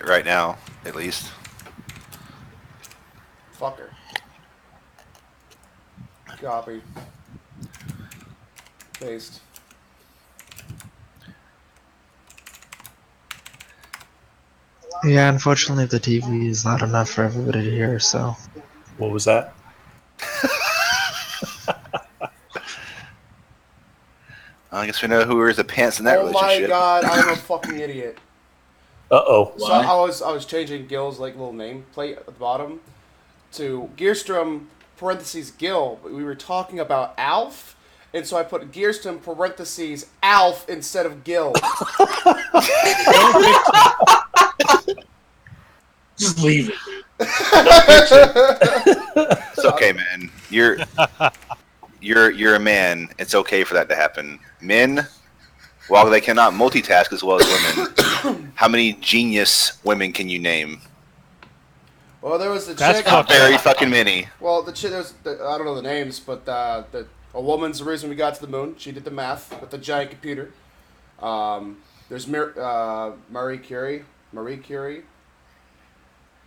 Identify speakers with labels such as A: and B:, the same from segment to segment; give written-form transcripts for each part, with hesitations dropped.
A: right now, at least.
B: Fucker. Copy. Paste.
C: Yeah, unfortunately the TV is not enough for everybody to hear, so.
D: What was that?
A: I guess we know who wears the pants in that
B: Oh my
A: relationship.
B: god, I'm a fucking idiot.
D: Uh-oh.
B: So I was changing Gil's like little name plate at the bottom to Gearstrom parentheses Gil, but we were talking about Alf, and so I put Gearstrom parentheses Alf instead of Gil.
E: Just leave it, dude.
A: It's okay, man. You're a man. It's okay for that to happen. Men, while they cannot multitask as well as women, how many genius women can you name?
B: Well, there was the
F: That's
B: chick.
F: fucked
A: Very fucking many.
B: Well, the chick. I don't know the names, but a woman's the reason we got to the moon. She did the math with the giant computer. There's Marie Curie. Marie Curie.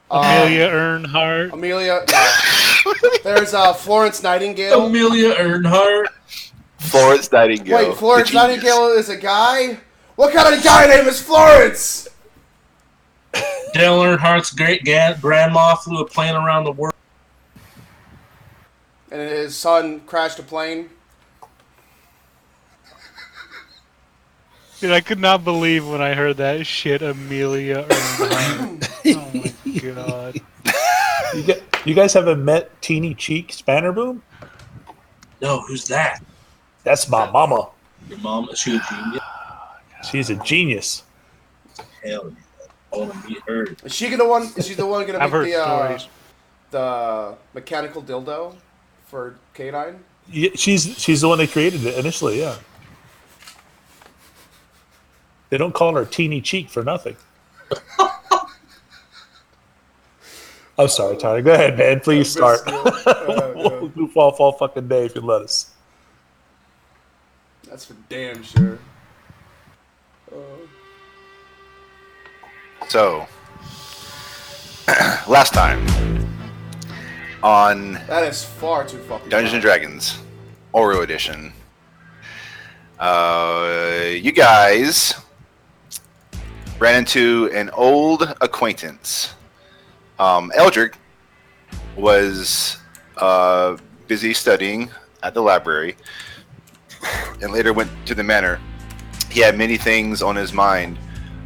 F: Amelia Earnhardt.
B: Amelia. There's Florence Nightingale.
E: Amelia Earnhardt.
A: Florence Nightingale.
B: Wait, Florence
A: the genius.
B: Nightingale is a guy? What kind of guy name is Florence?
E: Dale Earnhardt's great grandma flew a plane around the world.
B: And his son crashed a plane.
F: Dude, I could not believe when I heard that shit, Amelia Earnhardt. Oh my god.
D: You guys haven't met Teeny Cheek Spannerboom?
E: No, who's that?
D: That's my mama.
E: Your mom? Is she a genius?
D: She's a genius.
E: Hell yeah. I want to meet her.
B: Is she the one gonna
F: I've
B: make
F: heard stories.
B: the mechanical dildo for K9?
D: Yeah, she's the one that created it initially, yeah. They don't call her Teeny Cheek for nothing. I'm sorry, Tyler. Go ahead, man. Please start. We'll goof off all fucking day if you let us.
B: That's for damn sure.
A: So, last time on
B: That is far too fucking.
A: Dungeons and
B: far.
A: Dragons Oreo Edition, you guys ran into an old acquaintance. Eldrick was busy studying at the library and later went to the manor. He had many things on his mind.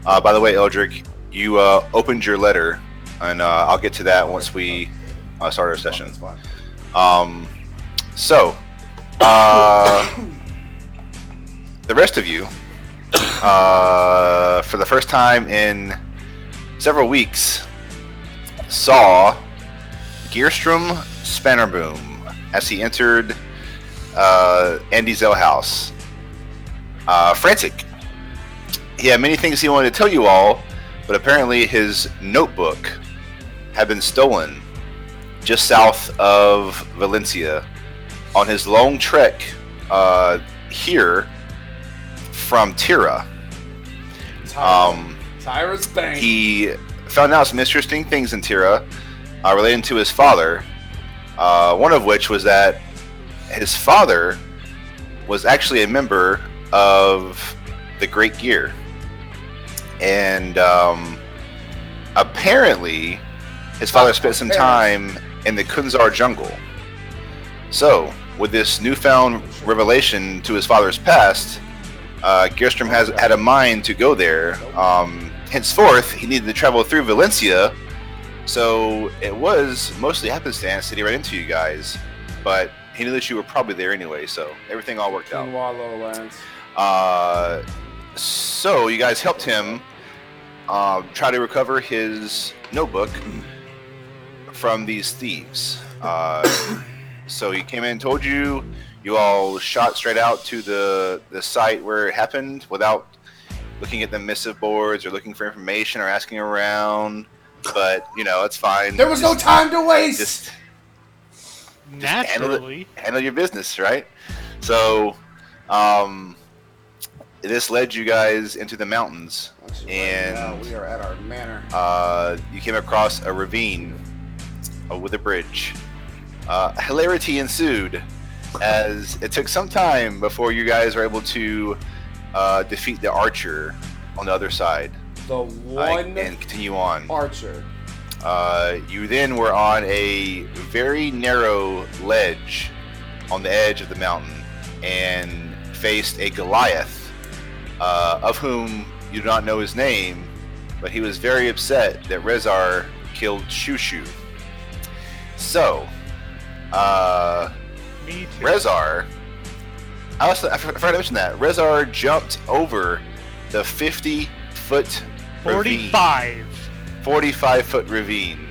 A: By the way, Eldrick, you opened your letter, and I'll get to that once we start our session.
B: That's fine.
A: So, the rest of you, for the first time in several weeks, saw Gearstrom Spannerboom as he entered Andy Zell house. Frantic. He had many things he wanted to tell you all, but apparently his notebook had been stolen just south of Valencia on his long trek here from Tira.
B: Tyra's thing.
A: He found out some interesting things in Tira relating to his father, one of which was that his father was actually a member of the Great Gear. And apparently his father spent some time in the Kunzar jungle. So, with this newfound revelation to his father's past, Gearstrom has had a mind to go there. Henceforth, he needed to travel through Valencia, so it was mostly happenstance that he ran into you guys, but he knew that you were probably there anyway, so everything all worked out.
B: Quinoa Lowlands.
A: So you guys helped him try to recover his notebook from these thieves. So he came in and told you. You all shot straight out to the site where it happened without looking at the missive boards or looking for information or asking around. But, you know, it's fine.
B: There was no time to waste!
A: Just
F: Naturally.
A: handle your business, right? So, this led you guys into the mountains,
B: Actually,
A: and
B: right now we are at our manor.
A: you came across a ravine with a bridge. Hilarity ensued as it took some time before you guys were able to defeat the archer on the other side
B: The one
A: and continue on.
B: archer.
A: You then were on a very narrow ledge on the edge of the mountain and faced a Goliath, of whom you do not know his name, but he was very upset that Rezar killed Shushu. So,
F: Me too.
A: Rezar, I forgot to mention that, Rezar jumped over the 50-foot ravine. 45-foot ravine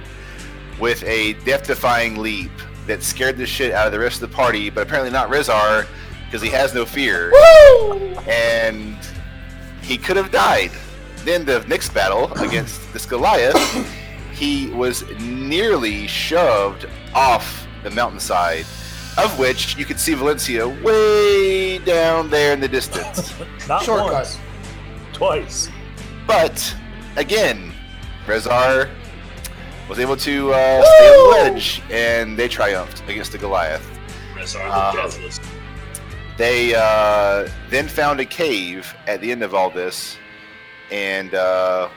A: with a death-defying leap that scared the shit out of the rest of the party, but apparently not Rezar, because he has no fear.
B: Woo!
A: And he could have died. Then the next battle against this Goliath, he was nearly shoved off the mountainside, of which you could see Valencia way down there in the distance.
D: Not
B: Shortcut.
D: once, twice.
A: But again, Rezar was able to stay on the ledge, and they triumphed against the Goliath.
E: Rezar
A: Um,
E: the Deathless.
A: They then found a cave at the end of all this, and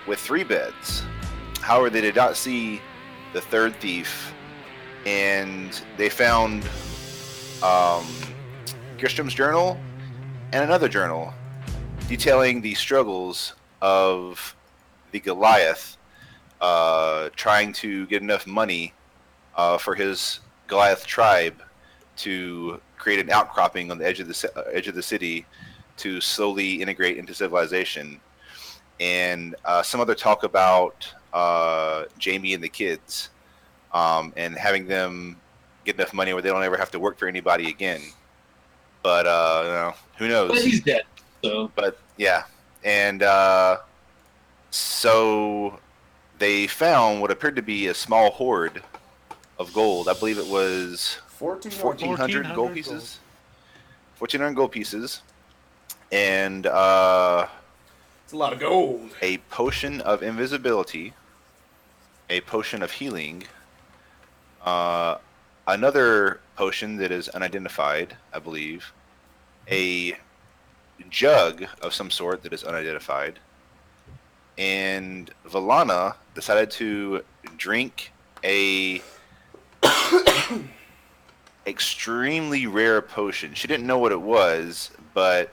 A: with 3 beds. However, they did not see the third thief, and they found Gerstrom's journal and another journal detailing the struggles of the Goliath trying to get enough money for his Goliath tribe to create an outcropping on the edge of the city to slowly integrate into civilization, and some other talk about Jamie and the kids, and having them get enough money where they don't ever have to work for anybody again. But who knows?
E: But he's dead, so
A: But yeah, and so they found what appeared to be a small hoard of gold. I believe it was 1,400 gold pieces. 1,400 gold pieces, and
B: It's a lot of gold.
A: a potion of invisibility, a potion of healing, another potion that is unidentified, I believe, a jug of some sort that is unidentified, and Valana decided to drink a extremely rare potion. She didn't know what it was, but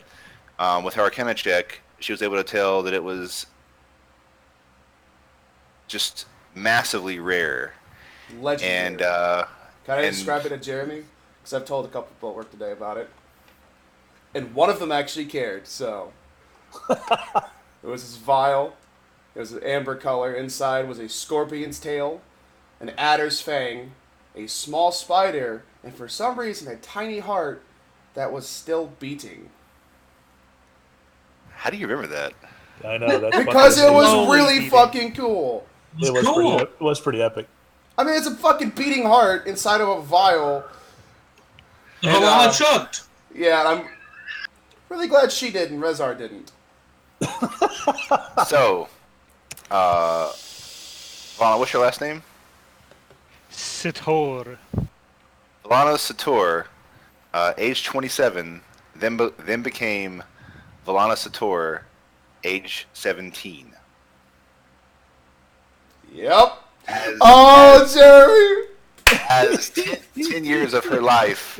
A: with her Arcana check, she was able to tell that it was just massively rare.
B: Legendary.
A: And
B: Can I
A: and-
B: describe it to Jeremy? Because I've told a couple people at work today about it. And one of them actually cared, so. It was this vial. It was an amber color. Inside was a scorpion's tail, an adder's fang, a small spider, and for some reason a tiny heart that was still beating.
A: how do you remember that?
D: I know that's
B: Because it
D: fucking-
B: was
F: Slowly
B: really
F: beating.
B: fucking cool.
E: it was cool.
D: It was pretty epic.
B: I mean, it's a fucking beating heart inside of a vial.
E: The
B: And,
E: Valana chucked.
B: Yeah, and I'm really glad she did and Rezar didn't.
A: So, Valana, what's your last name?
F: Sitor.
A: Valana Sator, age 27, then became Valana Sator, age 17.
B: Yep.
A: As,
B: Oh, Jerry!
A: as 10 years of her life,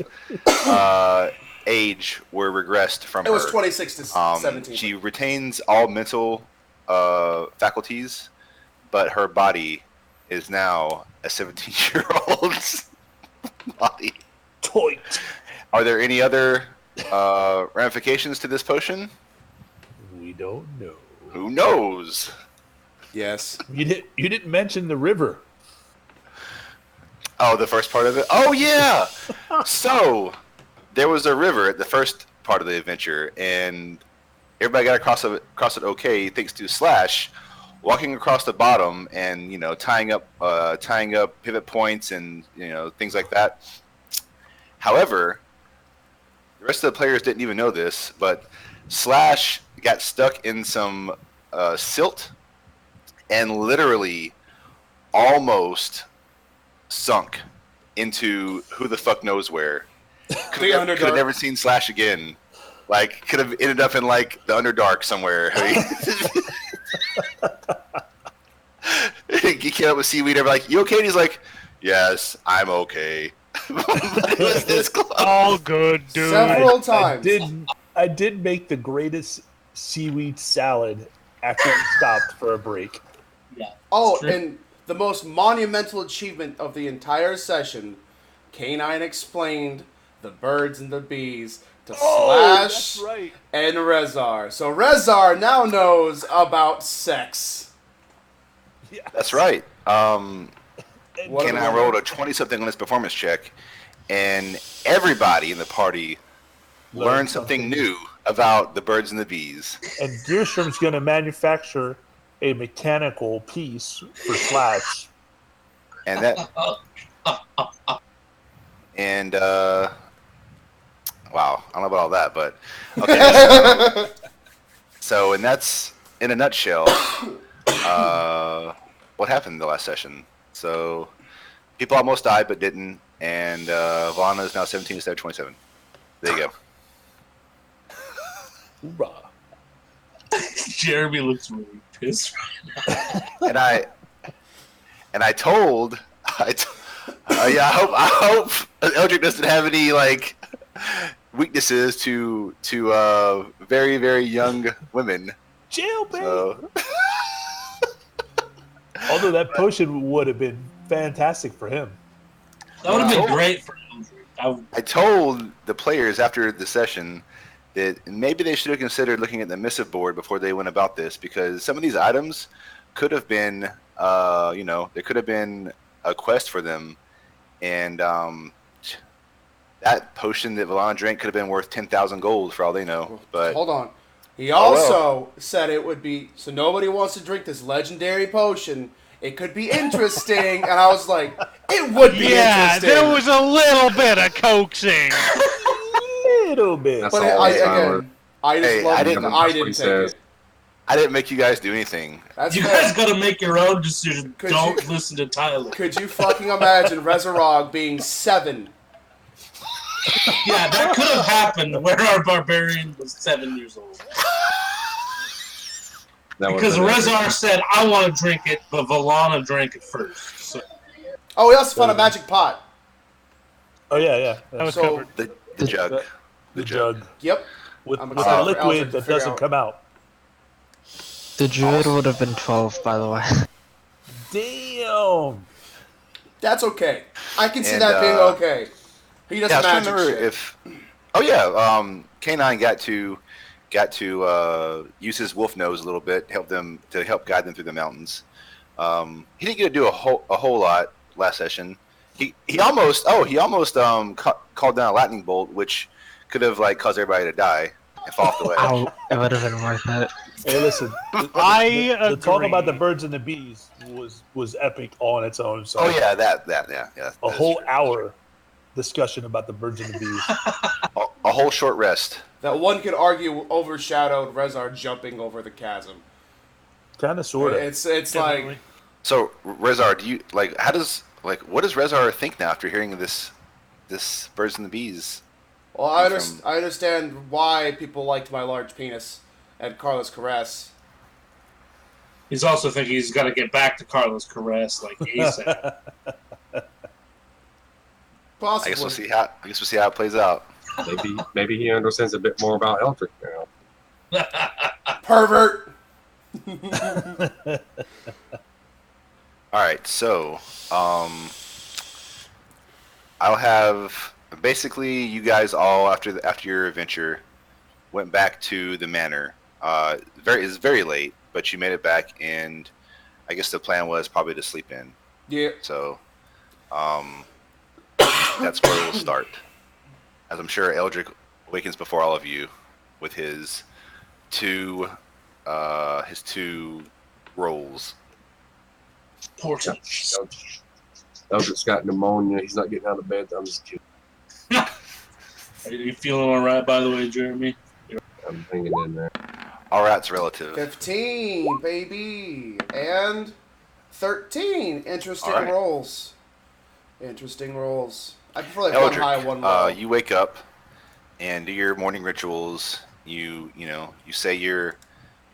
A: age were regressed from
B: It was
A: her.
B: 26 to 17.
A: She retains all mental faculties, but her body is now a 17-year-old's body.
D: Toit.
A: Are there any other ramifications to this potion?
D: We don't know.
A: Who knows?
B: Yes.
D: You didn't mention the river.
A: Oh, the first part of it? Oh, yeah! So, there was a river at the first part of the adventure, and everybody got across it okay, thanks to Slash walking across the bottom and, tying up pivot points and, things like that. However, the rest of the players didn't even know this, but Slash got stuck in some silt and literally almost sunk into who the fuck knows where. Could have never seen Slash again. Like, could have ended up in like the Underdark somewhere. He came up with seaweed. Everybody like, "You okay?" And he's like, "Yes, I'm okay." It was this close.
F: All good, dude.
B: Several times.
D: I did make the greatest seaweed salad after we stopped for a break.
B: Oh, and the most monumental achievement of the entire session, K9 explained the birds and the bees to Slash
D: That's right.
B: and Rezar. So Rezar now knows about sex.
D: Yes.
A: That's right.
B: What
A: And
B: am
A: I rolled a 20-something on this performance check, and everybody in the party learned something new about the birds and the bees.
D: And Gearstrom's going to manufacture a mechanical piece for Slash.
A: And that, and wow, I don't know about all that, but okay. So, and that's in a nutshell what happened the last session. So, people almost died but didn't, and Vana is now 17 instead of 27. There you go.
D: Hoorah.
E: Jeremy looks really pissed.
A: And I told, I hope Eldrick doesn't have any like weaknesses to very, very young women.
D: Jailbait.
A: So.
D: Although that potion would have been fantastic for him.
E: That would have been great for him.
A: I told the players after the session that maybe they should have considered looking at the missive board before they went about this, because some of these items could have been, there could have been a quest for them, and that potion that Valana drank could have been worth 10,000 gold for all they know. But
B: hold on. He also said it would be, so nobody wants to drink this legendary potion. It could be interesting. And I was like, it would be interesting.
F: There was a little bit of coaxing.
D: Little bit.
G: That's
B: But
G: all
B: I
A: Hey, I didn't
B: take it.
A: I didn't make you guys do anything.
B: That's
E: You
B: fair.
E: guys gotta make your own decision.
B: Could
E: Don't
B: you-
E: listen to Tyler.
B: Could you fucking imagine Resurrog being 7?
E: Yeah, that could have happened where our barbarian was 7 years old. Because Rezar said, I want to drink it, but Valana drank it first. So,
B: Oh, we also found a magic pot.
D: Oh, yeah.
F: That was
B: So-
F: covered.
A: The jug.
D: The jug.
B: Yep.
D: With
B: I'm
D: a
B: excited for
D: liquid
B: Eldrick to
D: that
B: figure
D: doesn't
B: out.
D: come out.
C: The druid would have been 12, by the way.
D: Damn.
B: That's okay. I can see
A: And,
B: that being okay. He does
A: Yeah, I was trying
B: magic
A: to remember
B: shit.
A: if. Oh yeah, K9 got to use his wolf nose a little bit, help guide them through the mountains. He didn't get to do a whole lot last session. He almost called down a lightning bolt, which could have like caused everybody to die and fall off the ledge.
C: Oh, it would have been worth it.
D: Hey, listen. The talk about the birds and the bees was epic all on its own. So
A: Oh yeah, that
D: a whole hour discussion about the birds and the bees.
A: a whole short rest.
B: That one could argue overshadowed Rezar jumping over the chasm.
D: Kind of, sort of.
B: It's
F: Definitely.
B: like,
A: So Rezar, do you like what does Rezar think now after hearing this birds and the bees?
B: well, I understand why people liked my large penis at Carlos Caress.
E: he's also thinking he's got to get back to Carlos Caress like ASAP.
B: Possibly.
A: I guess we'll see how it plays out.
G: Maybe he understands a bit more about Eldrick now.
B: Pervert.
A: All right, so I'll have basically you guys all after your adventure went back to the manor. It's very late, but you made it back, and I guess the plan was probably to sleep in.
B: Yeah.
A: So that's where we'll start. As I'm sure Eldrick awakens before all of you with his two rolls.
E: Portage.
G: Eldrick's got pneumonia. He's not getting out of bed. I'm just kidding.
E: Are you feeling all right, by the way, Jeremy?
G: I'm hanging in there.
A: All right's relative.
B: 15, baby. And 13. Interesting
A: All right.
B: rolls. Interesting rolls. I prefer like one high, one low.
A: Eldrick, you wake up and do your morning rituals. You say your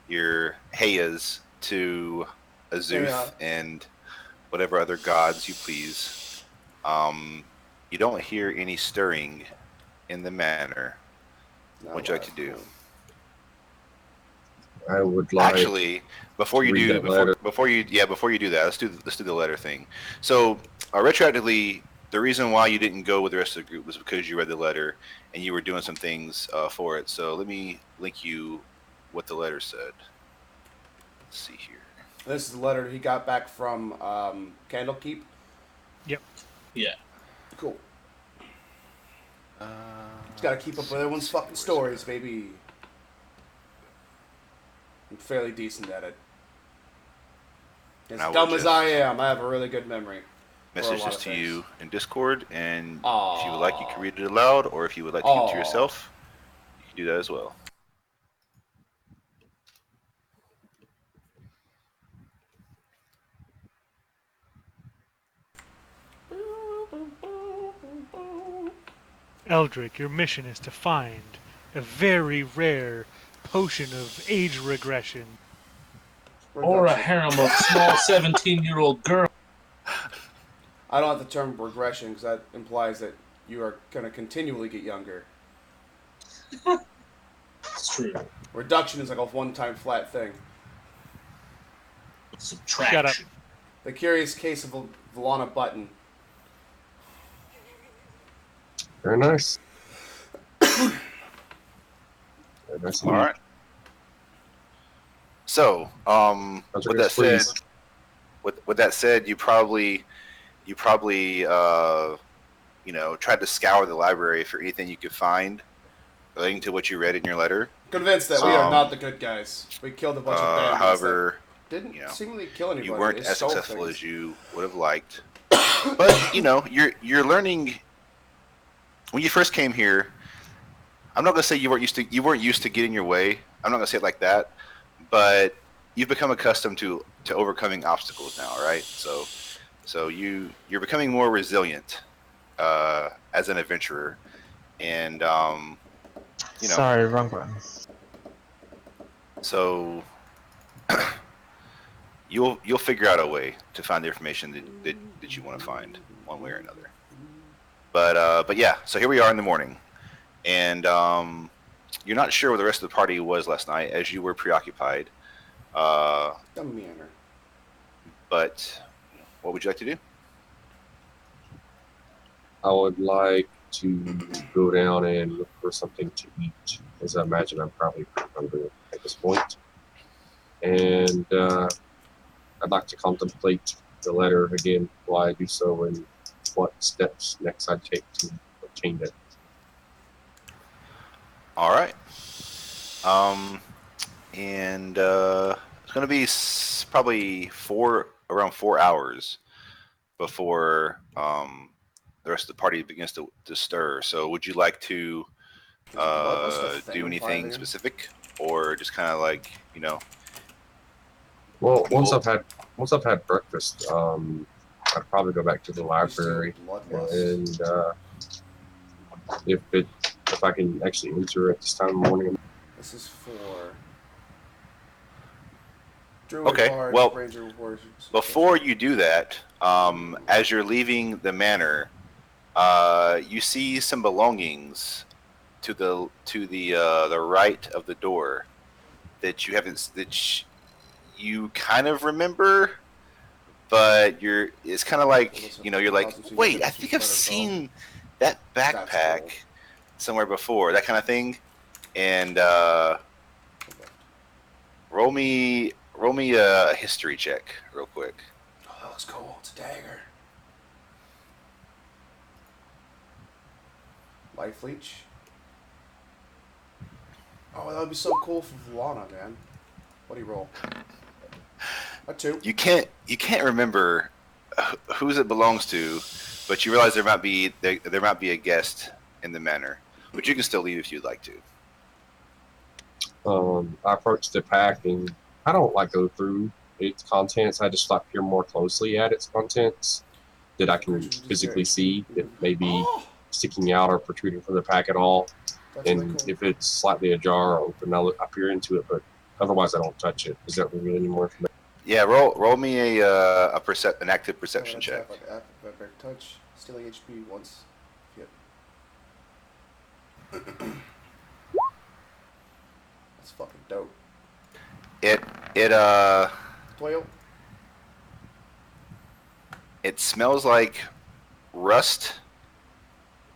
A: Hayas to Azuth
B: Yeah.
A: and whatever other gods you please. You don't hear any stirring in the manor.
B: No,
A: What would you like to do?
G: I would like.
A: Actually, before you
G: read
A: do,
G: that letter.
A: before you do that, let's do the letter thing. So, retroactively, the reason why you didn't go with the rest of the group was because you read the letter and you were doing some things for it. So let me link you what the letter said. Let's see here.
B: This is the letter he got back from Candlekeep.
F: Yep.
E: Yeah.
B: Cool. Just gotta keep up with everyone's fucking stories, baby. I'm fairly decent at it. As
A: Now
B: dumb
A: we'll
B: as I am, I have a really good memory. for a
A: Message
B: lot
A: this
B: of
A: to
B: things.
A: you in Discord, and
B: Aw.
A: if you would like, you can read it aloud, or if you would like to keep it
B: Aw.
A: to yourself, you can do that as well.
F: Eldrick, your mission is to find a very rare potion of age regression.
E: Or a harem of small 17-year-old girls.
B: I don't like the term regression because that implies that you are going to continually get younger.
E: It's true.
B: Reduction is like a one-time flat thing.
E: Subtraction.
F: Shut up.
B: The curious case of Volana Button.
G: Very nice. Very nice.
A: All right. So, with that said,
G: Please.
A: with that said, you probably, tried to scour the library for anything you could find relating to what you read in your letter.
B: Convinced that we are not the good guys. We killed a bunch of bandits
A: However,
B: that didn't
A: you know,
B: seemingly kill anybody.
A: you weren't
B: They
A: as
B: stole
A: successful
B: things.
A: as you would have liked. But you're learning. When you first came here, I'm not gonna say you weren't used to getting your way. I'm not gonna say it like that, but you've become accustomed to overcoming obstacles now, right? So you're becoming more resilient as an adventurer, and
C: Sorry, wrong button.
A: so you'll figure out a way to find the information that you want to find one way or another. But yeah, so here we are in the morning, and you're not sure where the rest of the party was last night as you were preoccupied.
B: Dumb meander.
A: But what would you like to do?
G: I would like to go down and look for something to eat, as I imagine I'm probably pretty hungry at this point. And I'd like to contemplate the letter again while I do so, and what steps next I'd take to obtain it.
A: All right. And it's going to be probably around 4 hours before the rest of the party begins to stir. So would you like to do anything specific, or just kind of like,
G: Well, once I've had breakfast, I'd probably go back to the library, and if I can actually enter at this time in the morning.
B: This is for Druid
A: Okay,
B: Bards,
A: well,
B: Ranger Warriors.
A: before you do that, as you're leaving the manor, you see some belongings to the right of the door that you kind of remember, but it's kind of like, you're like, wait, I think I've seen that backpack somewhere before, that kind of thing. And roll me a history check real quick.
B: Oh, that looks cool. It's a dagger. Life leech. Oh, that would be so cool for Volana, man. What do you roll? A 2.
A: You can't remember whose it belongs to, but you realize there might be a guest in the manor, but you can still leave if you'd like to.
G: I approached the pack, and I don't like go through its contents. I just like peer more closely at its contents that I can physically see that may be sticking out or protruding from the pack at all.
B: That's
G: And
B: really cool.
G: if it's slightly ajar or open, I peer into it, but otherwise I don't touch it. Is that really any more information?
A: Yeah, roll me an active perception
B: That's
A: check.
B: like Epic touch, stealing HP once. Yep. That's fucking dope.
A: It
B: 12.
A: it smells like rust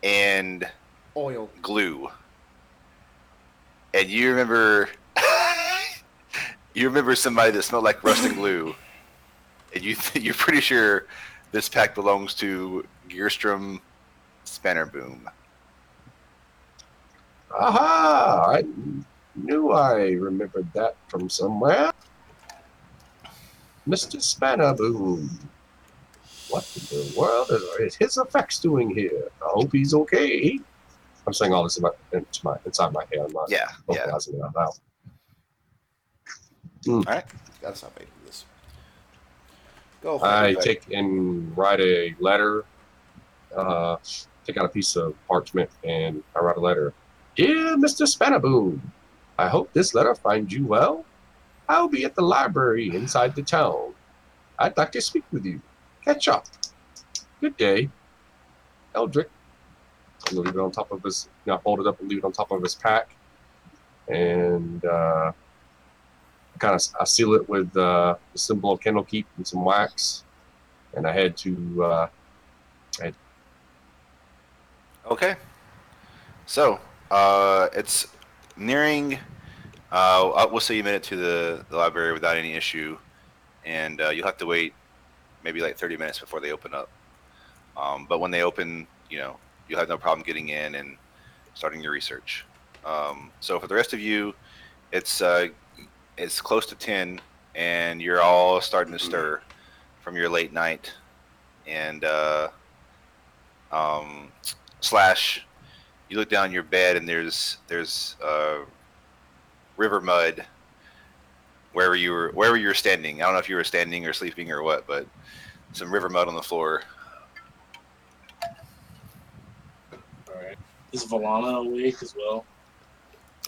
A: and
B: Oil.
A: glue. And you remember somebody that smelled like rust and glue, and you're pretty sure this pack belongs to Gearstrom Spannerboom.
G: Aha! I knew I remembered that from somewhere. Mr. Spannerboom. What in the world is his effects doing here? I hope he's okay. I'm saying all this inside my head. I'm not vocalizing it out loud.
B: Gotta stop making this. Go.
G: I take and write a letter. Take out a piece of parchment and I write a letter. Dear Mr. Spannerboom, I hope this letter finds you well. I'll be at the library inside the town. I'd like to speak with you. Catch up. Good day. Eldrick. I'm gonna leave it on top of his. Fold it up and leave it on top of his pack, and I seal it with the symbol of Candlekeep and some wax, and I head to.
A: Okay. So it's nearing. We'll say you made it to the library without any issue, and you'll have to wait maybe like 30 minutes before they open up. But when they open, you'll have no problem getting in and starting your research. So for the rest of you, it's close to 10, and you're all starting to stir from your late night, and Slash, you look down your bed and there's river mud wherever you were standing. I don't know if you were standing or sleeping or what, but some river mud on the floor.
E: Alright. Is Valana awake as well?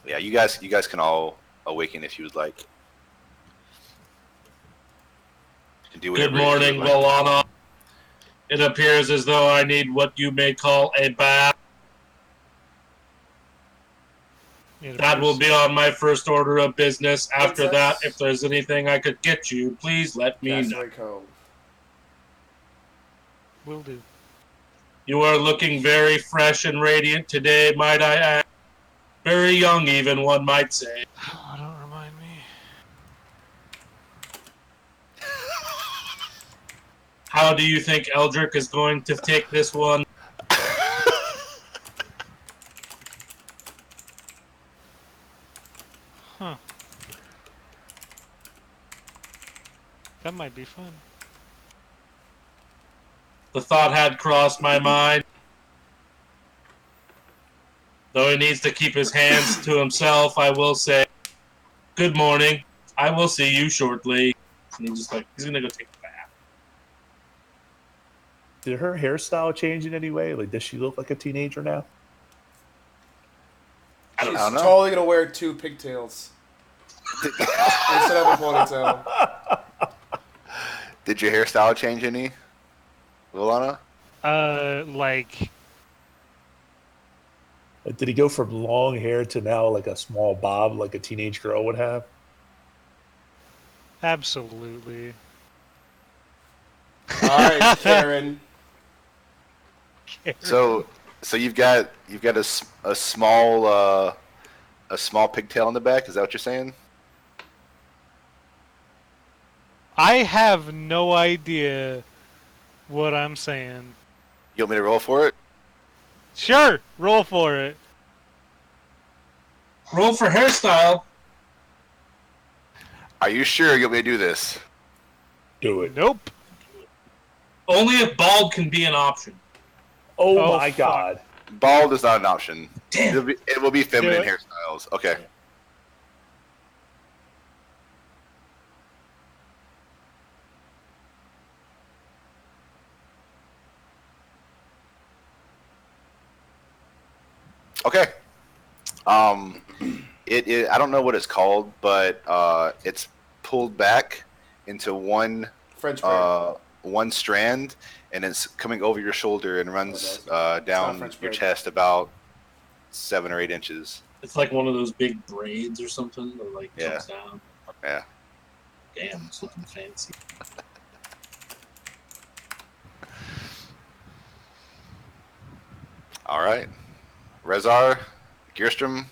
A: Yeah, you guys can all awaken if you would like. And do
E: Good
A: whatever it is you
E: morning,
A: would like.
E: Valana. It appears as though I need what you may call a bath. That will be on my first order of business. After that, if there's anything I could get you, please let me know.
F: Will do.
E: You are looking very fresh and radiant today, might I add. Very young, even, one might say.
F: Oh, don't remind me.
E: How do you think Eldrick is going to take this one?
F: Huh. That might be fun.
E: The thought had crossed my mind. Though he needs to keep his hands to himself, I will say, good morning. I will see you shortly. And he's gonna go take a bath.
D: Did her hairstyle change in any way? Like, does she look like a teenager now?
B: She's
A: don't know.
B: totally gonna wear 2 pigtails instead of a ponytail.
A: Did your hairstyle change any, Valana?
F: Like,
D: Did he go from long hair to now like a small bob, like a teenage girl would have?
F: absolutely.
B: All right, Karen.
A: So you've got a small pigtail on the back. Is that what you're saying?
F: I have no idea what I'm saying.
A: You want me to roll for it?
F: Sure, roll for it.
E: Roll for hairstyle.
A: Are you sure you want me to do this?
D: Do it.
F: Nope.
E: Only if bald can be an option.
D: Oh,
F: Oh,
D: my
F: fuck.
D: God.
A: Bald is not an option.
E: Damn.
A: It will be feminine
F: Do it.
A: hairstyles. Okay. Okay. I don't know what it's called, but it's pulled back into
B: French braid.
A: one strand, and it's coming over your shoulder and runs down
B: French
A: your
B: braid.
A: chest about 7 or 8 inches.
E: It's like one of those big braids or something that like
A: Yeah.
E: jumps down.
A: Yeah.
E: Damn, it's looking fancy.
A: All right. Rezar, Gearstrom,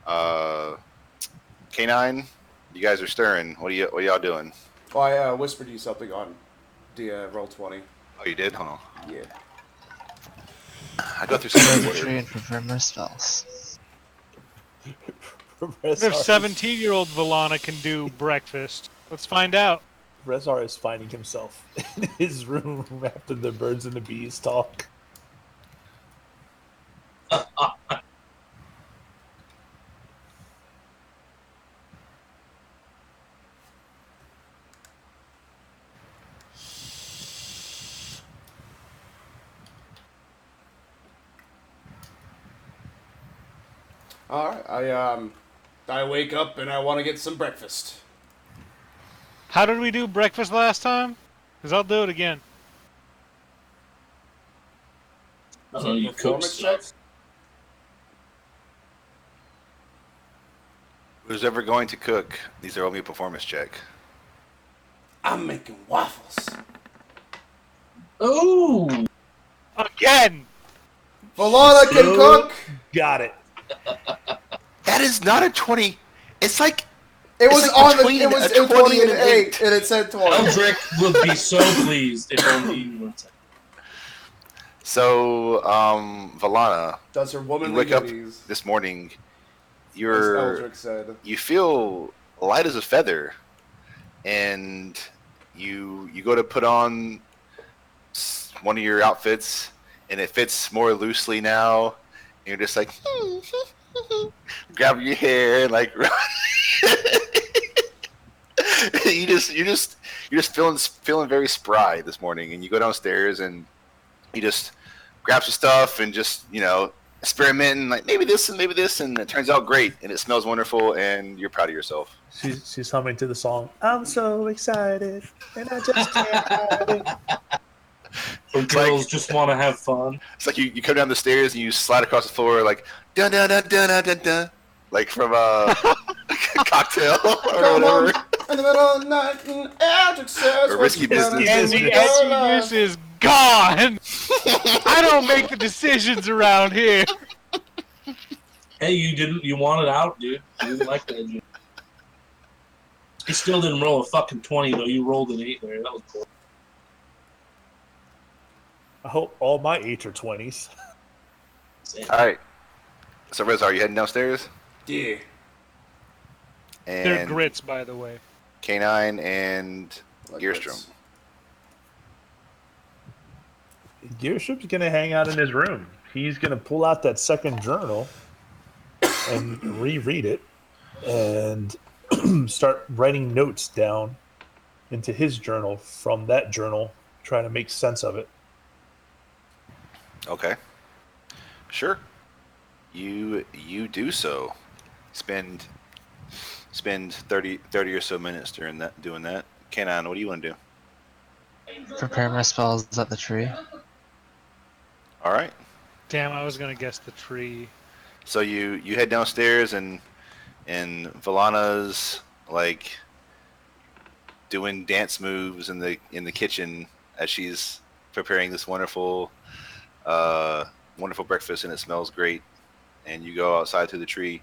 A: K9, you guys are stirring. What are y'all doing?
B: Oh, I whispered you something on the Roll20.
A: Oh, you did? Hold on.
B: Yeah.
A: I go through some
C: Go
A: of
C: to
A: the
C: the tree
A: order.
C: and prepare more spells.
F: If 17-year-old Valana can do breakfast, let's find out.
D: Rezar is finding himself in his room after the birds and the bees talk.
B: All right. I wake up and I want to get some breakfast.
F: How did we do breakfast last time? Because I'll do it again.
E: I don't know, you cook
B: Performance check?
E: stuff.
A: Who's ever going to cook? These are only a performance check.
B: I'm making waffles.
E: Oh!
F: Again!
B: Valana can cook.
D: Got it.
A: That is not a 20. It's like
B: It was
A: like
B: on the.
A: between
B: It was
A: a 20
B: 20
A: and
B: and
A: an
B: 8, and it said 20.
E: Eldrick would be so pleased if only you would say.
A: so. Valana,
B: Does her
A: you
B: womanly
A: wake up
B: duties,
A: this morning.
B: as
A: You're
B: Eldrick said.
A: you feel light as a feather, and you go to put on one of your outfits, and it fits more loosely now. And you're just like grab your hair and like you're just feeling very spry this morning, and you go downstairs and you just grab some stuff and just experimenting, like maybe this and it turns out great and it smells wonderful and you're proud of yourself.
D: She's humming to the song. I'm so excited, and I just can't hide it.
E: So girls just want to have fun.
A: It's like you come down the stairs and you slide across the floor like dun dun dun dun dun dun, dun like from a Cocktail or
B: Come on,
A: whatever.
B: in the middle of the night, and Eldrick says,
A: Or
B: "What
A: Risky
B: you gonna
A: Business.
B: do
F: And
B: with
F: the
B: your life?"
F: edginess is gone! I don't make the decisions around here.
E: Hey, you wanted out, dude. You didn't like that. Dude. You still didn't roll a fucking 20, though. You rolled an 8 there. That was cool.
D: I hope all my 8s are 20s.
A: All right. So Rez, are you heading downstairs?
B: Yeah.
F: They're
A: And
F: grits, by the way.
A: K9 and
B: Like
A: Gearstrom.
D: Gearship's gonna hang out in his room. He's gonna pull out that second journal and reread it and start writing notes down into his journal from that journal, trying to make sense of it.
A: Okay. Sure. You do so. Spend 30 or so minutes doing that. K9, what do you want to do?
C: Prepare my spells at the tree.
A: All right.
F: Damn, I was gonna guess the tree.
A: So you head downstairs and Valana's like doing dance moves in the kitchen as she's preparing this wonderful breakfast, and it smells great. And you go outside to the tree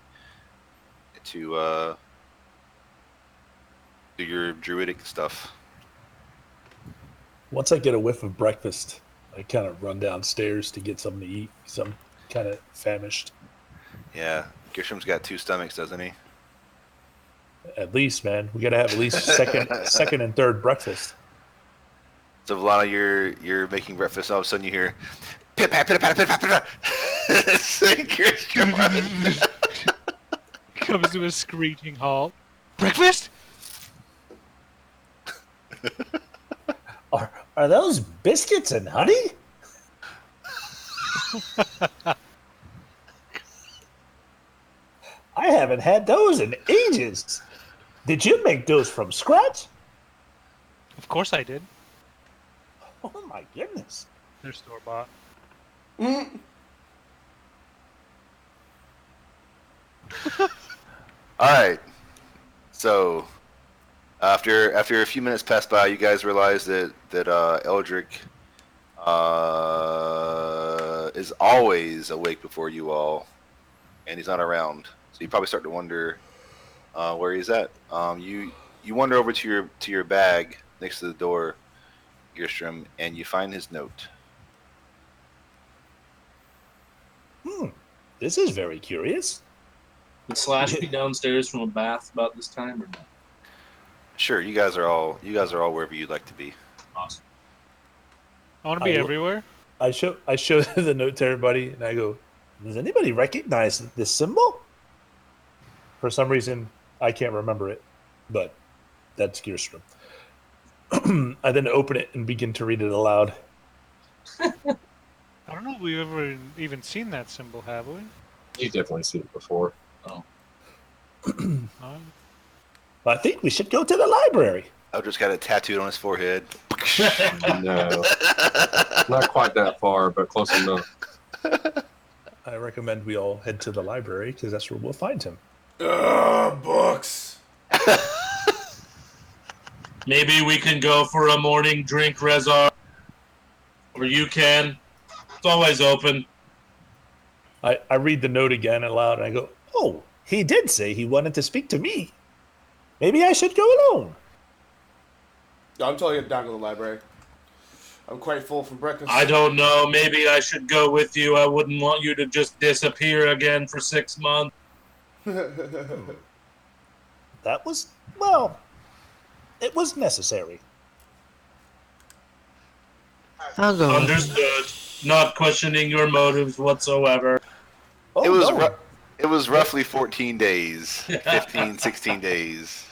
A: to do your druidic stuff.
D: Once I get a whiff of breakfast, I kind of run downstairs to get something to eat because I'm kind of famished.
A: Yeah, Gearstrom's got 2 stomachs, doesn't he?
D: At least, man, we gotta have at least second and third breakfast.
A: So Valana, you're making breakfast. All of a sudden you hear pit pat pit pat pit pat pit pat. Gearstrom.
F: Comes to a screeching halt. Breakfast?
D: Are those biscuits and honey? haven't had those in ages. Did you make those from scratch?
F: Of course I did.
D: Oh my goodness.
F: They're store bought.
A: All right. So after a few minutes pass by, you guys realize that Eldrick is always awake before you all, and he's not around. So you probably start to wonder where he's at. You wander over to your bag next to the door, Gearstrom, and you find his note.
D: This is very curious.
E: Would Slash be downstairs from a bath about this time or not?
A: Sure, you guys are all wherever you'd like to be.
E: Awesome.
F: I want to be
D: I will-
F: everywhere.
D: I show the note to everybody, and I go, "Does anybody recognize this symbol?" For some reason, I can't remember it, but that's Gearstrom. I then open it and begin to read it aloud.
F: I don't know if we've ever even seen that symbol, have we?
G: You've definitely seen it before.
D: I think we should go to the library.
A: Eldrick's got it tattooed on his forehead.
G: No, not quite that far, but close enough.
D: I recommend we all head to the library because that's where we'll find him.
B: Books.
E: Maybe we can go for a morning drink, Rezar. Or you can. It's always open.
D: I read the note again aloud, and I go, "Oh, he did say he wanted to speak to me. Maybe I should go alone."
B: I'm totally down to the library. I'm quite full from breakfast.
E: I don't know. Maybe I should go with you. I wouldn't want you to just disappear again for 6 months.
D: That was, well, it was necessary.
C: I'll go.
E: Understood. Not questioning your motives whatsoever.
D: Oh,
A: It was
D: no.
A: it was roughly 14 days, 15, 16 days.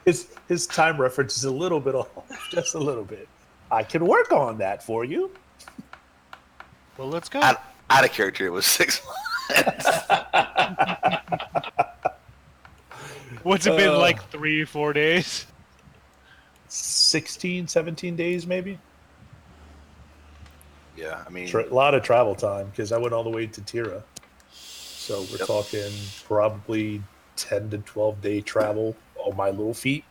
D: His time reference is a little bit off, just a little bit. I can work on that for you.
F: Well, let's go.
A: Out of character, it was 6 months.
F: What's it been like 3 or 4 days?
D: 16, 17 days, maybe.
A: Yeah, I mean,
D: A lot of travel time because I went all the way to Tira. So we're
A: Yep.
D: talking probably 10 to 12 day travel on my little feet.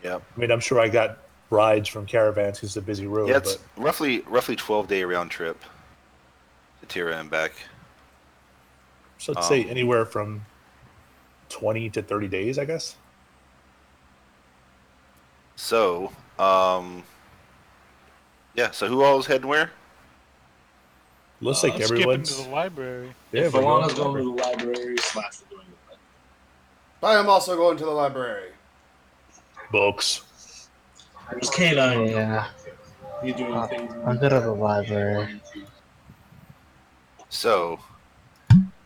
A: yeah,
D: I mean, I'm sure I got rides from caravans because it's a busy road.
A: yeah, it's
D: but
A: roughly 12-day round trip to Tira and back.
D: so let's say
A: um,
D: anywhere from 20 to 30 days, I guess.
A: So, yeah. So who all is heading where?
D: Looks like
F: Let's skip into
D: everyone's.
F: the library.
D: Yeah,
E: If
D: we're
E: Alana's
D: going
E: going to the library, Slash is going to the library.
B: I am also going to the library.
D: books.
E: There's Canine.
C: Yeah,
E: You doing things?
C: I'll go to the library.
A: So,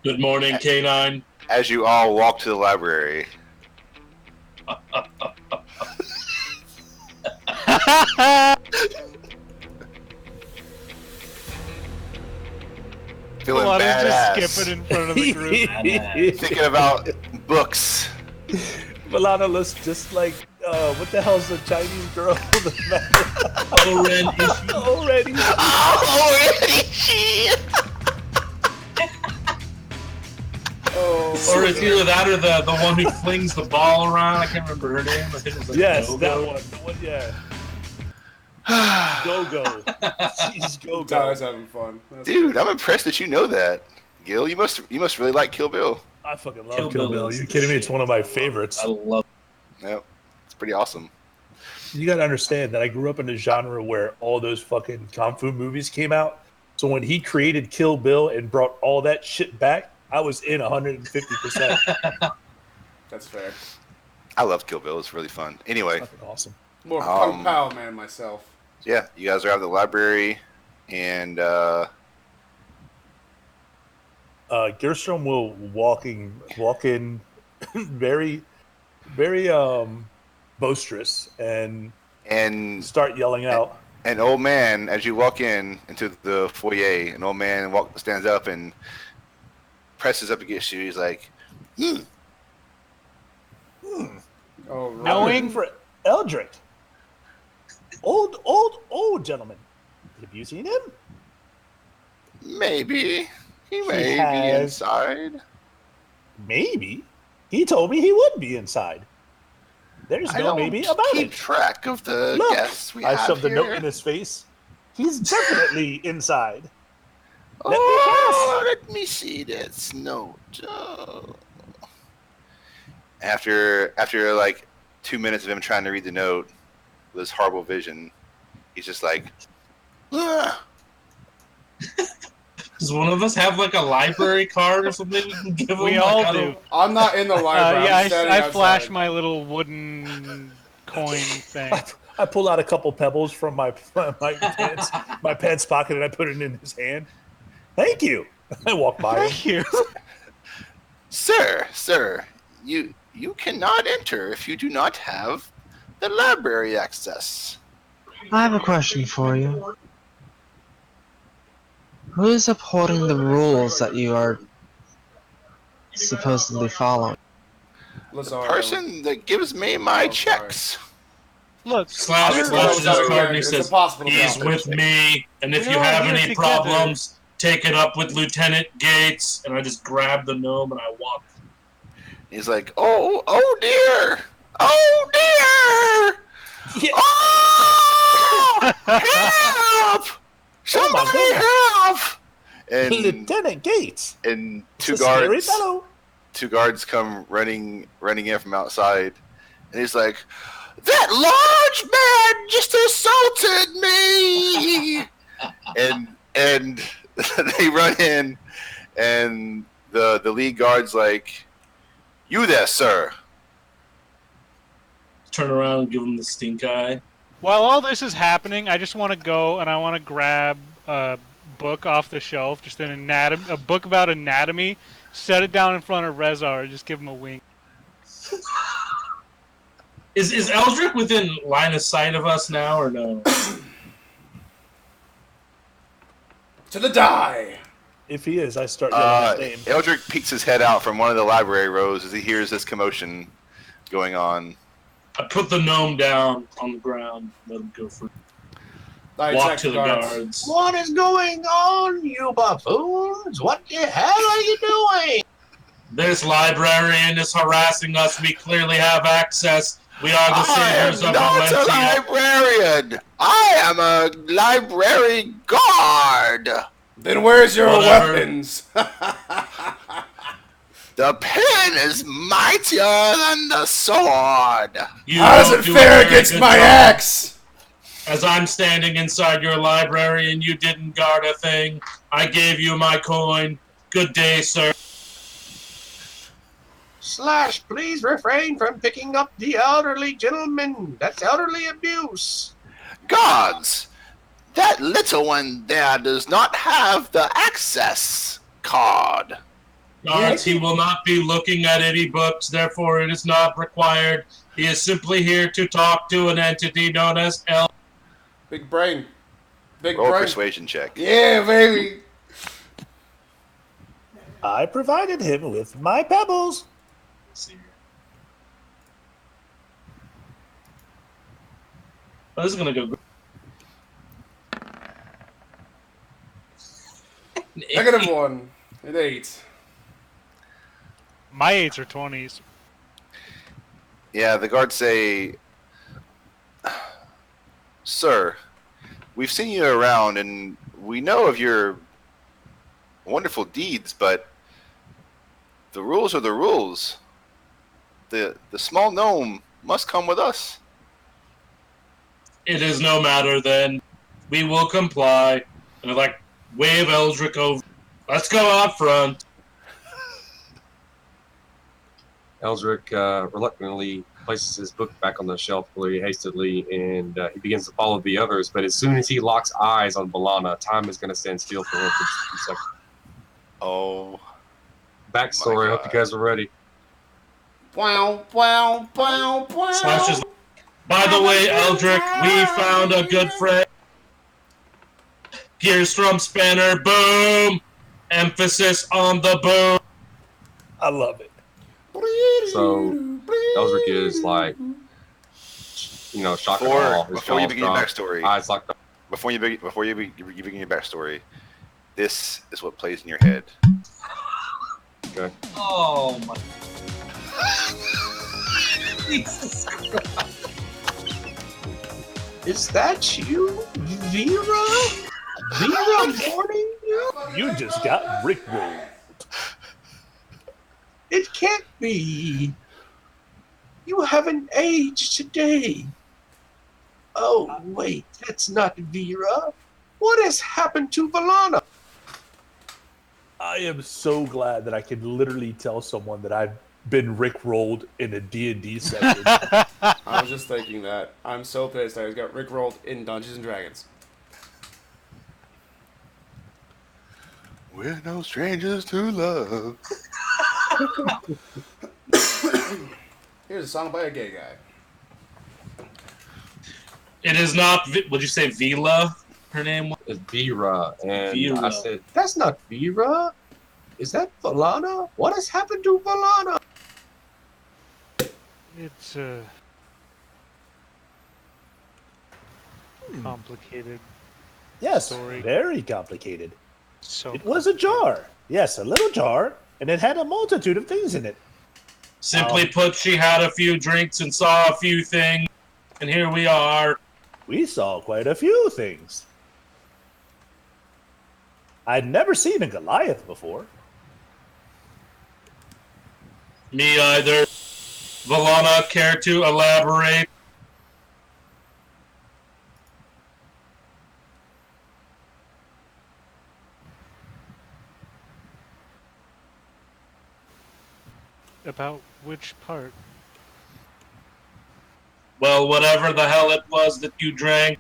E: Good morning, Canine.
A: as you all walk to the library, feeling
F: Alana's
A: badass,
F: just skipping in front of the group.
A: thinking about books.
D: Milana looks just like what the hell's the Chinese girl? Already.
B: Oh,
E: Or it's either that or the one who flings the ball around. I can't remember her name. I think it was like
D: Yes,
E: Go-Go.
D: that one. The one, yeah. Go. She's go.
B: Tyler's having fun. That's
A: Dude, I'm impressed that you know that. Gil, you must really like Kill Bill.
D: I fucking love
E: Kill
D: Kill
E: Bill
D: Bill.
E: is
D: You
E: the
D: kidding me?
E: shit.
D: It's one of my favorites.
E: I love.
A: Yep, it's pretty awesome.
D: You got to understand that I grew up in a genre where all those fucking kung fu movies came out. So when he created Kill Bill and brought all that shit back, I was in 150%.
B: That's fair.
A: I love Kill Bill. It's really fun. Anyway,
D: Fucking awesome.
B: More Kung Pao man myself.
A: yeah, you guys are out of the library, and
D: Gearstrom will walk in very, very boisterous and start yelling out.
A: an old man, as you walk in into the foyer, an old man stands up and presses up against you. He's like,
B: Oh, right.
F: Knowing-
D: For Eldrick. Old gentleman. Have you seen him?
A: Maybe. He may be
D: has-
A: inside.
D: Maybe. He told me he would be inside. There's
A: I
D: no
A: don't
D: maybe about
A: keep
D: it.
A: track of the
D: Look,
A: guests we
D: I
A: have
D: shoved the
A: here.
D: note in his face. He's definitely inside.
A: Let me see this note. After like 2 minutes of him trying to read the note, with this horrible vision, he's just like, "Ugh."
E: Does one of us have like a library card or something we can give him?
F: We
E: Like,
F: all
E: I
F: do.
E: don't-
B: I'm not in the library.
F: Yeah,
B: I'm standing
F: I
B: outside.
F: flash my little wooden coin thing.
D: I pull out a couple pebbles from my pants pocket and I put it in his hand. Thank you. I walk by him.
F: Thank you.
A: Sir, you cannot enter if you do not have the library access.
C: I have a question for you. Who is upholding the rules that you are supposedly following?
B: Lazaro.
A: Person that gives me my
B: Oh, sorry.
A: checks.
F: Look,
E: Slash
B: It's
E: flashes
B: not
E: his
B: a
E: card and he
B: it's
E: says,
B: impossible to
E: he's
B: tell.
E: with me, and if
F: We're
E: you
F: all
E: have
F: here
E: any
F: together.
E: problems, take it up with Lieutenant Gates. And I just grab the gnome and I walk.
A: He's like, oh dear, oh dear,
D: Yeah.
A: oh, help! Somebody
D: goodness.
A: help! And
D: Lieutenant Gates.
A: and
D: It's a scary fellow.
A: two guards come running in from outside, and he's like, that large man just assaulted me. and they run in, and the lead guard's like, you there, sir?
E: Turn around and give him the stink eye.
F: while all this is happening, I just want to go and I want to grab a book off the shelf, just a book about anatomy, set it down in front of Rezar, and just give him a wink.
E: Is Eldrick within line of sight of us now or no?
B: To the die.
D: If he is, I start yelling his name.
A: Eldrick peeks his head out from one of the library rows as he hears this commotion going on.
E: I put the gnome down on the ground, let him go for
B: I
E: walk
B: attack
E: to the
B: guards.
E: guards.
H: What is going on, you buffoons? What the hell are you doing?
E: This librarian is harassing us. We clearly have access. We are the
A: I am
E: saviors of
A: not a
E: Valencia.
A: librarian. I am a library guard.
B: Then where's your
E: Whatever.
B: weapons?
A: The pen is mightier than the sword.
E: You
B: How does
E: don't
B: it
E: do a
B: fare
E: very
B: against
E: good
B: my
E: job.
B: axe?
E: As I'm standing inside your library and you didn't guard a thing, I gave you my coin. Good day, sir.
H: Slash, please refrain from picking up the elderly gentleman. That's elderly abuse.
A: Guards, that little one there does not have the access card.
E: Guards, he will not be looking at any books, therefore it is not required. He is simply here to talk to an entity known as El.
B: Big brain. Big
A: Roll a
B: brain.
A: persuasion check.
B: Yeah, baby.
D: I provided him with my pebbles.
E: Oh, this is gonna go.
B: -1. An 8.
F: My 8s are 20s.
A: Yeah, the guards say, Sir, we've seen you around and we know of your wonderful deeds, but the rules are the rules. The small gnome must come with us.
E: It is no matter then. We will comply. And I like wave Eldrick over. Let's go out front.
G: Eldrick reluctantly places his book back on the shelf very hastily, and he begins to follow the others. But as soon as he locks eyes on Balana, time is going to stand still for him for just a few seconds.
A: Oh,
G: Backstory, I hope
A: God.
G: you guys are ready.
B: Wow, wow, wow, wow.
E: Slash is. By the way, Eldrick, we found a good friend. Gearstrom Spanner, boom! Emphasis on the boom.
D: I love it.
G: So Eldrick is like, shock and awe. His
A: Before you
G: jaw's
A: begin your
G: dropped,
A: backstory,
G: eyes locked up.
A: before you begin your backstory, this is what plays in your head.
G: Okay.
E: Oh my. Jesus Christ.
H: Is that you, Vera? Vera warning you?
D: You just got rickrolled.
H: It can't be. You haven't aged today. Oh, wait, that's not Vera. What has happened to Valana?
D: I am so glad that I can literally tell someone that I've been rickrolled in a D&D session.
B: I was just thinking that. I'm so pissed I got rickrolled in Dungeons and Dragons.
A: We're no strangers to love.
B: Here's a song by a gay guy.
E: It is not. Would you say Vila? Her name was
G: It's Vera, and
E: Vera.
G: I said,
H: That's not Vera. Is that Valana? What has happened to Valana?
F: It's complicated.
D: Yes,
F: Story.
D: very complicated.
F: So
D: It was a jar. Yes, a little jar, and it had a multitude of things in it.
E: Simply put, she had a few drinks and saw a few things, and here we are.
D: We saw quite a few things. I'd never seen a Goliath before.
E: Me either. Valana, care to elaborate?
F: About which part?
E: Well, whatever the hell it was that you drank.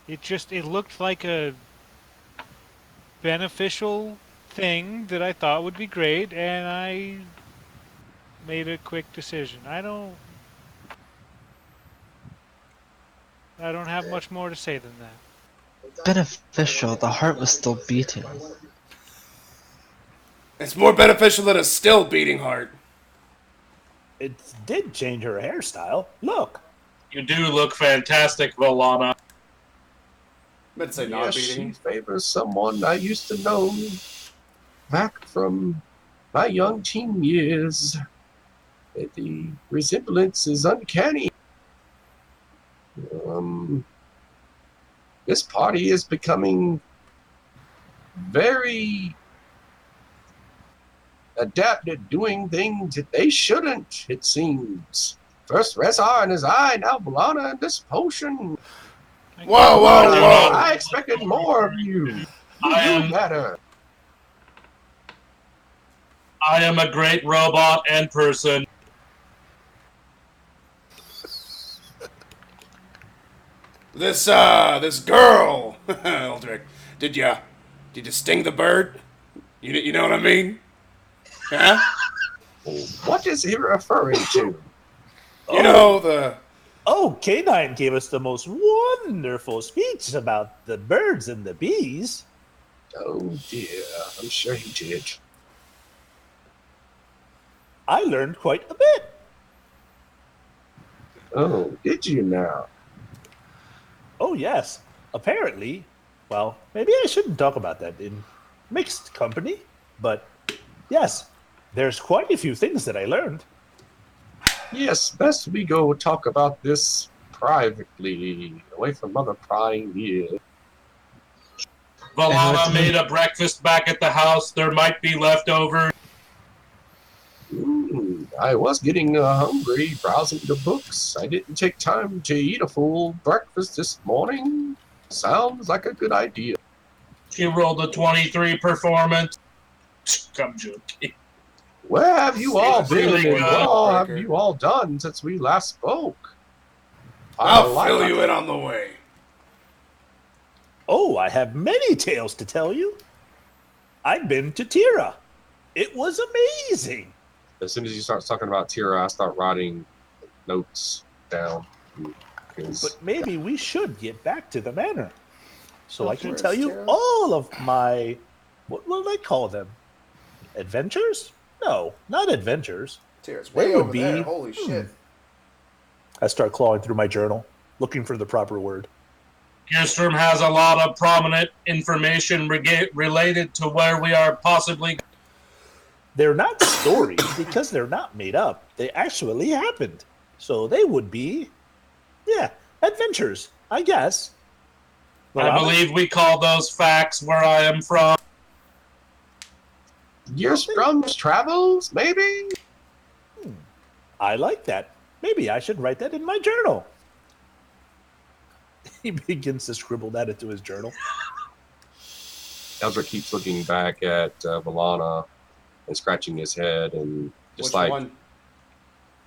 F: It looked like a beneficial thing that I thought would be great, and I made a quick decision. I don't have much more to say than that.
C: Beneficial, the heart was still beating.
B: It's more beneficial than a still beating heart.
D: It did change her hairstyle. Look.
E: You do look fantastic, Valana.
B: I meant to say not
H: Yes,
B: beating.
H: she favors someone I used to know back from my young teen years. The resemblance is uncanny. This party is becoming very adept at doing things that they shouldn't, it seems. First Rezar and his eye, now Valana and this potion.
B: Whoa, whoa, whoa!
H: I expected more of you. You do better.
E: I am a great robot and person.
B: This girl, Eldrick, did you sting the bird? You know what I mean? Huh?
H: What is he referring to?
B: You know the.
D: Oh, K9 gave us the most wonderful speech about the birds and the bees.
H: Oh dear, I'm sure he did.
D: I learned quite a bit.
H: Oh, did you now?
D: Oh, yes. Apparently, well, maybe I shouldn't talk about that in mixed company, but yes, there's quite a few things that I learned.
H: Yes, best we go talk about this privately, away from other prying ears.
E: Valana made a breakfast back at the house. There might be leftovers.
H: I was getting hungry browsing the books. I didn't take time to eat a full breakfast this morning. Sounds like a good idea.
E: She rolled a 23 performance. I'm joking.
H: Where have you all been,
E: Really
H: and
E: good.
H: what all have you all done since we last spoke?
B: I'll fill you in on the way.
D: Oh, I have many tales to tell you. I've been to Tira. It was amazing.
G: as soon as you start talking about Tira, I start writing notes down.
D: But maybe we should get back to the manor, so I can
B: Where's
D: tell you
B: Tira?
D: all of my, what will I call them? Adventures? No, not adventures.
B: Tira's
D: Where
B: way
D: would
B: over
D: be-
B: there. Holy shit.
D: I start clawing through my journal, looking for the proper word.
E: Gearstrom has a lot of prominent information related to where we are possibly.
D: They're not stories because they're not made up. They actually happened. So they would be, adventures, I guess.
E: I believe we call those facts where I am from.
H: Gearstrom's travels, maybe?
D: I like that. Maybe I should write that in my journal. He begins to scribble that into his journal.
G: Eldrick keeps looking back at Valana and scratching his head and just
B: Which
G: like
B: one?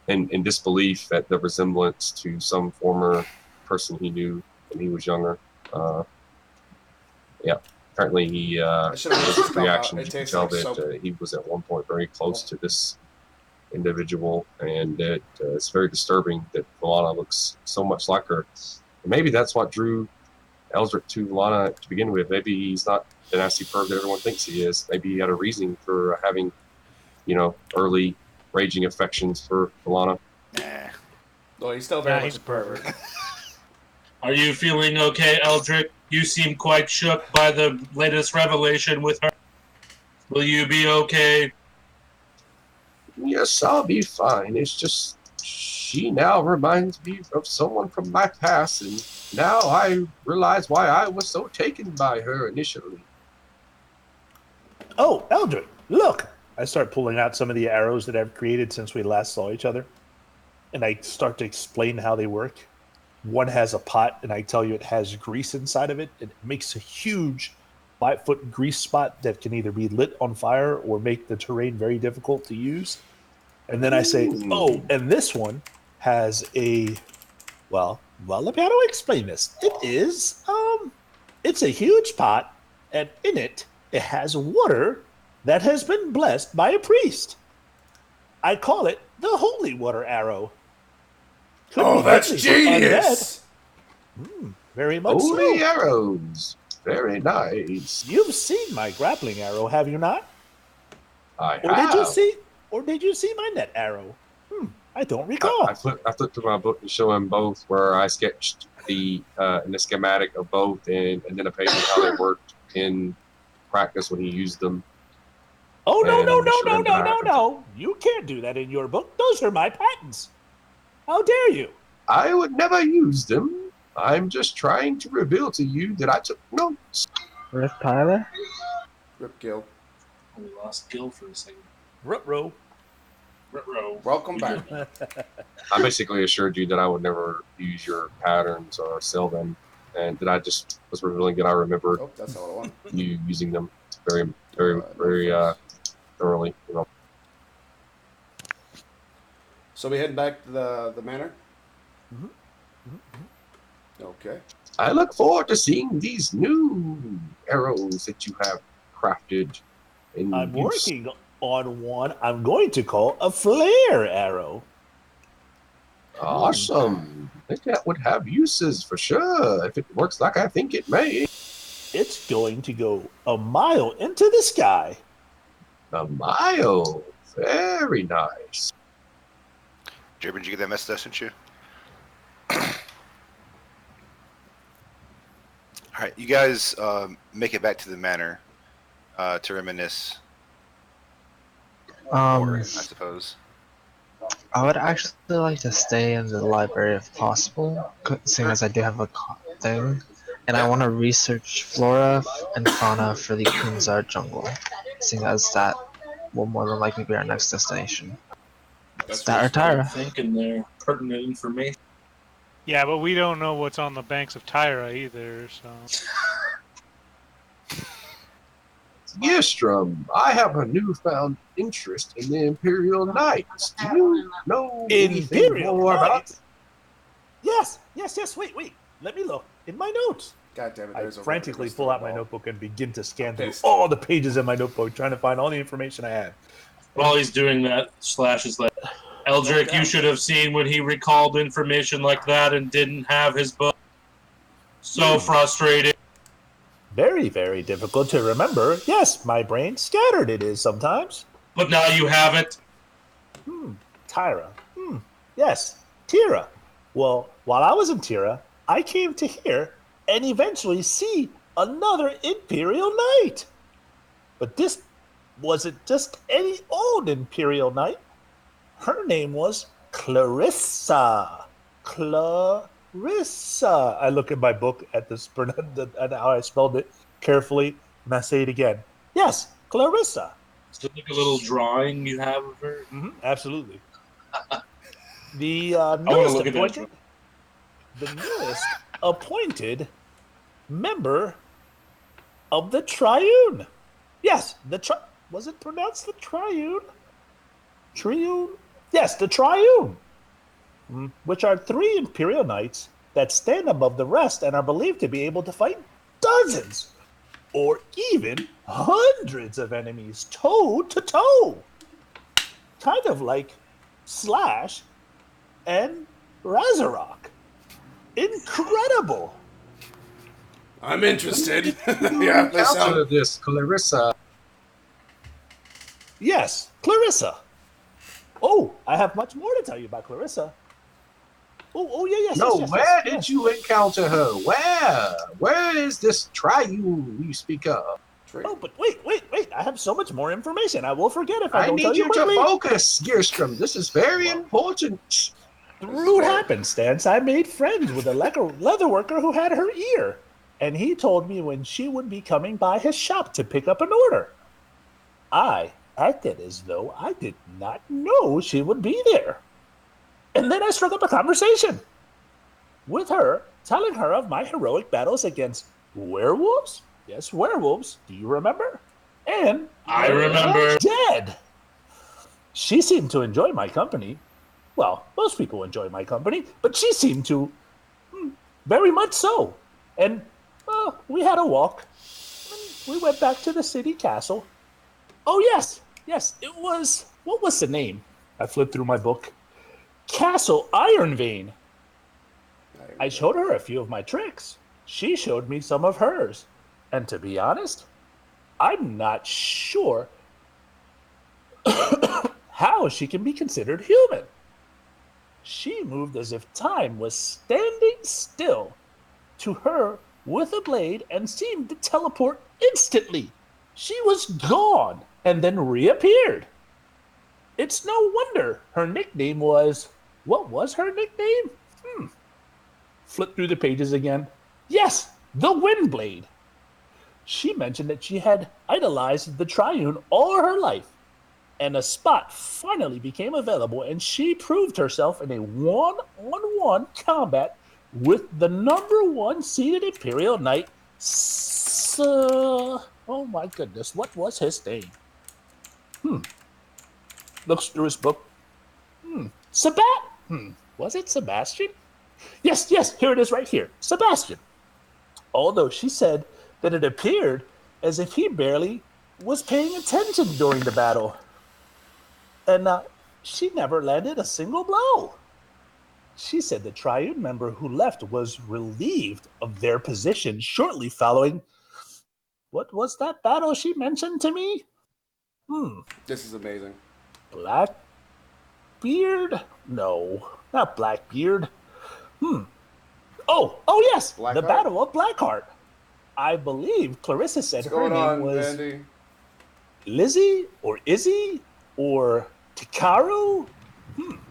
G: in disbelief at the resemblance to some former person he knew when he was younger. Apparently he
B: I should have
G: his
B: just spelled out.
G: reaction,
B: It
G: you can
B: tastes
G: tell
B: like
G: that
B: soap.
G: he was at one point very close to this individual, and it's very disturbing that Valana looks so much like her. And maybe that's what drew Eldrick to Valana to begin with. Maybe he's not the nasty perv that everyone thinks he is. Maybe he had a reason for having, early raging affections for Valana.
A: Nah.
B: Well, he's still very
F: Yeah,
B: much
F: he's
B: a pervert.
E: Are you feeling okay, Eldrick? You seem quite shook by the latest revelation with her. Will you be okay?
H: Yes, I'll be fine. It's just she now reminds me of someone from my past, and now I realize why I was so taken by her initially.
D: Oh, Eldrick, look! I start pulling out some of the arrows that I've created since we last saw each other. And I start to explain how they work. One has a pot, and I tell you it has grease inside of it. It makes a huge 5-foot grease spot that can either be lit on fire or make the terrain very difficult to use. And then I say, oh, and this one has well, let me how do I explain this? It's a huge pot, and in it has water that has been blessed by a priest. I call it the holy water arrow. Could
B: Oh,
D: be
B: that's
D: deadly for
B: genius!
D: very much
H: Holy
D: so.
H: arrows. Very nice.
D: You've seen my grappling arrow, have you not?
H: I
D: Or
H: have.
D: did you see my net arrow? I don't recall.
G: I flipped through my book to show him both, where I sketched the schematic of both, and then a page of how they worked in practice when he used them.
D: Oh, no,
G: And
D: no,
G: I'm
D: no,
G: sure
D: no,
G: that
D: no, no,
G: happens.
D: no. You can't do that in your book. Those are my patents. How dare you?
H: I would never use them. I'm just trying to reveal to you that I took notes.
C: Rip Tyler?
B: Rip Gil.
E: We lost Gil for a second.
D: Ruh-roh.
E: Ruh-roh.
B: Welcome back.
G: I basically assured you that I would never use your patterns or sell them, and that I just was revealing that I remembered
B: Oh, that's not what I want.
G: you using them very, very, very thoroughly.
B: So we heading back to the manor?
D: Mhm.
B: Okay.
H: I look forward to seeing these new arrows that you have crafted. And
D: I'm working on one I'm going to call a flare arrow.
H: Awesome. I think that would have uses for sure if it works like I think it may.
D: It's going to go a mile into the sky.
H: A mile. Very nice.
A: Jeremy, did you get that message I sent you? All right, you guys make it back to the manor to reminisce. More, I suppose.
C: I would actually like to stay in the library if possible, seeing as I do have a thing, and I want to research flora and fauna for the Kunzar jungle, seeing as that will more than likely be our next destination.
B: That's
C: That or
B: what
C: Tyra.
E: Thinking there, pertinent information.
F: Yeah, but we don't know what's on the banks of Tyra either, so.
H: Gearstrom, I have a newfound interest in the Imperial Knights. Do you know anything
D: Imperial
H: more about
D: Knights? Yes. Wait. Let me look in my notes.
B: God damn it,
D: I
B: there's a
D: frantically
B: record
D: pull out my
B: ball.
D: notebook and begin to scan through
B: Pissed.
D: all the pages in my notebook, trying to find all the information I have.
E: While he's doing that, Slash is like, Eldrick, you should have seen when he recalled information like that and didn't have his book. So frustrated.
D: Very, very difficult to remember. Yes, my brain scattered it is sometimes.
E: but now you have it.
D: Tyra. Yes, Tira. Well, while I was in Tira, I came to here and eventually see another Imperial Knight. But this wasn't just any old Imperial Knight. Her name was Clarissa. Clarissa. I look at my book at this and how I spelled it carefully, and I say it again. Yes, Clarissa.
E: Is it like a little drawing you have of her?
D: Absolutely. The
E: look at that.
D: newest appointed member of the Triune. Yes, was it pronounced the Triune? Triune? Yes, the Triune. Which are 3 Imperial Knights that stand above the rest and are believed to be able to fight dozens or even hundreds of enemies toe to toe. Kind of like Slash and Razorok. Incredible.
B: I'm interested. Yeah, they
H: Counter
B: sound.
H: this, Clarissa.
D: Yes, Clarissa. Oh, I have much more to tell you about Clarissa. Oh, yeah, yes.
H: No,
D: yes,
H: where
D: yes,
H: did
D: yes.
H: you encounter her? Where? Where is this Triune you speak of?
D: Oh, but wait. I have so much more information. I will forget if I
H: I
D: don't tell
H: need
D: you
H: you to
D: quickly.
H: focus, Gearstrom. This is very important.
D: Through happenstance, I made friends with a leather worker who had her ear, and he told me when she would be coming by his shop to pick up an order. I acted as though I did not know she would be there. And then I struck up a conversation with her, telling her of my heroic battles against werewolves. Yes, werewolves. Do you remember? And
E: I remember.
D: Dead. She seemed to enjoy my company. Well, most people enjoy my company, but she seemed to very much so. And we had a walk. And we went back to the city castle. Oh, yes. It was, what was the name? I flipped through my book. Castle Ironvein. I showed her a few of my tricks. She showed me some of hers. And to be honest, I'm not sure how she can be considered human. She moved as if time was standing still to her with a blade and seemed to teleport instantly. She was gone and then reappeared. It's no wonder her nickname was... What was her nickname? Flip through the pages again. Yes, the Windblade. She mentioned that she had idolized the Triune all her life, and a spot finally became available, and she proved herself in a one-on-one combat with the #1 seeded Imperial Knight. Oh my goodness, what was his name? Looks through his book. Was it Sebastian? Yes, here it is right here. Sebastian. Although she said that it appeared as if he barely was paying attention during the battle. And she never landed a single blow. She said the Triune member who left was relieved of their position shortly following... What was that battle she mentioned to me?
B: This is amazing.
D: Blackbeard? No, not Blackbeard. Oh yes,
B: Blackheart?
D: the Battle of Blackheart. I believe Clarissa said
B: What's
D: her
B: going
D: name
B: on,
D: was
B: Andy?
D: Lizzie or Izzy or Tikaru.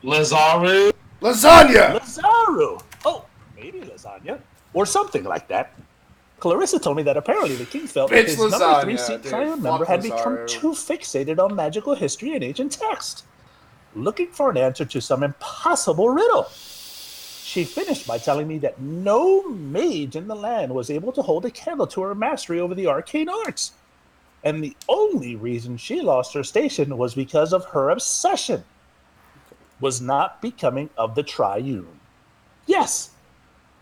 E: Lazaru.
B: Lasagna!
D: Lazaru. Oh, maybe lasagna or something like that. Clarissa told me that apparently the king felt that
B: Bitch
D: his
B: lasagna,
D: number 3 seat
B: dude.
D: Triune
B: Fuck
D: member had become
B: Lazaru.
D: too fixated on magical history and ancient text, looking for an answer to some impossible riddle. She finished by telling me that no mage in the land was able to hold a candle to her mastery over the arcane arts, and the only reason she lost her station was because of her obsession was not becoming of the Triune. Yes.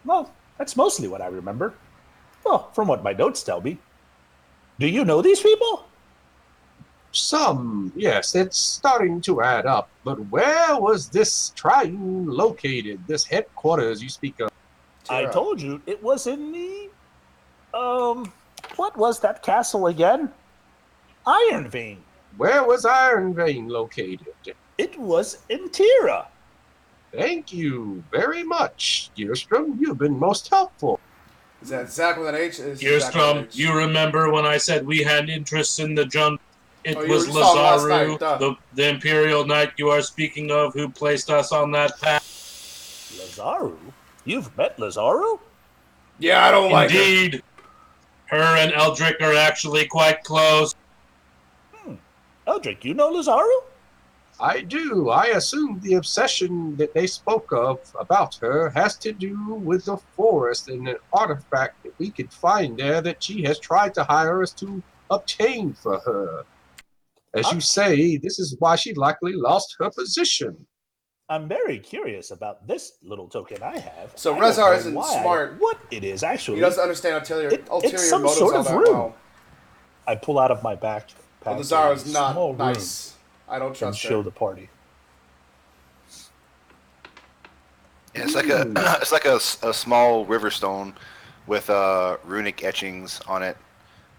D: Well, that's mostly what I remember. Well, from what my notes tell me. Do you know these people?
H: Some, yes, it's starting to add up. But where was this Triune located? This headquarters you speak of?
D: I
B: Tira.
D: told you it was in the... what was that castle again? Ironvein.
H: Where was Iron Vein located?
D: It was in Tira.
H: Thank you very much, Gearstrom. You've been most helpful.
B: Is that Zach with an H? Is Zach with an
E: Gearstrom,
B: H?
E: you remember when I said we had interests in the Jund? It
B: Oh, you
E: was
B: were just on last
E: Lazaru,
B: night, duh.
E: the Imperial Knight you are speaking of, who placed us on that path.
D: Lazaru? You've met Lazaru?
B: Yeah, I don't like her.
E: Indeed, her and Eldrick are actually quite close.
D: Eldrick, you know Lazaru?
H: I do. I assume the obsession that they spoke of about her has to do with the forest and an artifact that we could find there that she has tried to hire us to obtain for her. As you say, this is why she likely lost her position.
D: I'm very curious about this little token I have.
B: So
D: I don't
B: Rezar
D: know
B: isn't
D: why-
B: smart.
D: What it is actually.
B: He doesn't understand ulterior
D: it's some
B: motives
D: sort
B: all
D: of
B: that
D: room.
B: well.
D: I pull out of my backpack.
B: Well, Lazaro's
D: a
B: not
D: small room
B: nice. I don't
D: and
B: trust
D: show
B: her.
D: the party.
A: Yeah, it's like a small river stone with runic etchings on it.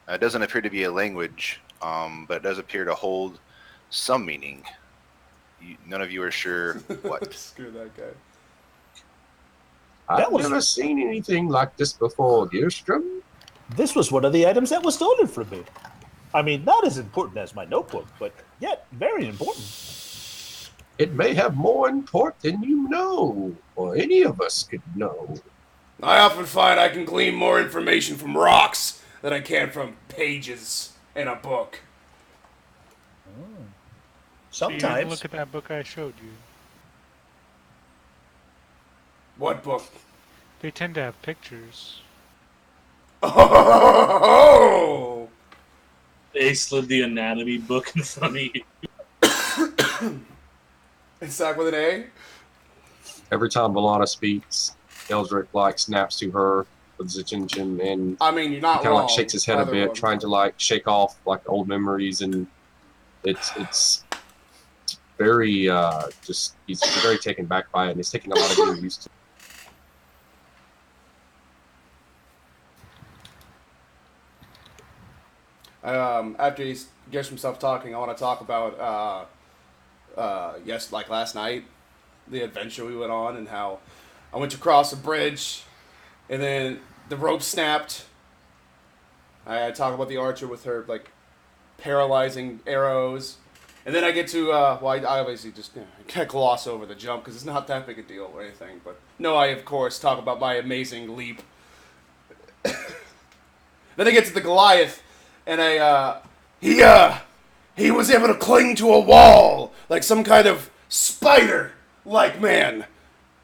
A: It doesn't appear to be a language, but it does appear to hold some meaning. None of you are sure what.
B: Screw that guy.
H: I've never seen anything like this before, Gearstrom.
D: This was one of the items that was stolen from me. I mean, not as important as my notebook, but yet very important.
H: It may have more import than you know, or any of us could know.
B: I often find I can glean more information from rocks than I can from pages in a book.
F: So you
D: Sometimes.
F: look at that book I showed you.
B: What book?
F: They tend to have pictures.
B: Oh!
E: They slid the anatomy book in front of you.
B: It's Zach with an A?
G: Every time Valana speaks, Eldrick like snaps to her with his attention and
B: I mean, you're not
G: kind of
B: wrong.
G: like shakes his head a
B: Either
G: bit,
B: one.
G: trying to like shake off like old memories, and it's very just he's very taken back by it, and he's taking a lot of getting used to.
B: After he gets himself talking, I want to talk about, like last night, the adventure we went on and how I went to cross a bridge and then the rope snapped. I talk about the archer with her, like, paralyzing arrows. And then I get to, I obviously just can't gloss over the jump because it's not that big a deal or anything. But no, I, of course, talk about my amazing leap. Then I get to the Goliath, and he was able to cling to a wall like some kind of spider-like man.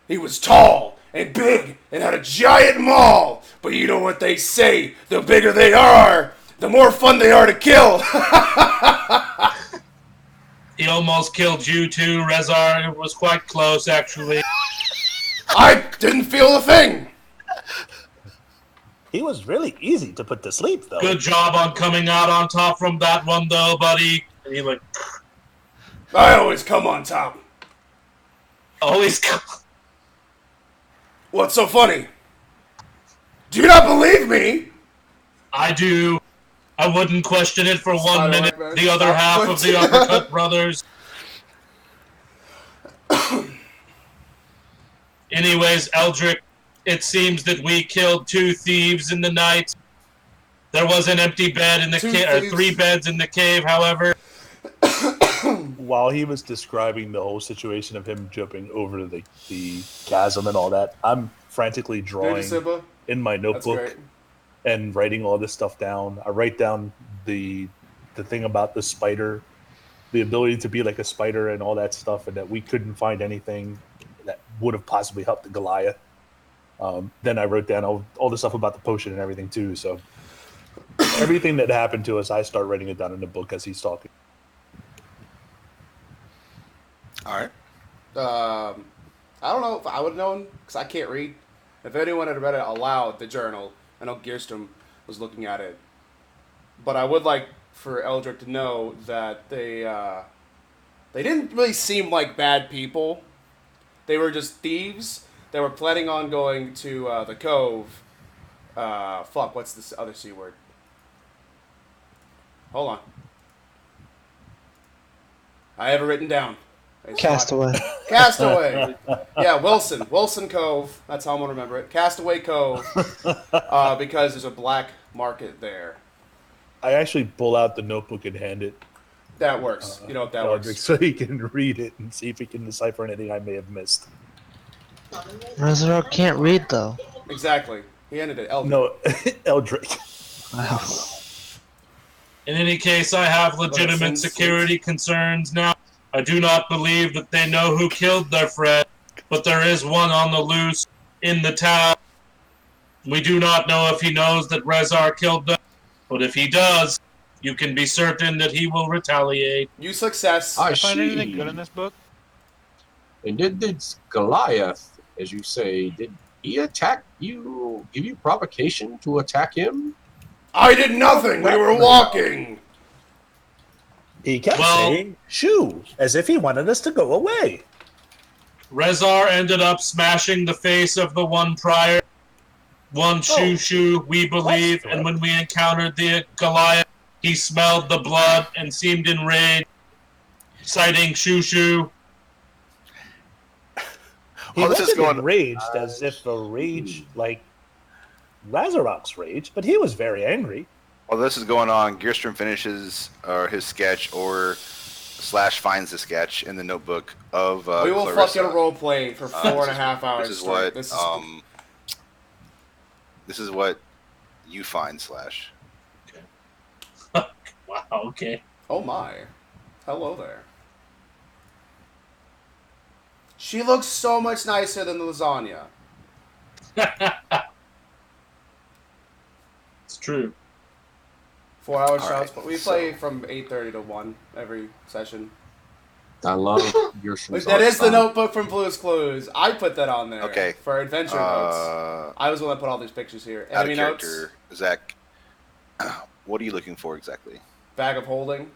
B: He was tall and big and had a giant maul. But you know what they say, the bigger they are, the more fun they are to kill.
E: He almost killed you too, Rezar. It was quite close, actually.
B: I didn't feel a thing.
D: He was really easy to put to sleep, though.
E: Good job on coming out on top from that one, though, buddy. And he like
B: I always come on top.
E: always come.
B: What's so funny? Do you not believe me?
E: I do. I wouldn't question it for 1
B: Spider-Man,
E: minute.
B: man.
E: The other
B: Stop
E: half of the
B: it.
E: Uppercut Brothers. Anyways, Eldrick, it seems that we killed 2 thieves in the night. There was an empty bed in the
B: 2
E: cave, or
B: thieves.
E: 3 beds in the cave, however.
D: While he was describing the whole situation of him jumping over the chasm and all that, I'm frantically
B: Did you,
D: drawing
B: Simba?
D: in my
B: That's
D: notebook
B: great.
D: and writing all this stuff down. I write down the thing about the spider, the ability to be like a spider and all that stuff, and that we couldn't find anything that would have possibly helped the Goliath. Then I wrote down all the stuff about the potion and everything too. So everything that happened to us, I start writing it down in the book as he's talking.
A: All right.
B: I don't know if I would have known, because I can't read. If anyone had read it aloud, the journal, I know Gearstrom was looking at it. But I would like for Eldrick to know that they didn't really seem like bad people. They were just thieves that were planning on going to the cove. What's this other C word? Hold on. I have it written down. It's
C: Castaway.
B: Castaway. Yeah, Wilson Cove. That's how I'm gonna remember it. Castaway Cove. Because there's a black market there.
D: I actually pull out the notebook and hand it
B: That works. You know what that
D: Eldrick
B: works.
D: so he can read it and see if he can decipher anything I may have missed.
C: Resurrect can't read though.
B: Exactly. He ended it. Eldrick.
D: No, Eldrick.
C: Wow.
E: In any case, I have legitimate
B: since-
E: security concerns now. I do not believe that they know who killed their friend, but there is one on the loose in the town. We do not know if he knows that Rezar killed them, but if he does, you can be certain that he will retaliate.
B: You success.
H: I
F: Did I find anything
H: see.
F: good in this book?
H: And did Goliath, as you say, did he attack you? Give you provocation to attack him?
B: I did nothing. We were walking.
D: He kept
E: Well-
D: saying, shoo, as if he wanted us to go away.
E: Rezar ended up smashing the face of the one prior, one Shushu, we believe, and when we encountered the Goliath, he smelled the blood and seemed enraged, citing Shushu.
D: He
A: Oh, this is
D: wasn't
A: going-
D: enraged as if a rage like Razorok's rage, but he was very angry.
A: While this is going on, Gearstrom finishes his sketch or Slash finds the sketch in the notebook of
B: We will
A: Clarissa.
B: fucking role play for 4.5 hours.
A: This is
B: straight.
A: what this is what you find, Slash.
E: Wow, okay.
B: Oh my. Hello there. She looks so much nicer than the lasagna.
E: It's true.
B: 4 hour
A: All
B: shots,
A: right,
B: but we
A: so-
B: play from 8:30 to 1 every session.
H: I love your
B: Like, that is the notebook from Blue's Clues. I put that on there.
A: Okay.
B: For adventure notes. I was the one that put all these pictures here.
A: Out of
B: Enemy notes.
A: character, Zach. What are you looking for exactly?
B: Bag of holding.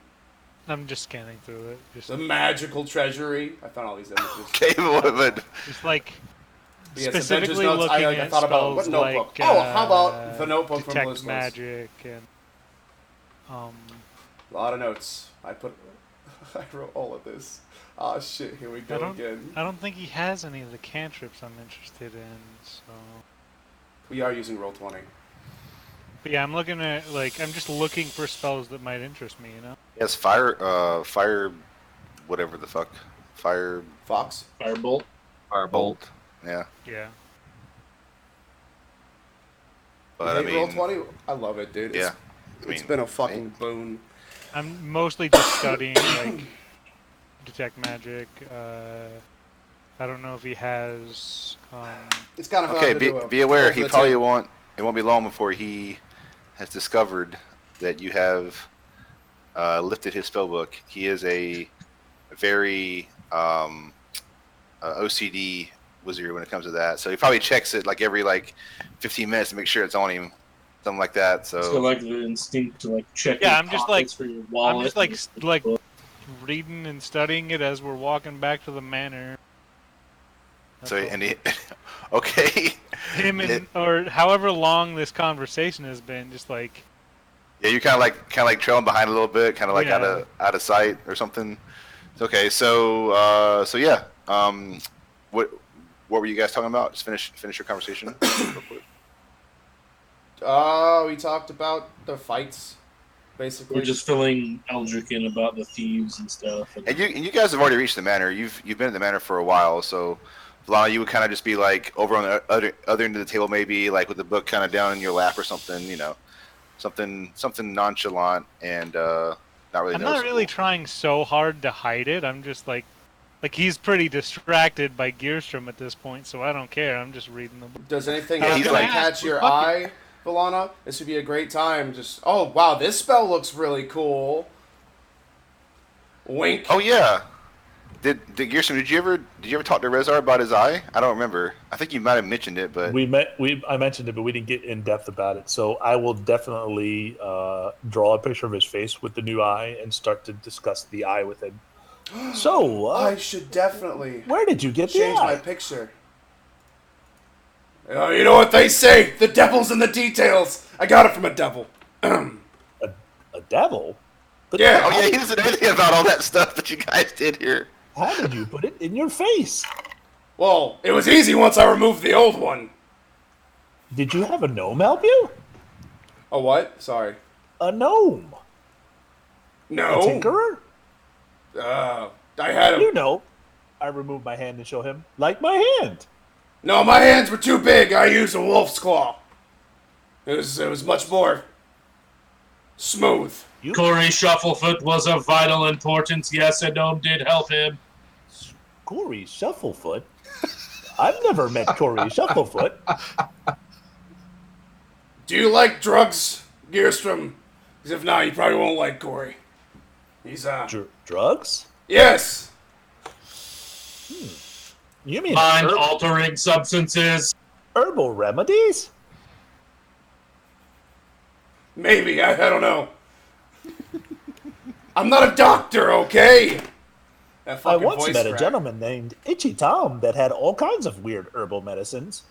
F: I'm just scanning through it. Just,
B: The magical treasury. I found all these images.
A: Okay, but
F: just like
B: Yes,
F: specifically
B: adventures notes,
F: looking
B: I
F: at
B: thought about what
F: spells
B: notebook.
F: like,
B: Oh, how about the notebook from
F: detect
B: Blue's Clues?
F: magic and
B: A lot of notes. I wrote all of this. Oh shit, here we go again.
F: I don't think he has any of the cantrips I'm interested in. So,
B: We are using Roll20.
F: but yeah, I'm looking at I'm just looking for spells that might interest me. You know.
A: yes, fire, whatever the fuck, fire
B: Fox.
E: Firebolt.
A: bolt. Yeah,
F: Yeah.
A: but I
B: You hate
A: mean,
B: Roll20? I love it, dude.
A: yeah,
B: It's been a fucking boon.
F: I'm mostly just studying detect magic. I don't know if he has.
B: It's kind of
A: Okay,
B: hard to do
A: be aware.
B: over
A: He
B: the
A: probably
B: table.
A: won't. It won't be long before he has discovered that you have lifted his spellbook. He is a very OCD wizard when it comes to that. So he probably checks it every 15 minutes to make sure it's on him, something like that.
E: It's got
A: So
E: the instinct to check.
F: Yeah,
E: your
F: I'm just,
E: pockets for your wallet.
F: I'm just reading and studying it as we're walking back to the manor. That's
A: so
F: all.
A: and he, okay,
F: Him and or however long this conversation has been, just
A: yeah, you're kind of trailing behind a little bit, kind of
F: Yeah.
A: out of sight or something. Okay, so yeah, what were you guys talking about? Just finish your conversation. Real quick.
B: We talked about the fights, basically.
E: We're just filling Eldrick in about the thieves and stuff.
A: And you guys have already reached the manor. You've been in the manor for a while, so Lana, you would kind of just be over on the other end of the table, maybe with the book kind of down in your lap or something, something nonchalant and not really.
F: I'm not really
A: noticeable.
F: trying so hard to hide it. I'm just like he's pretty distracted by Gearstrom at this point, so I don't care. I'm just reading the book.
B: Does anything
A: Yeah,
B: happen
A: he's
B: to
A: like-
B: catch your
F: Fuck
B: eye, Valana? This would be a great time. Just, oh wow, this spell looks really cool. Wink.
A: Oh yeah. Did Gearson? Did you ever talk to Rezar about his eye? I don't remember. I think you might have mentioned it, but
D: I mentioned it, but we didn't get in depth about it. So I will definitely draw a picture of his face with the new eye and start to discuss the eye with him. So,
B: I should definitely
D: where did you get the
B: change my
D: eye?
B: picture. You know what they say? The devil's in the details. I got it from a devil.
D: A devil?
B: Yeah.
A: Oh yeah, he doesn't know anything about all that stuff that you guys did here.
D: How did you put it in your face?
B: Well, it was easy once I removed the old one.
D: Did you have a gnome help you?
B: A what? Sorry.
D: A gnome? A
B: No.
D: tinkerer?
B: I had him.
D: You know. I remove my hand and show him. Like my hand.
B: No, my hands were too big. I used a wolf's claw. It was much more smooth.
E: Corey Shufflefoot was of vital importance. Yes, a gnome did help him.
D: Corey Shufflefoot? I've never met Corey Shufflefoot.
B: Do you like drugs, Gearstrom? Because if not, you probably won't like Corey. He's
D: Drugs?
B: Yes.
D: You mean
E: Mind-altering substances?
D: herbal remedies?
B: Maybe. I don't know. I'm not a doctor, okay? That
D: I
B: fucking
D: once
B: voice
D: met a
B: crack.
D: gentleman named Itchy Tom that had all kinds of weird herbal medicines.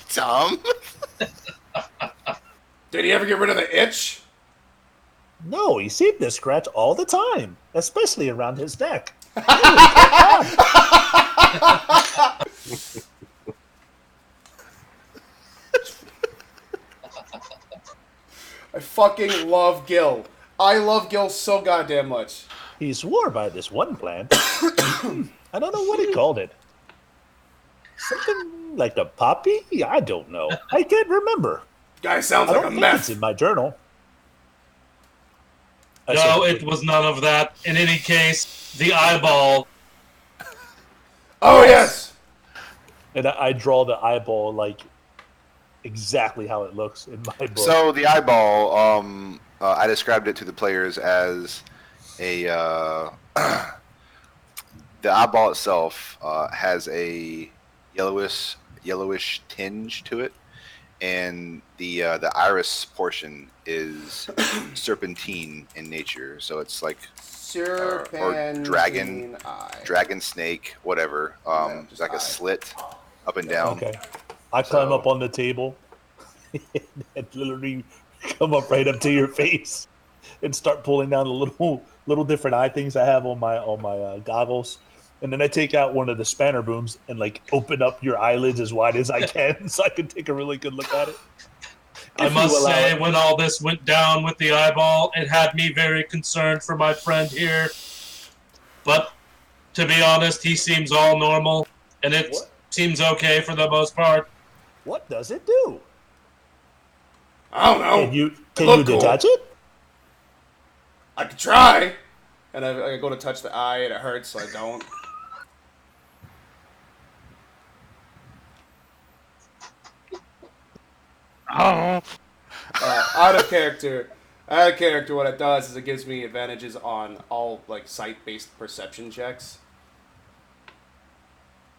A: Tom.
B: Did he ever get rid of the itch?
D: No, he seemed to scratch all the time, especially around his neck.
B: I fucking love Gil. I love Gil so goddamn much.
D: He swore by this one plant. I don't know what he called it. Something like a poppy? I don't know. I can't remember.
B: Guy sounds
D: I
B: like
D: don't
B: a
D: think
B: meth.
D: it's in my journal.
E: No, it was none of that. In any case, the eyeball.
B: Oh, yes.
D: And I draw the eyeball like exactly how it looks in my book.
A: So the eyeball, I described it to the players as a the eyeball itself has a yellowish tinge to it, and the iris portion is serpentine in nature. So it's like
B: Serpentine
A: dragon snake, whatever. It's like a slit up and down.
D: Okay. I climb up on the table and literally come up right up to your face and start pulling down the little different eye things I have on my goggles. And then I take out one of the spanner booms and like open up your eyelids as wide as I can so I can take a really good look at it.
E: I must say, when all this went down with the eyeball, it had me very concerned for my friend here. But to be honest, he seems all normal, and it seems okay for the most part.
D: What does it do?
B: I don't know.
D: Can you detach it?
B: I could try. And I go to touch the eye and it hurts, so I don't.
F: Oh.
B: Out of character. What it does is it gives me advantages on all like sight-based perception checks.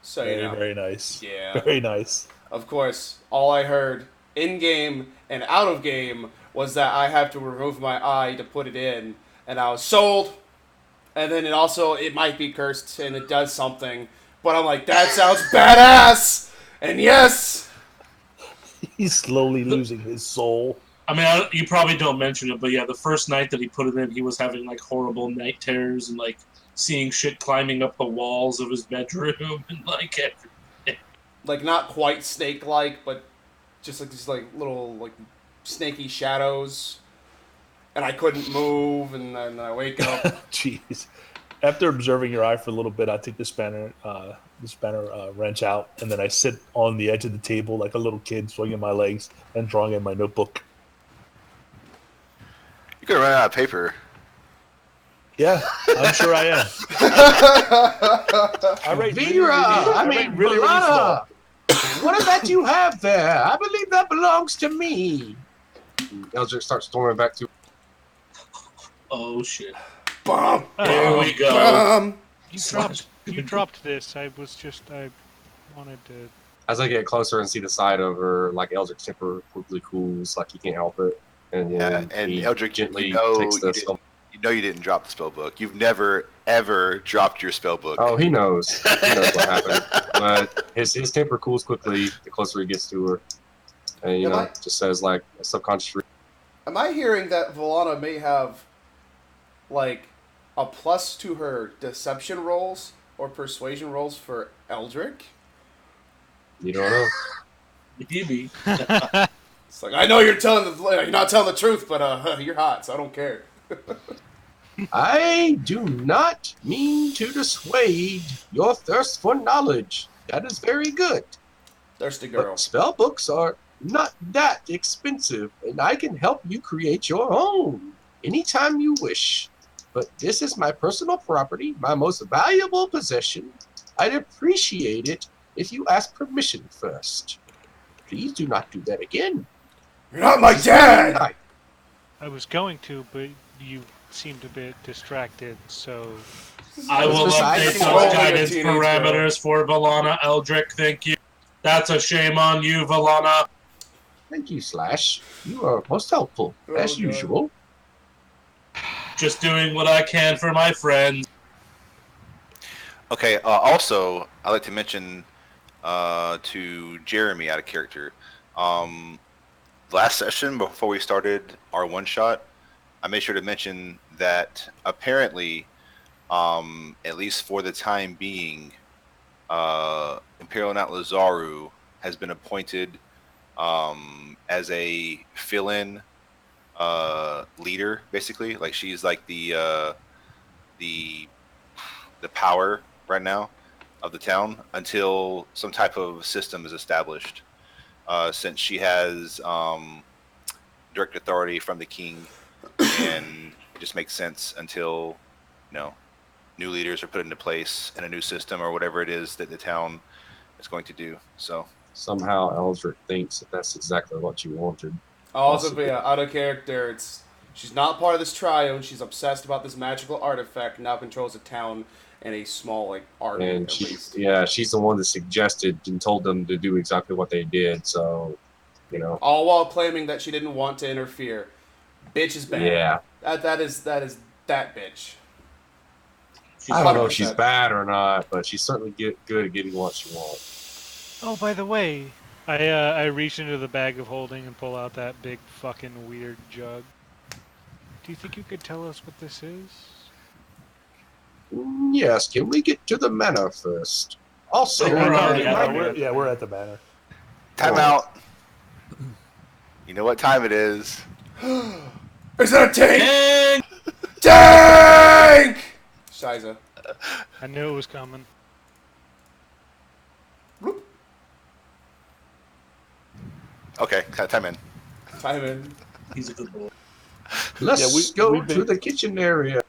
B: So
D: Very nice.
B: Yeah.
D: Very nice.
B: Of course, all I heard in game and out of game was that I have to remove my eye to put it in, and I was sold. And then it might be cursed and it does something, but I'm like, that sounds badass. And yes,
D: he's slowly losing his soul.
E: I mean, you probably don't mention it, but yeah, the first night that he put it in, he was having like horrible night terrors and like seeing shit climbing up the walls of his bedroom and like everything.
B: Like not quite snake-like, but just like these like little like snaky shadows. And I couldn't move, and then I wake up.
D: Jeez. After observing your eye for a little bit, I take the spanner wrench out, and then I sit on the edge of the table like a little kid, swinging my legs and drawing in my notebook.
A: You could run out of paper.
D: Yeah, I'm sure I am. I write really
H: Balana, what is that you have there? I believe that belongs to me. Eldrick starts storming back to.
E: Oh shit!
B: Bum,
E: There we go.
B: bum.
F: You dropped this. I wanted to.
G: As I get closer and see the side of her, like Eldrick's temper quickly cools, like he can't help it. And then
A: and
G: he
A: Eldrick,
G: gently
A: you know
G: takes the
A: you didn't drop the spell book. You've never ever dropped your spell book.
G: Oh, he knows. He knows what happened. But his temper cools quickly the closer he gets to her. And, just says, like, a subconscious...
B: Am I hearing that Volana may have like a plus to her deception rolls or persuasion rolls for Eldrick?
G: You don't know.
E: Maybe.
B: It's like, I know you're not telling the truth, but you're hot, so I don't care.
H: I do not mean to dissuade your thirst for knowledge. That is very good.
B: Thirsty girl.
H: But spell books are not that expensive, and I can help you create your own anytime you wish. But this is my personal property, my most valuable possession. I'd appreciate it if you ask permission first. Please do not do that again.
B: You're not my dad!
F: I was going to, but you seemed a bit distracted, so...
E: I will
H: Besides,
E: update
B: only
E: those
B: a
E: guidance
B: teenage
E: parameters for Valana Eldrick. Thank you. That's a shame on you, Valana.
H: Thank you, Slash. You are most helpful, as
B: God.
H: usual.
E: Just doing what I can for my friends.
A: Okay. Also, I'd like to mention to Jeremy out of character. Last session before we started our one shot, I made sure to mention that apparently, at least for the time being, Imperial Knight Lazaru has been appointed as a fill-in leader, basically. Like she's like the power right now of the town until some type of system is established. Since she has direct authority from the king, and it just makes sense until new leaders are put into place in a new system or whatever it is that the town is going to do. So
G: Somehow Eldrick thinks that that's exactly what you wanted.
B: Also, but yeah, out of character, she's not part of this trio, and she's obsessed about this magical artifact, now controls a town and a small, army,
G: And
B: at least.
G: she's the one that suggested and told them to do exactly what they did. So,
B: All while claiming that she didn't want to interfere. Bitch is bad.
G: yeah.
B: That is that bitch.
G: I don't know if
B: 100%.
G: she's bad or not, but she's certainly good at getting what she wants.
F: Oh, by the way, I reach into the bag of holding and pull out that big fucking weird jug. Do you think you could tell us what this is?
H: Yes, can we get to the manor first? Also,
E: We're already
D: Yeah,
E: at the
D: we're at the banner.
A: time out. You know what time it is?
B: Is that a tank?
E: And
B: Tank! Shiza.
F: I knew it was coming.
A: Okay, time in.
B: Time in.
E: he's a good boy.
H: let's
D: Yeah,
H: go
D: we've
H: to
D: been-
H: the kitchen area.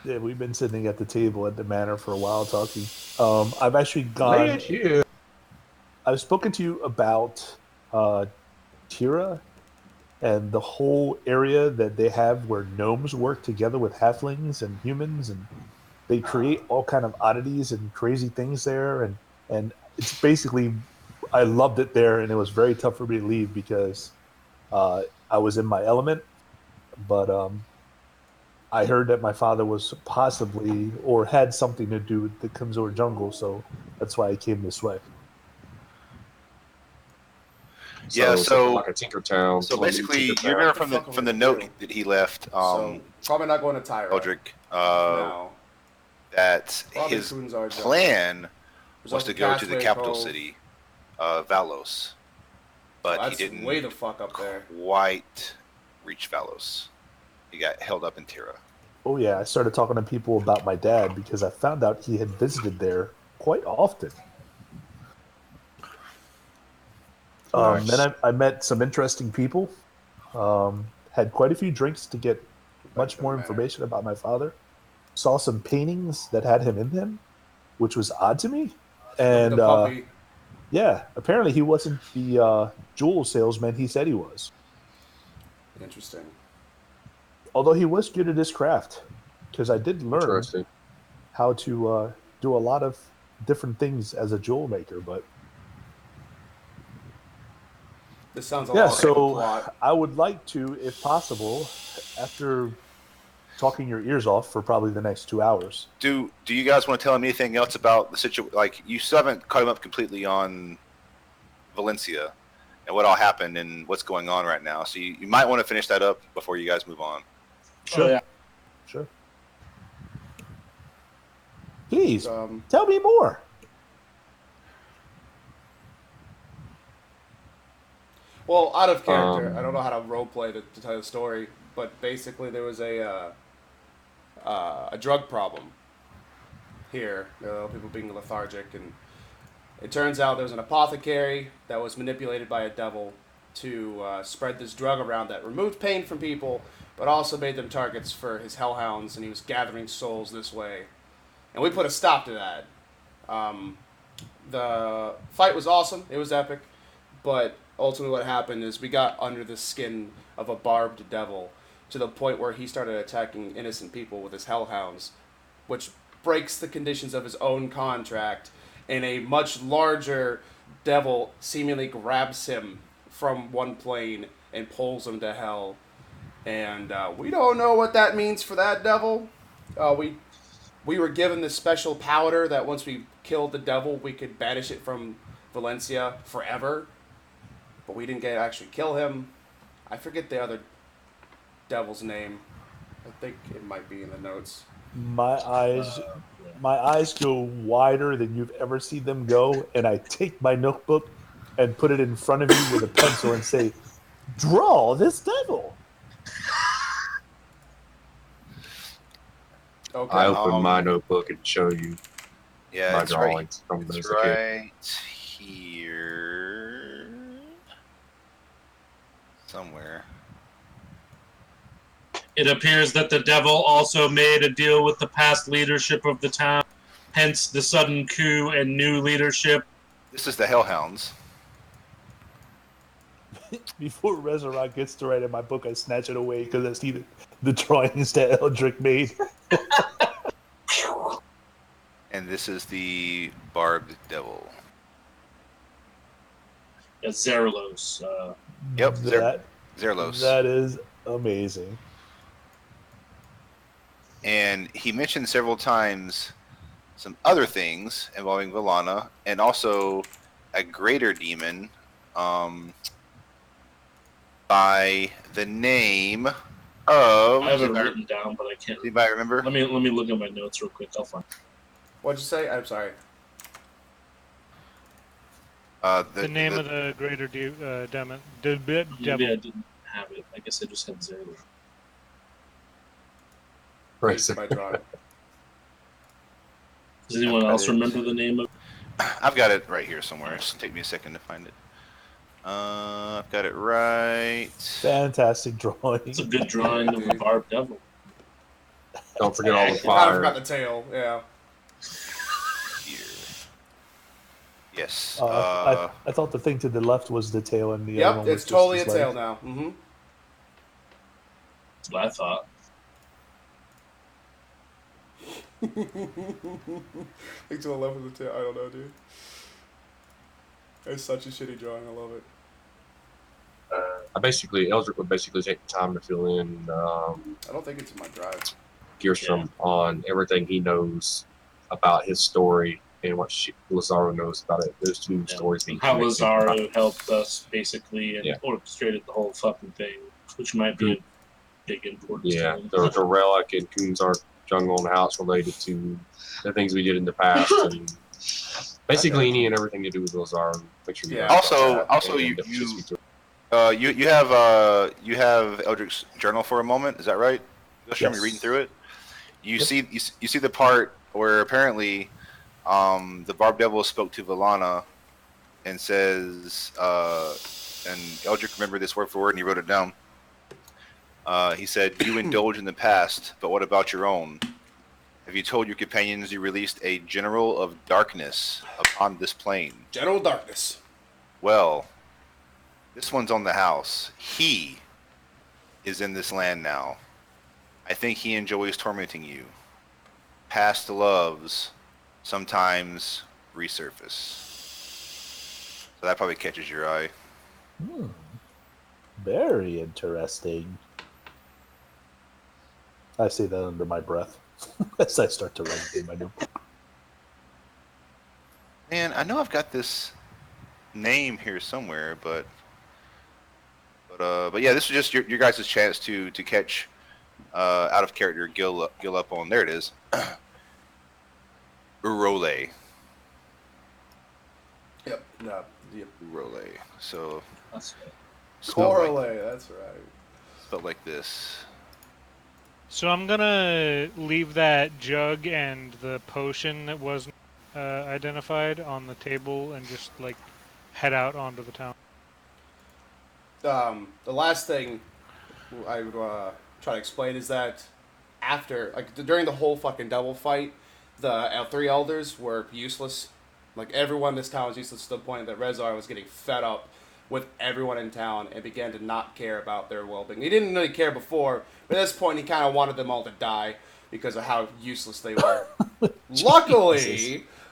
D: Yeah, we've been sitting at the table at the manor for a while talking. I've actually
H: Lay
D: gone.
H: it here.
D: I've spoken to you about Tira and the whole area that they have where gnomes work together with halflings and humans, and they create all kind of oddities and crazy things there. And it's basically, I loved it there, and it was very tough for me to leave because I was in my element. But I heard that my father was possibly or had something to do with the Kumzor jungle, so that's why I came this way.
A: Yeah,
G: it's
A: so-
G: like a Tinkertown.
A: So
G: London
A: basically, you
G: Tinkertown.
A: remember from the note that he left,
B: So, probably not going to Tyra.
A: Eldrick,
B: No.
A: that
B: Probably
A: his
B: Kunzar jungle.
A: plan was
B: There's
A: to
B: also
A: go to the
B: Pathway
A: capital
B: Cove.
A: city, Valos, but
B: That's
A: he didn't
B: way the fuck up there.
A: quite reach Valos. He got held up in Tira.
D: Oh yeah, I started talking to people about my dad because I found out he had visited there quite often.
G: Nice.
D: Then I met some interesting people. Had quite a few drinks to get much more information about my father. Saw some paintings that had him in them, which was odd to me. And
B: the puppy.
D: yeah, apparently he wasn't the jewel salesman he said he was.
B: Interesting.
D: Although he was good at his craft, because I did learn
G: Interesting.
D: how to do a lot of different things as a jewel maker. But
B: This sounds a
D: yeah,
B: lot like a
D: so
B: plot.
D: I would like to, if possible, after talking your ears off for probably the next 2 hours.
A: Do you guys want to tell him anything else about the situation? Like, you still haven't caught him up completely on Valencia and what all happened and what's going on right now. So you might want to finish that up before you guys move on.
D: Sure.
E: Oh, yeah.
D: Sure. Please,
B: Um,
D: tell me more.
B: Well, out of character, I don't
G: Um,
B: know how to roleplay to tell the story, but basically there was a drug problem here. People being lethargic, and it turns out there was an apothecary that was manipulated by a devil to spread this drug around that removed pain from people, but also made them targets for his hellhounds, and he was gathering souls this way. And we put a stop to that. Um, the fight was awesome. It was epic. But ultimately, what happened is we got under the skin of a barbed devil to the point where he started attacking innocent people with his hellhounds, which breaks the conditions of his own contract. And a much larger devil seemingly grabs him from one plane and pulls him to hell. And we don't know what that means for that devil. We were given this special powder that once we killed the devil, we could banish it from Valencia forever. But we didn't get to actually kill him. I forget the other devil's name. I think it might be in the notes.
D: My eyes go wider than you've ever seen them go, and I take my notebook and put it in front of you with a pencil and say, "Draw this devil."
B: Okay.
G: I open my notebook and show you
A: Yeah,
G: my
A: it's right.
G: drawings from
A: It's
G: as a kid.
A: right here somewhere.
E: It appears that the devil also made a deal with the past leadership of the town, hence the sudden coup and new leadership.
A: This is the Hellhounds.
D: Before Resurrect gets to write in my book, I snatch it away because I see the drawings that Eldrick made.
A: And this is the Barbed Devil.
E: Zerlos.
A: Yep,
D: That,
A: Zerlos.
D: that is amazing.
A: And he mentioned several times some other things involving Villana and also a greater demon by the name of...
E: I have it written down, but I can't.
A: Anybody remember?
E: Let me look at my notes real quick. I'll find.
B: What'd you say? I'm sorry.
F: The name of the greater demon.
E: Maybe I
F: Devil.
E: didn't have it. I guess I just had Zerlos.
B: Based by drawing.
E: Does anyone else remember the name of?
A: I've got it right here somewhere. Just take me a second to find it. I've got it right.
D: Fantastic drawing.
E: It's a good drawing of a barbed devil.
G: Don't forget all the
B: I kind of
G: fire.
B: forgot the tail. Yeah.
A: Here. Yes.
D: I thought the thing to the left was the tail, and the other
B: Yep,
D: one was
B: it's
D: just
B: totally
D: his
B: a
D: leg.
B: tail now. Mm-hmm.
E: That's what I thought.
B: Think to the left of the tail. I don't know, dude. It's such a shitty drawing. I love it.
G: Eldrick would basically take the time to fill in
B: I don't think it's in my drive.
G: Gearstrom on everything he knows about his story and what Lazaro knows about it. Those two stories being
E: How
G: connected.
E: Lazaro helped us basically and
G: Yeah.
E: orchestrated the whole fucking thing, which might be a big importance.
G: Yeah,
E: to him.
G: the relic and Kunzar Jungle and how it's related to the things we did in the past, and basically any and everything to do with Lazaro. Make sure you
B: Yeah.
G: know
A: Also,
G: about that.
A: also
G: And
A: you
G: just
A: you
G: speak to-
A: you have Eldrick's journal for a moment. Is that right? Just show me
D: Yes.
A: reading through it. You
D: Yep.
A: see you see the part where apparently the Barbed Devil spoke to Villana and says and Eldrick remembered this word for word and he wrote it down. He said, "You indulge in the past, but what about your own? Have you told your companions you released a general of darkness upon this plane?
B: General Darkness.
A: Well, this one's on the house. He is in this land now. I think he enjoys tormenting you. Past loves sometimes resurface." So that probably catches your eye.
D: Very interesting. I say that under my breath as I start to write through my notebook.
A: Man, I know I've got this name here somewhere, but yeah, this is just your guys' chance to catch out of character Gil up on. There it is. Urole.
B: Yep. No. Yep.
A: Urole. So
E: That's right.
A: spelled like,
B: Correlate. That's right.
A: spelled like this.
F: So I'm gonna leave that jug and the potion that wasn't identified on the table and just like head out onto the town.
B: The last thing I would try to explain is that after, like, during the whole fucking double fight, the three elders were useless. Like, everyone in this town was useless to the point that Rezar was getting fed up with everyone in town and began to not care about their well-being. He didn't really care before, but at this point he kind of wanted them all to die because of how useless they were.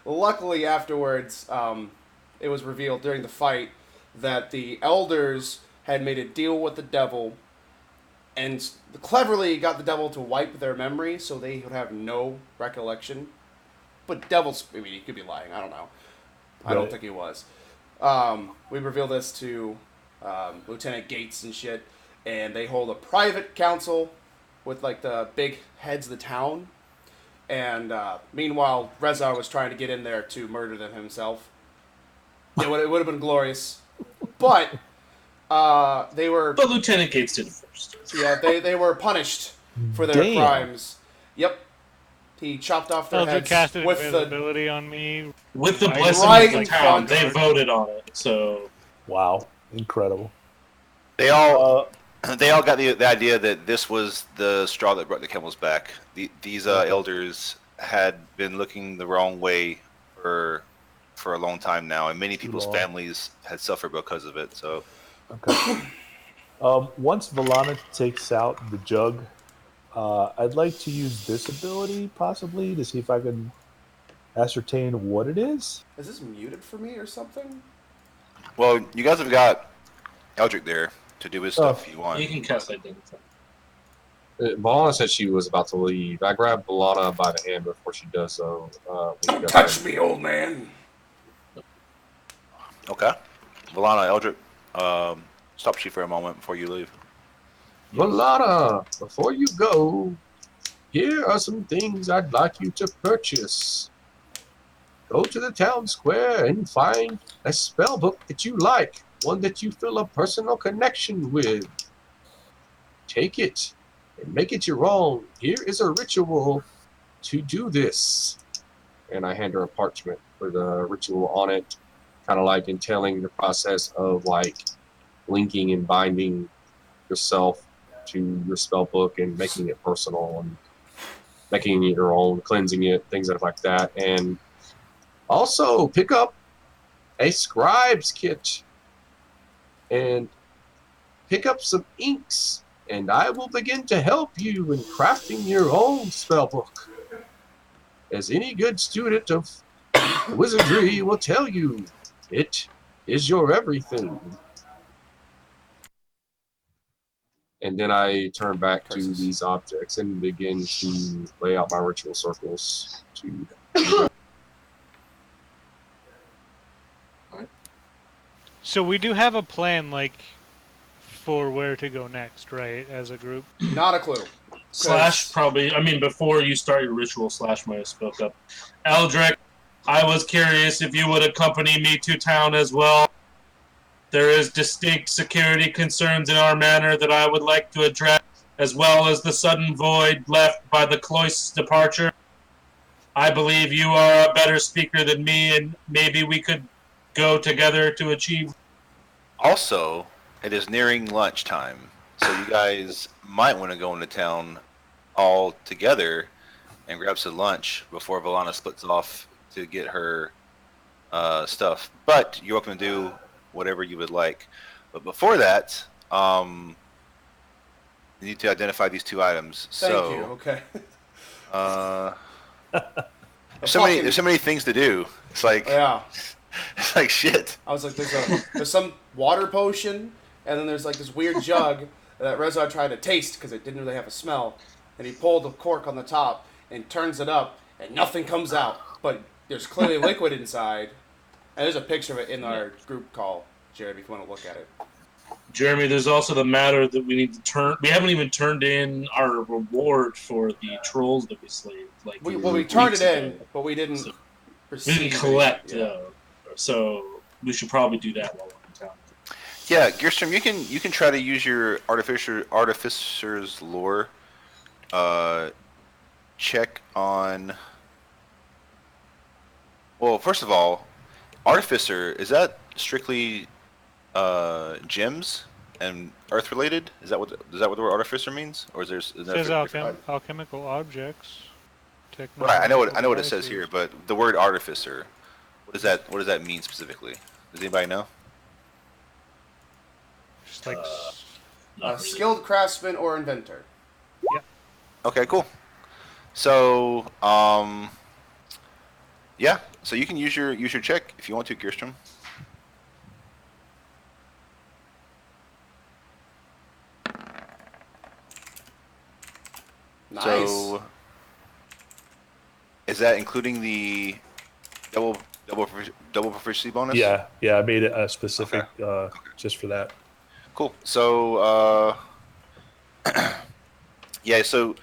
B: Luckily afterwards, it was revealed during the fight that the elders had made a deal with the devil and cleverly got the devil to wipe their memory so they would have no recollection. But devil's, I mean, he could be lying, I don't know. I don't
D: Right.
B: think he was. We revealed this to Lieutenant Gates and shit, and they hold a private council with like the big heads of the town. And meanwhile, Rezar was trying to get in there to murder them himself. It would have been glorious, but they were
E: But Lieutenant Gates did it first.
B: they were punished for their
D: Damn.
B: crimes. Yep, he chopped off their
F: Eldritch
B: heads
F: casted
B: with the
F: invisibility on me.
E: With the
F: Right
E: blessing
B: in
E: of the town,
B: front.
E: they voted on it. So
D: Wow, incredible.
A: They all got the idea that this was the straw that brought the camel's back. These elders had been looking the wrong way for a long time now, and many people's
D: long.
A: families had suffered because of it. So
D: Okay. Once Valana takes out the jug, I'd like to use this ability possibly to see if I can ascertain what it is.
B: Is this muted for me or something?
A: well, you guys have got Eldrick there to do his stuff if you want.
E: you can cast identify.
G: Balana said she was about to leave. I grabbed Balana by the hand before she does so.
B: Don't touch me, old man.
A: Okay. Valana, Eldrick, stop you for a moment before you leave.
H: Balana, before you go, here are some things I'd like you to purchase. Go to the town square and find a spell book that you like, one that you feel a personal connection with. Take it and make it your own. Here is a ritual to do this. And I hand her a parchment with a ritual on it, kind of like entailing the process of like linking and binding yourself to your spell book and making it personal and making it your own, cleansing it, things like that. And also pick up a scribe's kit and pick up some inks, and I will begin to help you in crafting your own spell book. As any good student of wizardry will tell you, it is your everything. And then I turn back to these objects and begin to lay out my ritual circles to
F: So we do have a plan, like, for where to go next, right? As a group.
B: Not a clue.
E: Slash probably. I mean, before you start your ritual, Slash might have spoke up. Eldrick, I was curious if you would accompany me to town as well. There is distinct security concerns in our manor that I would like to address, as well as the sudden void left by the Cloist's departure. I believe you are a better speaker than me, and maybe we could go together to achieve.
A: Also, it is nearing lunchtime, so you guys might want to go into town all together and grab some lunch before Valana splits off to get her stuff. But you're welcome to do whatever you would like. But before that, you need to identify these two items.
B: Thank
A: so,
B: you. Okay.
A: there's so many things to do. It's like
B: Yeah.
A: it's like shit.
B: I was like, there's some water potion, and then there's like this weird jug that Rezar tried to taste because it didn't really have a smell, and he pulled the cork on the top and turns it up, and nothing comes out, but there's clearly liquid inside, and there's a picture of it in our group call, Jeremy, if you want to look at it.
E: Jeremy, there's also the matter that we need to turn. We haven't even turned in our reward for the trolls that we slayed. Like
B: We turned it in, but we didn't
E: We can collect, so we should probably do that while we're in town.
A: Yeah, Gearstrom, you can try to use your artificer's lore. Check on. Well, first of all, artificer, is that strictly gems and earth related? Is that what the word artificer means, or is there? Is
F: It
A: that
F: says alchemical objects.
A: Right, I know what it says
F: devices.
A: here, but the word artificer, what does that mean specifically? Does anybody know?
F: Just like
E: Not really.
B: Skilled craftsman or inventor.
A: Okay, cool. So, yeah, so you can use your check if you want to, Gearstrom.
B: Nice.
A: So, is that including the double proficiency bonus?
D: Yeah, I made it specific just for that.
A: Cool. So, yeah, so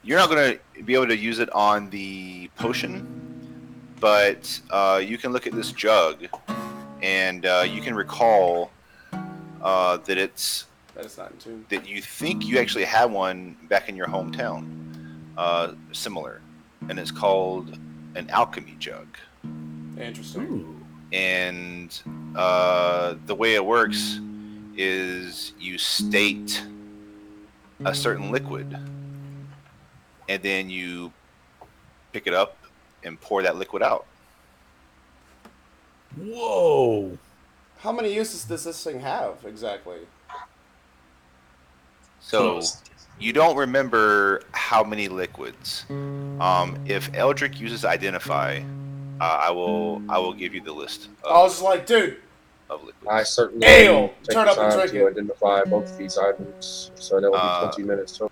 A: you're not going to be able to use it on the potion, but you can look at this jug, and you can recall that
B: That is not in tune.
A: that you think you actually had one back in your hometown, similar, and it's called an alchemy jug.
B: Interesting.
A: And the way it works is you state a certain liquid, and then you pick it up and pour that liquid out.
D: Whoa!
B: How many uses does this thing have exactly?
A: So you don't remember how many liquids. If Eldrick uses identify, I will give you the list
B: I was just like, dude,
A: of liquids.
G: I certainly
B: Ale,
G: take
B: turn
G: the
B: up and
G: time
B: drink
G: to
B: it.
G: identify both of these items, so that will be 20 minutes. So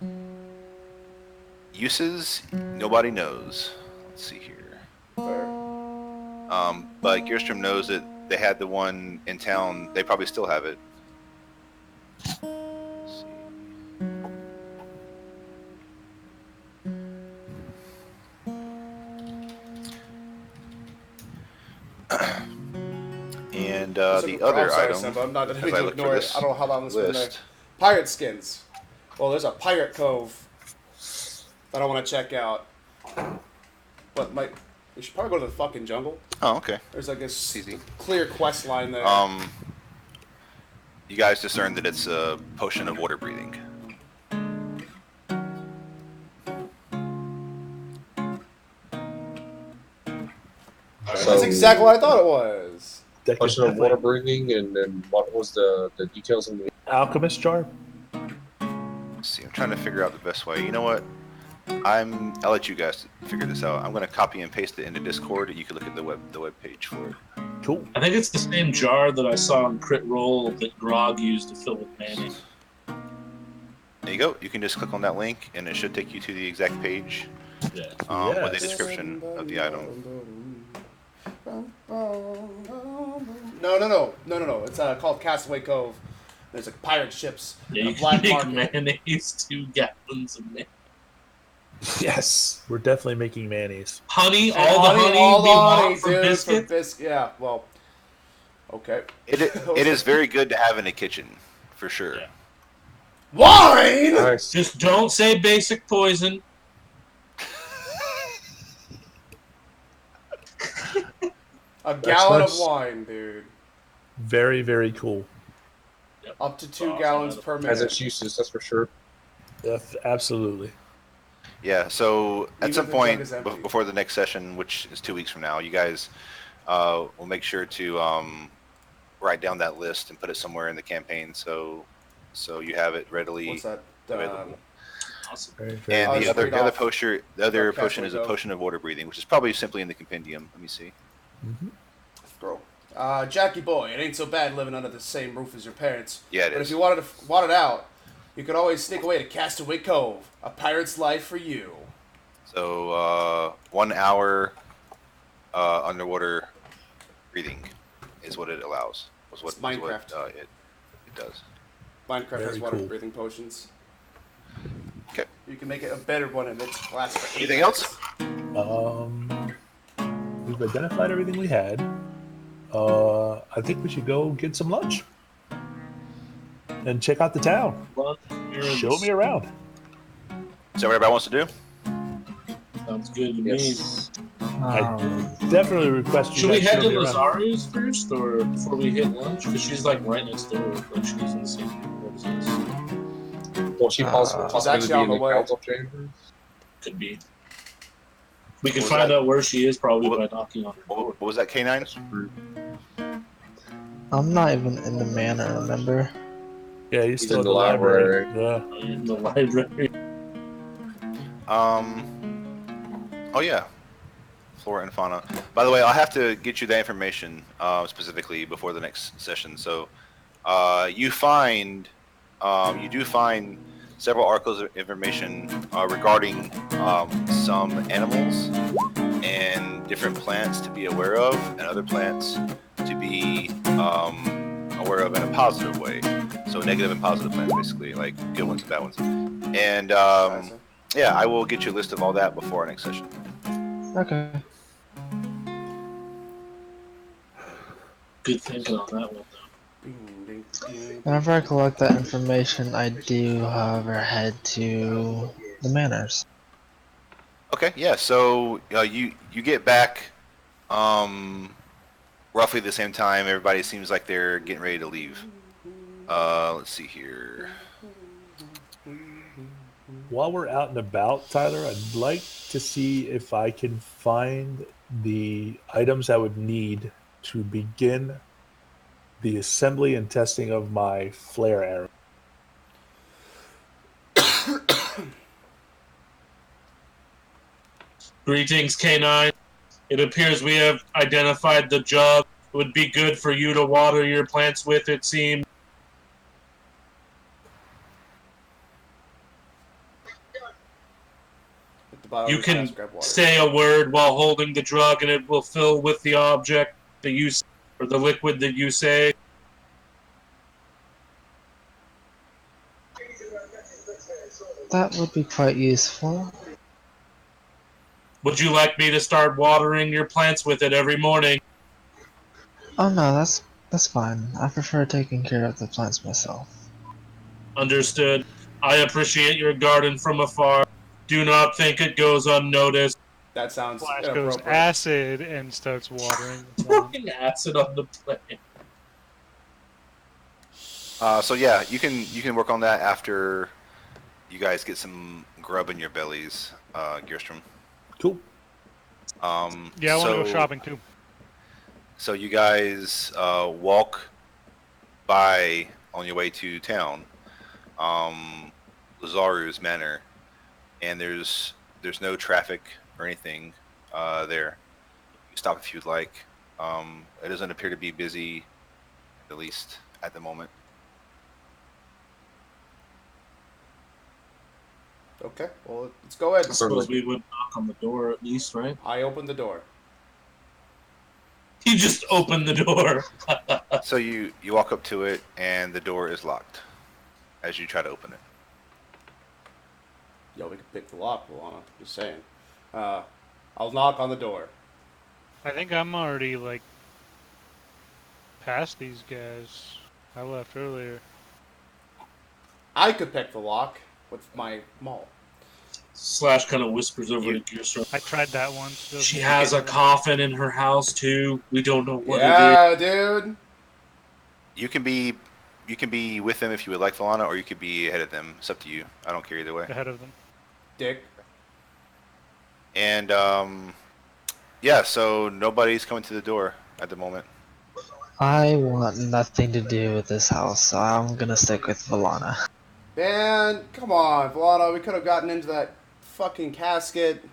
A: Uses, nobody knows. Let's see here. But Gearstrom knows that they had the one in town. They probably still have it. Let's see. And the other item,
B: Simba, I'm not
A: as
B: going
A: I
B: to
A: look for
B: ignore it.
A: this
B: I don't know how long this has been there.
A: list,
B: Pirate skins. Well, there's a pirate cove that I want to check out. But we should probably go to the fucking jungle.
A: oh, okay.
B: There's like this
A: Easy.
B: clear quest line there.
A: You guys discern that it's a potion of water breathing.
G: So-
B: That's exactly what I thought it was.
D: That could
G: Question of
D: definitely-
G: water breathing, and then what was the details in the
D: Alchemist jar.
A: Let's see, I'm trying to figure out the best way. You know what? I'll let you guys figure this out. I'm gonna copy and paste it into Discord, and you can look at the web page for it.
D: Cool.
E: I think it's the same jar that I saw in Crit Roll that Grog used to fill with mayonnaise.
A: There you go. You can just click on that link, and it should take you to the exact page
E: Yeah.
A: with the
D: Yes.
A: description of the item.
B: No. It's called Castaway Cove. There's like pirate ships.
E: Yeah,
B: a
E: you
B: black
E: can
B: market.
E: make mayonnaise, 2 gallons of mayonnaise.
D: Yes, we're definitely making mayonnaise.
E: Honey,
B: And
E: all the honey
B: all
E: we
B: the
E: want
B: honey,
E: for
B: dude,
E: biscuits.
B: yeah, well, okay.
A: It is very good to have in a kitchen, for sure.
E: Yeah.
B: Wine!
G: Nice.
E: Just don't say basic poison.
B: A gallon of
D: Excellent.
B: wine, dude.
D: Very, very cool.
E: Yep.
B: Up to 2
E: Awesome.
B: gallons per
G: Has
B: minute.
G: its uses, that's for sure.
D: Absolutely.
A: Yeah. So
B: Even
A: at some
B: if the jug
A: point
B: is empty.
A: before the next session, which is 2 weeks from now, you guys will make sure to write down that list and put it somewhere in the campaign, so you have it readily
B: What's that?
A: available.
E: Awesome.
D: Very, very
A: And
B: I'll
A: the
B: just
A: other
B: read
A: the other
B: off
A: potion
B: what
A: potion is a
B: Castaway
A: potion of water breathing, which is probably simply in the compendium. Let me see.
B: Girl. Jackie boy, it ain't so bad living under the same roof as your parents.
A: Yeah, it
B: But
A: is.
B: if you wanted out, you could always sneak away to Castaway Cove. A pirate's life for you.
A: So 1 hour underwater breathing is what it allows.
B: It's Minecraft.
A: It does.
B: Minecraft has
D: Very
B: water
D: cool.
B: breathing potions.
A: Okay.
B: You can make it a better one and it lasts for 8
A: Anything
B: minutes.
A: else?
D: We we've identified everything we had. I think we should go get some lunch and check out the town. Show me around.
A: Is that what everybody wants to do?
E: Sounds good to
G: Yes.
D: I definitely request you
E: me. Should we
D: guys
E: head
D: show
E: to
D: me around.
E: Lazario's first, or before we hit lunch? Because she's like right next door. Like she's in the same room as us.
G: Won't she possibly
B: She's actually
G: be
B: on
G: in
B: the
G: the
B: way.
G: council chambers?
E: Could be. We could
A: What was
E: find
A: that?
E: out where she is probably
A: What-
E: by knocking on her door.
A: What was that, K9?
C: I'm not even in the manor, remember?
D: Yeah, he's still
G: in
D: at
G: the
D: the library.
E: Are you in the library?
A: Oh yeah, flora and fauna. By the way, I'll have to get you that information specifically before the next session. So, you do find several articles of information regarding some animals and different plants to be aware of, and other plants to be aware of in a positive way. So negative and positive plants, basically, like good ones and bad ones. And yeah, I will get you a list of all that before our next session.
C: Okay.
E: Good thinking on that one, though.
B: Ding, ding, ding.
C: Whenever I collect that information, I do, however, head to the manors.
A: Okay, yeah. So you get back roughly the same time. Everybody seems like they're getting ready to leave. Let's see here.
D: While we're out and about, Tyler, I'd like to see if I can find the items I would need to begin the assembly and testing of my flare arrow.
E: Greetings, K9. It appears we have identified the jug. It would be good for you to water your plants with, it seems.
B: At the bottom
E: You
B: of the
E: can
B: glass, grab water.
E: say a word while holding the drug, and it will fill with the object that you or the liquid that you say.
C: That would be quite useful.
E: Would you like me to start watering your plants with it every morning?
C: Oh no, that's fine. I prefer taking care of the plants myself.
E: Understood. I appreciate your garden from afar. Do not think it goes unnoticed.
B: That sounds
F: Flash goes
B: inappropriate.
F: acid and starts watering the plant.
E: Pouring acid on the plant.
A: So yeah, you can work on that after you guys get some grub in your bellies, Gearstrom.
D: Cool.
F: Yeah, I want to
A: so-
F: go shopping too.
A: So you guys walk by on your way to town, Lazaru's Manor, and there's no traffic or anything there. You stop if you'd like. It doesn't appear to be busy, at least at the moment.
B: Okay, well, let's go ahead.
E: I suppose we would knock on the door at least, right?
B: I opened the door.
E: You just opened the door.
A: So you walk up to it, and the door is locked as you try to open it.
B: Yo, we could pick the lock, Luana. Just saying. I'll knock on the door.
F: I think I'm already like past these guys. I left earlier.
B: I could pick the lock with my maul.
E: Slash kind of whispers over to Gearstrom.
F: I tried that once. Doesn't
E: She
F: make
E: has
F: it
E: a
F: work.
E: coffin in her house too. We don't know what it is.
B: Yeah, dude.
A: You can be with them if you would like, Falana, or you could be ahead of them. It's up to you. I don't care either way.
F: Ahead of them.
B: Dick.
A: And yeah, so nobody's coming to the door at the moment.
C: I want nothing to do with this house, so I'm gonna stick with Valana.
B: Man, come on, Vlado. We could have gotten into that fucking casket.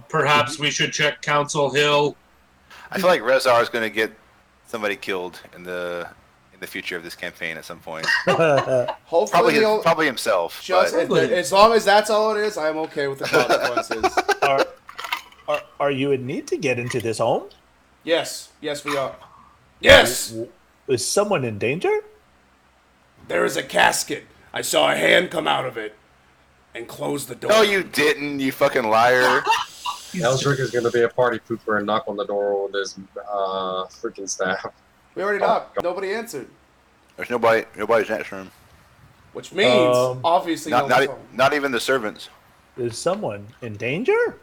E: Perhaps we should check Council Hill.
A: I feel like Rezar is going to get somebody killed in the future of this campaign at some point.
B: Hopefully, he'll
A: Probably himself.
B: just
A: But
B: as long as that's all it is, I'm okay with the consequences.
D: Are you in need to get into this home?
B: Yes, we are. Yes,
D: Is someone in danger?
B: there is a casket. I saw a hand come out of it. and closed the door.
A: No, you didn't, you fucking liar.
G: Eldrick is going to be a party pooper and knock on the door with his freaking staff.
B: We already knocked. Nobody answered.
A: There's nobody's answering.
B: Which means,
D: Um,
B: obviously,
A: Not,
B: no
A: not,
B: one's
A: e-
B: home.
A: not even the servants.
D: Is someone in danger?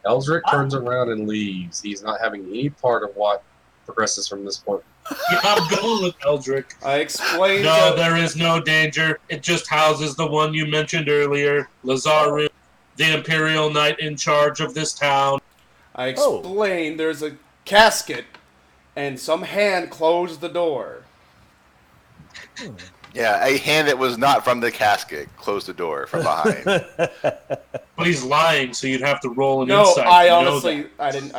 G: Eldrick turns around and leaves. He's not having any part of what progresses from this point.
E: Yeah, I'm going with Eldrick.
B: I explained.
E: No, there is no danger. It just houses the one you mentioned earlier, Lazaru, the Imperial Knight in charge of this town.
B: I explained there's a casket, and some hand closed the door.
A: Yeah, a hand that was not from the casket closed the door from behind.
E: But he's lying, so you'd have to roll an
B: No,
E: insight.
B: I
E: to know
B: honestly, I didn't.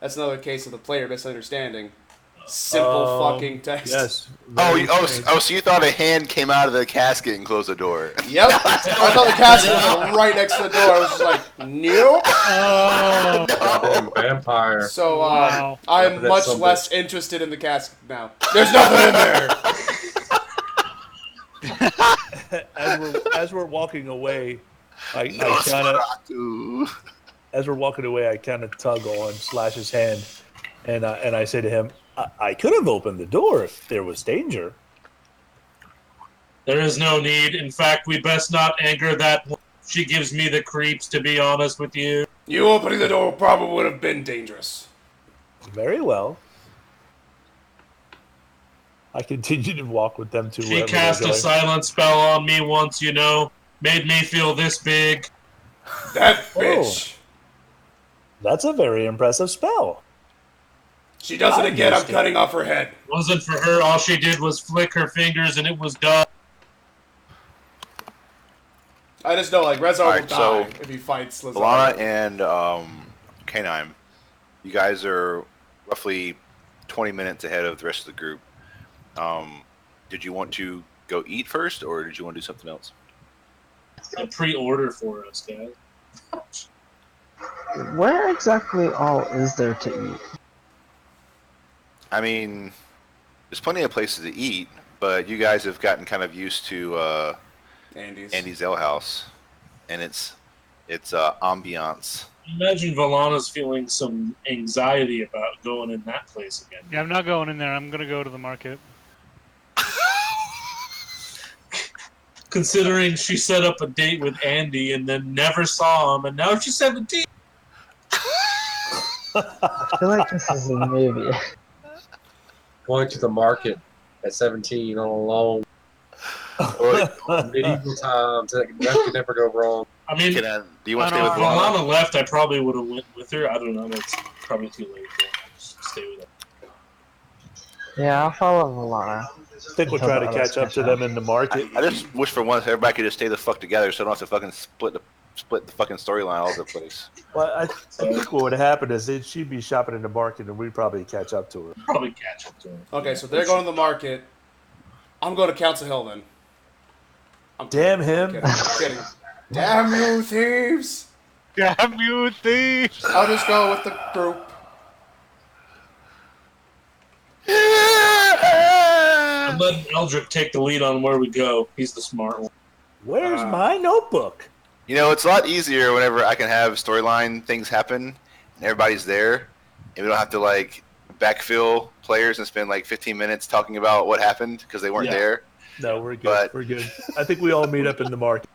B: That's another case of the player misunderstanding. Simple fucking text.
D: Yes.
A: So you thought a hand came out of the casket and closed the door?
B: Yep. I thought the casket was right next to the door. I was just like, nope.
F: Oh,
G: Goddamn vampire.
B: So
F: Wow.
B: I'm
G: Yeah, but
B: much
G: that's something.
B: less interested in the casket now. There's nothing in there.
D: As we're walking away, I kind of as we're walking away, I kind of tug on Slash's hand, and I say to him, I could have opened the door if there was danger.
E: There is no need. In fact, we best not anger that one. She gives me the creeps, to be honest with you.
B: You opening the door probably would have been dangerous.
D: Very well. I continue to walk with them to
E: She
D: wherever
E: cast
D: they're
E: a
D: going.
E: silent spell on me once, you know. Made me feel this big.
B: That bitch.
D: That's a very impressive spell.
B: She does it again. I'm cutting off her head.
E: Wasn't for her, all she did was flick her fingers and it was done.
B: I just know, like, Rezar will
A: Alright,
B: die
A: so
B: if he fights Lazar.
A: Alana and K9, you guys are roughly 20 minutes ahead of the rest of the group. Did you want to go eat first, or did you want to do something else?
E: A pre-order for us, guys.
C: Where exactly all is there to eat?
A: I mean, there's plenty of places to eat, but you guys have gotten kind of used to Andy's Ale House, and its ambiance.
E: Imagine Valana's feeling some anxiety about going in that place again.
F: yeah, I'm not going in there. I'm gonna go to the market.
E: Considering she set up a date with Andy and then never saw him, and now she's 17.
C: I feel like this is a movie.
G: Going to the market at 17 on a long medieval times. That could never go wrong.
E: I mean,
A: Do you want to
F: I
A: stay
F: don't
A: with
F: know.
A: Alana?
E: Valana left, I probably would have went with her. I don't know. That's probably too late for her. Just stay with her.
C: Yeah, I'll follow Valana.
D: I think we'll try to catch up to them in the market.
A: I just wish for once everybody could just stay the fuck together, so I don't have to fucking split the fucking storyline all over the place.
D: Well, I think what would happen is she'd be shopping in the market, and we'd probably catch up to her.
E: Probably catch up to her.
B: Okay, so they're going to the market. I'm going to Council Hill then.
D: Damn him!
B: Kidding, I'm kidding. Damn you, thieves!
F: Damn you, thieves!
B: I'll just go with the group.
E: I'm letting Eldrick take the lead on where we go. He's the smart one.
D: Where's my notebook?
A: You know, it's a lot easier whenever I can have storyline things happen and everybody's there, and we don't have to like backfill players and spend like 15 minutes talking about what happened because they weren't
E: Yeah.
A: there.
D: No, we're good.
A: But-
D: We're good. I think we all meet up in the market.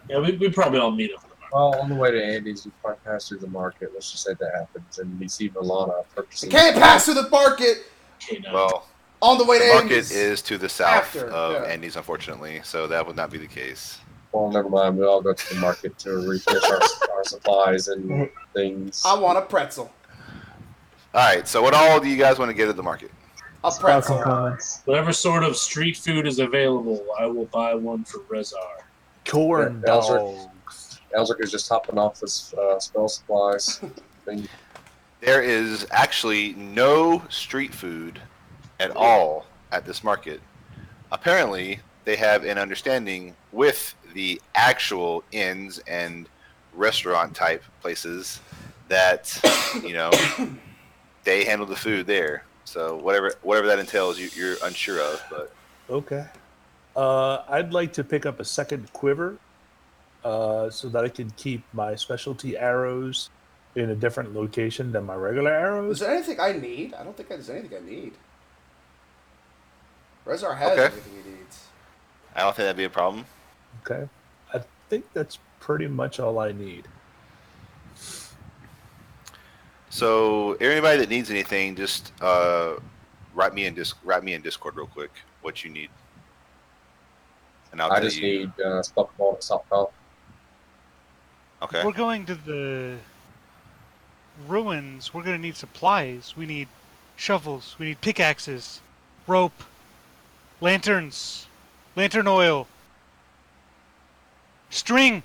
E: Yeah, we probably all meet up.
G: Well, on the way to Andy's, we probably pass through the market. Let's just say that happens, and we see Valana
B: You
G: purchasing.
B: can't pass through the market
E: Okay, now.
A: Well,
B: on the way to
A: the market
B: Andy's.
A: is to the south
B: After,
A: of
B: yeah.
A: Andy's, unfortunately, so that would not be the case.
G: Well, never mind. We all go to the market to refill our supplies and things.
B: I want a pretzel.
A: All right, so what all do you guys want to get at the market?
B: A
C: Spell
B: pretzel.
C: components.
E: Whatever sort of street food is available, I will buy one for Rezar.
D: Corn
G: Yeah, Eldrick.
D: dogs.
G: Eldrick is just hopping off his spell supplies thing.
A: There is actually no street food at all at this market. Apparently, they have an understanding with the actual inns and restaurant type places that, you know, they handle the food there. So whatever that entails, you're unsure of. But
D: Okay. I'd like to pick up a second quiver so that I can keep my specialty arrows in a different location than my regular
B: Is
D: arrows.
B: there anything I need? I don't think there's anything I need. Rezar has
A: Okay.
B: everything he needs.
A: I don't think that'd be a problem.
D: Okay, I think that's pretty much all I need.
A: So anybody that needs anything, just write me in Discord real quick what you need, and I'll
G: I
A: tell
G: just
A: you.
G: need stuff on softball.
A: Okay.
F: We're going to the ruins. We're going to need supplies. We need shovels. We need pickaxes, rope, lanterns, lantern oil, string,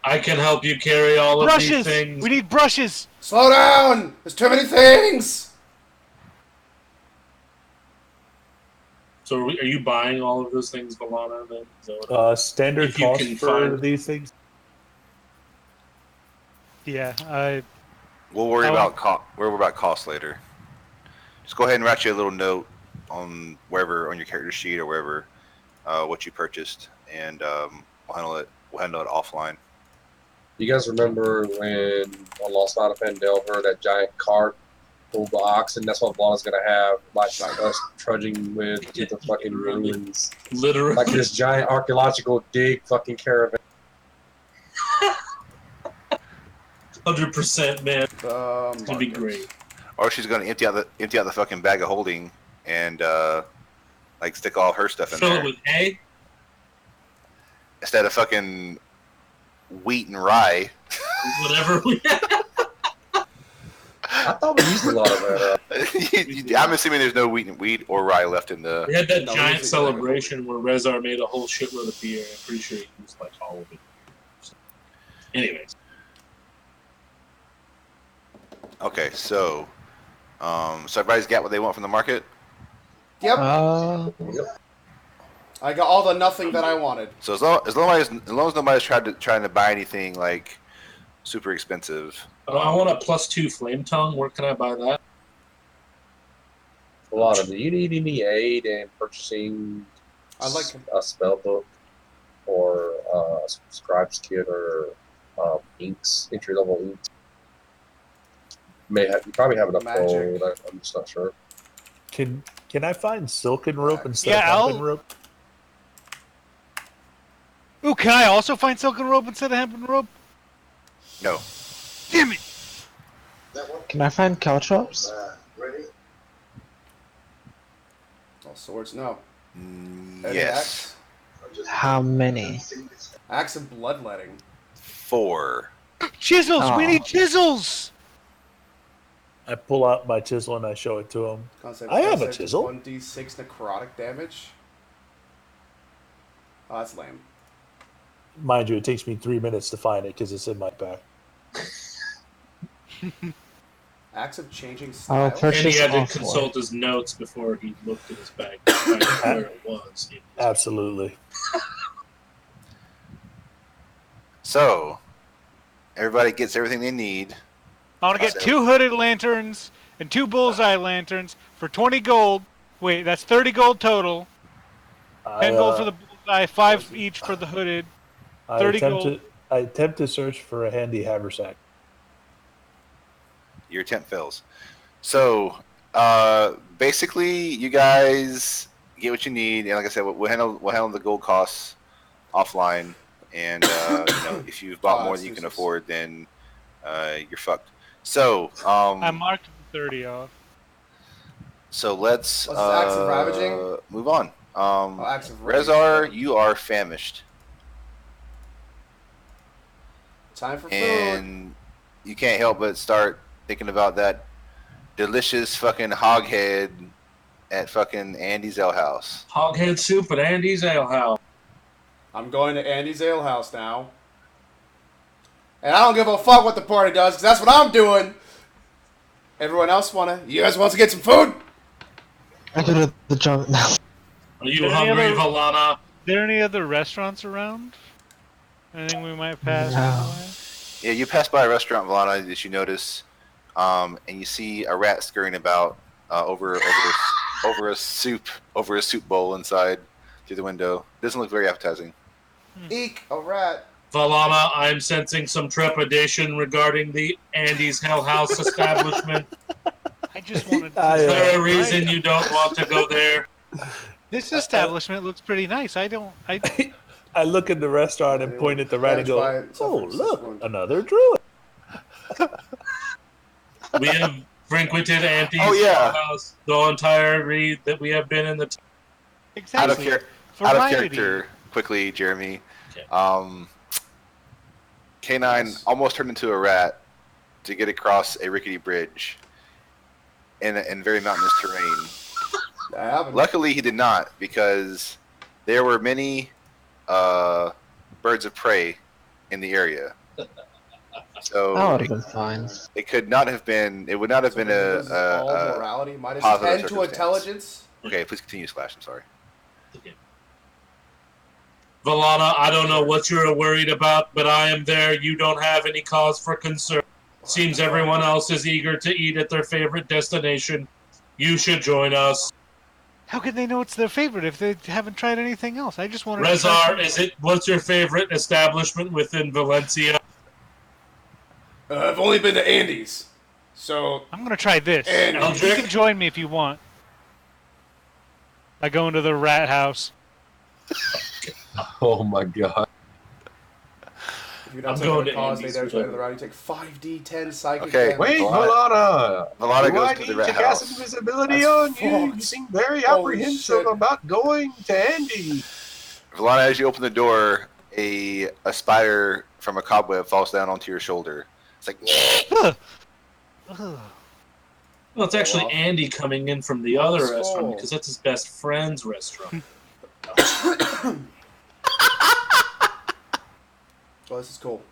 E: I can help you carry all of these
F: brushes.
E: things.
F: We need brushes.
B: Slow down! There's too many things!
E: So are you buying all of those things, Valana? Then? Is that what-
D: Standard
E: If you
D: cost
E: can
D: for
E: find-
D: these things.
F: Yeah,
A: We'll worry
F: How-
A: about cost later. Just go ahead and write you a little note on wherever on your character sheet or wherever what you purchased, and we'll handle it. We'll handle it offline.
G: You guys remember when on Lost Out of Fandelver that giant cart pulled the oxen? That's what Blonde's gonna have, like us trudging with to the fucking ruins,
E: Literally.
G: like this giant archaeological dig fucking caravan.
E: 100%, man. It's gonna be
B: Market.
E: great.
A: Or she's gonna empty out the fucking bag of holding and like stick all her stuff in
E: Fill
A: there
E: it with hay.
A: instead of fucking wheat and rye.
E: Whatever we
G: I thought we used a lot of that.
A: I'm assuming there's no wheat or rye left in the.
E: We had that
B: No,
E: giant
B: we usually
E: celebration where Rezar made a whole shitload of beer. I'm pretty sure he used like all of it. So, anyways,
A: Okay, so everybody's got what they want from the market.
B: Yep. I got all the nothing that I wanted.
A: So as long as nobody's trying to buy anything like super expensive.
E: I want a +2 flame tongue. Where can I buy that?
G: A lot of. Do you need any aid in purchasing
B: I like
G: a spell book or a scribe's kit or inks, entry level inks? You probably have enough
B: Magic.
G: gold. I'm just not sure.
D: Can I find silken rope instead
F: Yeah,
D: of hempen
F: I'll-
D: rope?
F: Ooh, can I also find silken rope instead of hempen rope?
A: No.
F: Damn it!
C: Can I find caltrops?
B: Oh, swords, no.
A: Mm,
B: Any
A: yes.
C: How many?
B: Axe and bloodletting.
A: 4.
F: Chisels! We
C: Aw.
F: need chisels!
D: I pull out my chisel and I show it to him.
B: Concept,
D: I have a
B: concept,
D: chisel.
B: 1d6 necrotic damage. Oh, that's lame.
D: Mind you, it takes me 3 minutes to find it because it's in my pack.
B: Axe of changing
C: I'll
B: style.
C: purchase
E: And he had to
C: all 4.
E: consult his notes before he looked at his bag to find out where it was.
D: Absolutely.
A: So everybody gets everything they need.
F: I want to get 2 hooded lanterns and 2 bullseye lanterns for 20 gold. Wait, that's 30 gold total. 10 gold for the bullseye, 5 each for the hooded. 30 gold.
D: I attempt to search for a handy haversack.
A: Your attempt fails. So basically, you guys get what you need, and like I said, we'll handle the gold costs offline. And if you've bought more than you can afford, then you're fucked. So
F: I marked 30 off.
A: so let's
B: What's Axe of Ravaging?
A: move on.
B: Axe of Rage.
A: Rezar, you are famished,
B: Time for food.
A: and you can't help but start thinking about that delicious fucking hog head at fucking Andy's Ale House.
E: Hoghead soup at Andy's Ale House.
B: I'm going to Andy's Ale House now. And I don't give a fuck what the party does, because that's what I'm doing. Everyone else you guys want to get some food?
C: I go to the job now.
E: Are you
F: Any
E: hungry,
F: other-
E: Valana?
F: Are there any other restaurants around? Anything we might pass?
C: No.
F: on the way?
A: Yeah, you pass by a restaurant, Valana, that you notice, and you see a rat scurrying about over a soup bowl inside through the window. Doesn't look very appetizing.
B: Eek, a rat.
E: Valana, I'm sensing some trepidation regarding the Andy's Hell House establishment.
F: I just wanted.
E: Is there a reason you don't want to go there?
F: This establishment looks pretty nice. I don't.
D: I look at the restaurant and point at the rat and go, "Oh, look, another druid."
E: We have frequented Andy's
A: Oh, yeah.
E: Hell House the entirety that we have been in the.
F: Exactly.
A: Out of
F: Variety.
A: character, quickly, Jeremy.
E: Okay.
A: K9 almost turned into a rat to get across a rickety bridge in very mountainous terrain.
B: That happened.
A: Luckily, he did not, because there were many birds of prey in the area. So
C: That would have been fine.
A: it could not have been. It would not have been
B: This is all
A: a
B: morality. Minus
A: positive
B: 10 to
A: circumstance.
B: intelligence.
A: Okay, please continue, Slash. I'm sorry.
E: Valana, I don't know what you're worried about, but I am there. You don't have any cause for concern. Seems everyone else is eager to eat at their favorite destination. You should join us.
F: How can they know it's their favorite if they haven't tried anything else? I just wanted.
E: Rezar, what's your favorite establishment within Valencia?
B: I've only been to Andy's. So,
F: I'm gonna try this.
B: And
F: You can join me if you want. I go into the rat house.
G: Oh my god.
B: if you're not
E: I'm
B: taking
E: going
B: a
E: to
B: cause,
E: Andy's
B: they there
E: for
B: to
E: the-
B: the round, you take 5d10 psychic
A: Okay,
B: damage.
H: Wait,
A: Valana-
H: Valana.
A: Valana
H: Do
A: goes
H: I
A: to
H: need
A: the
H: to
A: rat
H: cast
A: house.
H: invisibility
B: That's
H: on you?
B: fucked.
H: You seem very
B: Holy
H: apprehensive
B: shit.
H: about going to Andy.
A: Valana, as you open the door, a spider from a cobweb falls down onto your shoulder. It's like,
F: Ugh.
E: Well, it's actually Andy coming in from the other
B: Skull.
E: restaurant because that's his best friend's restaurant.
B: Well, this is cool.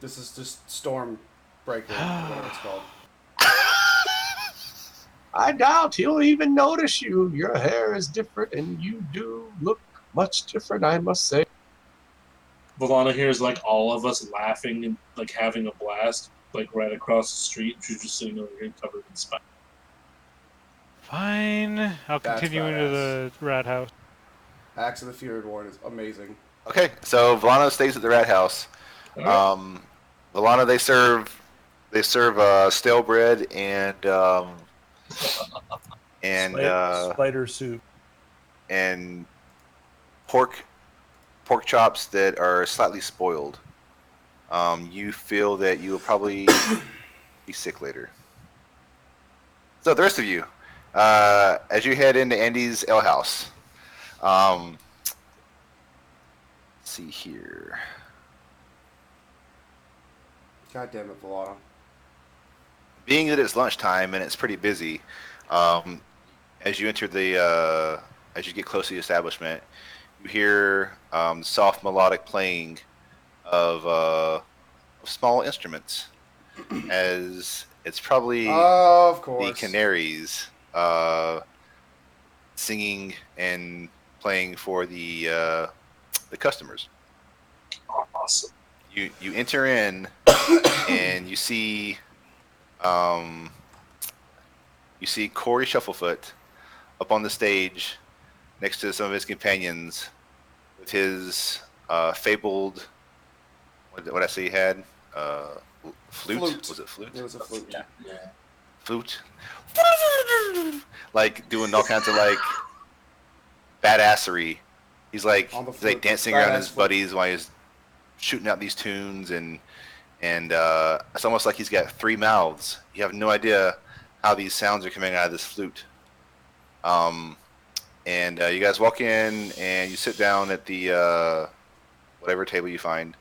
B: This is just Stormbreaker, whatever it's called.
H: I doubt he'll even notice you. Your hair is different, and you do look much different, I must say.
E: Valana hears like all of us laughing and like having a blast, like right across the street. She's just sitting over here covered in spiders.
F: Fine. I'll
B: That's
F: continue into the rat house.
B: Axe of the Fury Born is amazing.
A: okay, so Valana stays at the rat house. Valana, they serve stale bread and
D: Spider soup.
A: and pork chops that are slightly spoiled. You feel that you will probably be sick later. So the rest of you, as you head into Andy's Ale House, let's see here.
B: God damn it, Valana.
A: Being that it's lunchtime and it's pretty busy, as you enter as you get close to the establishment, you hear soft melodic playing of small instruments, as it's probably
B: Of
A: the
B: course.
A: canaries singing and playing for the customers.
E: Awesome.
A: You enter in and you see Corey Shufflefoot up on the stage next to some of his companions with his fabled what did I say he had? Flute?
B: Flute.
A: Was it flute?
B: It was a flute.
E: Yeah.
A: Flute. Like doing all kinds of like badassery. He's like
B: On the
A: he's like
B: flute.
A: dancing around his
B: Badass flute.
A: buddies while he's shooting out these tunes and it's almost like he's got three mouths. You have no idea how these sounds are coming out of this flute. And you guys walk in and you sit down at the whatever table you find,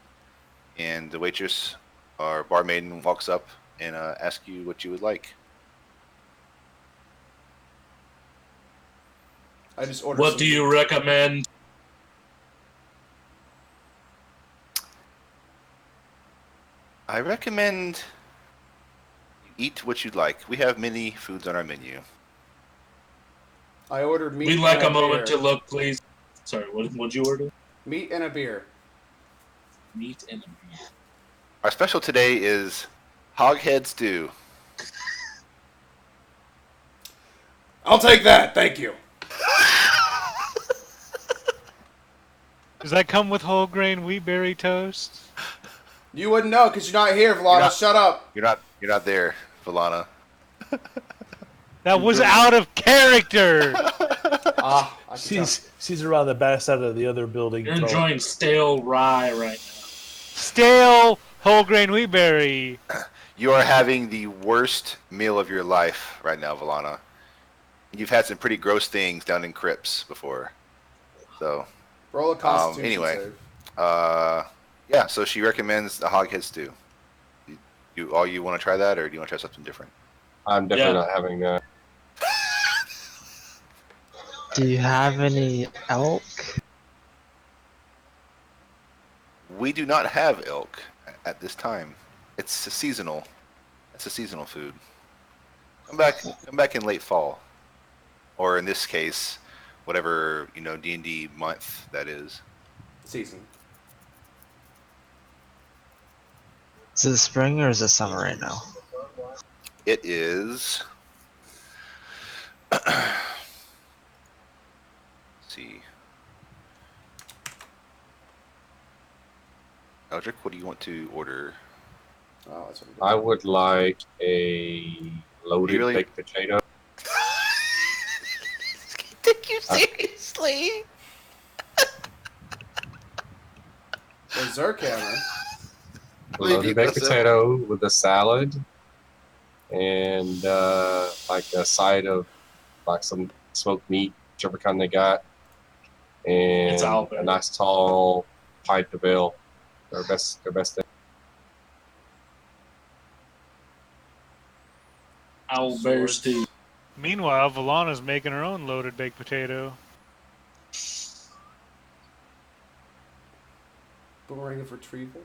A: and the waitress or barmaiden walks up and asks you what you would like.
B: I just ordered
E: What
B: some-
E: do you recommend?
A: I recommend you eat what you'd like. We have many foods on our menu.
B: I ordered meat
E: We'd like
B: and
E: a moment
B: beer.
E: to look, please. Sorry, what'd you order?
B: Meat and a beer.
E: Meat and a beer.
A: Our special today is hoghead stew.
B: I'll take that, thank you.
F: Does that come with whole grain wheat berry toast?
B: You wouldn't know because you're not here, Vlada.
A: not-
B: Shut up.
A: You're not there, Valana.
F: That was out of character.
B: I can tell.
D: She's around the back side of the other building.
E: You're enjoying stale rye right now.
F: Stale whole grain wheat berry.
A: You are having the worst meal of your life right now, Valana. You've had some pretty gross things down in Crips before. So,
B: Roll a Constitution
A: anyway.
B: save.
A: yeah, so she recommends the hoghead stew. You want to try that, or do you want to try something different?
G: I'm definitely
E: Yeah.
G: not having that.
C: Do you have any elk?
A: We do not have elk at this time. It's a seasonal. It's a seasonal food. Come back in late fall, or in this case, whatever D&D month that is.
B: Season.
C: Is it spring or is it summer right now?
A: It is. Let's see. Eldrick, what do you want to order?
B: Oh, that's what
G: I would like a loaded
A: Really?
G: baked potato.
A: Take you seriously?
B: Berserk Hammer.
A: Maybe
G: Loaded baked
A: that's it.
G: potato with a salad and like a side of like some smoked meat, whichever kind they got, and
E: It's Albert.
G: a nice tall pint of ale. Their best thing.
E: Owl bear stew.
F: Meanwhile, Valana's making her own loaded baked potato.
B: Boomerang of Retrieval.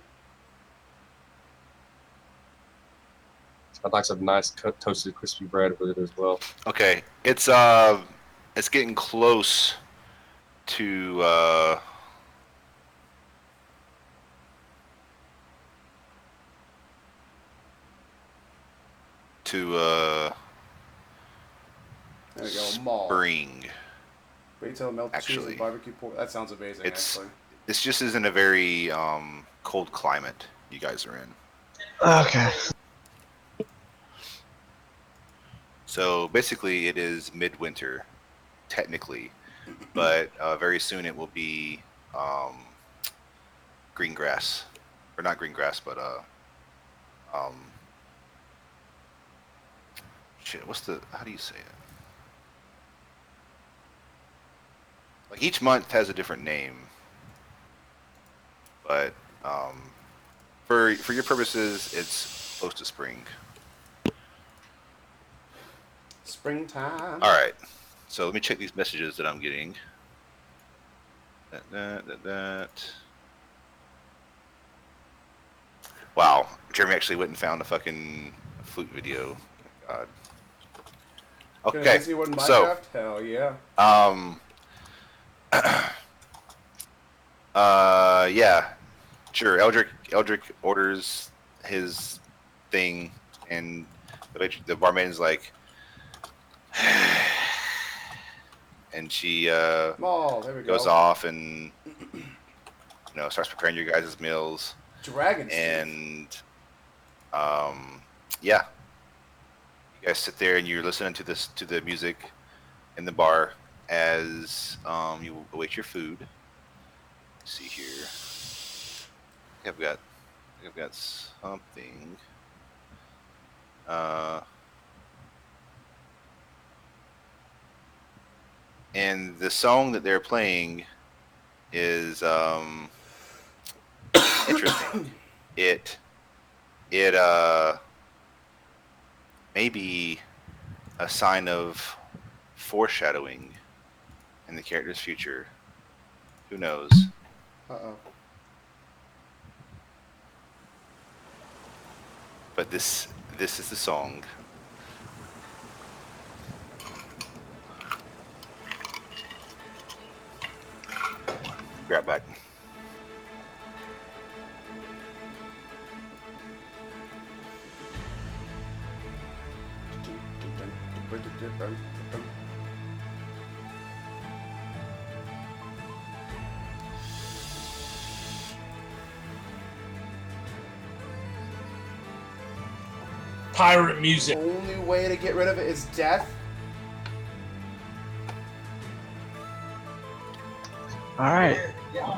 G: I'd like some nice toasted crispy bread with it as well.
A: Okay, it's getting close to
B: There we go. Mall.
A: spring.
B: Wait till melted cheese
A: Actually.
B: and barbecue pork. That sounds amazing.
A: It's-
B: Actually.
A: This just isn't a very cold climate you guys are in.
C: Okay.
A: So basically, it is midwinter, technically, but very soon it will be green grass, or not green grass, but shit. How do you say it? Like each month has a different name, but for your purposes, it's close to spring.
B: Springtime.
A: All right, so let me check these messages that I'm getting. That. Wow, Jeremy actually went and found a fucking flute video. God.
B: Can I
A: Okay,
B: see one in
A: so
B: Minecraft? Hell yeah.
A: yeah, sure. Eldrick orders his thing, and the barmaid's like, and she
B: Mall. There we go.
A: goes off and starts preparing your guys' meals,
B: Dragon's Teeth.
A: and yeah, you guys sit there and you're listening to the music in the bar as you await your food. Let's see here. I've got something. And the song that they're playing is interesting. It may be a sign of foreshadowing in the character's future. Who knows?
B: Uh-oh.
A: But this is the song. Grab back.
E: pirate music.
B: The only way to get rid of it is death.
C: Alright.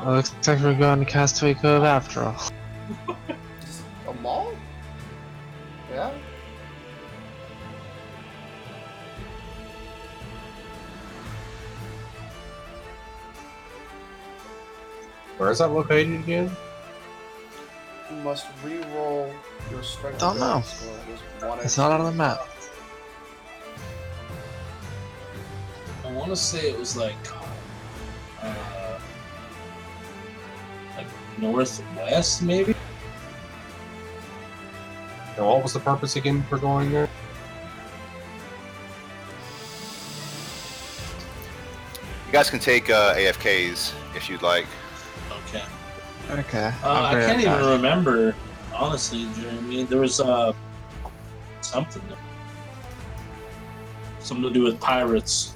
C: Looks like we're going to Castaway Cove after all.
B: Just a mall? Yeah.
H: Where is that located again?
B: You must re-roll your strength.
C: Don't know.
B: score. There's one
C: It's not on the map.
E: I want to say it was like northwest, maybe.
H: And what was the purpose again for going there?
A: You guys can take AFKs if you'd like.
E: Okay.
C: Okay.
E: I
C: I'm
E: can't
C: good at
E: even
C: that.
E: remember, honestly. I mean, there was something to do with pirates.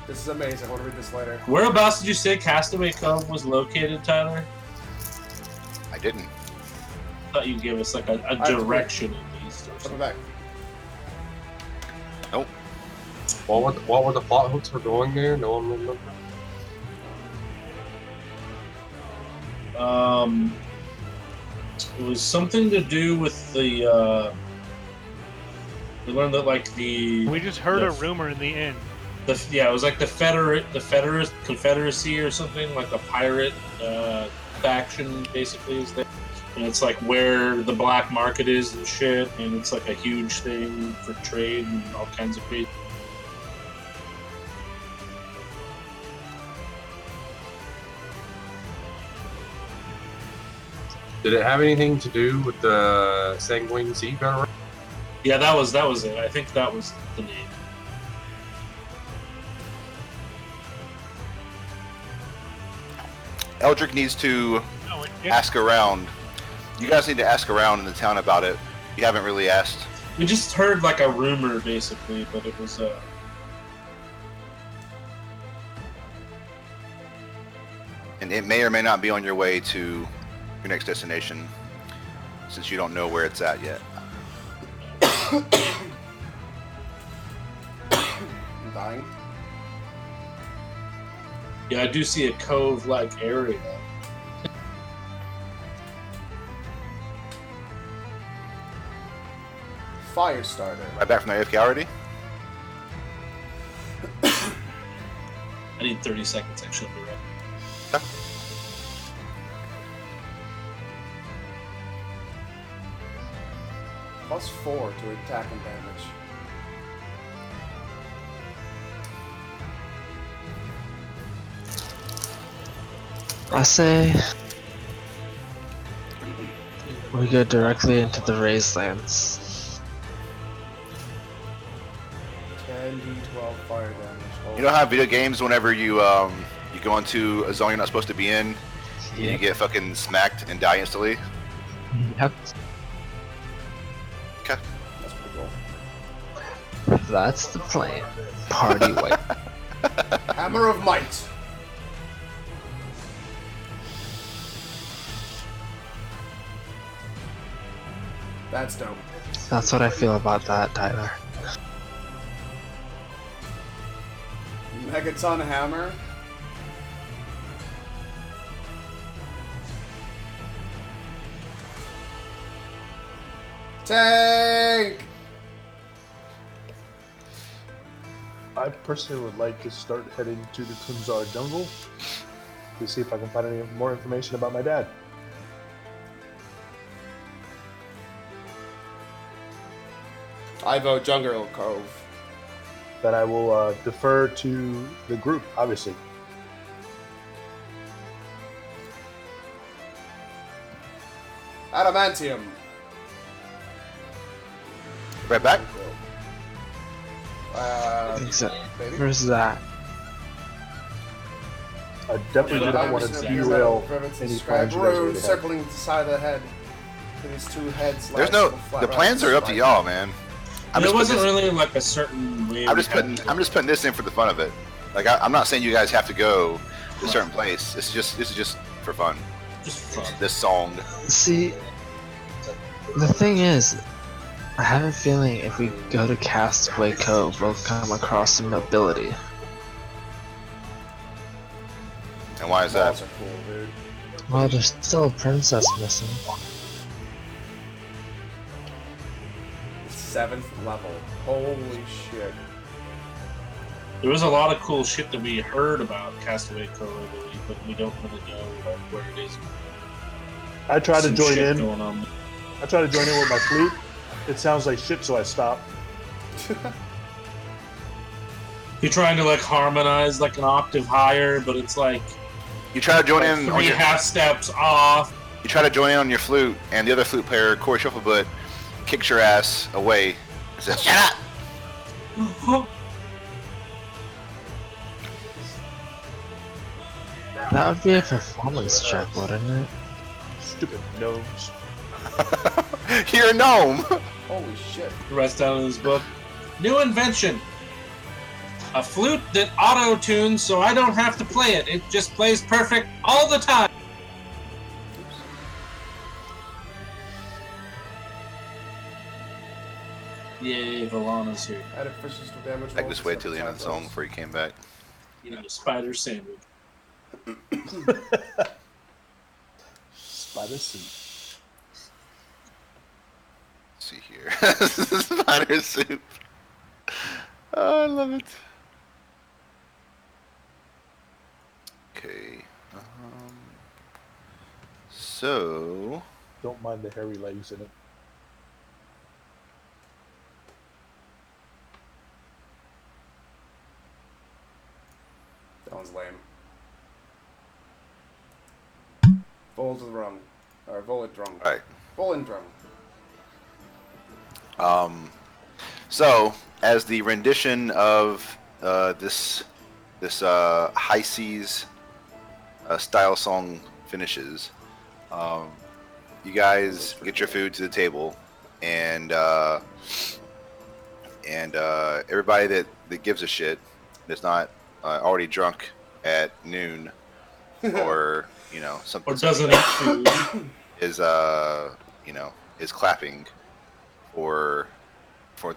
B: This is amazing. I want to read this later.
E: Whereabouts did you say Castaway Cove was located, Tyler?
A: I didn't.
E: I thought you gave us like a
B: have to
E: direction at least, or
B: Put it
E: something.
B: back.
H: What were the plot hooks for going there? No one remembers.
E: It was something to do with the. We learned that like the.
F: We just heard
E: the-
F: a rumor in the inn.
E: Yeah, it was like the Confederacy or something, like a pirate faction basically is there. And it's like where the black market is and shit, and it's like a huge thing for trade and all kinds of crazy.
H: Did it have anything to do with the Sanguine Sea Federation?
E: Yeah, that was it. I think that was the name.
A: Eldrick needs to
F: No, it,
A: ask around. You guys need to ask around in the town about it. You haven't really asked.
E: We just heard like a rumor basically, but it was
A: And it may or may not be on your way to your next destination, since you don't know where it's at yet.
B: I'm dying.
E: yeah, I do see a cove-like area.
B: Fire starter.
A: Right back from the AFK already?
E: I need 30 seconds. I should be right.
B: +4 to attack and damage.
C: I say we go directly into the raised lands.
B: 10d12 fire damage.
A: You know how video games, whenever you you go into a zone you're not supposed to be in, you get fucking smacked and die instantly?
C: Yep,
A: Okay.
B: That's pretty cool.
C: that's the plan. Party white.
B: Hammer of Might. That's dope.
C: That's what I feel about that, Tyler.
B: Megaton Hammer. Tank!
D: I personally would like to start heading to the Kunzar jungle to see if I can find any more information about my dad.
B: I vote Jungle Cove.
D: Then I will defer to the group, obviously.
B: Adamantium.
A: Right back?
C: I think so.
B: Maybe?
C: Where's that?
D: I definitely do not want to derail any plans you guys already
B: runes
D: have.
B: circling the side of the head. With his two heads.
A: There's no. The plans are up to y'all, man. I'm
E: There
A: just
E: wasn't
A: putting
E: really like a certain way.
A: I'm
E: we
A: just
E: had
A: putting.
E: to-
A: I'm just putting this in for the fun of it. Like I'm not saying you guys have to go to a certain place. This is just for fun.
E: just fun.
A: This song.
C: See, the thing is, I have a feeling if we go to Castaway Cove, we'll come across some nobility.
A: And why is that?
B: Balls are cool, dude.
C: Well, there's still a princess missing.
B: 7th level. Holy shit.
E: There was a lot of cool shit that we heard about Castaway Cove, I believe, but we don't really know where it is.
D: I tried to
E: Some
D: join
E: shit
D: in.
E: going on.
D: I tried to join in with my flute. It sounds like shit, so I stopped.
E: You're trying to like harmonize like an octave higher, but it's like
A: You try to join in on
E: three
A: your,
E: half steps off.
A: you try to join in on your flute, and the other flute player, Corey Shufflebutt, kicks your ass away and says, "Shut up!"
C: That would be a performance check, wouldn't it?
D: Stupid gnomes.
A: You're a gnome.
B: Holy shit.
E: The rest out of this book. New invention. A flute that auto-tunes so I don't have to play it. It just plays perfect all the time. Yay, Valana's here.
B: Added physical damage.
A: I
B: rolls
A: just waited till the end of the
B: 7
A: song
B: times.
A: before he came back.
E: Eating a spider sandwich.
D: Spider soup.
A: Let's see here. Spider soup. Oh, I love it. Okay. So
D: Don't mind the hairy legs in it.
B: That one's lame. Volendrum. Or Volendrum.
A: all right.
B: Volendrum.
A: So as the rendition of this high seas style song finishes, you guys get your food to the table, and everybody that gives a shit that's not already drunk at noon or something
E: Or doesn't eat food.
A: is is clapping for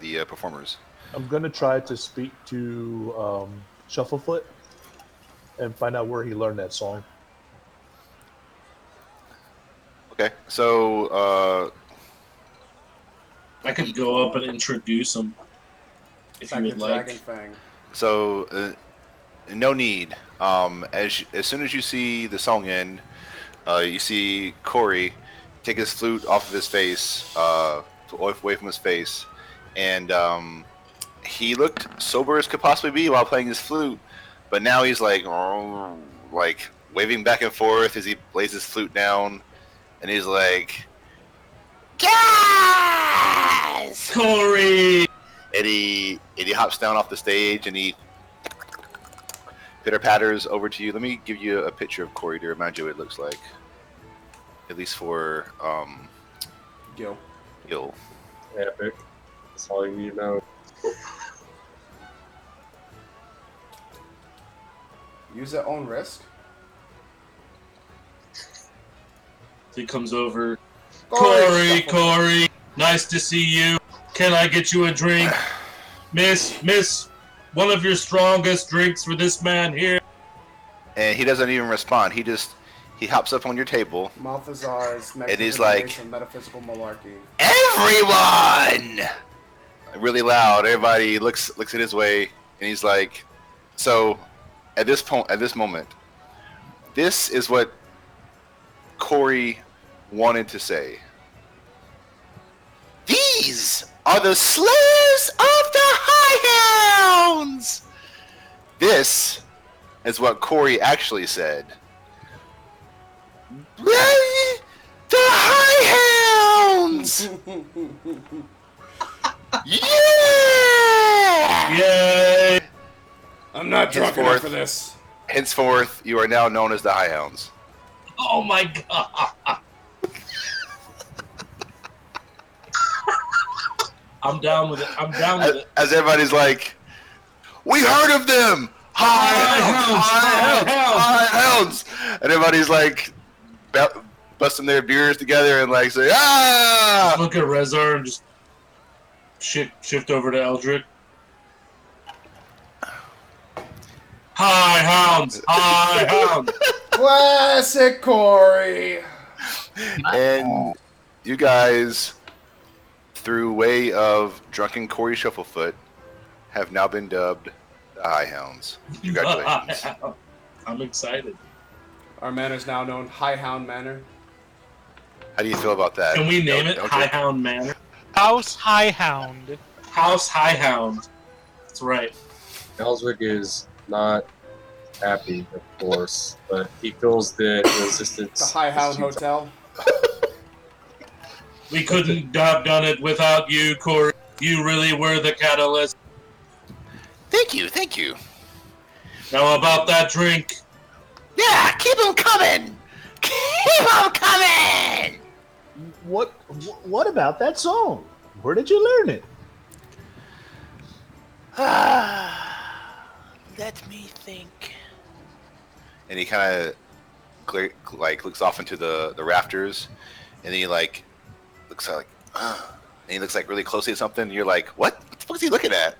A: the performers.
D: I'm gonna try to speak to Shufflefoot and find out where he learned that song.
A: Okay, so
E: I could go up and introduce him if you
B: Second
E: would like.
B: Dragon Fang.
A: no need. As soon as you see the song end, you see Corey take his flute off of his face, away from his face, and he looked sober as could possibly be while playing his flute, but now he's like waving back and forth as he lays his flute down, and he's like, "Guys!"
E: Corey!
A: And he hops down off the stage and he pitter patters over to you. Let me give you a picture of Corey to remind you what it looks like, at least for
B: Gil.
A: Gil.
G: Epic. That's all you need to know.
B: Use at own risk.
E: He comes over.
B: Corey,
E: Corey, nice to see you. Can I get you a drink? Miss, one of your strongest drinks for this man here.
A: And he doesn't even respond. He hops up on your table.
B: Malthazar's
A: It is like-
B: metaphysical malarkey.
A: Everyone! Really loud. Everybody looks at his way, and he's like, "So, at this moment, this is what Corey wanted to say. These are the slayers of the High Hounds! This is what Corey actually said. The High Hounds! Yeah!
E: Yay!
B: I'm not drunk enough
A: Henceforth-
B: for this.
A: Henceforth, you are now known as the High Hounds.
E: Oh my god! I'm down with it. I'm down with it.
A: As everybody's like, "We heard of them! High Hounds! And everybody's like, busting their beers together and like say, "Ah!"
E: Look at Rezar and just Shift over to Eldrick. Hi, hounds! Hi, hounds!
B: Classic Corey.
A: And you guys, through way of drunken Corey Shufflefoot, have now been dubbed the High Hounds. Congratulations.
E: I'm excited.
B: Our manor is now known High Hound Manor.
A: How do you feel about that?
E: Can we name it
A: Don't
E: High
A: you-
E: Hound Manor?
F: House High Hound.
E: House High Hound. That's right.
G: Ellswick is not happy, of course, but he feels that resistance.
B: The High
G: is
B: Hound
G: futile.
B: Hotel.
E: We couldn't have done it without you, Corey. You really were the catalyst.
A: Thank you, thank you.
E: Now about that drink.
A: Yeah, keep them coming! Keep them coming!
D: What about that song? Where did you learn it?
A: Let me think. And he kind of looks off into the rafters, and he looks like, and he looks like really closely at something. And you're like, what the fuck is he looking at?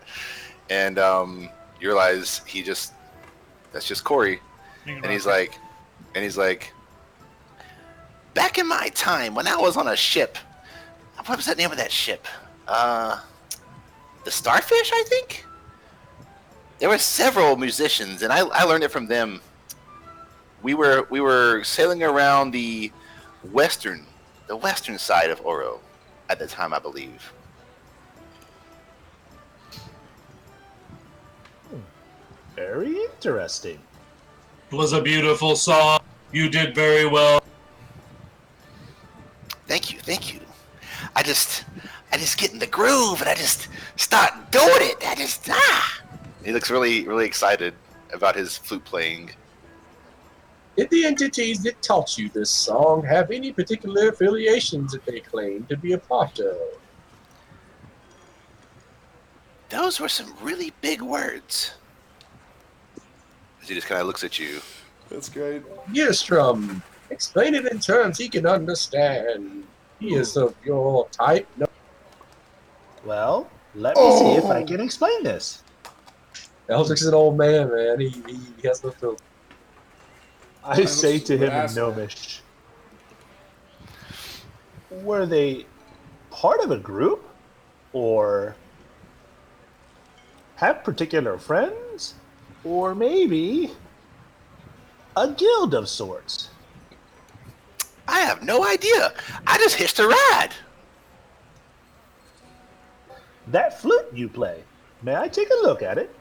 A: And you realize that's just Corey. And he's like, back in my time when I was on a ship, what was the name of that ship? The Starfish, I think? There were several musicians, and I learned it from them. We were sailing around the western side of Oro at the time, I believe.
D: Very interesting.
E: It was a beautiful song. You did very well.
A: Thank you. I just get in the groove, and I just start doing it. He looks really, really excited about his flute playing.
H: Did the entities that taught you this song have any particular affiliations that they claim to be a part of?
A: Those were some really big words. He just kind of looks at you.
B: That's great.
H: Gearstrom, explain it in terms he can understand. He is of your type. No.
D: Well, let me see if I can explain this.
H: Eldrick's an old man, man. He has no filter.
D: I say to him in
B: asshole.
D: Gnomish, were they part of a group? Or have particular friends? Or maybe a guild of sorts?
A: I have no idea. I just hitched a ride.
D: That flute you play, may I take a look at it?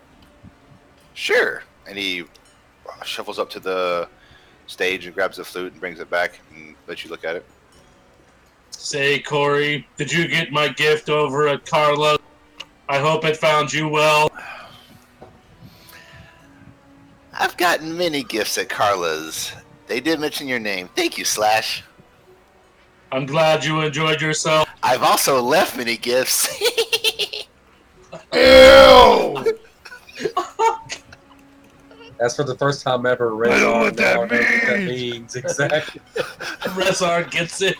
A: Sure. And he shuffles up to the stage and grabs the flute and brings it back and lets you look at it.
E: Say, Corey, did you get my gift over at Carla? I hope it found you well.
A: I've gotten many gifts at Carla's. They did mention your name. Thank you, Slash.
E: I'm glad you enjoyed yourself.
A: I've also left many gifts.
B: Ew!
H: That's for the first time ever. Red
F: I don't know
H: Dawn
F: what that
H: knows what that means. Exactly.
E: Rezar gets it.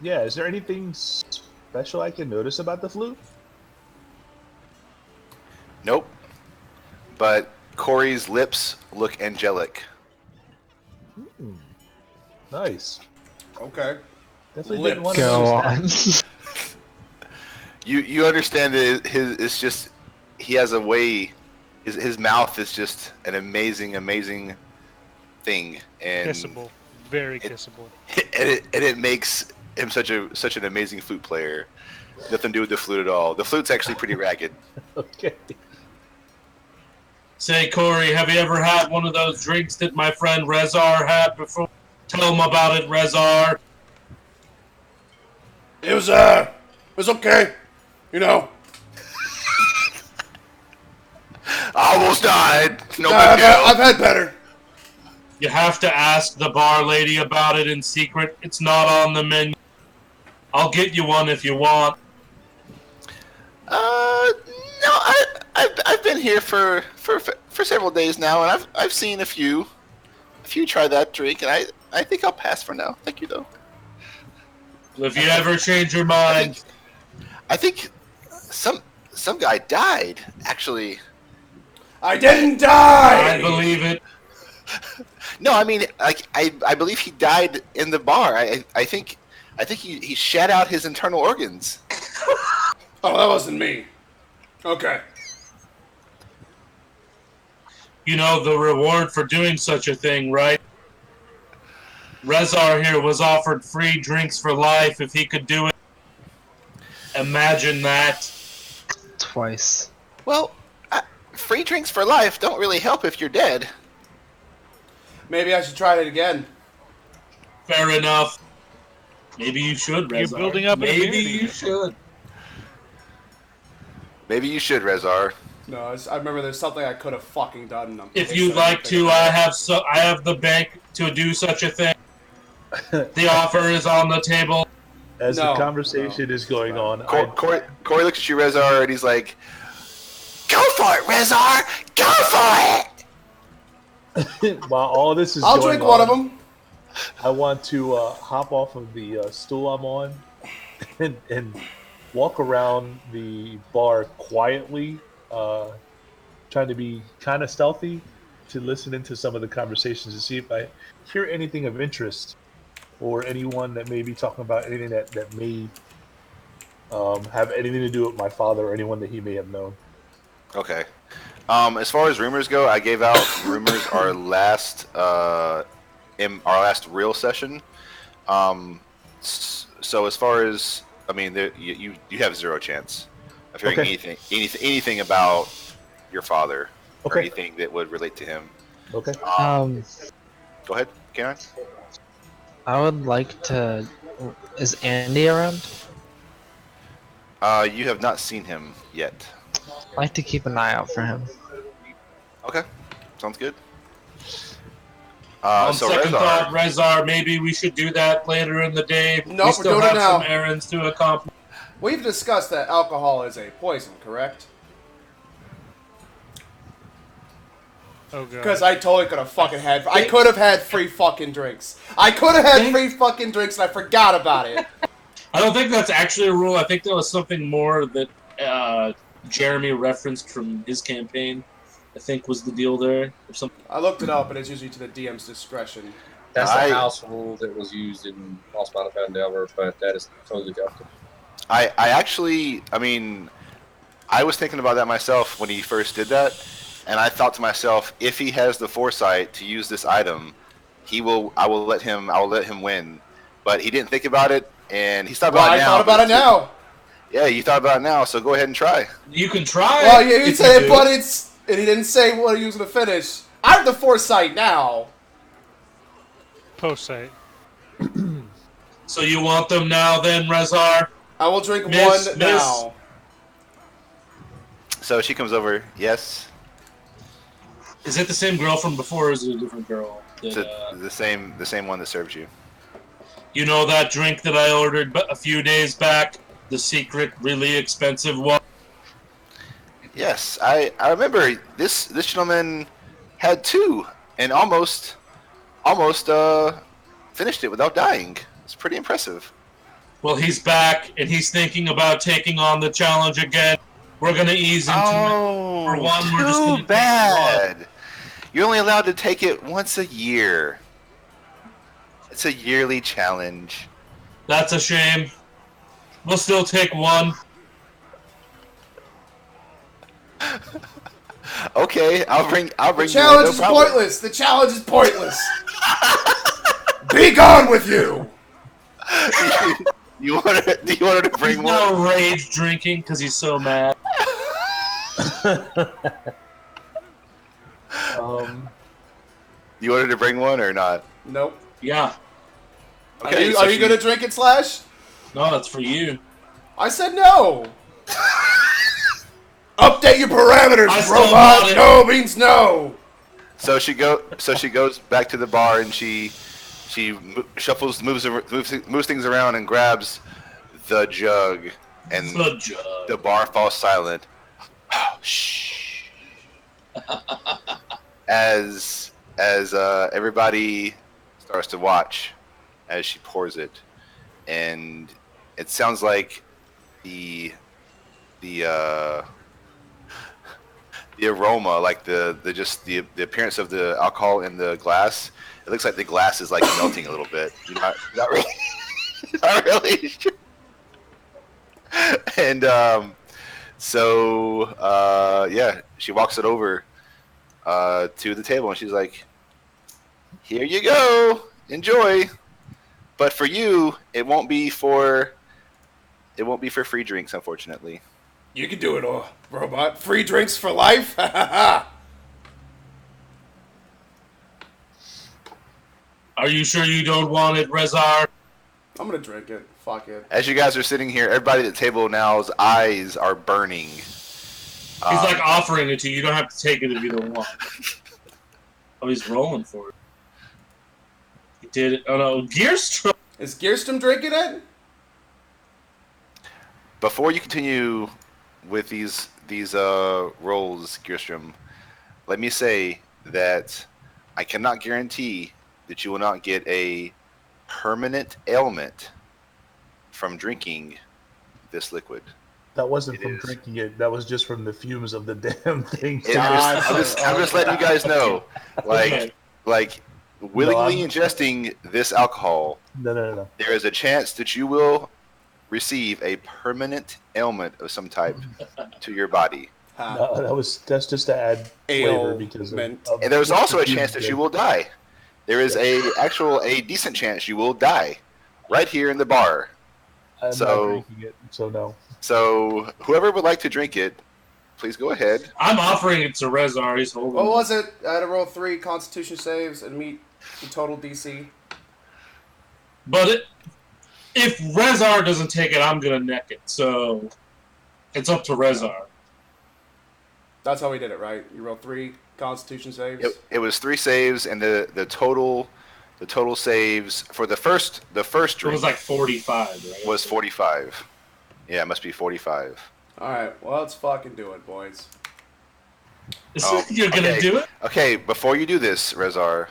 D: Yeah, is there anything special I can notice about the flute?
A: Nope. But Corey's lips look angelic.
D: Nice.
B: Okay.
D: Definitely didn't want
C: Go
D: to
C: on.
D: notice
A: You understand that it's just he has a way. His mouth is just an amazing thing, and
F: Kissable. Very kissable.
A: it makes him such an amazing flute player. Nothing to do with the flute at all. The flute's actually pretty ragged.
D: that. Okay.
E: Say, Corey, have you ever had one of those drinks that my friend Rezar had before? Tell him about it, Rezar.
B: It was okay. You know.
A: I almost died. No
B: I've
A: big deal.
B: had better.
E: You have to ask the bar lady about it in secret. It's not on the menu. I'll get you one if you want.
A: No, I've been here for several days now, and I've seen a few try that drink, and I think I'll pass for now. Thank you, though.
E: If you ever change your
A: I
E: mind,
A: think some guy died. Actually,
B: I didn't die!
E: I believe it.
A: no. I mean, like I believe he died in the bar. I think he shat out his internal organs.
B: Oh, that wasn't me. Okay.
E: You know the reward for doing such a thing, right? Rezar here was offered free drinks for life if he could do it. Imagine that.
C: Twice.
A: Well, free drinks for life don't really help if you're dead.
B: Maybe I should try it again.
E: Fair enough. Maybe you should, Rezar.
F: You're building up an
E: Maybe
F: immunity.
E: you should.
A: Maybe you should, Rezar.
B: No, I remember there's something I could have fucking done.
E: If you'd like to, I have the bank to do such a thing. The offer is on the table.
D: As
B: No,
D: the conversation is going on,
A: Corey looks at you, Rezar, and he's like, "Go for it, Rezar! Go for it!"
D: while all this is
B: I'll
D: going
B: drink
D: on,
B: one of them.
D: I want to hop off of the stool I'm on and walk around the bar quietly, trying to be kind of stealthy to listen into some of the conversations to see if I hear anything of interest or anyone that may be talking about anything that may have anything to do with my father or anyone that he may have known.
A: Okay. As far as rumors go, I gave out rumors our last real session. So as far as you have zero chance of hearing
D: Okay.
A: anything about your father or
D: Okay.
A: anything that would relate to him.
D: Okay.
A: Go ahead, Karen.
C: I would like to. Is Andy around?
A: You have not seen him yet.
C: I'd like to keep an eye out for him.
A: Okay, sounds good.
E: On
A: So
E: second
A: Rezar,
E: thought, Rezar, maybe we should do that later in the day.
B: Nope,
E: we
B: we're
E: still
B: doing it
E: have
B: now.
E: some errands to accomplish.
B: We've discussed that alcohol is a poison, correct?
F: Oh god.
B: Because I totally could have fucking had. I could have had free fucking drinks. I could have had free fucking drinks and I forgot about it.
E: I don't think that's actually a rule. I think that was something more that Jeremy referenced from his campaign. I think was the deal there, or something.
B: I looked it up and it's usually to the DM's discretion.
G: That's
A: I-
G: the house rule that was used in Lost Mine of Endeavor, but that is totally different.
A: I was thinking about that myself when he first did that, and I thought to myself, if he has the foresight to use this item, I will let him win. But he didn't think about it, and he thought
B: Well,
A: about
B: I
A: it now.
B: thought about it now.
A: Yeah, you thought about it now, so go ahead and try.
E: You can try.
B: Well, yeah, he
E: if
B: said
E: you
B: it,
E: do.
B: but it's. And he didn't say what he was going to finish. I have the foresight now.
F: Post site.
E: So you want them now, then, Rezar?
B: I will drink
E: Miss-
B: one
E: miss.
B: now.
A: So she comes over. Yes,
E: Is it the same girl from before, or is it a different girl?
A: it's the same one that serves you.
E: You know that drink that I ordered a few days back? The secret, really expensive one?
A: Yes, I remember this gentleman had two and almost finished it without dying. It's pretty impressive.
E: Well, he's back, and he's thinking about taking on the challenge again. We're going to ease into it.
A: Oh,
E: For one, we're just gonna
A: too
E: take
A: bad. You're only allowed to take it once a year. It's a yearly challenge.
E: That's a shame. We'll still take one.
A: Okay, I'll bring
B: The
A: you one,
B: challenge
A: no
B: is
A: problem.
B: pointless. The challenge is pointless. Be gone with you.
A: Do you want her to bring
E: He's
A: one?
E: now rage drinking because he's so mad.
A: You want her to bring one or not?
B: Nope.
E: Yeah.
A: Okay,
B: Are you going to drink it, Slash?
E: No, that's for you.
B: I said no. Update your parameters,
E: I still want
B: robot.
E: it.
B: No means no.
A: So she goes back to the bar and she shuffles, moves things around and grabs the jug, and
E: The jug.
A: the bar falls silent. Shh. As everybody starts to watch as she pours it, and it sounds like the aroma, like the appearance of the alcohol in the glass. It looks like the glass is like melting a little bit. You're not really, not really sure. And yeah, she walks it over to the table, and she's like, "Here you go, enjoy. But for you, it won't be for free drinks, unfortunately."
B: You can do it, robot. Free drinks for life?
E: Are you sure you don't want it, Rezar?
B: I'm gonna drink it. Fuck it.
A: As you guys are sitting here, everybody at the table now's eyes are burning.
E: He's like offering it to you. You don't have to take it if you don't want. Oh, he's rolling for it. He did it. Oh no, Gearstrom.
B: Is Gearstrom drinking it?
A: Before you continue with these rolls, Gearstrom, let me say that I cannot guarantee that you will not get a permanent ailment from drinking this liquid.
D: That wasn't from drinking it. That was just from the fumes of the damn thing.
A: I'm just letting you guys know, like willingly ingesting this alcohol.
D: No.
A: There is a chance that you will receive a permanent ailment of some type to your body.
D: No, that's just to add flavor because of
A: and there's also a chance that you will die. There is a decent chance you will die right here in the bar.
D: I'm not drinking it, so no.
A: So whoever would like to drink it, please go ahead.
E: I'm offering it to Rezar. He's holding.
B: What was it? I had to roll 3 Constitution saves and meet the total DC.
E: But if Rezar doesn't take it, I'm gonna neck it. So it's up to Rezar.
B: That's how we did it, right? You rolled 3 Constitution saves.
A: It was 3 saves, and the total saves for the first drink.
E: It was like 45, right?
A: Was 45. Yeah, it must be 45.
B: All right, well, let's fucking do it, boys.
E: You're gonna do it?
A: Okay, before you do this, Rezar,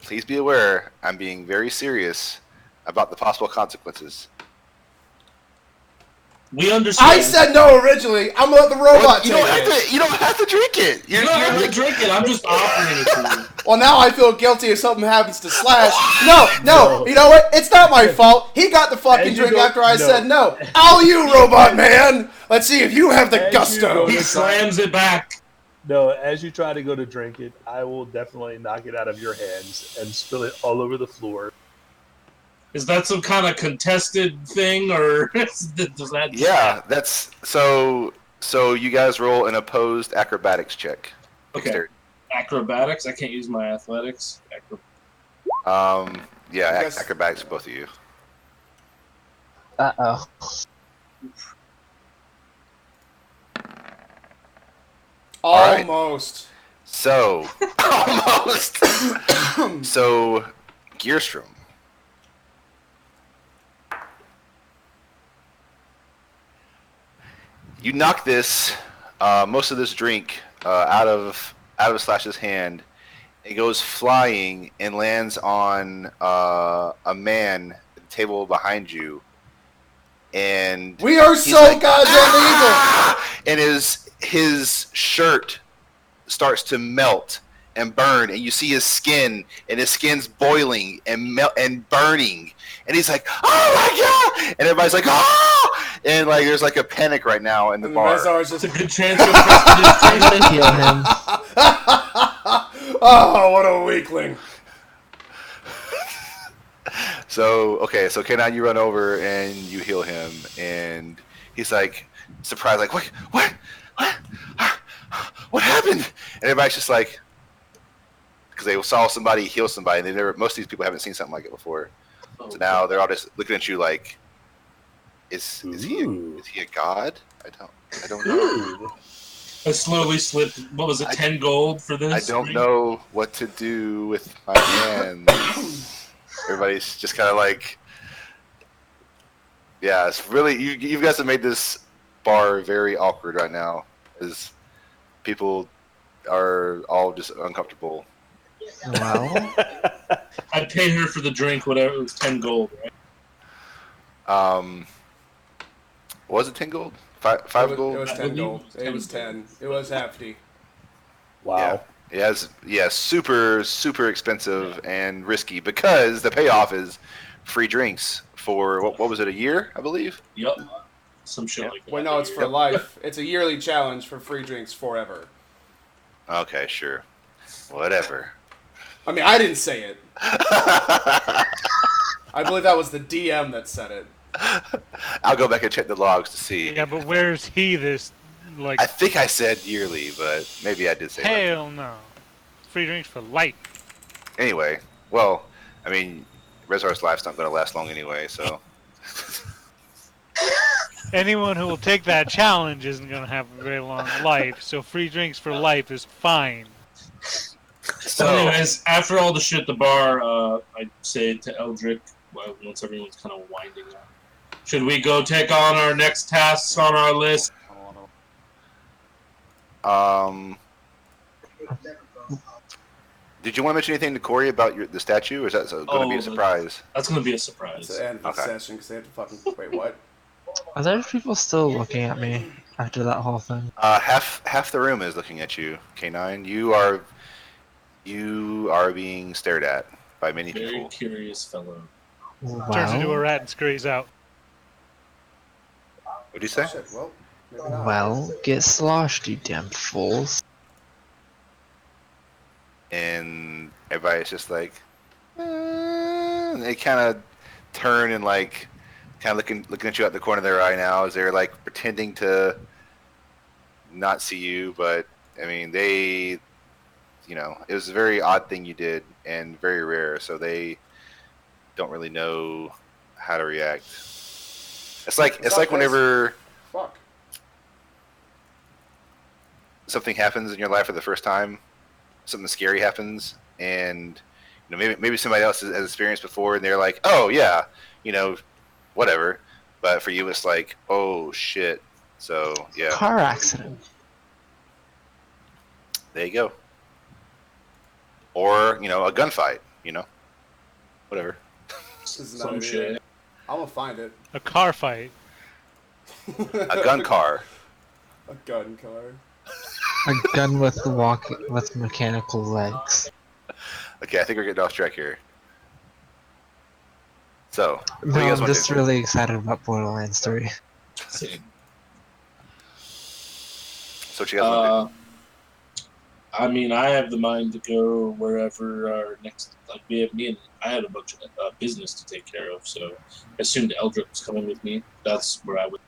A: please be aware I'm being very serious about the possible consequences.
E: We understand.
B: I said no originally. I'm gonna let the robot take it.
A: You don't have to drink it.
E: You don't have to drink it. I'm just offering it to you.
B: Well, now I feel guilty if something happens to Slash. No. You know what? It's not my fault. He got the fucking drink after I said no. All you, robot man. Let's see if you have the gusto.
E: He slams it back.
D: No, as you try to go to drink it, I will definitely knock it out of your hands and spill it all over the floor.
E: Is that some kind of contested thing, or does that?
A: Yeah, that's so. So you guys roll an opposed acrobatics check.
E: Okay. Acrobatics. I can't use my athletics.
A: Yeah, acrobatics, both of you.
C: Uh-oh.
B: Almost.
A: So, almost. So, Gearstrom. You knock this, most of this drink, out of Slash's hand. It goes flying and lands on a man at the table behind you. And
B: we are so like, goddamn evil.
A: And his shirt starts to melt and burn, and you see his skin, and his skin's boiling and burning, and he's like, "Oh my god!" And everybody's like, "Oh!" And like, there's like a panic right now in the bar.
B: Rezar's just
E: a good chance of
C: heal him.
B: Oh, what a weakling!
A: So K9, you run over and you heal him, and he's like surprised, like, what happened? And everybody's just like, because they saw somebody heal somebody, and most of these people haven't seen something like it before. So now they're all just looking at you like, is he a god? I don't know.
E: I slowly slipped. What was it? 10 gold for this?
A: I don't know what to do with my hands. Everybody's just kind of like, yeah. It's really you guys have made this bar very awkward right now, as people are all just uncomfortable.
C: Well,
E: I paid her for the drink, whatever. It was 10 gold, right?
A: Was it 10 gold? Five gold?
B: It was 10 gold. It was 10. It was hefty.
D: Wow.
A: Yeah, super, super expensive and risky because the payoff is free drinks for, what was it, a year, I believe?
E: Yep. Some shit like that.
B: Well, no, it's for life. It's a yearly challenge for free drinks forever.
A: Okay, sure. Whatever.
B: I mean, I didn't say it. I believe that was the DM that said it.
A: I'll go back and check the logs to see.
F: Yeah, but where's he this, like...
A: I think I said yearly, but maybe I did say that.
F: Hell no. Free drinks for life.
A: Anyway, well, I mean, Rezar's life's not going to last long anyway, so...
F: Anyone who will take that challenge isn't going to have a very long life, so free drinks for life is fine.
E: So, anyways, after all the shit at the bar, I say to Eldrick, well, once everyone's kind of winding up, should we go take on our next tasks on our list?
A: Did you want to mention anything to Corey about the statue, or is that going to be a surprise?
E: That's going to be a surprise.
B: It's the end of the session because they have to fucking... Wait, what?
C: Are there people still looking at me after that whole thing?
A: Half the room is looking at you, K9. You are being stared at by many
E: Very
A: people.
E: curious fellow.
F: Turns into a rat and scurries out.
A: What'd you say?
B: Shit, well, maybe not.
C: Well, get sloshed, you damn fools.
A: And everybody's just like, and they kind of turn and like, kind of looking at you out the corner of their eye now as they're like pretending to not see you, but I mean they, it was a very odd thing you did and very rare, so they don't really know how to react. It's like whenever something happens in your life for the first time, something scary happens, and maybe somebody else has experienced before, and they're like, oh yeah, whatever. But for you, it's like, oh shit. So yeah.
C: Car accident.
A: There you go. Or a gunfight. Whatever.
E: Some shit.
B: I'm gonna find it.
F: A car fight.
A: A gun car.
B: A gun car.
C: A gun with mechanical legs.
A: Okay, I think we're getting off track here. So, what do you
C: No,
A: guys
C: I'm
A: want to
C: just
A: do?
C: really excited about Borderlands 3.
E: Same.
A: So what you guys want to
E: I mean, I have the mind to go wherever our next, like I had a bunch of business to take care of, so I assumed Eldrick was coming with me. That's where I would.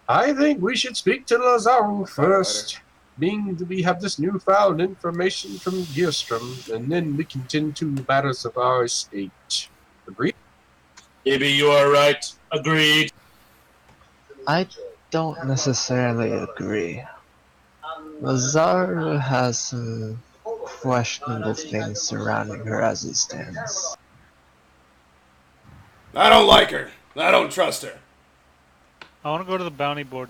H: I think we should speak to Lazaro first, being that we have this newfound information from Gearstrom, and then we can tend to matters of our estate. Agreed?
E: Maybe you are right. Agreed.
C: I don't necessarily agree. Lazaro has some questionable things surrounding her as it stands.
B: I don't like her. I don't trust her.
F: I want to go to the bounty board.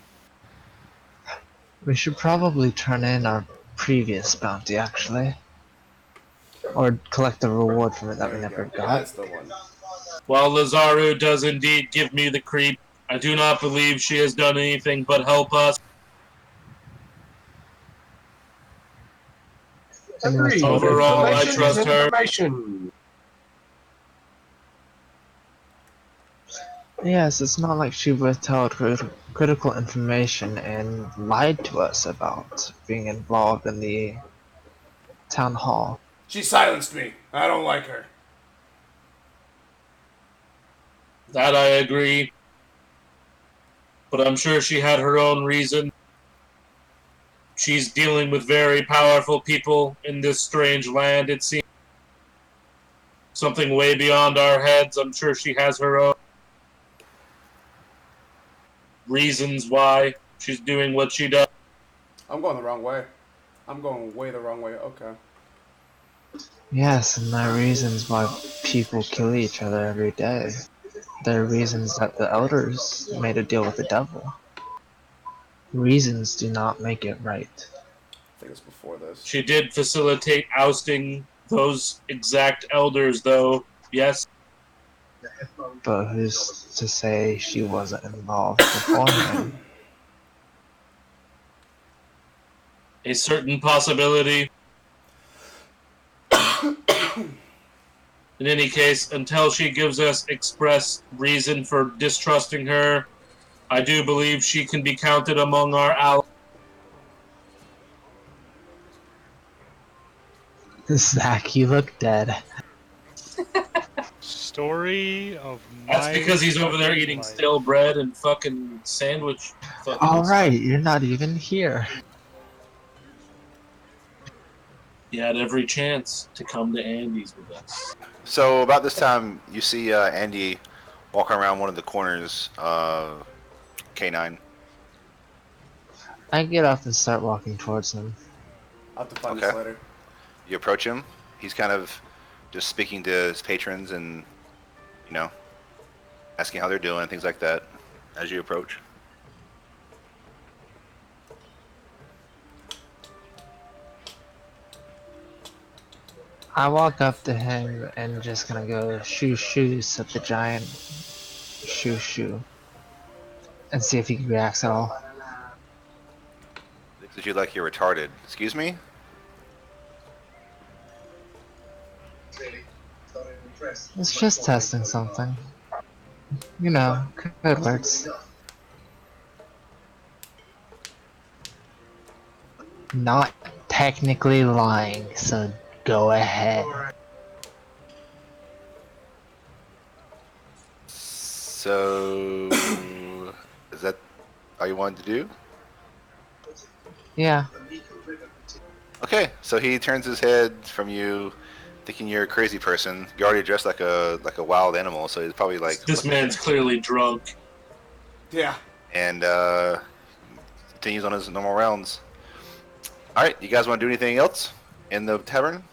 C: We should probably turn in our previous bounty, actually. Or collect the reward from it that we never got.
B: That's the one.
E: While Lazaro does indeed give me the creep, I do not believe she has done anything but help us.
H: Agreed.
E: Overall, I
H: Information
E: trust
H: is
E: her.
H: information.
C: Yes, it's not like she withheld critical information and lied to us about being involved in the town hall.
B: She silenced me. I don't like her.
E: That I agree. But I'm sure she had her own reason. She's dealing with very powerful people in this strange land, it seems. Something way beyond our heads. I'm sure she has her own reasons why she's doing what she does.
B: I'm going the wrong way. I'm going way the wrong way. Okay.
C: Yes, and there are reasons why people kill each other every day. There are reasons that the elders made a deal with the devil. Reasons do not make it right.
B: I think it's before this.
E: She did facilitate ousting those exact elders, though. Yes.
C: but who's to say she wasn't involved beforehand?
E: A certain possibility. In any case, until she gives us express reason for distrusting her, I do believe she can be counted among our allies.
C: Zach, you look dead.
F: Story of
E: That's
F: my
E: because he's over there eating
F: life.
E: stale bread and fucking sandwich. Fucking
C: Alright, you're not even here.
E: He had every chance to come to Andy's with us.
A: So about this time, you see Andy walking around one of the corners. K9.
C: I get up and start walking towards him.
B: I'll have to find
A: Okay.
B: this later.
A: You approach him. He's kind of just speaking to his patrons and, you know, asking how they're doing, things like that, as you approach.
C: I walk up to him and just gonna go shoo shoos at the giant shoo shoo and see if he reacts at all.
A: Looks at you like you're retarded. Excuse me?
C: It's just testing something. You know, code words. Not technically lying, so go ahead.
A: So, is that all you wanted to do?
C: Yeah.
A: Okay, so he turns his head from you, thinking you're a crazy person. You're already dressed like a wild animal, so he's probably like.
E: This man's clearly drunk.
B: Yeah.
A: And continues on his normal rounds. All right, you guys want to do anything else in the tavern?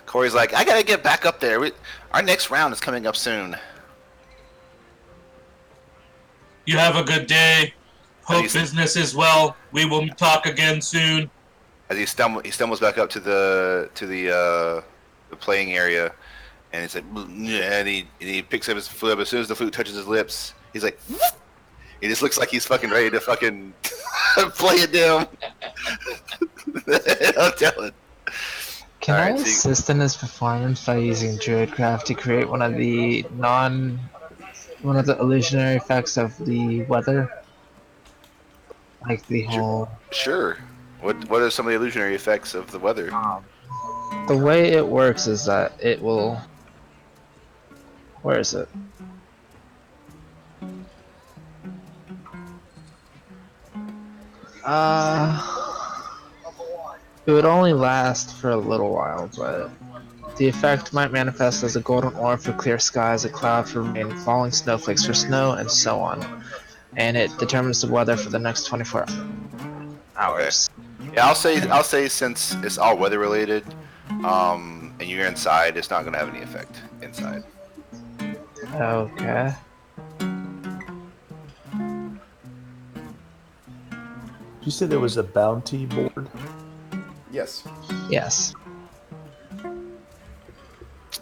A: Corey's like, I gotta get back up there. Our next round is coming up soon.
E: You have a good day. Hope
A: He's-
E: business is well. We will talk again soon.
A: As he stumbles back up to the playing area, and he's like, and he picks up his flute. As soon as the flute touches his lips, he's like, he just looks like he's fucking ready to fucking play it down. I'm telling.
C: Can I
A: Alright, so you-
C: assist in his performance by using Druidcraft to create one of the illusionary effects of the weather? Like the whole...
A: Sure. What are some of the illusionary effects of the weather?
C: The way it works is that it will... Where is it? It would only last for a little while, but the effect might manifest as a golden orb for clear skies, a cloud for rain, falling snowflakes for snow, and so on. And it determines the weather for the next 24 hours.
A: Yeah, I'll say since it's all weather related, and you're inside, it's not gonna have any effect inside.
C: Okay.
D: You said there was a bounty board?
B: Yes.
C: Yes.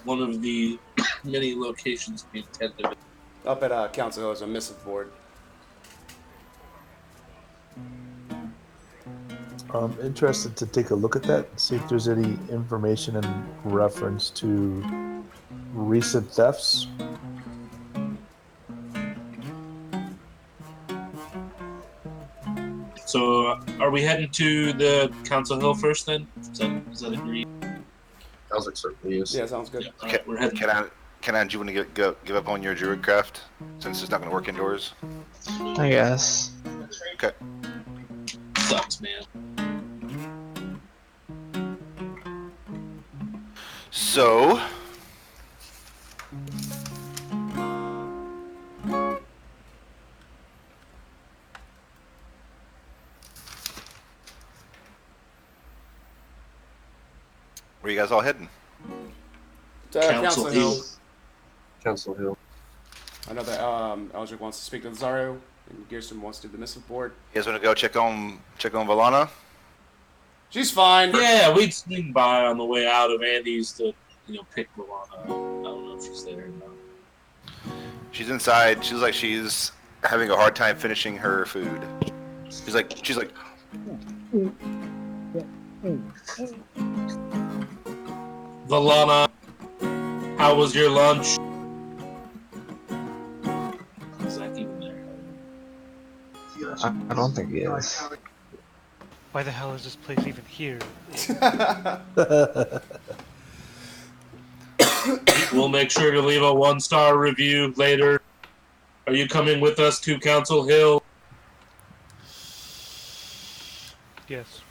E: One of the many locations we intend to visit.
B: Up at Council Hill is a missive board.
D: I'm interested to take a look at that and see if there's any information in reference to recent thefts.
E: So, are we heading to the Council Hill first then? Is that agreed?
G: Sounds like certainly is.
B: Yeah, sounds good.
E: Yeah, all right, we're heading.
A: Do you want to give up on your druid craft since it's not gonna work indoors?
C: I guess.
A: Okay.
E: Sucks, man.
A: So. Where you guys all heading?
B: Council Hill.
G: Council Hill.
B: I know that Eldrick wants to speak to Zario, and Gearston wants to do the missive board.
A: You guys want to go check on Valana?
B: She's fine.
E: Yeah, we'd swing by on the way out of Andy's to, pick Luana. I don't know. know if she's there or not.
A: She's inside. She's like she's having a hard time finishing her food. She's like
E: Valana, how was your lunch? Is Zach even there?
C: I don't think he is.
F: Why the hell is this place even here?
E: We'll make sure to leave a 1-star review later. Are you coming with us to Council Hill?
F: Yes.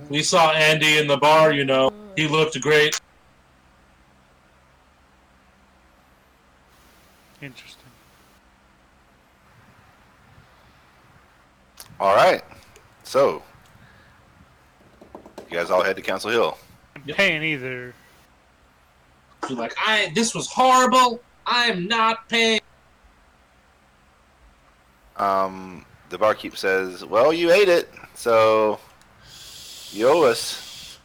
E: We saw Andy in the bar, you know. He looked great.
F: Interesting.
A: all right. So you guys all head to Council Hill.
F: I'm paying either.
E: You're like, this was horrible. I'm not paying.
A: The barkeep says, "Well, you ate it, so you owe us."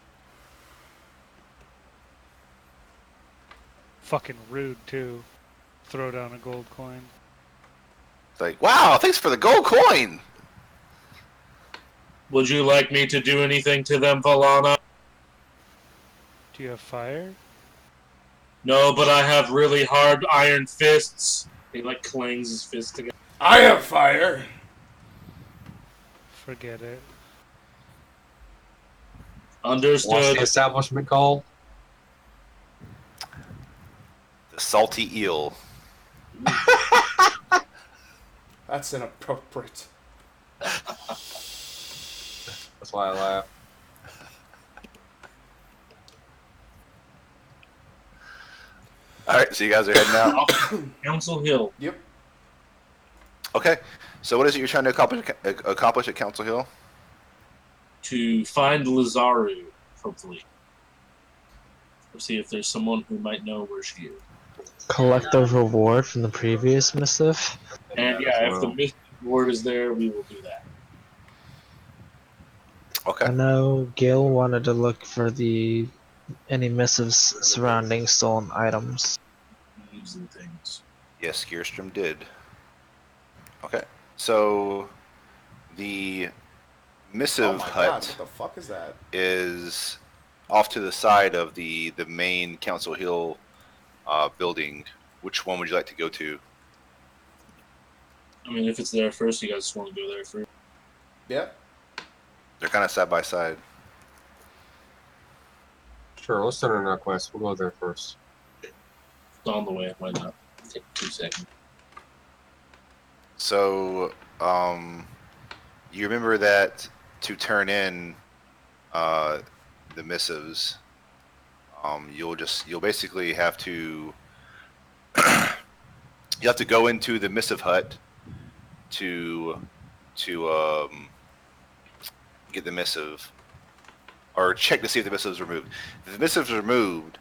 F: Fucking rude too. Throw down a gold coin.
A: It's like, "Wow, thanks for the gold coin."
E: Would you like me to do anything to them, Valana?
F: Do you have fire?
E: No, but I have really hard iron fists. He like clangs his fist together.
B: I have fire.
F: Forget it.
H: What's
E: Understood.
H: the establishment called?
A: The salty eel.
B: That's inappropriate.
H: That's why I laugh.
A: All right, so you guys are heading out.
E: Council Hill.
B: Yep.
A: Okay, so what is it you're trying to accomplish at Council Hill?
E: To find Lazaru, hopefully. Or see if there's someone who might know where she is.
C: Collect the reward from the previous missive.
E: And yeah, if the mission word is there, we will do that.
A: Okay.
C: I know Gil wanted to look for any missives surrounding stolen items.
E: Using things.
A: Yes, Gearstrom did. Okay, so the missive
B: Oh my god,
A: hut
B: what the fuck is that?
A: is off to the side of the main Council Hill building. Which one would you like to go to?
E: I mean, if it's there first, you guys just want to go there first.
B: Yep.
A: They're kind of side by side.
H: Sure, let's send in our quest. We'll go there first.
E: It's on the way. Why not? Take 2 seconds.
A: So, you remember that to turn in the missives, you'll basically have to you have to go into the missive hut to get the missive, or check to see if the missive is removed. If the missive is removed,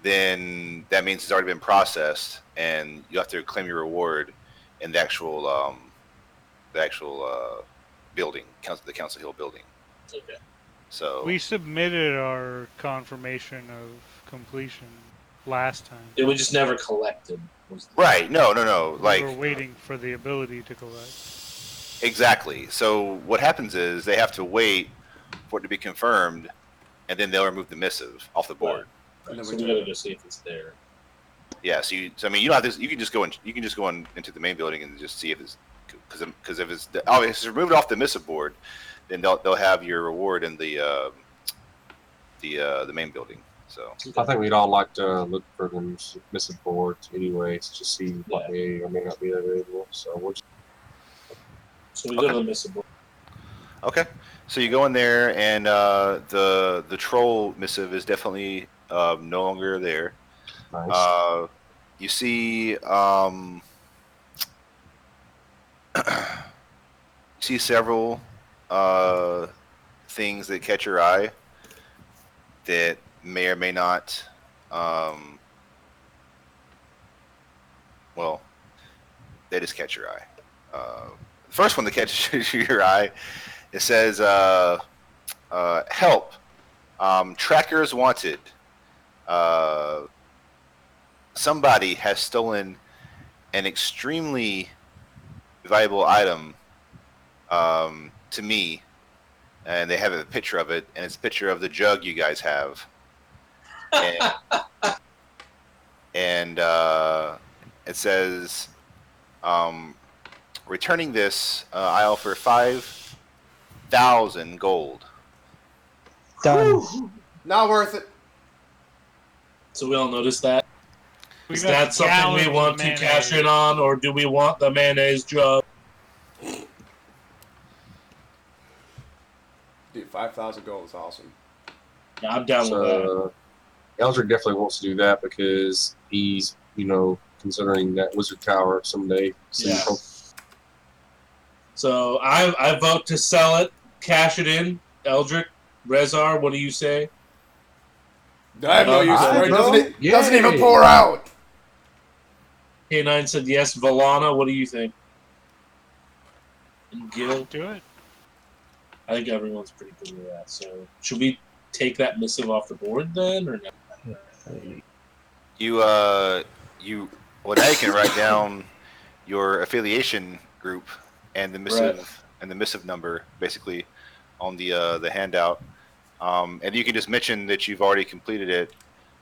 A: then that means it's already been processed, and you have to claim your reward in the actual building, the Council Hill building.
E: Okay.
A: So
F: We submitted our confirmation of completion last time.
E: It was just never collected.
A: right, no,
F: We
A: like
F: were waiting for the ability to collect.
A: exactly. So what happens is they have to wait for it to be confirmed, and then they'll remove the missive off the board.
B: And then
E: So
B: we
E: we
B: do
E: gotta
B: it.
E: go see if it's there.
A: Yeah. So I mean, you don't have to. You can just go in. You can just go into the main building and just see if it's because if it's removed off the missive board, then they'll have your reward in the main building. So
H: I think we'd all like to look for the missive boards anyways to see what may or may not be available. So we'll just
E: So we go to the missile board.
A: okay. So you go in there, and the troll missive is definitely no longer there.
H: nice.
A: You see several things that catch your eye that may or may not well, they just catch your eye. The first one that catches your eye, it says help, trackers wanted. somebody has stolen an extremely valuable item to me, and they have a picture of it, and it's a picture of the jug you guys have. And it says, returning this, I offer 5,000 gold.
C: Done.
B: Not worth it.
E: So we all notice that.
F: We
E: Is
F: got
E: that something
F: gallons
E: we
F: of
E: want to
F: mayonnaise.
E: cash in on, or do we want the mayonnaise jug?
B: Dude, 5,000 gold is awesome.
E: Yeah, I'm down with that.
G: So Eldrick definitely wants to do that because he's, considering that Wizard Tower someday.
E: Yeah. So I vote to sell it, cash it in. Eldrick, Rezar, what do you say?
B: I have no use
H: I
B: for it.
H: vote
B: Doesn't even
H: yay.
B: pour out.
E: K9 said yes. Valana, what do you think? And Gil?
F: Do it.
E: I think everyone's pretty good with that. So should we take that missive off the board then, or no?
A: You well, now you can write down your affiliation group and the missive number basically on the handout, and you can just mention that you've already completed it,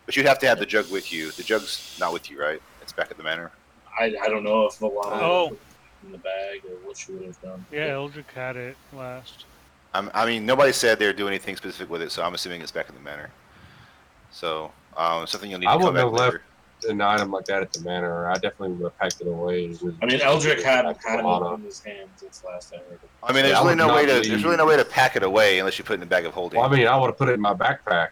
A: but you'd have to have the jug with you. The jug's not with you, right? It's back at the manor.
E: I don't know if Valana
F: Oh.
E: put it in the bag or what she would have done.
F: Yeah, Eldrick had it last.
A: I mean, nobody said they're doing anything specific with it, so I'm assuming it's back in the manor. So something you'll need
H: I
A: to come
H: wouldn't
A: back
H: have
A: later.
H: an item like that at the manor. I definitely would have packed it away.
E: I mean, Eldrick hadn't had it
H: Valana.
E: in his hands since last I heard it.
A: I mean,
H: Yeah, I would not
A: there's
H: believe-
A: really no way to pack it away unless you put it in the bag of holding.
H: Well, I mean, I would have put it in my backpack.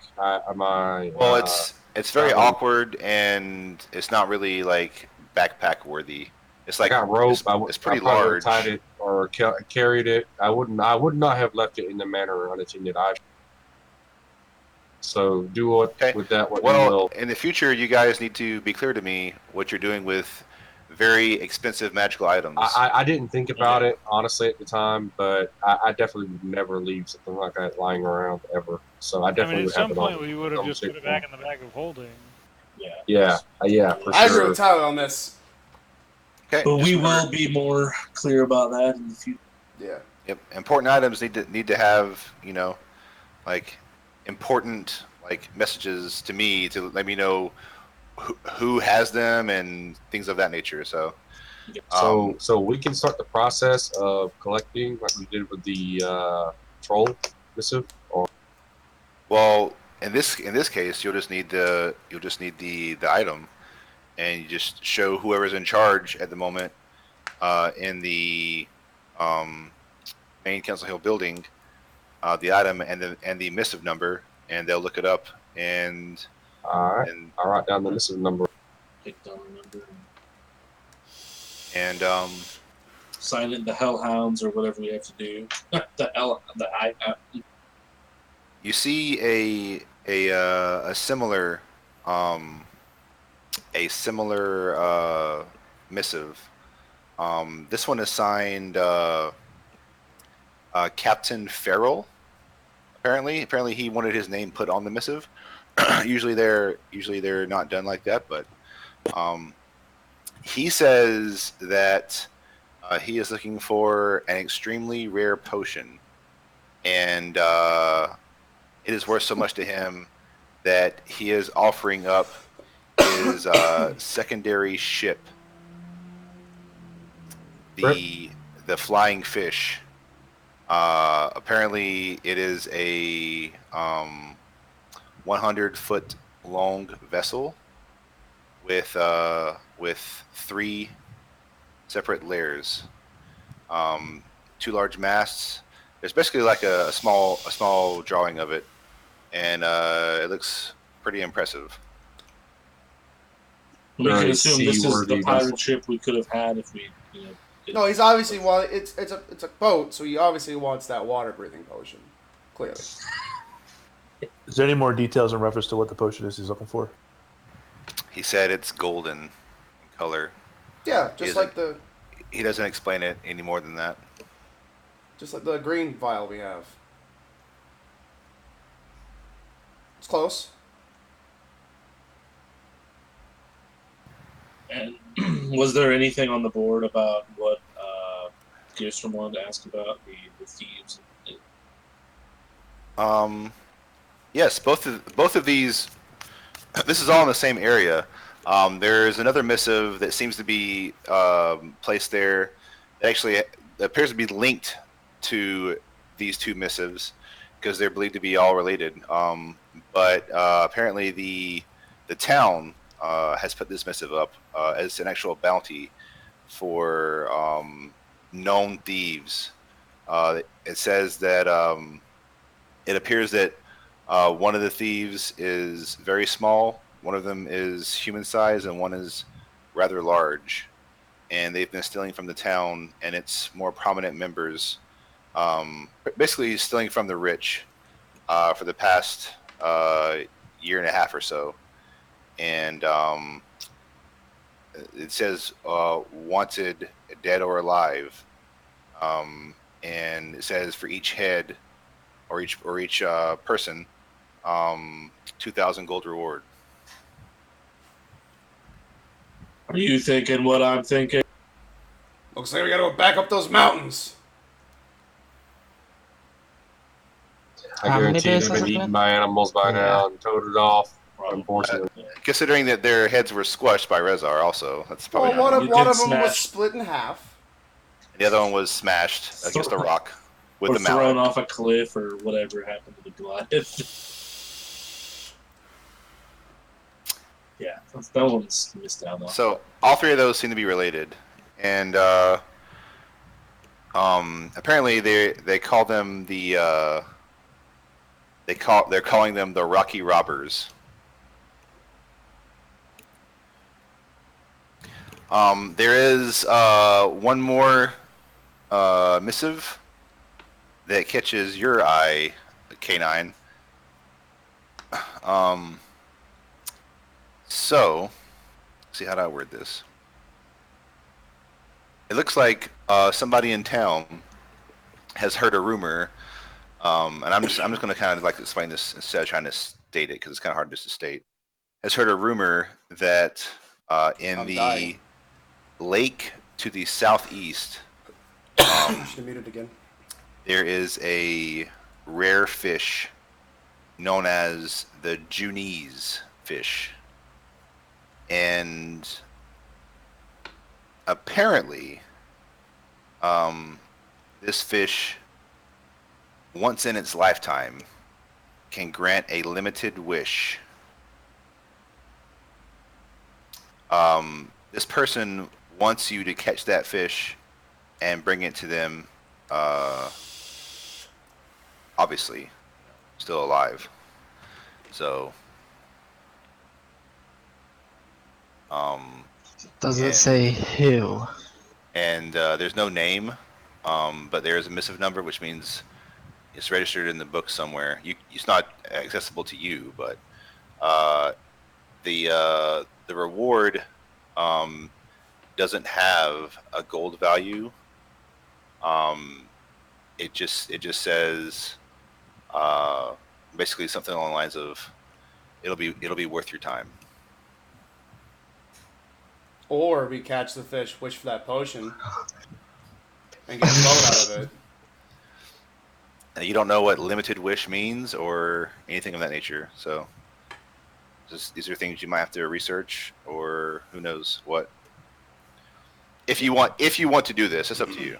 A: It's very
H: I would-
A: awkward, and it's not really like backpack worthy. It's
H: I
A: like
H: got rope.
A: It's pretty
H: I probably
A: large.
H: would've tied it or carried it. I would not have left it in the manor unattended. So do
A: Okay.
H: with that what you
A: Well,
H: will.
A: in the future, you guys need to be clear to me what you're doing with very expensive magical items.
H: I didn't think about it honestly at the time, but I definitely would never leave something like that lying around ever. So I
F: I
H: definitely
F: mean, at
H: would have
F: some
H: it
F: point
H: on.
F: we would have just put it
H: conversation.
F: back in the bag of holding.
E: Yeah.
H: Yeah, for
B: I agree
H: sure.
B: with Tyler on this.
A: Okay.
E: But
A: just
E: we
A: remember-
E: will be more clear about that in the future.
B: Yeah.
A: Yep. Important items need to have like important like messages to me to let me know who has them and things of that nature. So
H: So we can start the process of collecting like we did with the troll missive. Or
A: well, in this case, you'll just need the item, and you just show whoever's in charge at the moment in the main Council Hill building the item and the missive number, and they'll look it up and
H: all right, I'll write down the missive number.
E: Take down the number
A: and
E: sign it in the Hellhounds or whatever we have to do.
A: you see a similar missive. This one is signed Captain Farrell. Apparently he wanted his name put on the missive. usually they're not done like that, but he says that he is looking for an extremely rare potion, and it is worth so much to him that he is offering up his secondary ship, the Flying Fish. Apparently, it is a 100-foot long vessel with 3 separate layers, 2 large masts. There's basically like a small drawing of it, and it looks pretty impressive.
E: We can
H: Very
E: assume this is the
H: seaworthy
E: pirate
H: vessel.
E: ship we could have had if we,
B: No, he's obviously it's a boat, so he obviously wants that water breathing potion. Clearly.
D: Is there any more details in reference to what the potion is he's looking for?
A: He said it's golden in color.
B: Yeah, just
A: Is
B: like
A: it?
B: the
A: He doesn't explain it any more than that.
B: green vial we have. It's close.
E: And was there anything on the board about what Gearstrom wanted to ask about the thieves?
A: Yes, both of these. This is all in the same area. There's another missive that seems to be placed there. That actually appears to be linked to these two missives because they're believed to be all related. But apparently the town has put this missive up as an actual bounty for known thieves. It says that it appears that one of the thieves is very small, one of them is human size, and one is rather large. And they've been stealing from the town and its more prominent members, basically stealing from the rich for the past year and a half or so. And it says wanted, dead or alive. And it says for each head or each person, 2,000 gold reward.
E: Are you thinking what I'm thinking?
B: Looks like we gotta go back up those mountains.
H: I
C: How many
H: guarantee
C: days
H: they've
C: has
H: been
C: it
H: eaten
C: been?
H: by animals by
C: Yeah.
H: now and toted off. Unfortunately.
A: Considering that their heads were squashed by Rezar, also that's probably
B: Well,
A: not.
E: You
B: one
E: did
B: of them was
E: smash.
B: split in half.
A: The other one was smashed against a rock with
E: Or
A: the
E: thrown
A: mallet.
E: off a cliff or whatever happened to the Goliath. Yeah, that one's missed out on.
A: So all three of those seem to be related, and apparently they call them they're calling them the Rocky Robbers. There is one more missive that catches your eye, K9. So, see how do I word this? It looks like somebody in town has heard a rumor, and I'm just going to kind of like explain this instead of trying to state it because it's kind of hard just to state. Has heard a rumor that in
B: I'm
A: the
B: dying.
A: lake to the southeast,
B: Should have muted again.
A: there is a rare fish known as the Junese fish. And apparently, this fish, once in its lifetime, can grant a limited wish. This person wants you to catch that fish and bring it to them, obviously, still alive. So,
C: Does
A: Yeah.
C: it say who?
A: and there's no name, but there is a missive number, which means it's registered in the book somewhere. It's not accessible to you, but the reward doesn't have a gold value. It just says basically something along the lines of it'll be worth your time.
B: Or we catch the fish, wish for that potion, and get a boat out of it.
A: And you don't know what limited wish means or anything of that nature, so these are things you might have to research, or who knows what. If you want to do this, it's up to you.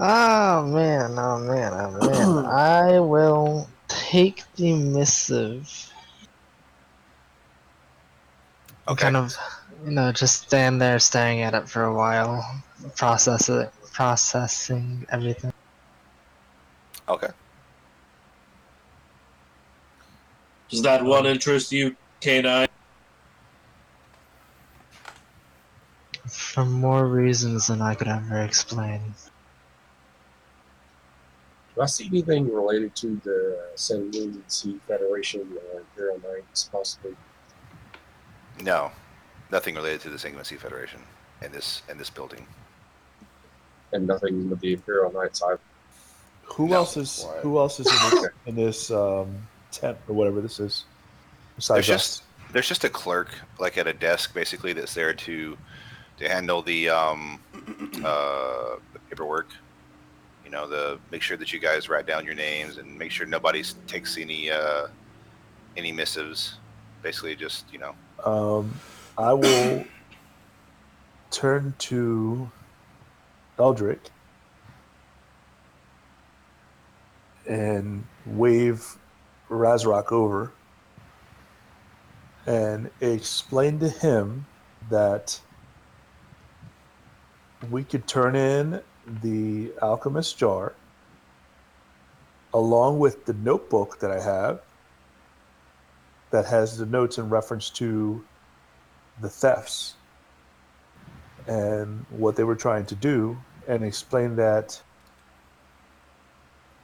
C: Oh man, oh man, oh man. I will take the missive.
A: Okay.
C: Kind of, just stand there staring at it for a while, processing everything.
A: Okay.
E: Does that one interest you, K9?
C: For more reasons than I could ever explain.
H: Do I see anything related to the Sun Moon Sea Federation or Imperial Knights possibly?
A: No, nothing related to the Sanguine Sea Federation in this building.
H: And nothing with the Imperial Knights either.
D: Who
A: No.
D: else is
B: What?
D: Who else is in this tent or whatever this is?
A: There's
D: Besides us.
A: just a clerk like at a desk basically that's there to handle the paperwork. You know, the make sure that you guys write down your names and make sure nobody takes any missives. Basically, just
D: I will turn to Eldrick and wave Razrock over and explain to him that we could turn in the alchemist jar along with the notebook that I have that has the notes in reference to the thefts and what they were trying to do, and explain that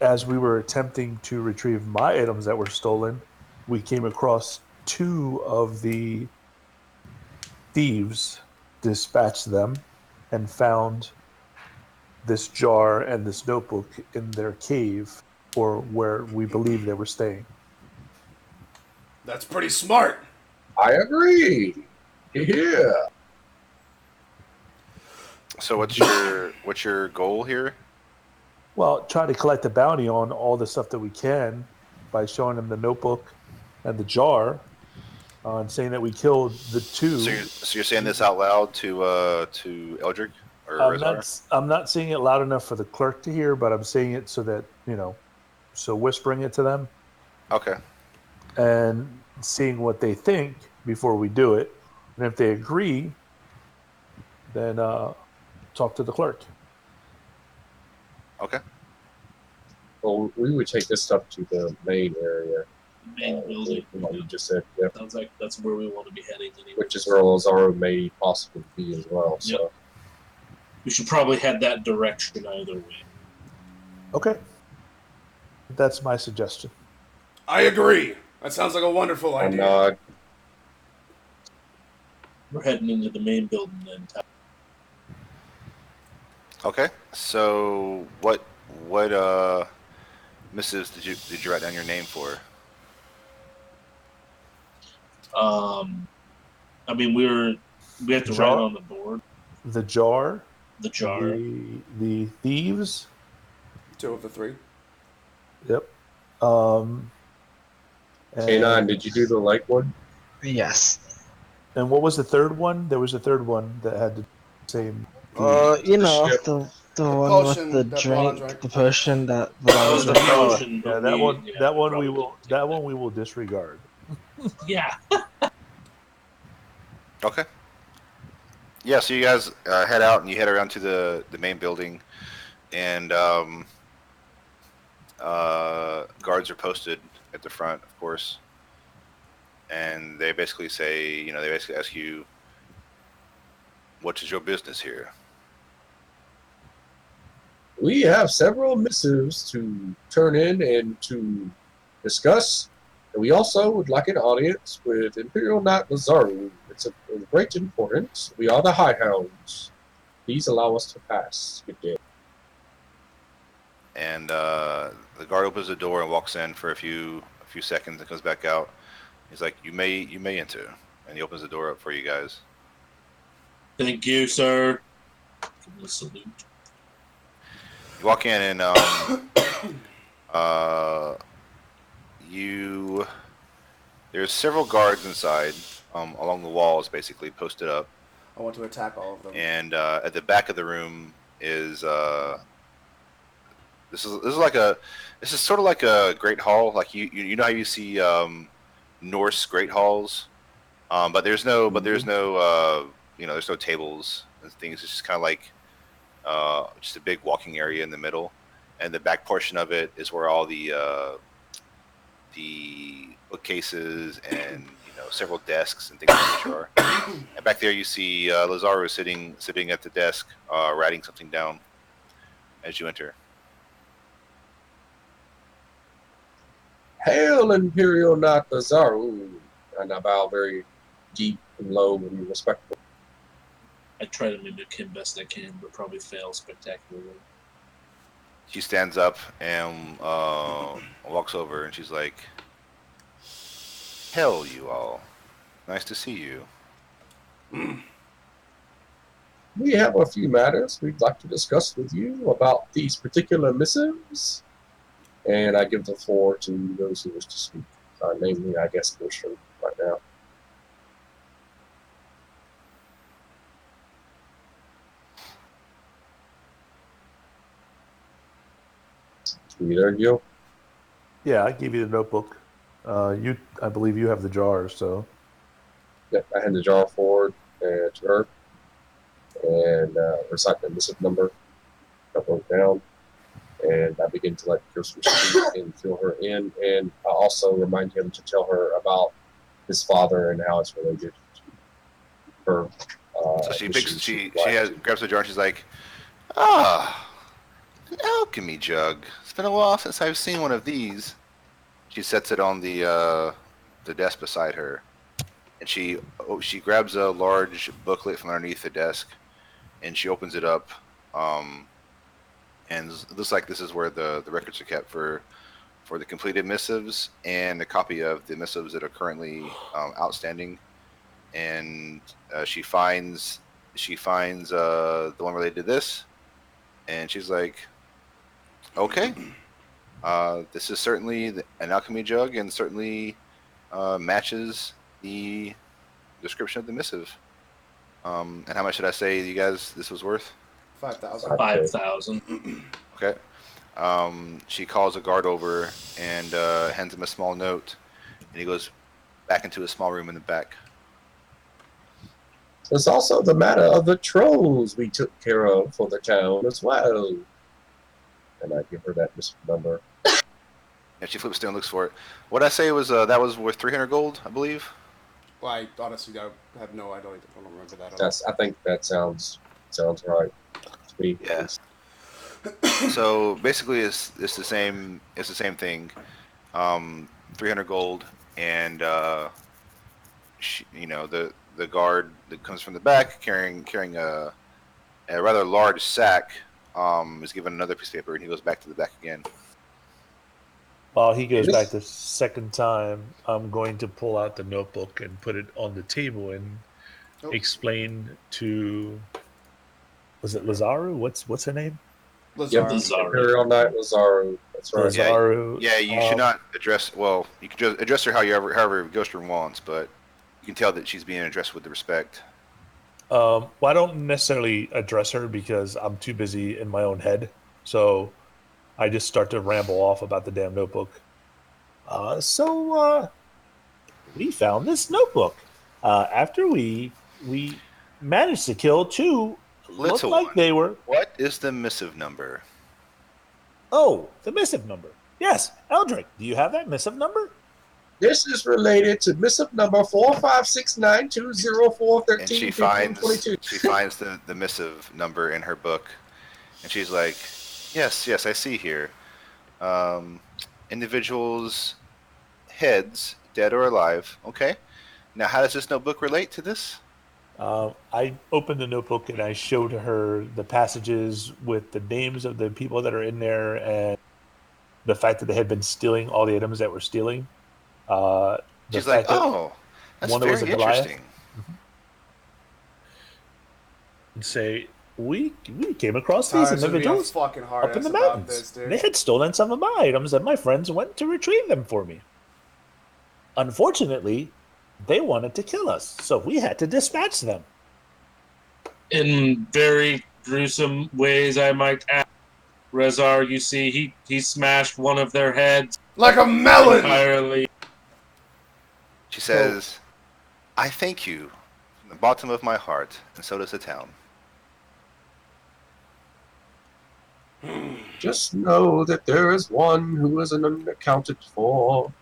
D: as we were attempting to retrieve my items that were stolen, we came across 2 of the thieves, dispatched them, and found this jar and this notebook in their cave, or where we believe they were staying.
B: That's pretty smart.
H: I agree. Yeah.
A: So what's your goal here?
D: Well, try to collect the bounty on all the stuff that we can by showing them the notebook and the jar, and saying that we killed the 2.
A: So you're saying this out loud to Eldrick or Rezar?
D: I'm not saying it loud enough for the clerk to hear, but I'm saying it so that, so whispering it to them
A: Okay.
D: and seeing what they think before we do it. And if they agree, then talk to the clerk.
A: Okay.
G: Well, we would take this stuff to the main area.
E: Main building.
G: Like you just said, yeah,
E: Sounds like that's where we want to be heading anyway.
G: which is where Lazaro may possibly be as well. So.
E: Yep. We should probably head that direction either way.
D: Okay. That's my suggestion.
B: I agree. That sounds like a wonderful
G: And
B: idea.
E: We're heading into the main building then.
A: Okay. So what missives did you write down your name for?
E: I mean, we have to write it on the board.
D: The jar.
E: The jar.
D: The thieves.
B: 2 of the 3.
D: Yep.
G: K9, did you do the light one?
C: Yes.
D: And what was the third one? There was a third one that had the same.
C: The one
B: potion
C: with the
B: that Lana
C: drink,
B: drank.
C: the potion that
E: That was the potion.
D: Yeah, that one we will disregard.
E: Yeah.
A: Okay. Yeah, so you guys head out and you head around to the main building, and guards are posted at the front, of course, and they basically say, they basically ask you, what is your business here?
H: We have several missives to turn in and to discuss. And we also would like an audience with Imperial Knight Lazaro. It's of great importance. We are the High Hounds. Please allow us to pass. Good day.
A: And the guard opens the door and walks in for a few seconds and comes back out. He's like, you may enter, and he opens the door up for you guys.
E: Thank you, sir. Give me a salute.
A: You walk in and there's several guards inside along the walls, basically posted up.
B: I want to attack all of them.
A: And at the back of the room is this is sort of like a great hall, like you know how you see Norse great halls, but there's no there's no tables and things. It's just kind of like just a big walking area in the middle, and the back portion of it is where all the bookcases and several desks and things like that are. And back there you see Lazaro sitting at the desk, writing something down as you enter.
H: Hail, Imperial Knight Lazaro. And I bow very deep and low and respectful.
E: I try to mimic him best I can, but probably fail spectacularly.
A: She stands up and walks over, and she's like, "Hell, you all. Nice to see you."
H: We have a few matters we'd like to discuss with you about these particular missives. And I give the floor to those who wish to speak. Namely, I guess, Bushram right now. You there, Gil?
D: Yeah, I gave you the notebook. I believe you have the jar, so.
H: Yeah, I hand the jar forward to her and recite the missive number. I wrote down, and I begin to let Kirsten speak and fill her in. And I also remind him to tell her about his father and how it's related to her.
A: So she
H: mission
A: grabs the jar, and she's like, "Ah, an alchemy jug. It's been a while since I've seen one of these." She sets it on the desk beside her, and she grabs a large booklet from underneath the desk, and she opens it up, and it looks like this is where the records are kept for the completed missives and a copy of the missives that are currently outstanding. And she finds the one related to this, and she's like, "Okay, this is certainly an alchemy jug, and certainly matches the description of the missive." And how much did I say you guys this was worth?
B: 5,000.
E: 5,000.
A: Okay. She calls a guard over and hands him a small note, and he goes back into a small room in the back.
H: There's also the matter of the trolls we took care of for the town as well. And I give her that missive number.
A: And she flips through and looks for it. What I say was that was worth 300 gold, I believe.
B: Well, I honestly have no, I don't remember that.
H: I think that sounds right to me.
A: Yeah. So basically, it's the same thing. 300 gold, and the guard that comes from the back carrying a rather large sack is given another piece of paper, and he goes back to the back again.
D: While he goes back the second time, I'm going to pull out the notebook and put it on the table and explain to, was it Lazaru? What's her name?
B: Lazaru.
H: Her all night, Lazaru. That's right.
D: Lazaru.
A: Yeah, you should not address. Well, you can just address her however Ghostrum wants, but you can tell that she's being addressed with the respect.
D: Well, I don't necessarily address her because I'm too busy in my own head. So I just start to ramble off about the damn notebook. So we found this notebook. After we managed to kill two, looked like they were...
A: What is the missive number?
D: Oh, the missive number. Yes, Eldrick, do you have that missive number?
H: This is related to missive number 4569204132.
A: And she finds the missive number in her book, and she's like, yes, I see here. Individuals' heads, dead or alive. Okay. Now, how does this notebook relate to this?
D: I opened the notebook and I showed her the passages with the names of the people that are in there and the fact that they had been stealing all the items that were stealing.
A: She's like, oh, that's
D: one
A: very interesting.
D: And say, we came across these individuals
B: fucking hard
D: up in the mountains. They had stolen some of my items and my friends went to retrieve them for me. Unfortunately, they wanted to kill us, so we had to dispatch them.
E: In very gruesome ways, I might add. Rezar, you see, he smashed one of their heads.
B: Like a melon!
E: Entirely.
A: She says, I thank you from the bottom of my heart, and so does the town.
H: Just know that there is one who is unaccounted for.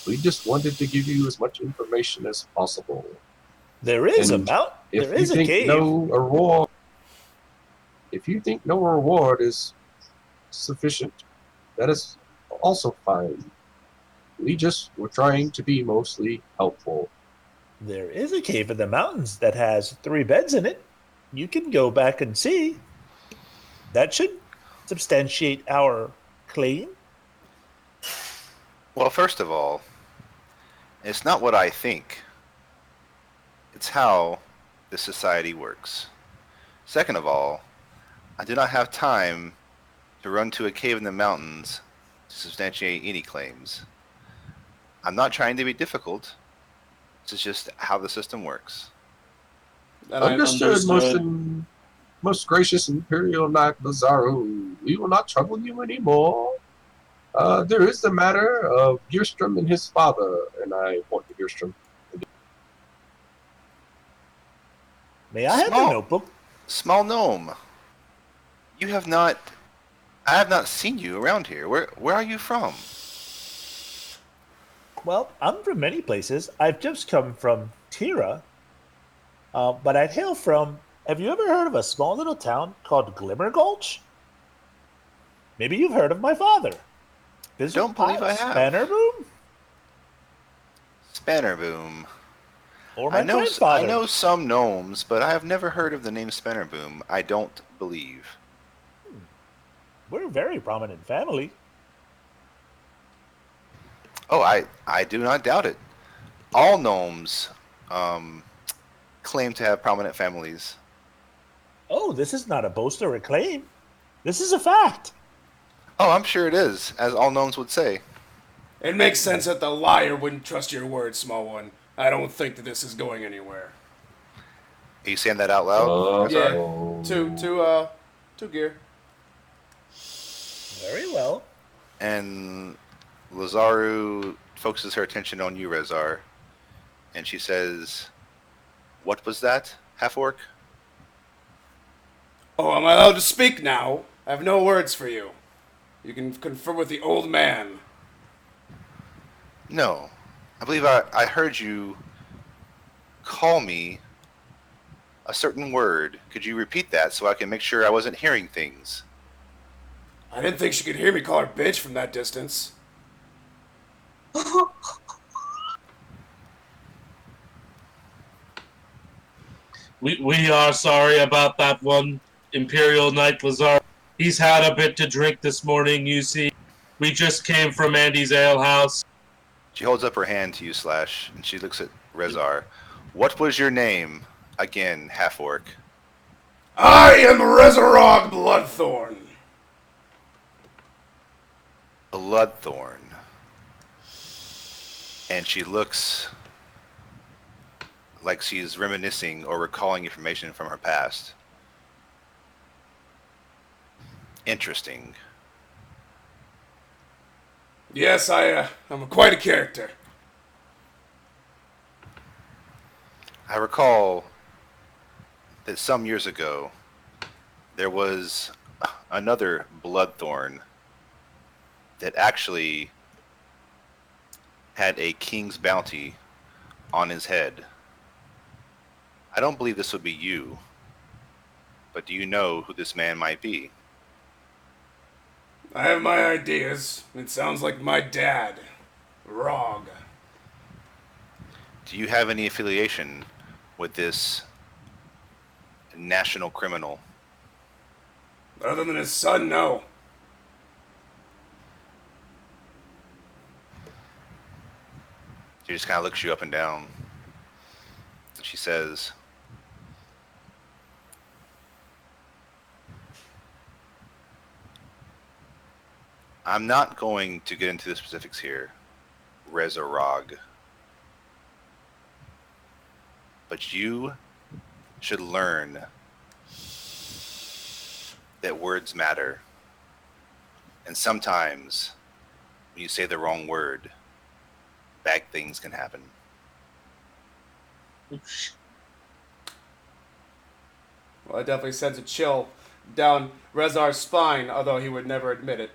H: We just wanted to give you as much information as possible.
D: There is a mountain. There is a cave.
H: If you think no reward is sufficient, that is also fine. We just were trying to be mostly helpful.
D: There is a cave in the mountains that has 3 beds in it. You can go back and see. That should substantiate our claim?
A: Well, first of all, it's not what I think. It's how this society works. Second of all, I do not have time to run to a cave in the mountains to substantiate any claims. I'm not trying to be difficult. This is just how the system works.
B: And I
H: Understood, most gracious Imperial Knight Lazaro. We will not trouble you anymore. There is the matter of Gearstrom and his father, and I point to Gearstrom.
D: May I have the notebook?
A: Small gnome. I have not seen you around here. Where are you from?
D: Well, I'm from many places. I've just come from Tira, but I'd hail from. Have you ever heard of a small little town called Glimmer Gulch? Maybe you've heard of my father.
A: Don't believe I have.
D: Spannerboom?
A: Spannerboom.
D: Or my
A: I
D: grandfather.
A: know some gnomes, but I have never heard of the name Spannerboom. I don't believe.
D: We're a very prominent family.
A: Oh, I do not doubt it. All gnomes claim to have prominent families.
D: Oh, this is not a boast or a claim. This is a fact.
A: Oh, I'm sure it is, as all gnomes would say.
B: It makes sense that the liar wouldn't trust your word, small one. I don't think that this is going anywhere.
A: Are you saying that out loud?
B: Yeah. To Gear.
D: Very well.
A: And Lazaru focuses her attention on you, Rezar, and she says, "What was that, half-orc?"
B: Oh, am I allowed to speak now? I have no words for you. You can confer with the old man.
A: No. I believe I heard you call me a certain word. Could you repeat that so I can make sure I wasn't hearing things?
B: I didn't think she could hear me call her bitch from that distance.
E: We are sorry about that one, Imperial Knight Lazar. He's had a bit to drink this morning, you see. We just came from Andy's Ale House.
A: She holds up her hand to you, Slash, and she looks at Rezar. What was your name? Again, half-orc.
B: I am Resurrog Bloodthorn.
A: Bloodthorn. And she looks like she's reminiscing or recalling information from her past. Interesting.
B: Yes, I'm quite a character.
A: I recall that some years ago, there was another Bloodthorn that actually had a king's bounty on his head. I don't believe this would be you, but do you know who this man might be?
B: I have my ideas. It sounds like my dad, Rog.
A: Do you have any affiliation with this national criminal?
B: Other than his son, no.
A: She just kind of looks you up and down. She says, I'm not going to get into the specifics here, Resurrog. But you should learn that words matter. And sometimes, when you say the wrong word, bad things can happen.
B: Well, I definitely sense a chill down Rezar's spine, although he would never admit it.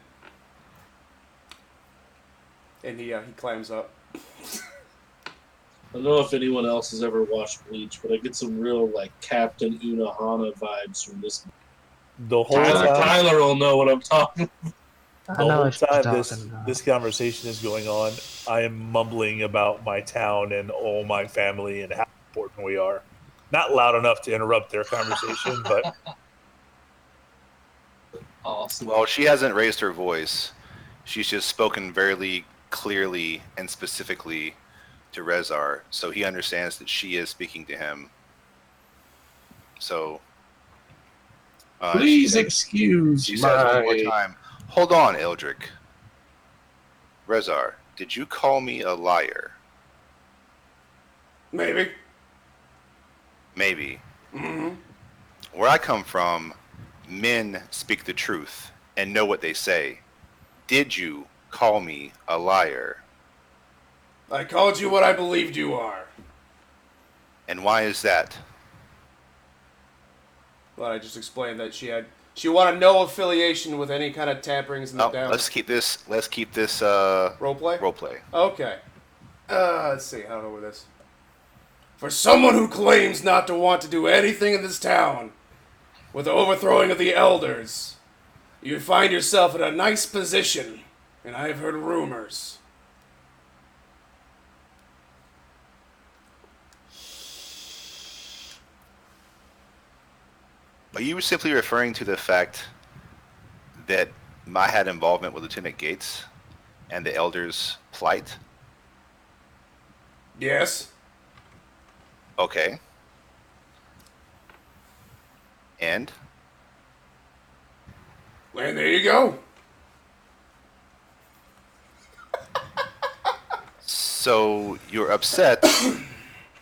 B: And he climbs up.
E: I don't know if anyone else has ever watched Bleach, but I get some real, like, Captain Unohana vibes from this.
D: The whole time,
E: Tyler will know what I'm talking about.
D: the
C: I know
D: whole
C: what you're
D: time
C: talking about.
D: this conversation is going on, I am mumbling about my town and all my family and how important we are. Not loud enough to interrupt their conversation, but
E: Awesome.
A: Well, she hasn't raised her voice. She's just spoken very clearly and specifically to Rezar, so he understands that she is speaking to him. So,
H: Please
A: she
H: excuse
A: says one more
H: my.
A: time, "Hold on, Eldrick. Rezar, did you call me a liar?"
B: Maybe.
A: Maybe. Where I come from, men speak the truth and know what they say. Did you call me a liar?
B: I called you what I believed you are.
A: And why is that?
B: Well, I just explained that she wanted no affiliation with any kind of tamperings in the
A: Oh,
B: down.
A: let's keep this
B: Roleplay?
A: roleplay.
B: Okay. Let's see. How over this. For someone who claims not to want to do anything in this town, with the overthrowing of the elders, you find yourself in a nice position, and I have heard rumors.
A: Are you simply referring to the fact that I had involvement with Lieutenant Gates and the Elders' plight?
B: Yes?
A: Okay. And?
B: And there you go.
A: So you're upset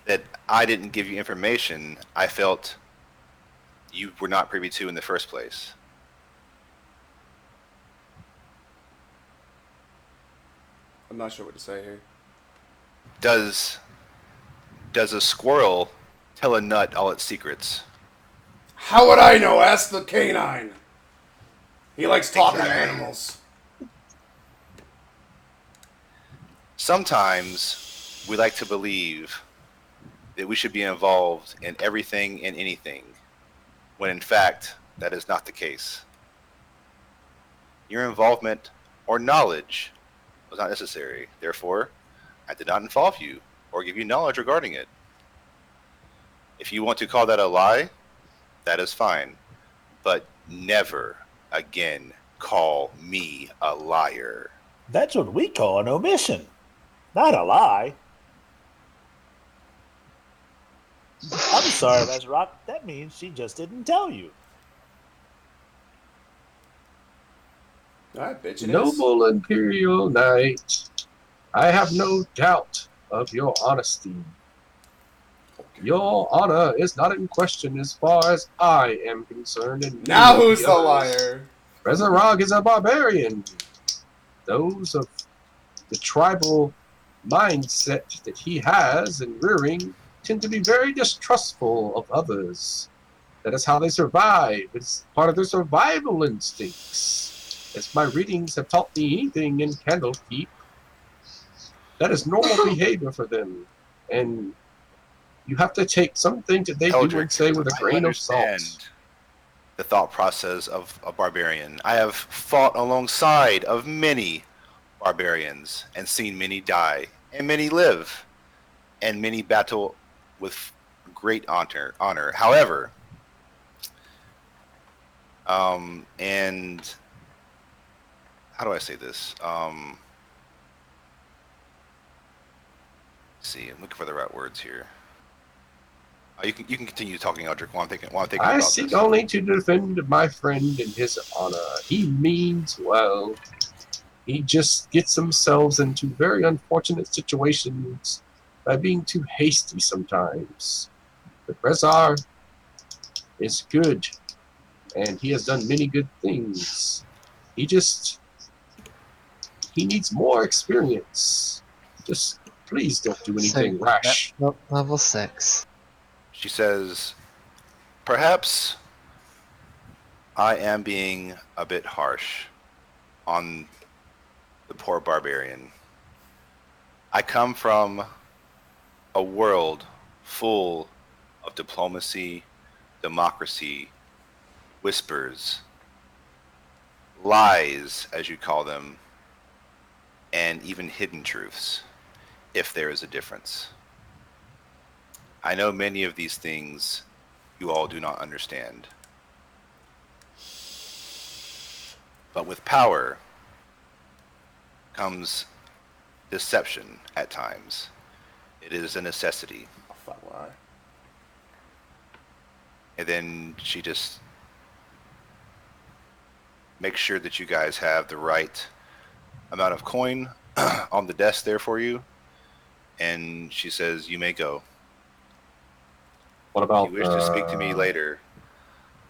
A: that I didn't give you information I felt you were not privy to in the first place.
B: I'm not sure what to say here.
A: Does a squirrel tell a nut all its secrets?
B: How would I know? Ask the canine. He likes talking to animals.
A: Sometimes we like to believe that we should be involved in everything and anything, when in fact that is not the case. Your involvement or knowledge was not necessary. Therefore, I did not involve you or give you knowledge regarding it. If you want to call that a lie, that is fine. But never again call me a liar.
D: That's what we call an omission, not a lie. I'm sorry, Rezrock. That means she just didn't tell you.
B: Alright, bitch, it is.
H: Noble Imperial Knight, I have no doubt of your honesty. Your honor is not in question as far as I am concerned. And
B: Now who's the liar?
H: Rezarog is a barbarian. Those of the tribal mindset that he has and rearing tend to be very distrustful of others. That is how they survive. It's part of their survival instincts. As my readings have taught me anything in Candlekeep, that is normal behavior for them. And you have to take something that they do and say with a grain of salt.
A: The thought process of a barbarian. I have fought alongside of many barbarians and seen many die and many live and many battle with great honor. However, and how do I say this? Let's see, I'm looking for the right words here. You can continue talking, Eldrick, while I'm thinking
H: I
A: about
H: seek
A: this.
H: only to defend my friend and his honor. He means well. He just gets himself into very unfortunate situations by being too hasty sometimes. But Rezar is good, and he has done many good things. He needs more experience. Just please don't do anything rash.
C: Level 6.
A: She says, perhaps I am being a bit harsh on the poor barbarian. I come from a world full of diplomacy, democracy, whispers, lies, as you call them, and even hidden truths, if there is a difference. I know many of these things you all do not understand. But with power comes deception at times. It is a necessity.
B: Oh, fuck, why?
A: And then she just makes sure that you guys have the right amount of coin on the desk there for you. And she says, you may go.
G: What about
A: If you wish to speak to me later,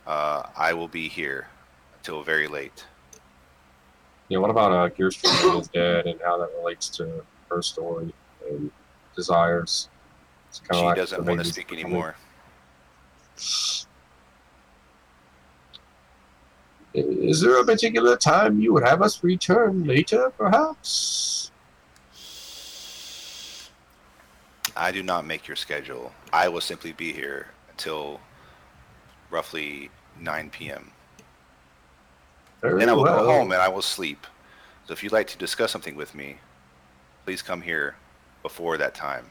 A: I will be here until very late.
G: Yeah, what about Gearstrom and his dad and how that relates to her story and desires? It's
A: She
G: like
A: doesn't
G: the
A: want to
G: baby's
A: speak
G: coming.
A: anymore.
H: Is there a particular time you would have us return later, perhaps?
A: I do not make your schedule. I will simply be here until roughly 9 p.m.
H: Very
A: Then I will
H: well.
A: go home and I will sleep. So if you'd like to discuss something with me, please come here before that time.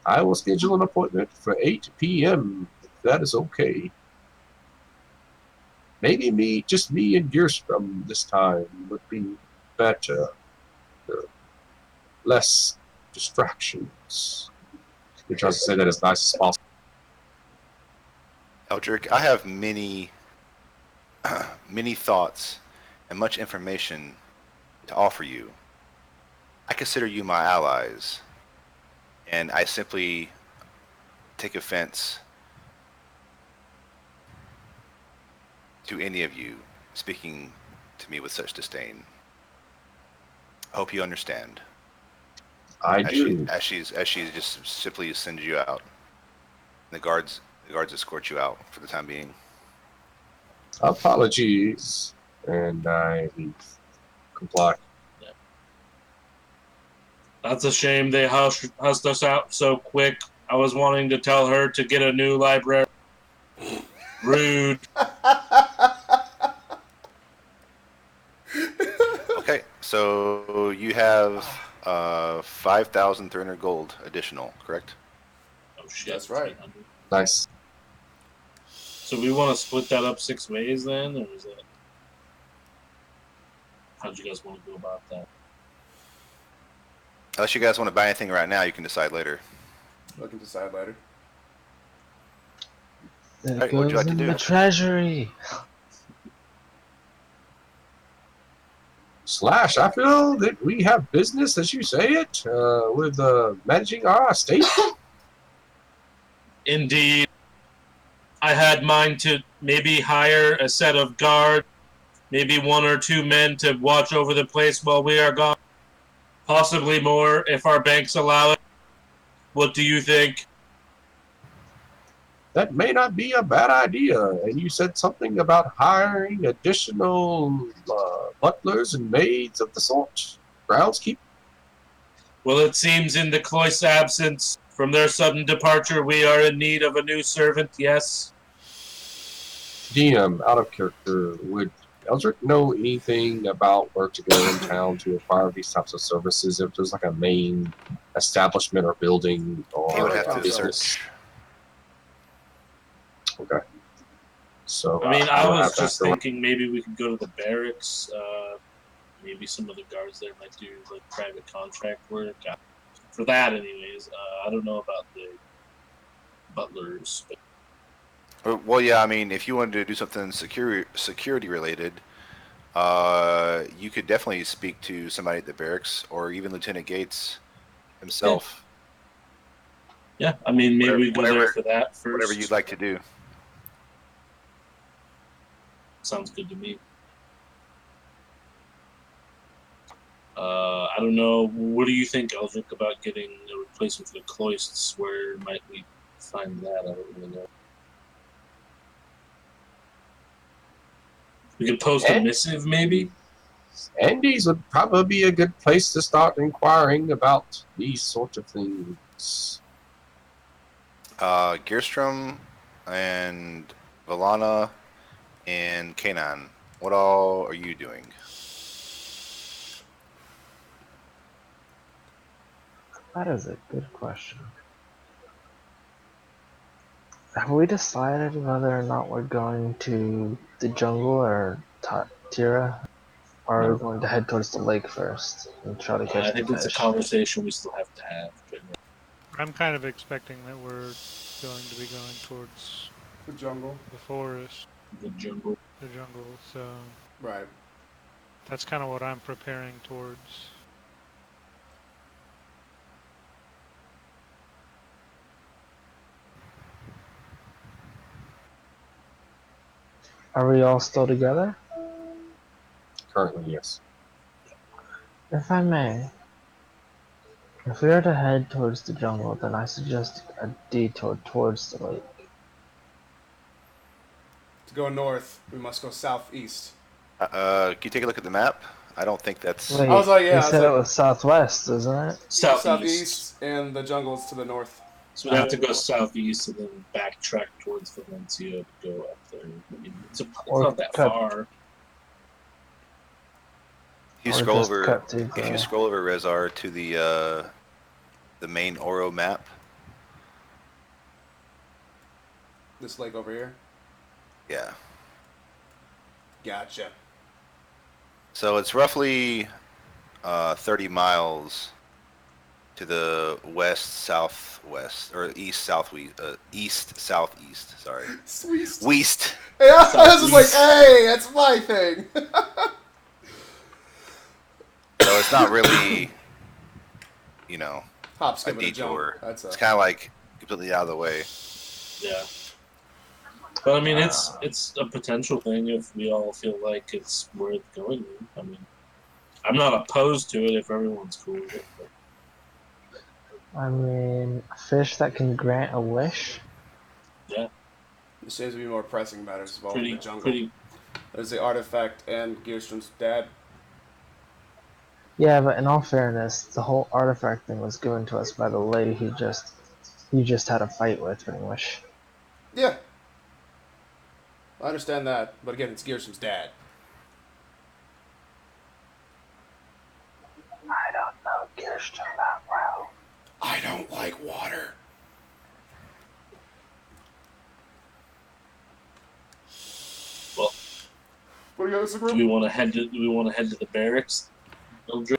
H: I will schedule an appointment for 8 p.m. if that is okay. Maybe just me and Gearstrom this time would be better. Less distractions. You're trying to say that as nice as possible.
A: Eldrick, I have many, many thoughts and much information to offer you. I consider you my allies, and I simply take offense to any of you speaking to me with such disdain. I hope you understand.
H: I do.
A: As she just simply sends you out. The guards escort you out for the time being.
H: Apologies.
G: And I comply.
E: That's a shame they hushed us out so quick. I was wanting to tell her to get a new library. Rude.
A: Okay, so you have 5,300 gold additional, correct?
E: Oh shit.
B: That's right.
E: 300.
G: Nice.
E: So we want to split that up 6 ways then, or is that? How'd you guys want to go about that?
A: Unless you guys want to buy anything right now, you can decide later.
B: We can decide later.
C: There
A: Alright, what'd you
C: goes
A: like to
C: in
A: do?
C: the treasury.
H: Slash, I feel that we have business, as you say it, with managing our estate.
E: Indeed. I had mine to maybe hire a set of guards, maybe 1 or 2 men to watch over the place while we are gone. Possibly more if our banks allow it. What do you think?
H: That may not be a bad idea. And you said something about hiring additional butlers and maids of the sort. Groundskeeper.
E: Well, it seems in the Cloy's absence from their sudden departure, we are in need of a new servant, yes?
H: DM, out of character, would Eldrick know anything about where to go in town to acquire these types of services? If there's like a main establishment or building or
A: He would have to
H: business?
A: search.
H: Okay. So
E: I mean, I
H: don't
E: was
H: have that
E: just
H: going.
E: thinking maybe we could go to the barracks. Maybe some of the guards there might do like private contract work. For that, anyways. I don't know about the butlers. But
A: Well, yeah, I mean, if you wanted to do something security related, you could definitely speak to somebody at the barracks or even Lieutenant Gates himself.
E: yeah, I mean, maybe we go there
A: Whatever-
E: for that first.
A: Whatever you'd like to do.
E: Sounds good to me. I don't know. What do you think, Eldrick, about getting a replacement for the Cloists? Where might we find that? I don't really know. We could post a missive, maybe?
H: Andy's would probably be a good place to start inquiring about these sort of things.
A: Gearstrom and Valana and Kanan, what all are you doing?
C: That is a good question. have we decided whether or not we're going to the jungle or Tira? Or are we going to head towards the lake first and try to catch
E: I
C: the
E: think that's a
C: fish?
E: conversation we still have to have. But
F: I'm kind of expecting that we're going to be going towards
B: The jungle.
F: the forest,
E: the jungle.
F: the jungle. So
B: Right.
F: that's kind of what I'm preparing towards.
C: Are we all still together?
G: Currently, yes.
C: If I may, if we are to head towards the jungle, then I suggest a detour towards the lake.
B: To go north, we must go southeast.
A: Can you take a look at the map? I don't think that's.
C: Wait,
B: I was like, yeah, I
C: you
B: was
C: said
B: like-
C: it was southwest, isn't it?
E: Southeast.
B: And the jungle's to the north.
E: So we'd have to go southeast and then backtrack towards Valencia to go up there. I mean, it's
C: Or
E: not that
C: cut-
E: far.
A: If you
C: Or
A: scroll
C: just
A: over,
C: cut to
A: if you
C: the-
A: scroll over Rezar to the main Oro map,
B: This lake over here.
A: yeah.
B: Gotcha.
A: So it's roughly 30 miles to the west southwest or east southwest, east southeast. Sorry,
B: Sweet.
A: west.
B: Yeah, I was just like, hey, that's my thing.
A: So it's not really, you know,
B: Hop,
A: a
B: skip, and a jump.
A: detour.
B: That's
A: It's kind of like completely out of the way.
E: Yeah. But I mean, it's a potential thing if we all feel like it's worth going. I mean, I'm not opposed to it if everyone's cool with it. But
C: I mean, a fish that can grant a wish?
B: There seems to be more pressing matters involved in
E: pretty,
B: the jungle.
E: pretty.
B: There's the artifact and Gearstrom's dad.
C: Yeah, but in all fairness, the whole artifact thing was given to us by the lady you just had a fight with, pretty much.
B: Yeah. I understand that, but again, it's Gearstrom's dad.
C: I don't know Gearstrom that well.
B: I don't like water.
E: Well,
B: What do you guys
E: do we want to head to? Do we want to head to the barracks? Mildred?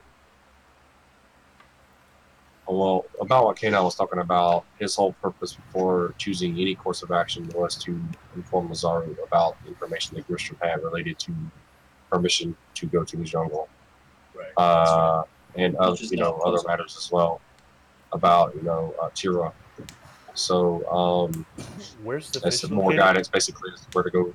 G: Well, about what Kanan was talking about, his whole purpose for choosing any course of action was to inform Lazaru about the information that Grisham had related to permission to go to the jungle.
E: Right.
G: And
E: Which is not
G: other
E: possible.
G: matters as well about Tira. So
D: Where's the
G: that's
D: fish
G: more
D: located?
G: guidance basically as to where to go.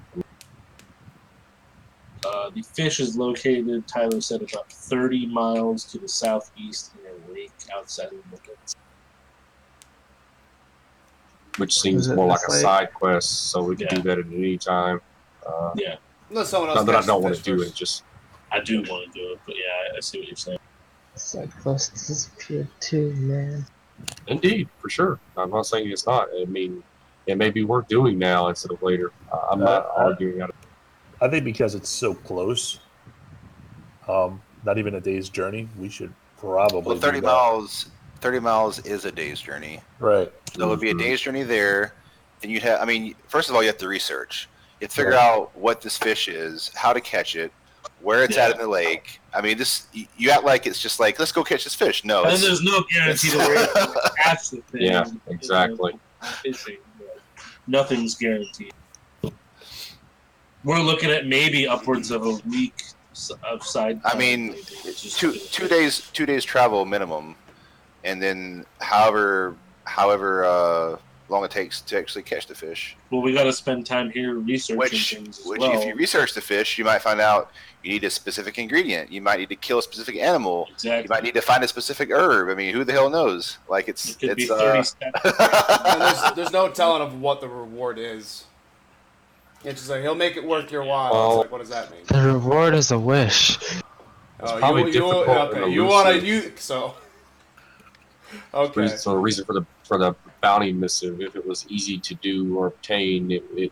E: The fish is located, Tyler said, about 30 miles to the southeast in a lake outside of Wickens.
G: Which seems
C: Is it
G: more like
C: this
G: a
C: lake?
G: side quest, so we can do that at any time.
E: Yeah,
B: Unless someone else
G: Not that I
B: catches
G: don't
B: the
G: want
B: fish
G: to do
B: first.
G: it, just
E: I do want to do it, but yeah, I see what you're saying.
C: Cyclops disappeared too, man.
G: indeed, for sure. I'm not saying it's not. I mean, it may be worth doing now instead of later. I'm not arguing out of
D: I think because it's so close, not even a day's journey, we should probably
A: Well,
D: do
A: 30
D: that.
A: miles. 30 miles is a day's journey.
D: Right.
A: So it would be a
G: Mhm.
A: day's journey there. And you'd have, I mean, first of all, you have to research. You have to figure
D: Right.
A: out what this fish is, how to catch it, where it's at
E: Yeah.
A: in the lake. I mean, you act like it's just like, let's go catch this fish. No,
E: And
A: it's,
E: there's no guarantee that we're able to catch the thing.
G: Yeah,
E: you know,
G: exactly.
E: fishing, but nothing's guaranteed. We're looking at maybe upwards of a week of side.
A: I
E: time,
A: mean,
E: maybe. It's just
A: two days travel minimum, and then however long it takes to actually catch the fish.
E: Well, we got to spend time here researching
A: Which
E: things as
A: if
E: well.
A: you research the fish, you might find out you need a specific ingredient. You might need to kill a specific animal.
E: Exactly.
A: You might need to find a specific herb. I mean, who the hell knows? Like
E: It could be 30
A: it's
E: steps.
B: And there's no telling of what the reward is. It's just like, he'll make it worth your while.
G: Well-
B: It's like, what does that mean?
C: The reward is a wish.
B: Oh,
G: probably difficult and
B: okay. You want to
G: elusive.
B: use so. Okay.
G: So the reason for the bounty missive, if it was easy to do or obtain, it wouldn't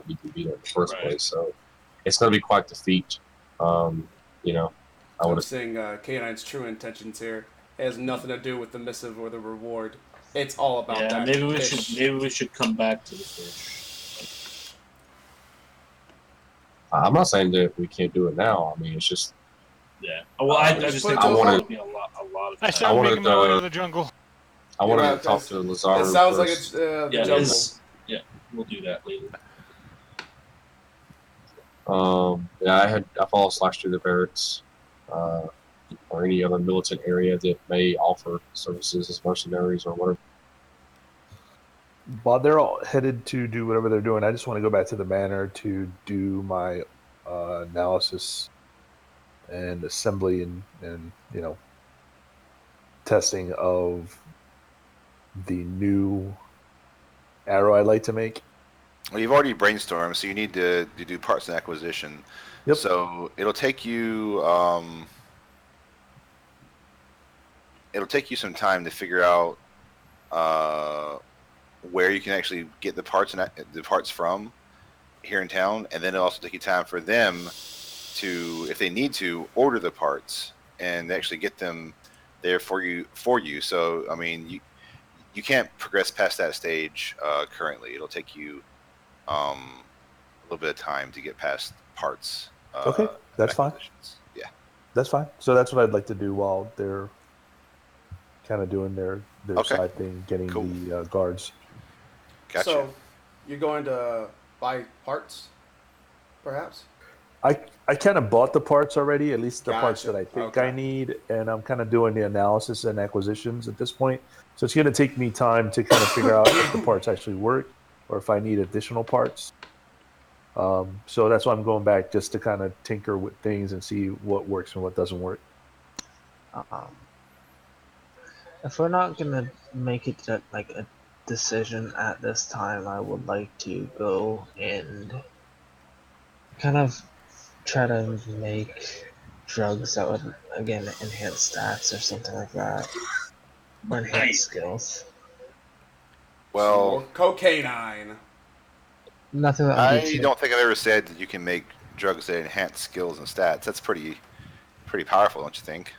G: even be there in the first
E: Right.
G: place. So it's going to be quite the feat. I would
B: I'm
G: have.
B: seeing K9's true intentions here. It has nothing to do with the missive or the reward. It's all about
E: Yeah,
B: that.
E: maybe we
B: fish.
E: should come back to the fish.
G: I'm not saying that we can't do it now. I mean, it's just
E: Yeah. Well, I
B: just
E: just
B: put
E: think
B: it
E: it
B: to a
E: would
B: vote.
E: be a lot of
F: I
E: time.
F: say
G: I
F: we
G: wanted
F: make him go
G: to-
F: into the jungle.
G: I wanted
B: Yeah,
G: to talk to Lazaro
B: It sounds like
G: first.
B: it's the
E: Yeah,
B: jungle.
E: yeah, we'll do that later.
G: Yeah, I followed Slash through the barracks, or any other militant area that may offer services as mercenaries or whatever.
D: While they're all headed to do whatever they're doing, I just want to go back to the manor to do my analysis and assembly and testing of the new arrow I'd like to make.
A: Well, you've already brainstormed, so you need to do parts and acquisition.
D: Yep.
A: So it'll take you some time to figure out where you can actually get the parts from here in town, and then it'll also take you time for them to, if they need to, order the parts and actually get them there for you. So I mean, you can't progress past that stage currently. It'll take you a little bit of time to get past parts.
D: Okay, that's fine.
A: Yeah,
D: That's fine. So that's what I'd like to do while they're kind of doing their
A: Okay.
D: side thing, getting
A: Cool.
D: the guards.
A: gotcha.
B: So, you're going to buy parts, perhaps?
D: I kind of bought the parts already, at least the parts
B: Gotcha.
D: that I think
B: Okay.
D: I need, and I'm kind of doing the analysis and acquisitions at this point. So it's going to take me time to kind of figure out if the parts actually work or if I need additional parts. So that's why I'm going back, just to kind of tinker with things and see what works and what doesn't work.
C: If we're not gonna make it like a decision at this time, I would like to go and kind of try to make drugs that would again enhance stats or something like that, or enhance skills.
A: Well,
B: Or cocaine.
C: Nothing that would be
A: I
C: too.
A: don't think I've ever said that you can make drugs that enhance skills and stats. That's pretty powerful, don't you think?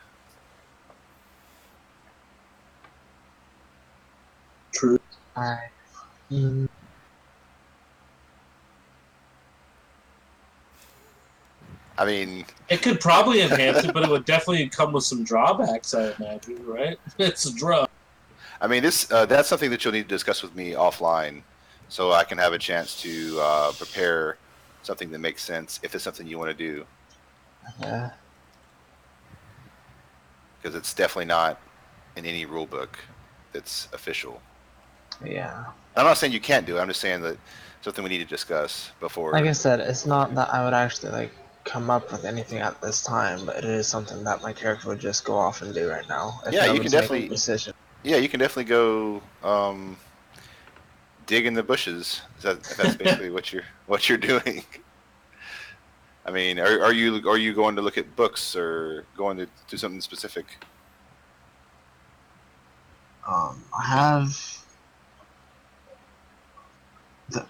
G: True.
C: I, mm,
A: I mean,
E: It could probably enhance it, but it would definitely come with some drawbacks, I imagine, right? It's a drug.
A: this that's something that you'll need to discuss with me offline, so I can have a chance to prepare something that makes sense if it's something you want to do,
C: yeah.
A: because it's definitely not in any rule book that's official.
C: Yeah.
A: I'm not saying you can't do it. I'm just saying that something we need to discuss before.
C: Like I said, it's not that I would actually like come up with anything at this time, but it is something that my character would just go off and do right now. If
A: Yeah,
C: I
A: you
C: was
A: can
C: making a
A: definitely-
C: decision.
A: Yeah, you can definitely go dig in the bushes. If that's basically what you're doing. I mean, are you going to look at books or going to do something specific?
C: I have the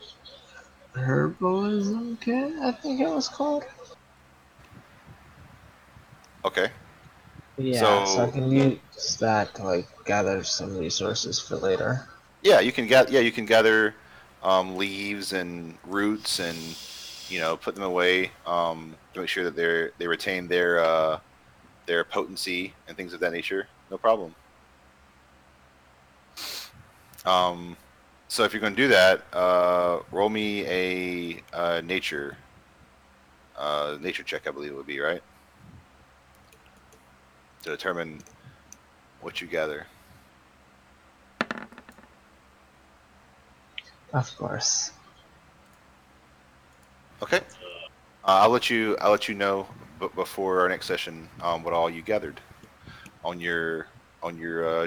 C: herbalism kit, I think it was called.
A: Okay.
C: Yeah, so I
A: So-
C: can use that to like gather some resources for later.
A: Yeah, you can gather leaves and roots and put them away to make sure that they retain their potency and things of that nature. No problem. So if you're going to do that, roll me a nature check, I believe it would be, right? To determine what you gather.
C: Of course.
A: Okay. I'll let you know before our next session what all you gathered on your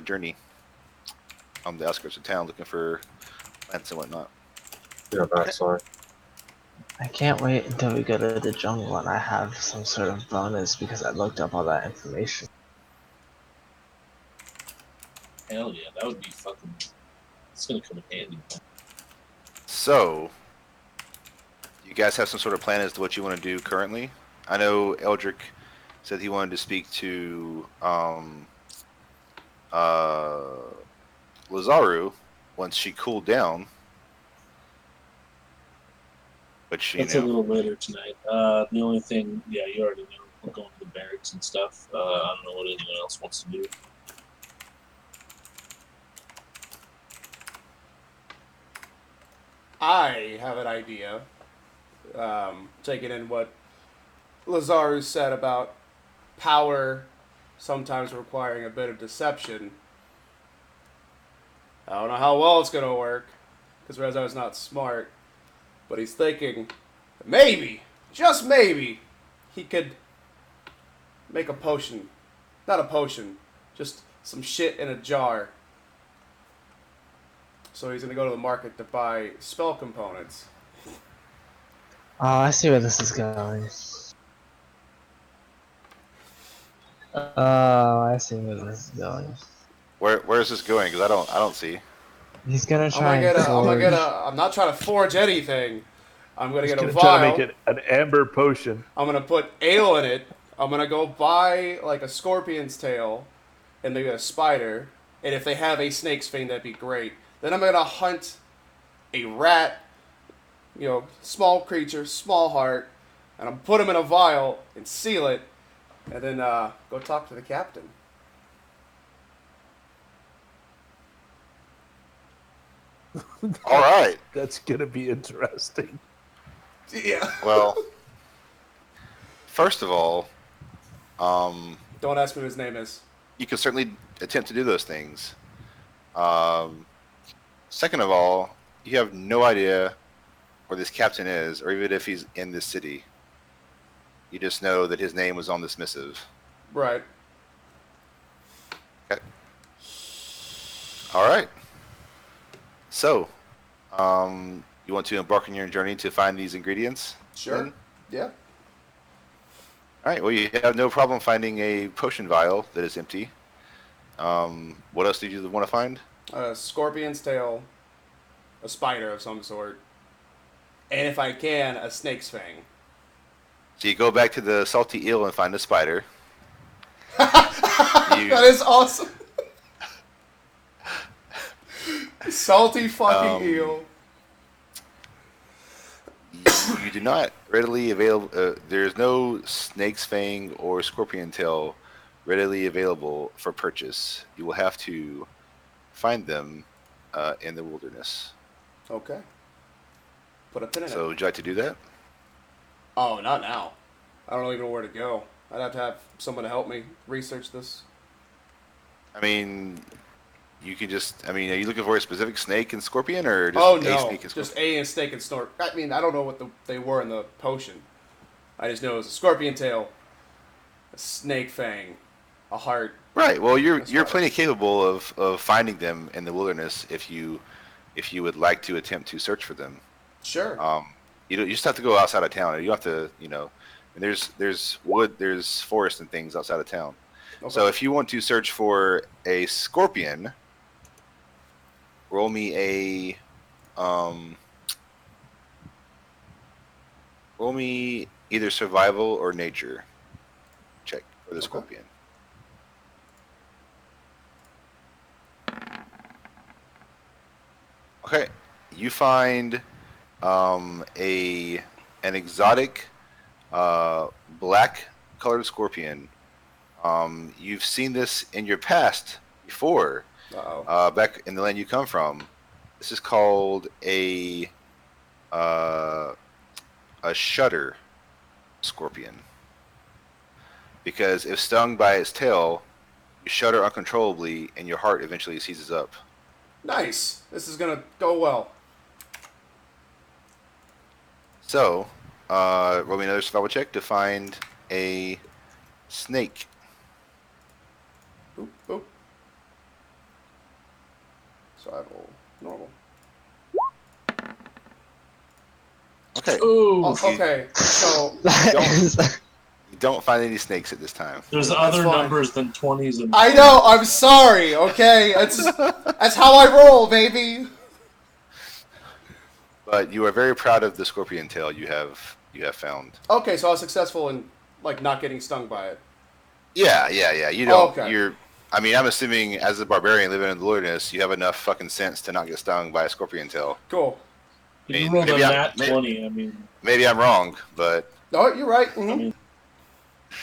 A: journey on the outskirts of town looking for plants and whatnot.
G: Yeah, back, sorry.
C: I can't wait until we go to the jungle and I have some sort of bonus because I looked up all that information.
E: Hell yeah, that would be fucking. It's gonna come in handy.
A: So, you guys have some sort of plan as to what you want to do currently? I know Eldrick said he wanted to speak to Lazaru, once she cooled down, which
E: That's a little later tonight. The only thing, yeah, you already know. We're going to the barracks and stuff. I don't know what anyone else wants to do.
B: I have an idea. Taking in what Lazaru said about power sometimes requiring a bit of deception. I don't know how well it's going to work, because Rezaru's not smart, but he's thinking maybe, just maybe, he could make a potion. Not a potion, just some shit in a jar. So he's going to go to the market to buy spell components.
C: Oh, I see where this is going. Oh, I see where this is going.
A: Where is this going? Because I don't see.
C: He's gonna try
B: I'm not trying to forge anything. I'm gonna get a
D: Try
B: vial.
D: to make it an amber potion.
B: I'm gonna put ale in it. I'm gonna go buy like a scorpion's tail, and maybe a spider. And if they have a snake's fang, that'd be great. Then I'm gonna hunt a rat. Small creature, small heart, and I'm put him in a vial and seal it, and then go talk to the captain.
A: All right.
D: That's gonna be interesting.
B: Yeah.
A: Well, first of all,
B: Don't ask me what his name is.
A: you can certainly attempt to do those things. Second of all, you have no idea where this captain is, or even if he's in this city. You just know that his name was on this missive.
B: Right.
A: Okay. All right. So, you want to embark on your journey to find these ingredients?
B: Sure.
A: then?
B: Yeah.
A: All right. Well, you have no problem finding a potion vial that is empty. What else did you want to find?
B: A scorpion's tail, a spider of some sort, and if I can, a snake's fang.
A: So you go back to the salty eel and find a spider.
B: That is awesome. Salty fucking eel.
A: You do not readily available. There's no snake's fang or scorpion tail readily available for purchase. You will have to find them in the wilderness.
B: Okay. Put a pin in it.
A: So would you like to do that?
B: Oh, not now. I don't even know where to go. I'd have to have someone to help me research this.
A: I mean, you can just. I mean, are you looking for a specific snake and scorpion, or just a snake and scorpion?
B: Just a and snake and snort. I mean, I don't know what they were in the potion. I just know it was a scorpion tail, a snake fang, a heart.
A: Right. Well, you're plenty capable of finding them in the wilderness if you would like to attempt to search for them.
B: Sure.
A: You just have to go outside of town. You have to, and there's wood, there's forest and things outside of town.
B: Okay.
A: So if you want to search for a scorpion, roll me either survival or nature check for the scorpion. Okay, you find an exotic black colored scorpion. You've seen this in your past before. Back in the land you come from. This is called a shudder scorpion. Because if stung by its tail, you shudder uncontrollably and your heart eventually seizes up.
B: Nice. This is gonna go well.
A: So, roll me another survival check to find a snake.
B: Boop, boop. Survival. Normal.
A: Okay.
E: Ooh,
B: Okay, so
A: You don't find any snakes at this time.
E: there's
B: That's
E: other
B: fine.
E: numbers than 20s and
B: I know. I'm sorry. Okay, that's how I roll, baby.
A: But you are very proud of the scorpion tail you have found.
B: Okay, so I was successful in not getting stung by it.
A: Yeah. You don't.
B: Okay.
A: I mean, I'm assuming as a barbarian living in the wilderness, you have enough fucking sense to not get stung by a scorpion tail.
B: Cool.
E: You rolled a
A: maybe
E: nat 20. I mean,
A: maybe I'm wrong, but
B: Oh, you're right.
E: I mean,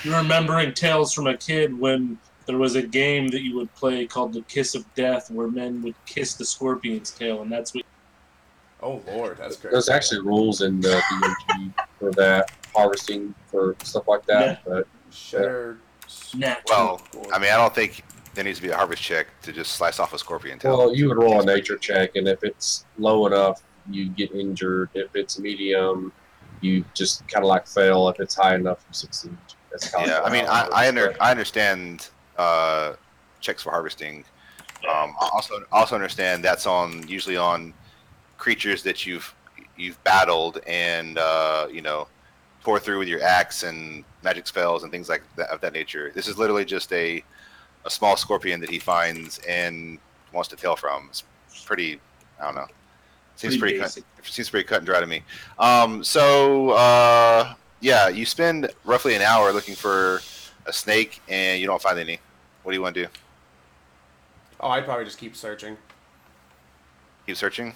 E: you're remembering tales from a kid when there was a game that you would play called The Kiss of Death, where men would kiss the scorpion's tail, and that's what.
B: Oh Lord, that's crazy.
G: There's actually rules in the D&D for that, harvesting for stuff like that.
E: Yeah.
G: But
B: Shared.
E: Nat
A: well, I mean, I don't think there needs to be a harvest check to just slice off a scorpion tail.
G: well, you would roll a nature check, and if it's low enough, you get injured. If it's medium, you just kind of like fail. If it's high enough, you succeed. That's kind
A: Yeah,
G: of
A: I mean, I understand checks for harvesting. I also understand that's usually on creatures that you've battled and tore through with your axe and magic spells and things like that of that nature. This is literally just a small scorpion that he finds and wants to tail from. It's pretty, I don't know. Seems pretty cut and dry to me. Yeah, you spend roughly an hour looking for a snake and you don't find any. What do you want to do?
B: Oh, I'd probably just keep searching.
A: Keep searching?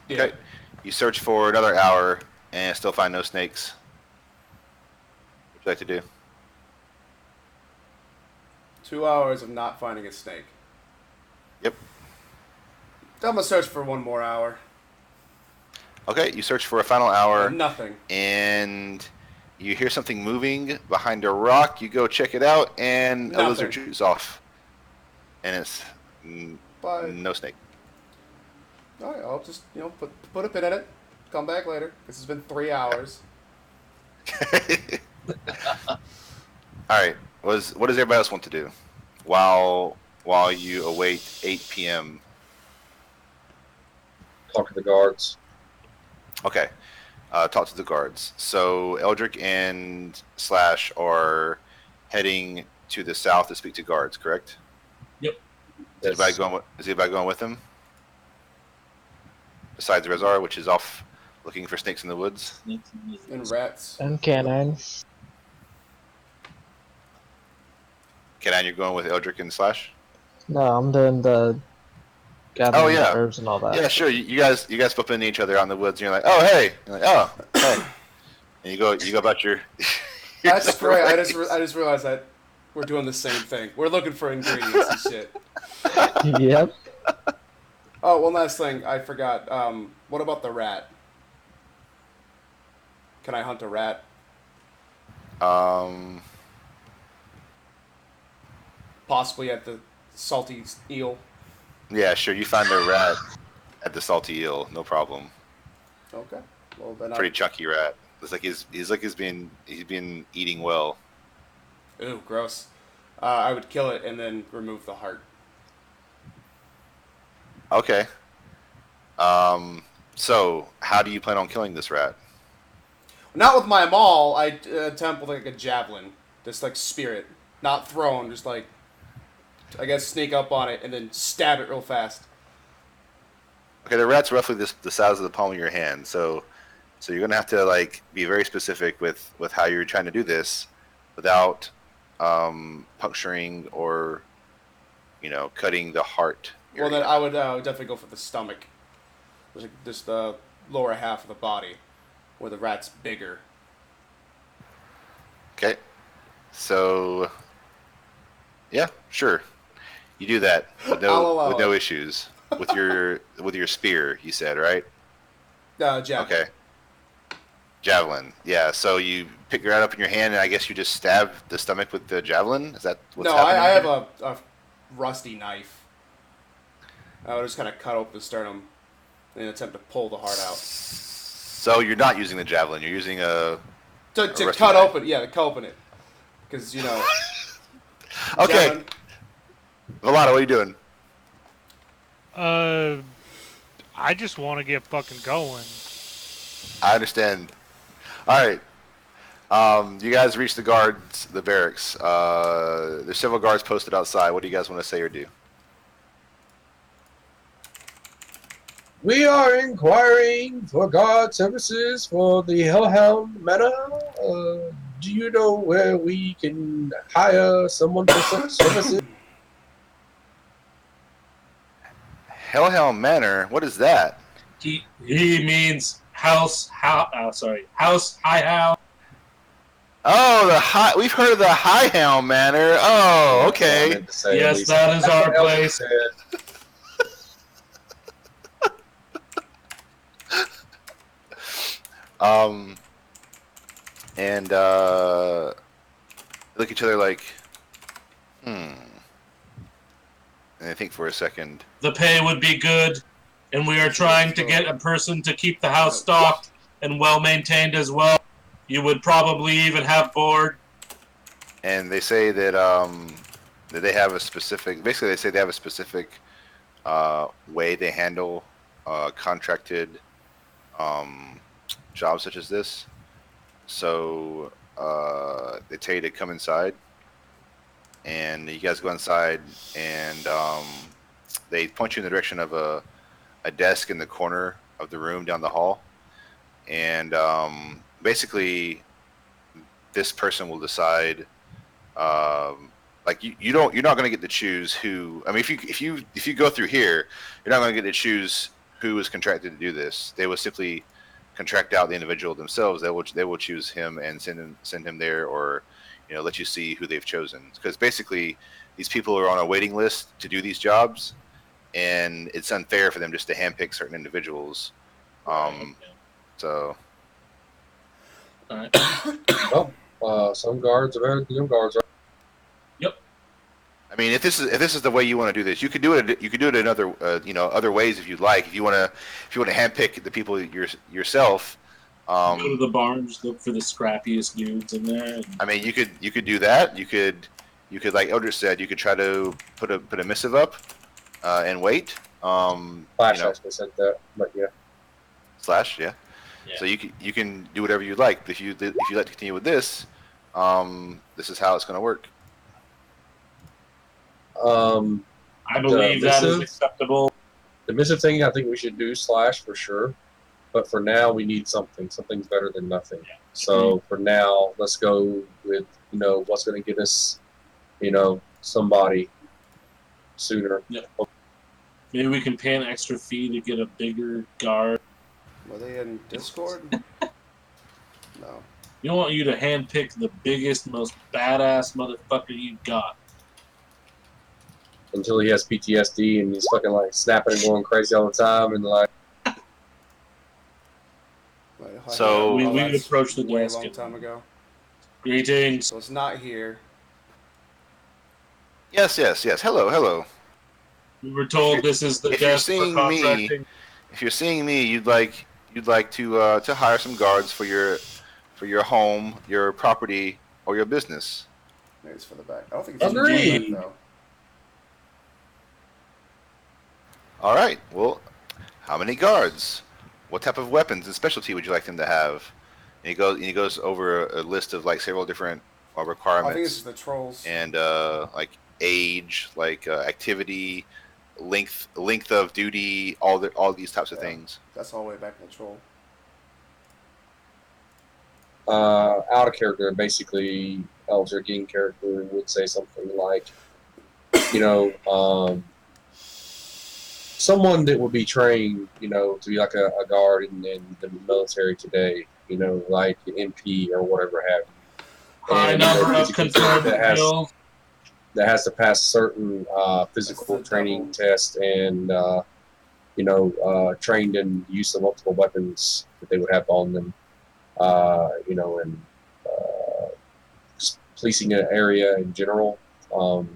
B: Yeah.
A: Okay. You search for another hour and still find no snakes. What would you like to do?
B: 2 hours of not finding a snake.
A: Yep.
B: I'm gonna search for one more hour.
A: Okay, you search for a final hour.
B: Nothing.
A: And you hear something moving behind a rock. You go check it out, and a lizard shoots off. And it's no snake.
B: All right, I'll just put a pin in it. Come back later. This has been 3 hours.
A: All right. What does everybody else want to do while you await 8 p.m.?
G: talk to the guards.
A: Okay. Talk to the guards. So Eldrick and Slash are heading to the south to speak to guards, correct?
E: Yep.
A: Is anybody going with them? Besides Rezar, which is off looking for snakes in the woods?
B: And rats.
C: And canine.
A: Kenan, you're going with Eldrick and Slash?
C: No, I'm doing the gathering the herbs and all that.
A: Yeah, sure. You guys bump into each other out in the woods, and you're like, "Oh, hey!" You're like, "Oh, hey!" And you go about your.
B: That's great. I just realized that we're doing the same thing. We're looking for ingredients and shit.
C: Yep.
B: Oh, one last thing. I forgot. What about the rat? Can I hunt a rat? Possibly at the salty eel.
A: Yeah, sure. You find a rat at the salty eel, no problem.
B: Okay. Well, then
A: Pretty chunky rat. It's like he's been eating well.
B: Ooh, gross. I would kill it and then remove the heart.
A: Okay. So how do you plan on killing this rat?
B: Not with my maul. I attempt with like a javelin, just like spear it, not thrown. Just like, I guess, sneak up on it and then stab it real fast.
A: Okay, the rat's roughly the size of the palm of your hand, so you're gonna have to like be very specific with how you're trying to do this, without puncturing or cutting the heart.
B: Well, then I would definitely go for the stomach, just the lower half of the body, where the rat's bigger.
A: Okay, so yeah, sure, you do that with no issues with your spear. You said, right?
B: Javelin.
A: Okay. Javelin. Yeah. So you pick it right up in your hand, and I guess you just stab the stomach with the javelin. Is that what's happening?
B: No, I have a rusty knife. I would just kind of cut open the sternum in an attempt to pull the heart out.
A: So you're not using the javelin. You're using
B: to cut open. Yeah, to cut open it, because
A: Okay.
B: Javelin.
A: Valada, what are you doing?
F: I just want to get fucking going.
A: I understand. All right. You guys reach the guards, the barracks. There's several guards posted outside. What do you guys want to say or do?
H: We are inquiring for guard services for the Hellhound Manor. Do you know where we can hire someone for such services?
A: Hellhound Manor. What is that?
E: He means house high house.
A: Oh, the high. We've heard of the Highhound Manor. Oh, okay.
E: Yes, that is our place.
A: And look at each other like, And I think for a second.
E: The pay would be good, and we are trying to get a person to keep the house stocked and well maintained as well. You would probably even have board.
A: And they say that that they have a specific. Basically, they say they have a specific way they handle contracted jobs such as this. So they tell you to come inside, and you guys go inside, and they point you in the direction of a desk in the corner of the room down the hall, and basically this person will decide. Like you're not going to get to choose who. I mean, if you go through here, you're not going to get to choose who is contracted to do this. They will simply contract out the individual themselves. They will choose him and send him there, or let you see who they've chosen. Because basically, these people are on a waiting list to do these jobs, and it's unfair for them just to handpick certain individuals. So.
E: All right.
G: Well, some guards are better than some guards are.
A: I mean, if this is the way you want to do this, you could do it. You could do it in other other ways if you'd like. If you want to handpick the people yourself.
E: Go to the barns, look for the scrappiest dudes in there.
A: I mean, you could do that. You could like Eldritch said, you could try to put a missive up and wait.
G: Flash actually said that, but yeah.
A: Slash, yeah. So you can do whatever you like. But if you like to continue with this, this is how it's going to work.
E: I believe that is acceptable.
G: The missive thing, I think we should do Slash for sure. But for now, we need something. Something's better than nothing. Yeah. So for now, let's go with what's going to get us, somebody sooner.
E: Yeah. Maybe we can pay an extra fee to get a bigger guard.
B: Were they in Discord? No.
E: You want you to handpick the biggest, most badass motherfucker you got.
G: Until he has PTSD and he's fucking like snapping and going crazy all the time and like.
A: So
E: we approached the
B: way a
E: desk
B: long time ago.
E: Greetings.
B: So it's not here.
A: Yes. Hello.
E: We were told this is the desk for contracting.
A: If you're seeing me, you'd like to hire some guards for your home, your property, or your business.
B: Maybe it's for the back. I don't think it's
G: Agreed.
B: in the back, though.
A: All right. Well, how many guards? What type of weapons and specialty would you like them to have? And he goes over a list of like several different requirements.
B: I think it's the trolls.
A: And like age, like activity, length of duty, all these types of things.
B: That's all the way back in the troll.
G: Out of character, basically, Elder King character would say something like, someone that would be trained, to be like a guard in the military today, like an MP or whatever have you.
E: High number of confirmed kills.
G: That has to pass certain physical training tests and, trained in the use of multiple weapons that they would have on them, and policing an area in general, that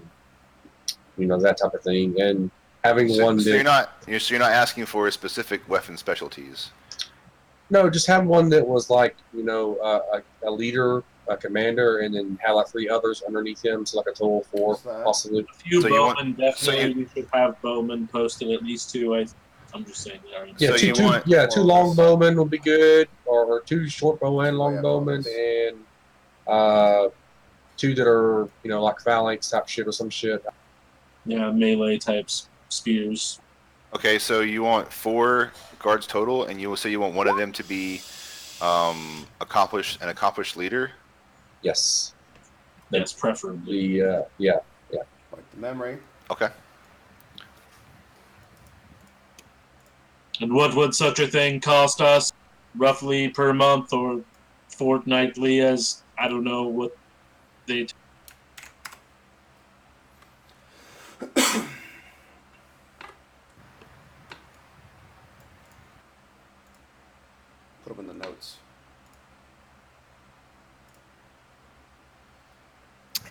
G: type of thing. And having one
A: so you're not asking for specific weapon specialties.
G: No, just have one that was like a leader, a commander, and then have like 3 others underneath him, so like a total of 4 possibly.
E: A few bowmen, definitely. We should have bowmen posted, at least 2. I'm just saying there.
G: Yeah, two long bowmen would be good, or 2 short bowmen, long bowmen, and 2 that are like phalanx type shit or some shit.
E: Yeah, melee types. Spears.
A: Okay, so you want 4 guards total, and you will say you want one of them to be accomplished leader.
G: Yes.
E: That's preferably.
G: Yeah.
B: Like the memory.
A: Okay.
E: And what would such a thing cost us, roughly per month or fortnightly? As I don't know what they.
B: Put them in the notes.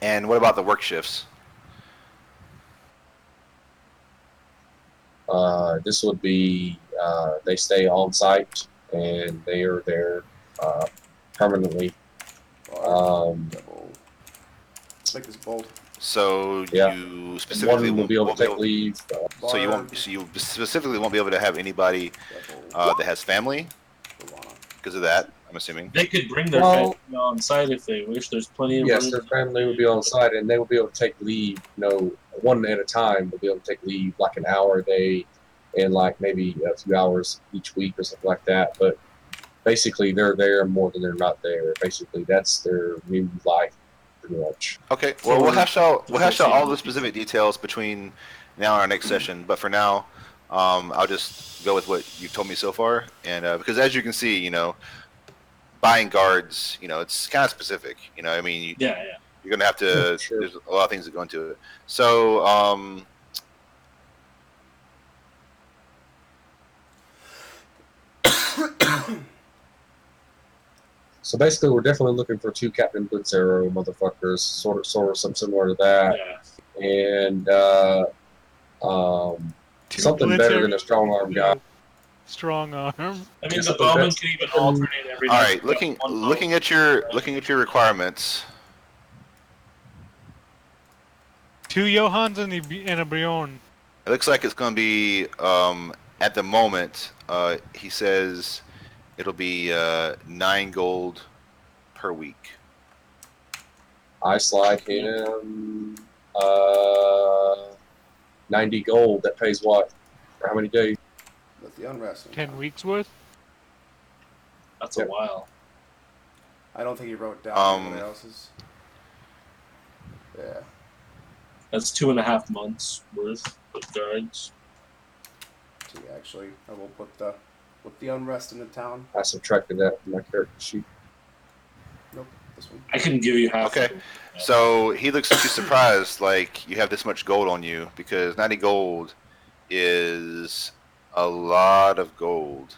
A: And what about the work shifts?
G: This would be they stay on site and they are there permanently.
B: Double. Make this bold.
A: So
G: Yeah.
A: you specifically
G: One will be able
A: won't
G: to take leave.
A: So you won't. So you specifically won't be able to have anybody that has family because of that. I'm assuming.
E: They could bring their
G: Well-
E: family on site if they wish. There's plenty of
G: Yes,
E: room.
G: their family would be on site and they would be able to take leave, one at a time. They'll be able to take leave like an hour a day and like maybe a few hours each week or something like that. But basically, they're there more than they're not there. Basically, that's their new life, pretty much.
A: Okay. Well, we'll hash out all the specific details between now and our next session. But for now, I'll just go with what you've told me so far. And because as you can see, buying guards, it's kind of specific. I mean,
E: Yeah.
A: you're gonna have to.
G: Sure.
A: There's a lot of things that go into it. So,
G: So basically, we're definitely looking for 2 Captain Blitzarrow motherfuckers, sort of something similar to that,
E: Yeah.
G: and
F: Two
G: something
F: Blitzer-
G: better than a strong arm guy.
F: Strong arm.
E: I mean,
G: Yeah,
E: the
G: something
E: bowman
G: that's-
E: can even alternate every
A: all
E: night.
A: right. Looking at your requirements.
F: 2 Johans and a Bjorn.
A: It looks like it's going to be, at the moment, he says it'll be 9 gold per week.
G: I slide him 90 gold. That pays what? For how many days?
B: With the unrest.
F: 10 weeks worth.
E: That's
G: Yeah.
E: a while.
B: I don't think he wrote down anybody else's. Yeah.
E: That's 2.5 months worth of guards.
B: See, actually, I will put the unrest in the town.
G: I subtracted that from my character sheet.
B: Nope, this one.
E: I can give you half.
A: Okay.
E: Of them.
A: So he looks at you surprised, like you have this much gold on you, because 90 gold is a lot of gold,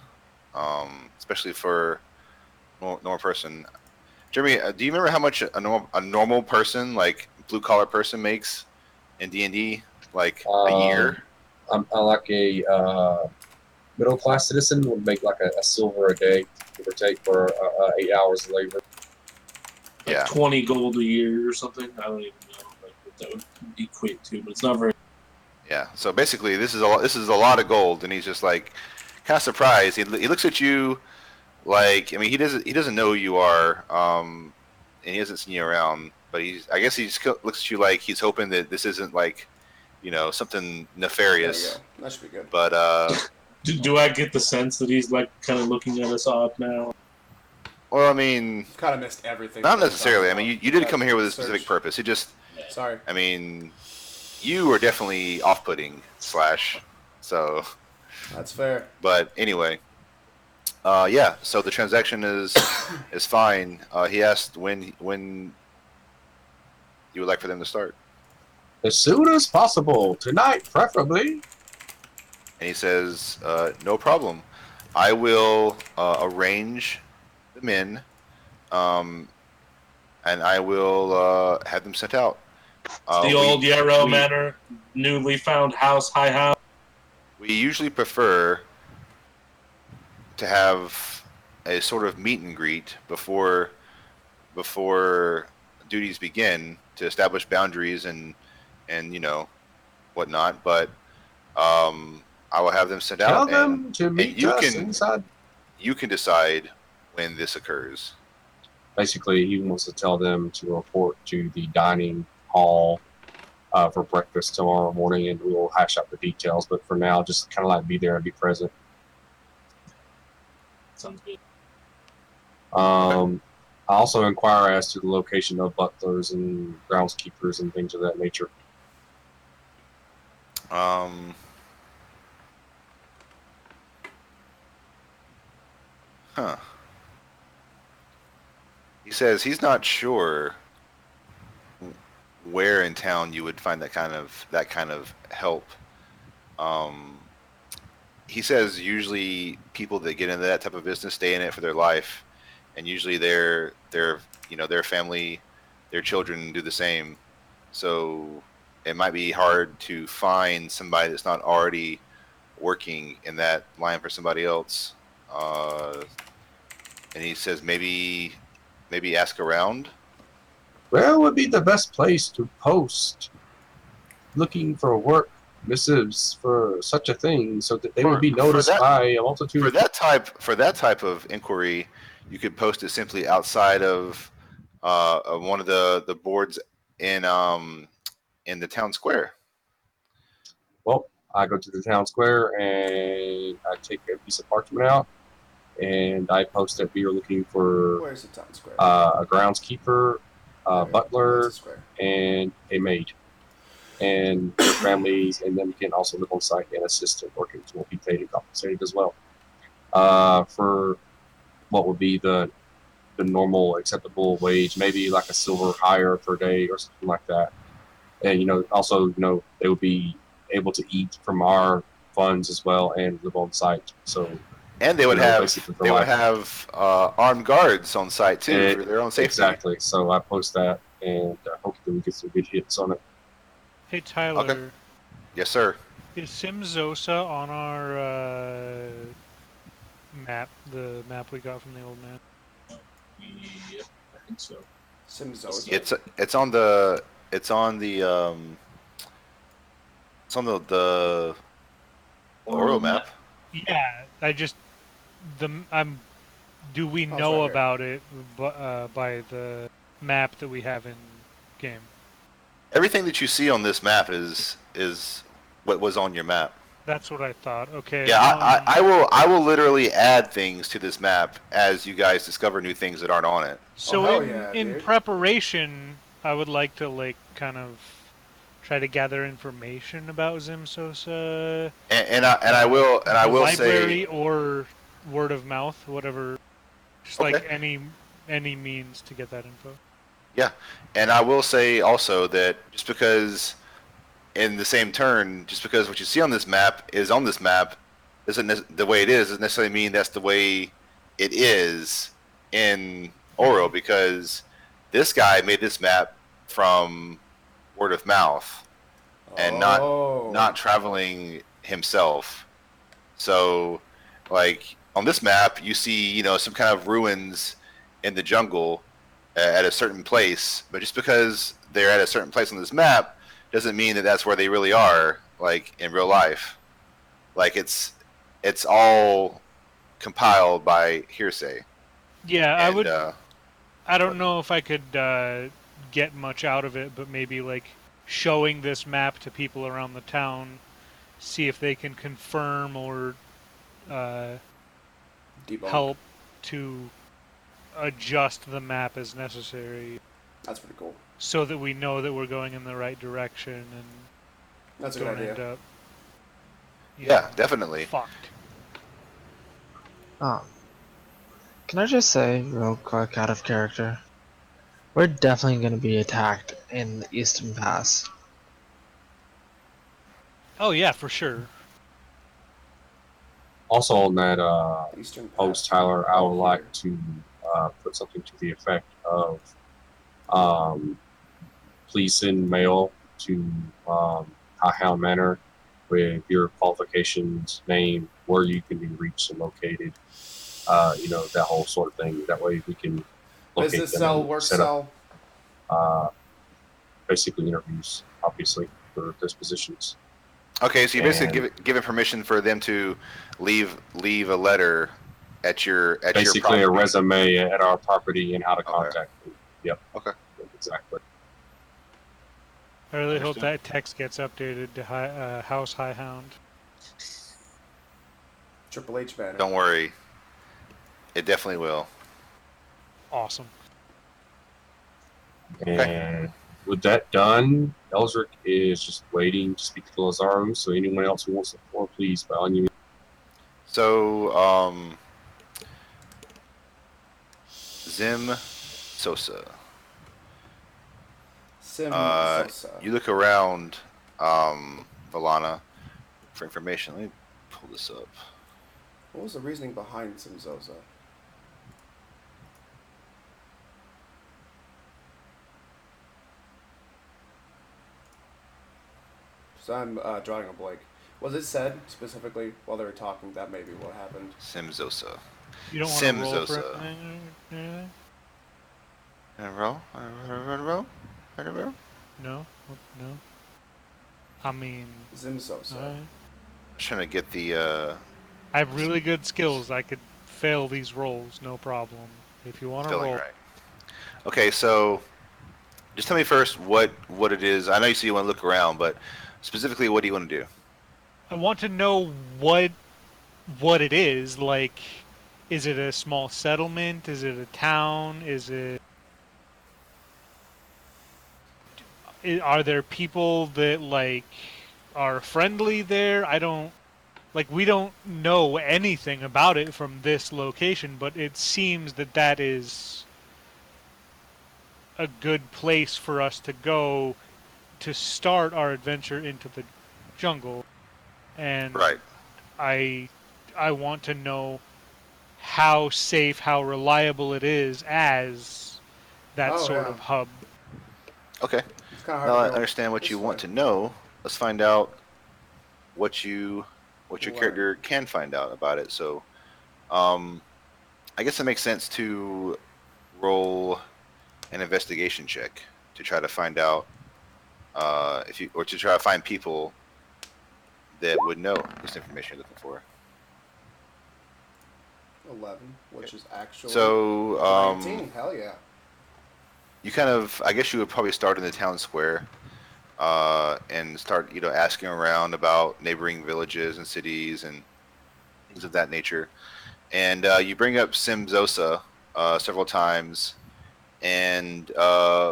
A: especially for a normal person. Jeremy, do you remember how much a normal person, like blue collar person, makes in D&D, like a year?
G: I like a middle class citizen would make like a silver a day, give or take, for 8 hours of labor.
E: Like
A: Yeah.
E: 20 gold a year or something. I don't even know what that would equate to, but it's not very.
A: Yeah. So basically, this is a lot of gold, and he's just like kind of surprised. He looks at you like, I mean, he doesn't know who you are, and he hasn't seen you around. But I guess he just looks at you like he's hoping that this isn't like, something
B: There
A: nefarious.
B: you go. That should be good.
A: But
E: Do I get the sense that he's like kind of looking at us odd now?
A: well, I mean,
B: Kind of missed everything.
A: not
B: that we
A: necessarily. I
B: talked
A: mean,
B: about.
A: you did come here with a
B: Search.
A: specific purpose. It just,
B: Sorry.
A: I mean, you are definitely off-putting / so.
B: That's fair.
A: But anyway, yeah. So the transaction is fine. He asked when you would like for them to start,
H: As soon as possible. Tonight, preferably.
A: and he says, "No problem. I will arrange the men, and I will have them sent out."
E: The old Yarrow
A: we-
E: Manor, newly found house, high house.
A: We usually prefer to have a sort of meet and greet before duties begin to establish boundaries and whatnot. But I will have them sent
H: Tell
A: out,
H: them to meet
A: you
H: us
A: can-
H: inside.
A: you can decide when this occurs.
G: Basically, he wants to tell them to report to the dining hall for breakfast tomorrow morning, and we will hash out the details. But for now, just kind of like be there and be present.
E: Sounds good.
G: I also inquire as to the location of butlers and groundskeepers and things of that nature.
A: Huh. He says he's not sure where in town you would find that kind of help. He says usually people that get into that type of business stay in it for their life, and usually their family, their children do the same. So it might be hard to find somebody that's not already working in that line for somebody else. And he says maybe ask around.
H: Where would be the best place to post looking for work missives for such a thing, so that they would be noticed by a multitude?
A: For that type of inquiry, you could post it simply outside of one of the boards in the town square.
H: Well, I go to the town square and I take a piece of parchment out and I post that we are looking for
B: Where's the town square?
H: a groundskeeper, butler,
B: Where's the square?
H: and a maid. And their families and them can also live on site and assist in working, so will be paid and compensated as well. For what would be the normal acceptable wage, maybe like a silver hire per day or something like that. And also they would be able to eat from our funds as well and live on site. So
A: and they would have armed guards on site too for their own safety.
H: Exactly. So I post that and hopefully we get some good hits on it.
F: Hey Tyler.
A: Okay. Yes, sir.
F: Is Simzosa on our map? The map we got from the old man.
E: Yeah, I think so.
B: Simzosa.
A: It's on the Oro map.
F: Yeah, do we
B: Oh,
F: know
B: right
F: about it by the map that we have in game?
A: Everything that you see on this map is what was on your map.
F: That's what I thought. Okay.
A: Yeah, I will literally add things to this map as you guys discover new things that aren't on it.
F: So
B: yeah,
F: in
B: dude.
F: preparation, I would like to kind of try to gather information about Zimsosa.
A: And I will
F: library
A: say,
F: or word of mouth, whatever. Just
A: Okay.
F: like any means to get that info.
A: yeah, and I will say also that just because in the same turn, just because what you see on this map is on this map, the way it is doesn't necessarily mean that's the way it is in Oro, because this guy made this map from word of mouth and not traveling himself. So, like on this map, you see some kind of ruins in the jungle at a certain place, but just because they're at a certain place on this map doesn't mean that that's where they really are, like in real life. Like it's all compiled by hearsay.
F: Yeah,
A: And,
F: I don't know if I could get much out of it, but maybe like showing this map to people around the town, see if they can confirm or
B: Debunk.
F: help to adjust the map as necessary,
B: That's pretty cool.
F: so that we know that we're going in the right direction and
B: That's a
F: don't
B: good
F: end
B: idea.
F: up
A: yeah, definitely.
F: fucked.
C: Can I just say, real quick, out of character, we're definitely going to be attacked in the Eastern Pass.
F: Oh yeah, for sure.
H: Also on that
B: Eastern
H: post, Tyler, I would like to put something to the effect of please send mail to Highhound Manor with your qualifications, name, where you can be reached and located, that whole sort of thing. That way we can locate
B: Business
H: them
B: cell,
H: and
B: work
H: set
B: cell.
H: up basically interviews, obviously, for those positions.
A: Okay, so you basically give it permission for them to leave a letter at your
H: Basically, a
A: property.
H: resume at our property and how to contact them. Yep.
A: Okay.
H: Exactly.
F: I really hope
A: Understood.
F: that text gets updated to House Highhound.
B: Triple H banner.
A: Don't worry, it definitely will.
F: Awesome.
H: And with that done, Eldrick is just waiting to speak to Lazaro. So anyone else who wants the floor, please, by all means.
A: So, Zim Sosa.
B: Sim
A: Uh,
B: Sosa.
A: You look around, Valana, for information. Let me pull this up.
B: What was the reasoning behind Sim Sosa? So I'm drawing a blank. Was it said specifically while they were talking that maybe what happened?
A: Sim Zosa.
F: You don't want to
A: Sim
F: roll for
A: Zosa.
F: anything?
A: Roll? Roll? Roll?
F: No? No? I mean,
B: Zim Sosa.
F: alright.
A: Trying to get the
F: I have really good skills. I could fail these rolls, no problem. If you want to
A: spelling
F: roll,
A: right. Okay, so just tell me first what it is. I know you say you want to look around, but specifically, what do you want to do?
F: I want to know what it is. Like, is it a small settlement? Is it a town? Are there people that like are friendly there? We don't know anything about it from this location, but it seems that is a good place for us to go to start our adventure into the jungle. And
A: Right.
F: I want to know how safe, how reliable it is as that
B: Oh,
F: sort
B: yeah.
F: of hub.
A: Okay.
B: It's kind of
A: Now
B: hard
A: I
B: to go
A: understand what
B: this
A: you want
B: way.
A: to know. Let's find out what your
B: Learn.
A: character can find out about it. So, I guess it makes sense to roll an investigation check to try to find out to try to find people that would know this information you're looking for.
B: 11, which is actually
A: So,
B: 19. Hell yeah.
A: you kind of, I guess you would probably start in the town square, and start, asking around about neighboring villages and cities and things of that nature. And you bring up Simzosa several times, and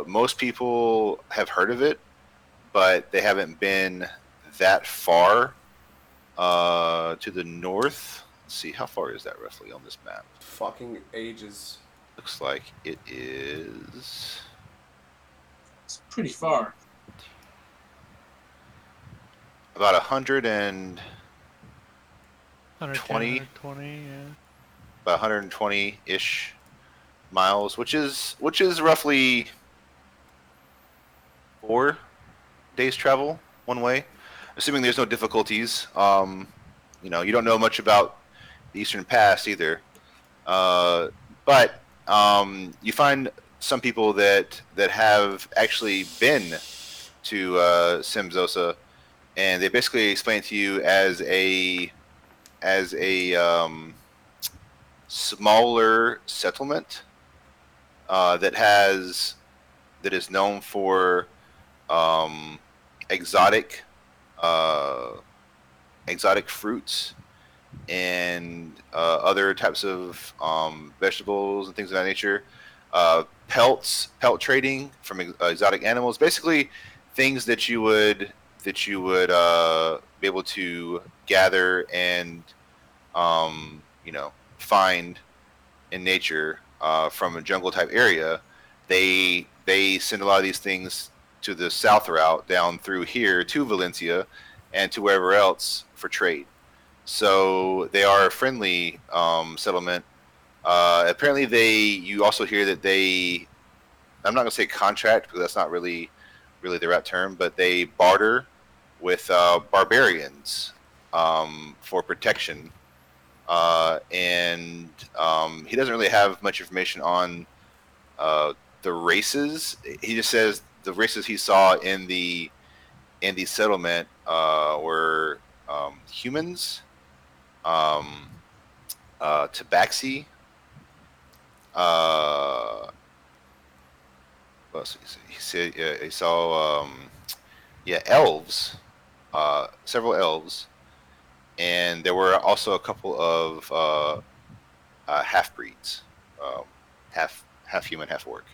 A: most people have heard of it, but they haven't been that far to the north. Let's see, how far is that roughly on this map?
B: Fucking ages.
A: Looks like it is
E: It's pretty far.
A: about 120,
F: 120, yeah.
A: about 120-ish miles, which is roughly 4 days travel one way, assuming there's no difficulties. You don't know much about the Eastern Pass either, but you find some people that have actually been to Simzosa, and they basically explain to you as a smaller settlement that is known for exotic fruits and other types of vegetables and things of that nature. Pelt trading from exotic animals, basically things that you would be able to gather and find in nature from a jungle type area. They send a lot of these things to the south route down through here to Valencia and to wherever else for trade. So they are a friendly settlement. Apparently, you also hear that they, I'm not going to say contract because that's not really the right term, but they barter with barbarians for protection. And he doesn't really have much information on the races. He just says the races he saw in the settlement were humans, tabaxi, what else did he say? He said he saw elves, several elves, and there were also a couple of half breeds, half human, half orc.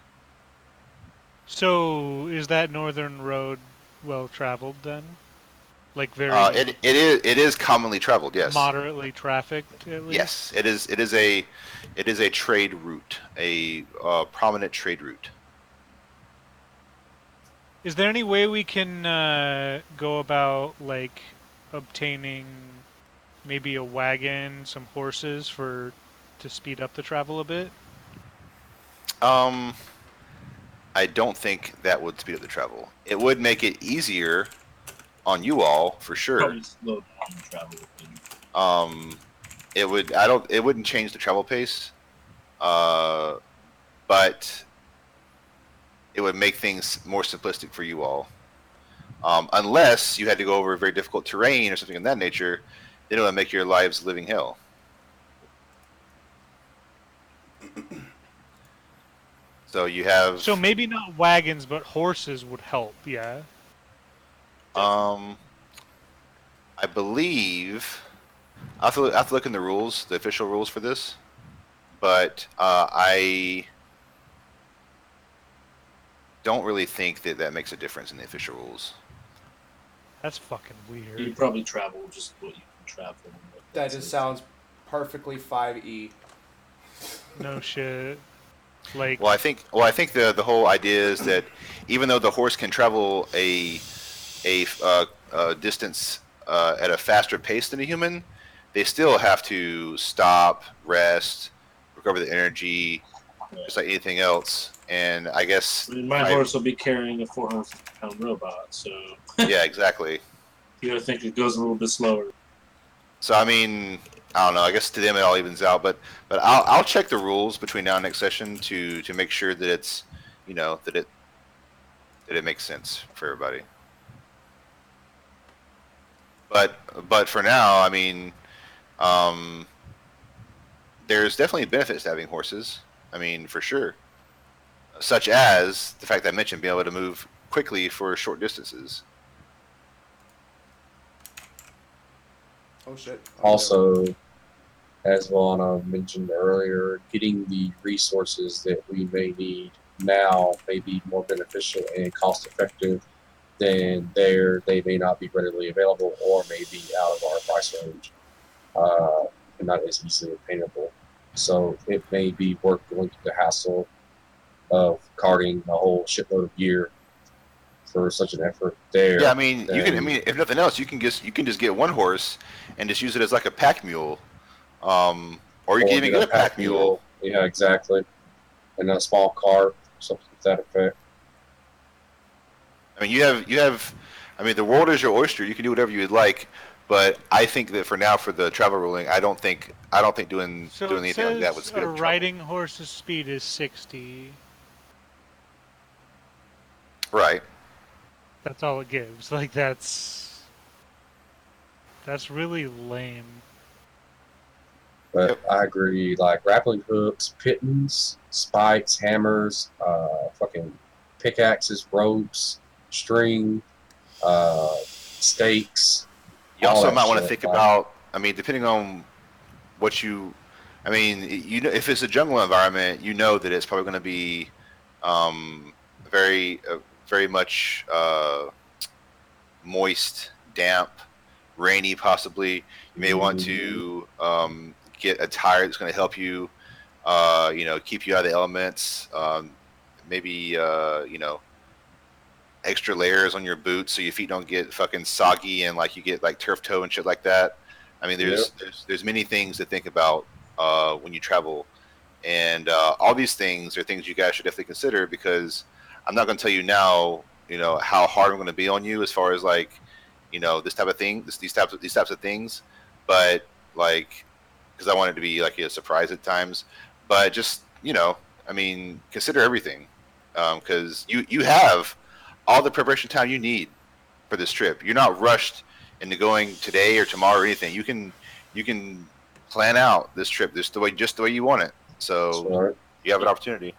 F: So, is that northern road well traveled then? Like very
A: It is commonly traveled. Yes.
F: moderately trafficked, at least?
A: Yes. It is a trade route, a prominent trade route.
F: Is there any way we can go about like obtaining maybe a wagon, some horses to speed up the travel a bit?
A: I don't think that would speed up the travel. It would make it easier on you all for sure.
E: Probably slow down the travel.
A: It would. I don't. It wouldn't change the travel pace. But it would make things more simplistic for you all. Unless you had to go over very difficult terrain or something of that nature, then it would make your lives living hell. So you have.
F: So maybe not wagons, but horses would help. Yeah.
A: I believe I have to look in the rules, the official rules for this, but I don't really think that makes a difference in the official rules.
F: That's fucking weird.
E: You probably travel just what you can travel.
B: That just sounds perfectly 5e.
F: No shit. Like.
A: Well, I think the whole idea is that even though the horse can travel a distance at a faster pace than a human, they still have to stop, rest, recover the energy, just like anything else. And I guess
E: my horse will be carrying a 450-pound robot, so
A: yeah, exactly.
E: You gotta think it goes a little bit slower.
A: So I mean, I don't know. I guess to them it all evens out, but I'll check the rules between now and next session to make sure that it's, you know, that it makes sense for everybody. But for now, I mean, there's definitely benefits to having horses. I mean, for sure. Such as the fact that I mentioned being able to move quickly for short distances.
B: Oh shit.
G: Also, as Lana mentioned earlier, getting the resources that we may need now may be more beneficial and cost effective than they may not be readily available or may be out of our price range and not as easily obtainable. So it may be worth going through the hassle of carting a whole shitload of gear for such an effort there.
A: Yeah, I mean, you can. I mean, if nothing else, you can just get one horse and just use it as like a pack mule, or you can even get a pack mule.
G: Yeah, exactly, and a small cart, something to that effect.
A: I mean, you have. I mean, the world is your oyster. You can do whatever you would like, but I think that for now, for the travel ruling, I don't think doing anything like that would speed up travel.
F: Riding horse's speed is 60.
A: Right.
F: That's all it gives. Like that's really lame.
G: But I agree. Like grappling hooks, pittons, spikes, hammers, fucking pickaxes, ropes, string, stakes.
A: You also might want to think about. I mean, depending on what you. I mean, you know, if it's a jungle environment, you know that it's probably going to be very much moist, damp, rainy, possibly. You may want to get a tire that's going to help you, you know, keep you out of the elements. Maybe you know, extra layers on your boots so your feet don't get fucking soggy and like you get like turf toe and shit like that. I mean, there's many things to think about when you travel, and all these things are things you guys should definitely consider, because I'm not going to tell you now, you know, how hard I'm going to be on you as far as like, you know, this type of thing, these types of things, but like, because I want it to be like a surprise at times, but just, you know, I mean, consider everything, because you have all the preparation time you need for this trip. You're not rushed into going today or tomorrow or anything. You can plan out this trip just the way you want it. So you have an opportunity.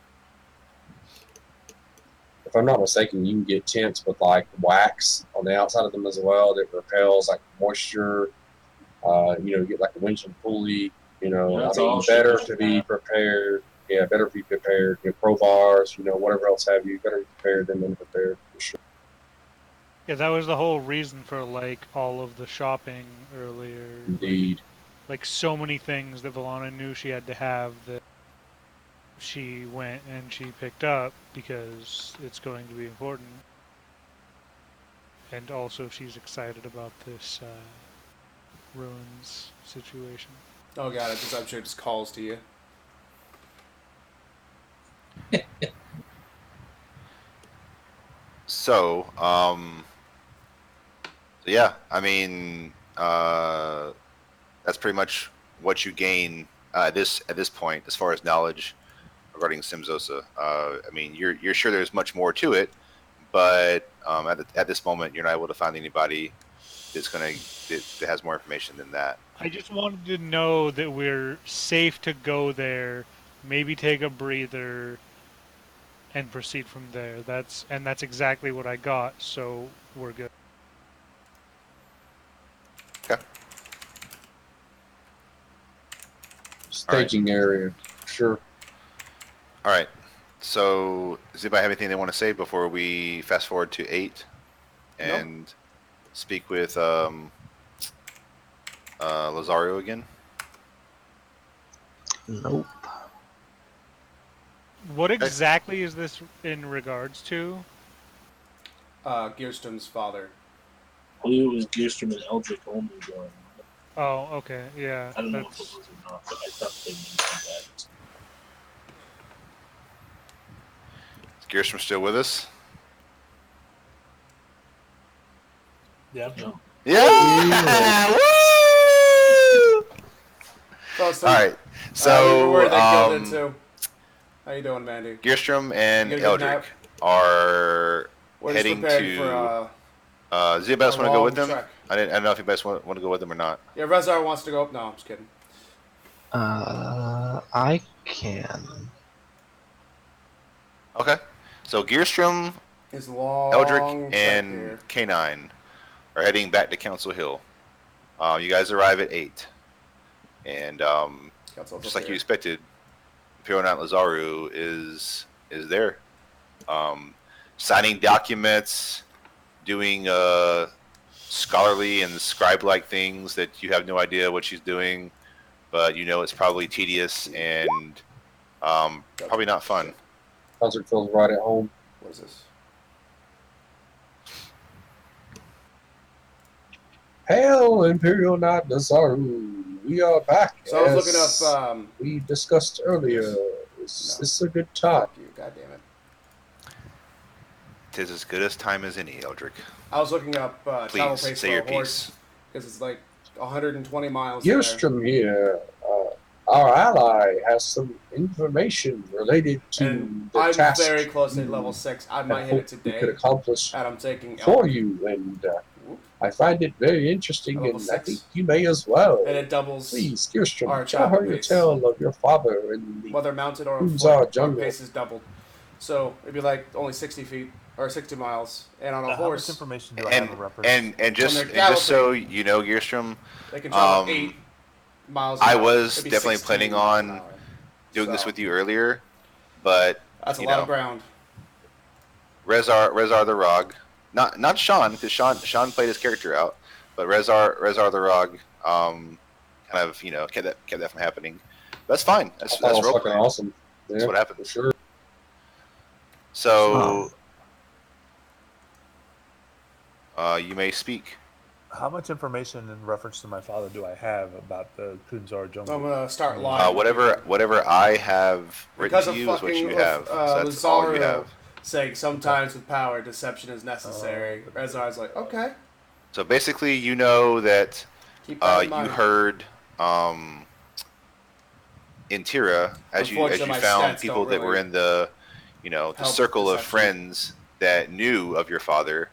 G: If I'm not mistaken, you can get tents with like wax on the outside of them as well that repels like moisture. You know, get like a winch and pulley. You know,
E: Yeah,
G: I mean, better to be prepared. Yeah, better be prepared. You know, crowbars. You know, whatever else have you. Better be prepared than unprepared for sure.
F: Yeah, that was the whole reason for like all of the shopping earlier.
G: Indeed.
F: Like so many things that Valana knew she had to have that she went and she picked up because it's going to be important. And also she's excited about this ruins situation.
B: Oh god, I'm sure it just calls to you.
A: So, yeah, I mean, that's pretty much what you gain at this point as far as knowledge regarding Simzosa. I mean, you're sure there's much more to it, but at this moment, you're not able to find anybody that has more information than that.
F: I just wanted to know that we're safe to go there, maybe take a breather, and proceed from there. That's exactly what I got, so we're good.
A: Okay.
G: Staging area. Sure.
A: All right. So, does anybody have anything they want to say before we fast forward to 8 and speak with Lazario again?
C: Nope.
F: What exactly is this in regards to?
B: Gearstrom's father.
E: I believe it was Gearstrom and Eldrick only going.
F: Oh, okay, yeah.
E: I don't know if it was or not, but I thought they mentioned that.
A: Is Gearstrom still with us?
D: Yeah.
E: No.
A: Yeah! Woo! All right. So,
B: where they killed it too. How you doing, Mandy?
A: Gearstrom and
B: You get a good
A: Eldrick
B: nap?
A: are
B: We're
A: heading
B: just
A: to.
B: preparing for
A: does anybody else
B: a
A: want to go
B: long
A: with them?
B: trek.
A: I don't know if anybody else want to go with them or not.
B: Yeah, Rezar wants to go. No, I'm just kidding.
C: I can.
A: Okay. So Gearstrom,
B: His long
A: Eldrick,
B: trek
A: and
B: here.
A: K9 are heading back to Council Hill. You guys arrive at 8. And
B: Council's
A: just
B: up
A: like you
B: here.
A: expected, Imperial Knight Lazaru is there. Signing documents, doing scholarly and scribe-like things that you have no idea what she's doing, but you know it's probably tedious and probably not fun.
G: Concert feels right at home.
B: What is this?
H: Hail, Imperial Knight Nazaru. We are back.
B: So I was
H: as
B: looking up.
H: we discussed earlier. Is this a good time?
B: Fuck you, goddamn it.
A: 'Tis as good as time as any, Eldrick.
B: I was looking up travel
A: Please
B: pace
A: say
B: for
A: your
B: a horse
A: piece.
B: because it's like 120 miles. there.
H: Gearstrom here, our ally, has some information related to
B: And
H: the
B: I'm
H: task
B: very close at
H: you
B: level 6. I
H: had
B: might hit it
H: hoped we could
B: today.
H: accomplish
B: And I'm taking
H: for
B: Elk.
H: you, and I find it very interesting,
B: Level
H: and I
B: 6.
H: think you may as well.
B: And it doubles
H: Please,
B: our
H: Gearstrom, tell
B: travel
H: her your
B: pace.
H: tale of your father and the
B: whether mounted or on
H: Who's
B: foot.
H: our
B: Our
H: jungle?
B: pace is doubled. So it'd be like only 60 feet or 60 miles. And on a
D: How much
B: horse,
D: information do I have
A: And
D: in reference?
A: and just
B: When they're
A: so you know, Gearstrom,
B: they can travel
A: um,
B: 8 miles an
A: I
B: hour.
A: was
B: It'd be
A: definitely
B: 16
A: planning
B: miles an
A: on
B: hour.
A: doing this
B: So,
A: with you earlier, but
B: That's a
A: you
B: lot
A: know.
B: of ground.
A: Rezar the Rog, not Sean, because Sean played his character out, but Rezar the Rog, kind of kept that from happening. That's fine. That's
G: That was
A: role
G: fucking
A: playing.
G: awesome.
A: That's
G: Yeah,
A: what
G: for
A: happens.
G: sure.
A: So, you may speak.
D: How much information in reference to my father do I have about the Kunzar
B: So
D: jungle?
B: I'm gonna start lying.
A: Whatever I have written
B: Because
A: to
B: of
A: you is what
B: fucking
A: you have. So that's all you
B: Lazaru
A: have.
B: saying sometimes with power deception is necessary. Rezar's like, okay,
A: So basically, you know that
B: keep that in
A: you
B: mind.
A: heard in Tira as you
B: Unfortunately, my
A: found
B: stats
A: people
B: don't
A: that were
B: really
A: in the the
B: help
A: circle of
B: deception.
A: friends that knew of your father.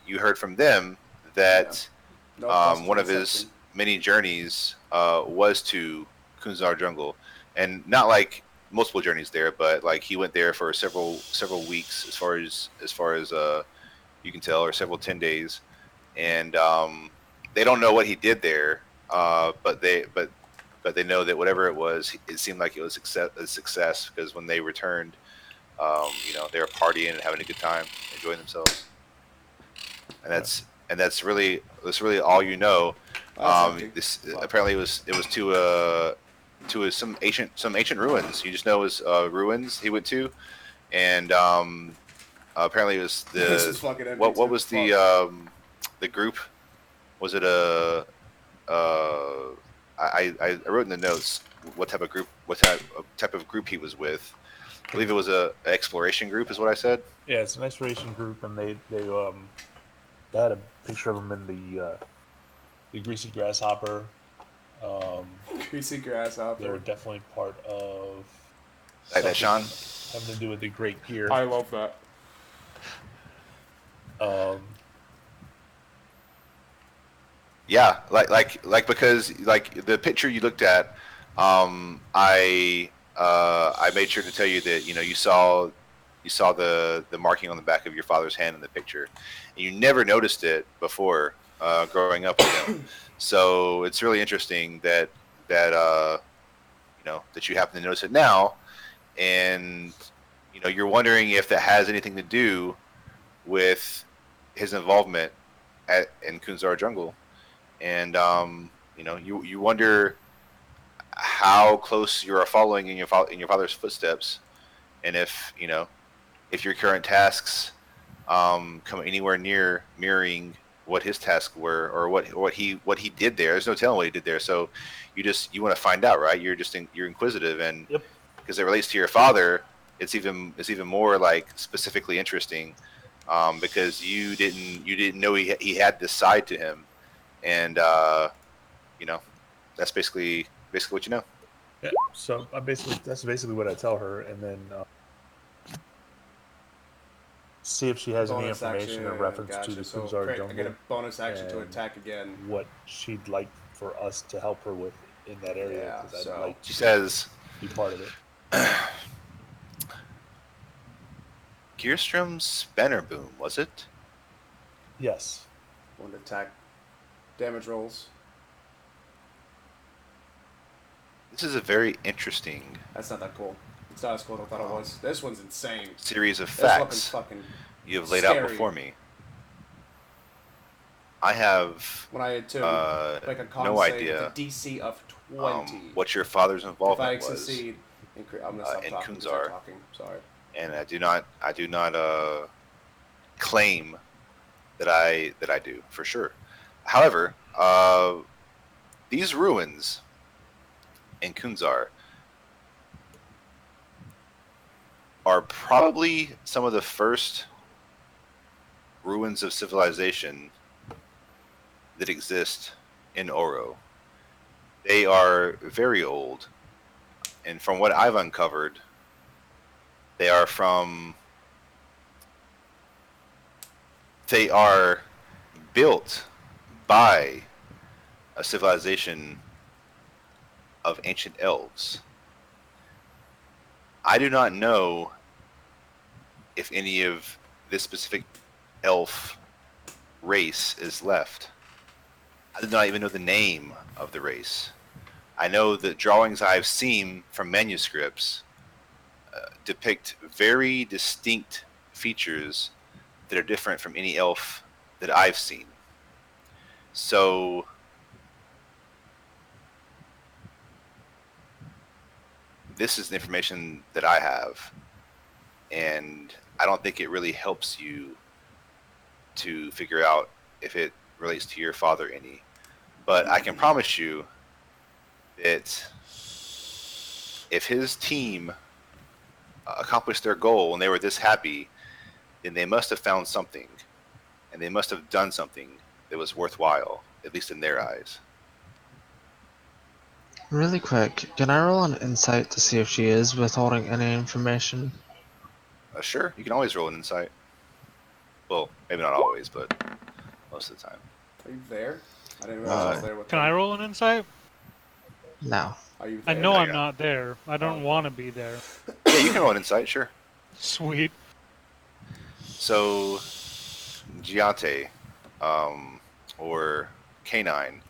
A: You heard from them that
B: No plus
A: one
B: two
A: of his
B: deception.
A: many journeys was to Kunzar Jungle, and not like multiple journeys there, but like he went there for several weeks, as far as you can tell, or several 10 days, and they don't know what he did there, but they know that whatever it was, it seemed like it was a success, because when they returned, they were partying and having a good time, enjoying themselves. and that's really all you know.
B: That's empty.
A: This
B: Fuck.
A: apparently it was to some ancient ruins. You just know it was ruins he went to, and apparently it was
B: This is
A: the
B: fucking empty
A: what
B: too.
A: was
B: Fuck.
A: the group? Was it a I wrote in the notes what type of group he was with. I believe it was a exploration group, is what I said.
D: Yeah, it's an exploration group, and they had a picture of him in the greasy grasshopper.
B: Greasy grass out
D: They were
B: there.
D: definitely part of
A: Like that, Sean?
D: something having to do with the Great Gear.
B: I love that.
A: Yeah, like because like the picture you looked at, I made sure to tell you that you saw the marking on the back of your father's hand in the picture, and you never noticed it before growing up with him. So it's really interesting that that you happen to notice it now, and you're wondering if that has anything to do with his involvement in Kunzar Jungle. And you wonder how close you are following in your father's footsteps, and if your current tasks come anywhere near mirroring what his tasks were, or what he did there. There's no telling what he did there, so you want to find out, right? You're inquisitive, and
D: Yep.
A: because it relates to your father, it's even more like specifically interesting, because you didn't know he had this side to him. And that's basically what you know.
D: Yeah. So that's basically what I tell her, and then see if she has any
B: Bonus
D: information in
B: action,
D: reference
B: gotcha.
D: to the
B: So
D: Kuzar
B: I get
D: Jungle,
B: a bonus action to
D: and
B: attack again.
D: what she'd like for us to help her with in that area,
B: Yeah,
D: because
B: so-
D: I'd like
A: She
D: to
A: says,
D: be part of it.
A: Gearstrom Spanner Boom, was it?
D: Yes.
B: One attack damage rolls.
A: This is a very interesting
B: That's not that cool. It's not as cool as I thought it was. This one's insane.
A: series of
B: This weapon's
A: facts
B: fucking
A: you have laid out
B: scary.
A: before me. I have
B: when I had to make a con
A: no
B: save
A: idea
B: with a DC of 20.
A: what your father's
B: if I
A: involvement was,
B: succeed, I'm gonna stop
A: in
B: talking.
A: Kunzar.
B: Start talking. Sorry.
A: and I do not claim that I do for sure. However, these ruins in Kunzar are probably some of the first ruins of civilization that exist in Oro. They are very old, and from what I've uncovered, they are built by a civilization of ancient elves. I do not know if any of this specific elf race is left. I do not even know the name of the race. I know that drawings I've seen from manuscripts depict very distinct features that are different from any elf that I've seen. So this is the information that I have, and I don't think it really helps you to figure out if it relates to your father any. But I can promise you that if his team accomplished their goal and they were this happy, then they must have found something, and they must have done something that was worthwhile, at least in their eyes.
C: Really quick, can I roll an insight to see if she is withholding any information?
A: Sure, you can always roll an insight. Well, maybe not always, but most of the time.
B: Are you there? I didn't realize I was there with
F: Can
B: them.
F: I roll an insight?
C: No.
B: Are you
F: I
B: there?
F: know
A: There
F: I'm
A: you go.
F: not there. I don't want to be there.
A: Yeah, you can roll an insight, sure.
F: Sweet.
A: So, Giante, or Canine,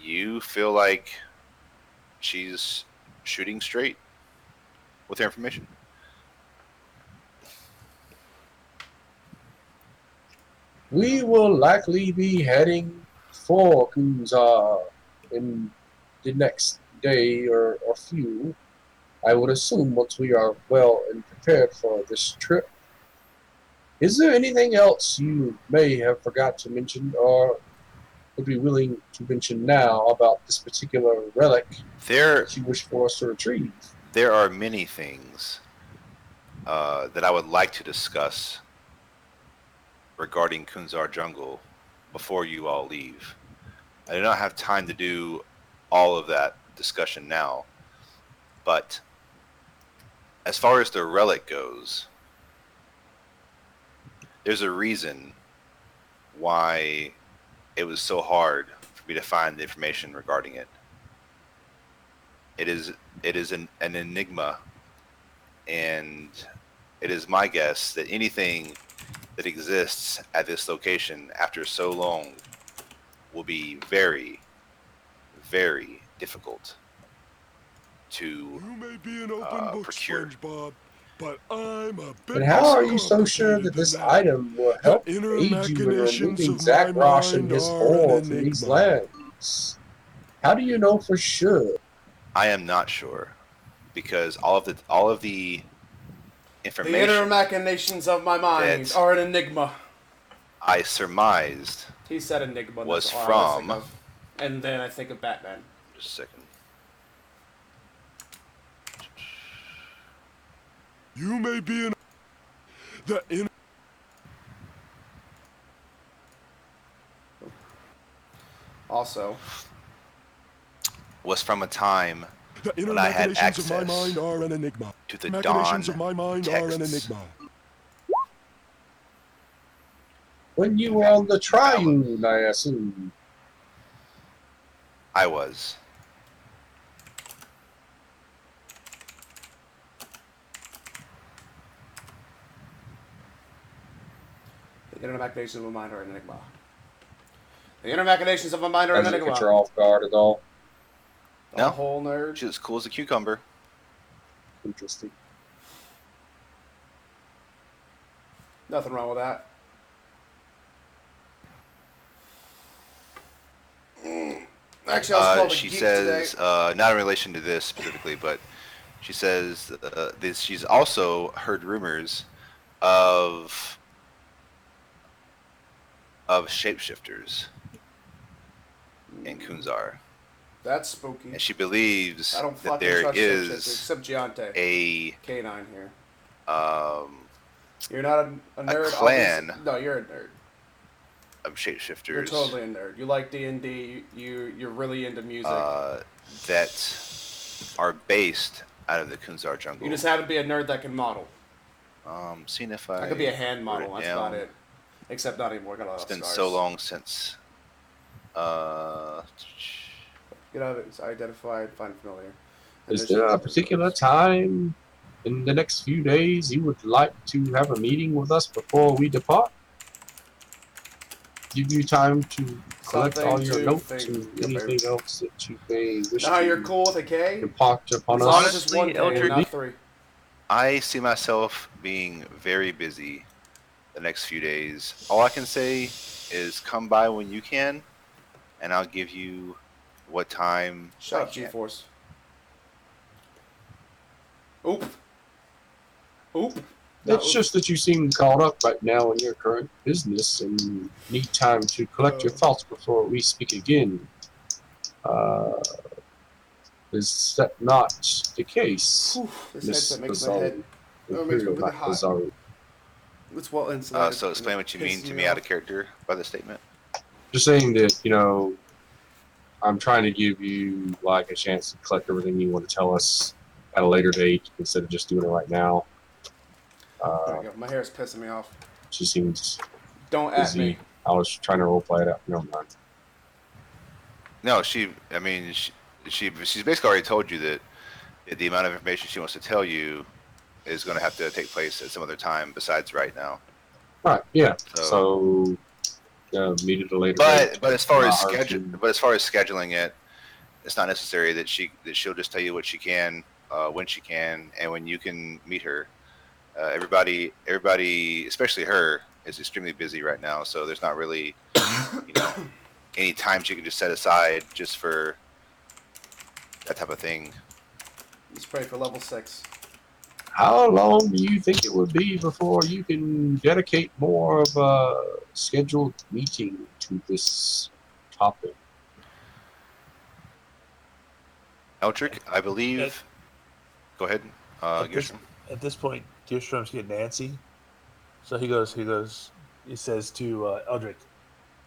A: you feel like she's shooting straight with her information?
H: We will likely be heading for Kunzar in the next day or few. I would assume once we are well and prepared for this trip. Is there anything else you may have forgot to mention or would be willing to mention now about this particular relic
A: There
H: that you wish for us to retrieve?
A: there are many things that I would like to discuss regarding Kunzar Jungle before you all leave. I do not have time to do all of that discussion now, but as far as the relic goes, there's a reason why it was so hard for me to find the information regarding it. It is an enigma, and it is my guess that anything that exists at this location after so long will be very, very difficult to
I: You may be an open book,
A: procure.
I: SpongeBob, but I'm a bit
H: And how
I: more
H: are you so sure that
I: complicated
H: this
I: than that.
H: item will help
I: The inner
H: aid you in
I: machinations
H: removing
I: of
H: Zach
I: my
H: Rosh and
I: mind
H: his
I: are
H: hole
I: an
H: from these
I: enigma.
H: lands? How do you know for sure?
A: I am not sure because all of the
B: The
A: information
B: inner machinations of my mind
A: that-
B: are an enigma.
A: I surmised.
B: He said enigma.
A: Was
B: that's all I
A: from-
B: think of. And then I think of Batman.
A: Just a second.
I: You may be an the inner
B: Also,
A: Was from a time
I: the inner
A: when I had
I: machinations of my
A: access
I: mind are an enigma.
A: to the
I: Machinations
A: Dawn
I: of my mind are an
A: texts.
I: enigma.
H: When you were on the Triune, I assume.
A: I was.
B: the inner machinations of my mind are an enigma. The inner machinations of my mind are an
H: Does it
B: enigma.
H: catch her off guard at all?
B: The
A: No.
B: whole nerd.
A: She's as cool as a cucumber.
H: Interesting.
B: Nothing wrong with that. Actually, I was called a
A: She
B: geek
A: says,
B: today.
A: not in relation to this specifically, but she says this. She's also heard rumors of shapeshifters in Kunzar,
B: That's spooky.
A: and she believes
B: I don't
A: that
B: fucking
A: there
B: trust shapeshifters,
A: is
B: except Giante.
A: a
B: K9 here.
A: You're
B: You're not a nerd.
A: clan.
B: obviously. No, you're a nerd.
A: of shapeshifters
B: You're totally a nerd. You like D&D. You're really into music.
A: that are based out of the Kunzar jungle.
B: You just happen to be a nerd that can model.
A: Seeing if I
B: I could be a hand
A: wrote
B: model.
A: it
B: That's
A: down.
B: about it. Except not anymore. Got a lot
A: It's
B: of
A: been
B: scars.
A: so long since.
B: Get out of it. It's identified. Find familiar.
H: Is there a particular time in the next few days you would like to have a meeting with us before we depart? Give you time to collect all
B: Something
H: your
B: to
H: notes
B: think
H: and
B: about.
H: anything else that you may wish
B: Now
H: to
B: you're cool with a K?
H: impart upon
B: As long as
H: us.
B: it's one K,
A: Eldred,
B: not three.
A: I see myself being very busy the next few days. All I can say is come by when you can, and I'll give you what time.
B: Shut
A: I
B: up,
A: can.
B: G-Force. Oop. Oop.
H: It's just that you seem caught up right now in your current business and need time to collect your thoughts before we speak again. Is that not the case,
B: Whew, this
H: Miss
B: headset makes my head.
H: Bazaru?
B: Oh, it makes me
H: Imperial,
B: really
H: not
B: hot.
H: Bazaru.
B: It's well insulated.
A: So explain what you mean
B: Pisses
A: to
B: me
A: me out
B: off.
A: of character by the statement.
H: Just saying that, I'm trying to give you like a chance to collect everything you want to tell us at a later date instead of just doing it right now.
B: There we go. My hair is pissing me off.
H: She seems
B: Don't at
H: busy.
B: me.
H: I was trying to roleplay it out. No, mind.
A: No, she's basically already told you that the amount of information she wants to tell you is going to have to take place at some other time besides right now.
H: Right, yeah.
A: So-
H: So meet at a later date.
A: But as far as
H: Not hard
A: schedule,
H: to-
A: but as far as scheduling it, it's not necessary that she'll just tell you what she can, when she can, and when you can meet her. Everybody, especially her, is extremely busy right now, so there's not really, any times you can just set aside just for that type of thing.
B: Let's pray for level 6.
H: How long do you think it would be before you can dedicate more of a scheduled meeting to this topic?
A: Eldrick, I believe.
D: At-
A: Go ahead, Gearstrom.
D: At this point, Gearstrom's getting antsy. So he says to Eldrick,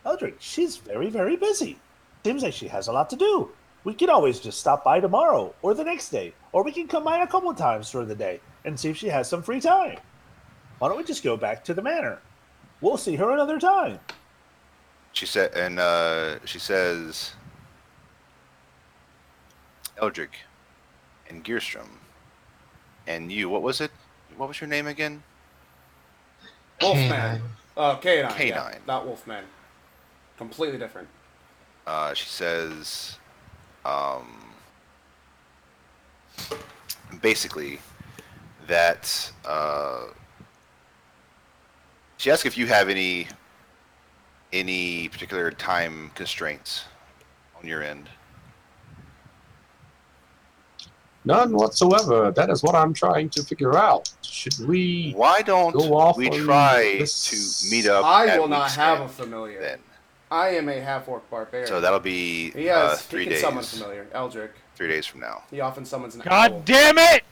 D: Eldrick, she's very, very busy. Seems like she has a lot to do. We can always just stop by tomorrow or the next day, or we can come by a couple of times during the day and see if she has some free time. Why don't we just go back to the manor? We'll see her another time.
A: She said, and she says, Eldrick and Gearstrom and you. What was it? What was your name again?
B: Wolfman. K9.
A: K9.
B: Yeah, not Wolfman. Completely different.
A: She says, basically that she asks if you have any particular time constraints on your end.
H: None whatsoever. That is what I'm trying to figure out. Should we
A: Why don't
H: go off
A: we
H: on
A: try
H: this?
A: to meet up?
B: I
A: at
B: will not
A: Week's
B: have a
A: End
B: familiar.
A: then.
B: I am a half-orc barbarian.
A: So that'll be
B: he has,
A: 3
B: he can
A: days.
B: summon familiar. Eldrick.
A: 3 days from now.
B: He often summons an owl.
F: God damn it!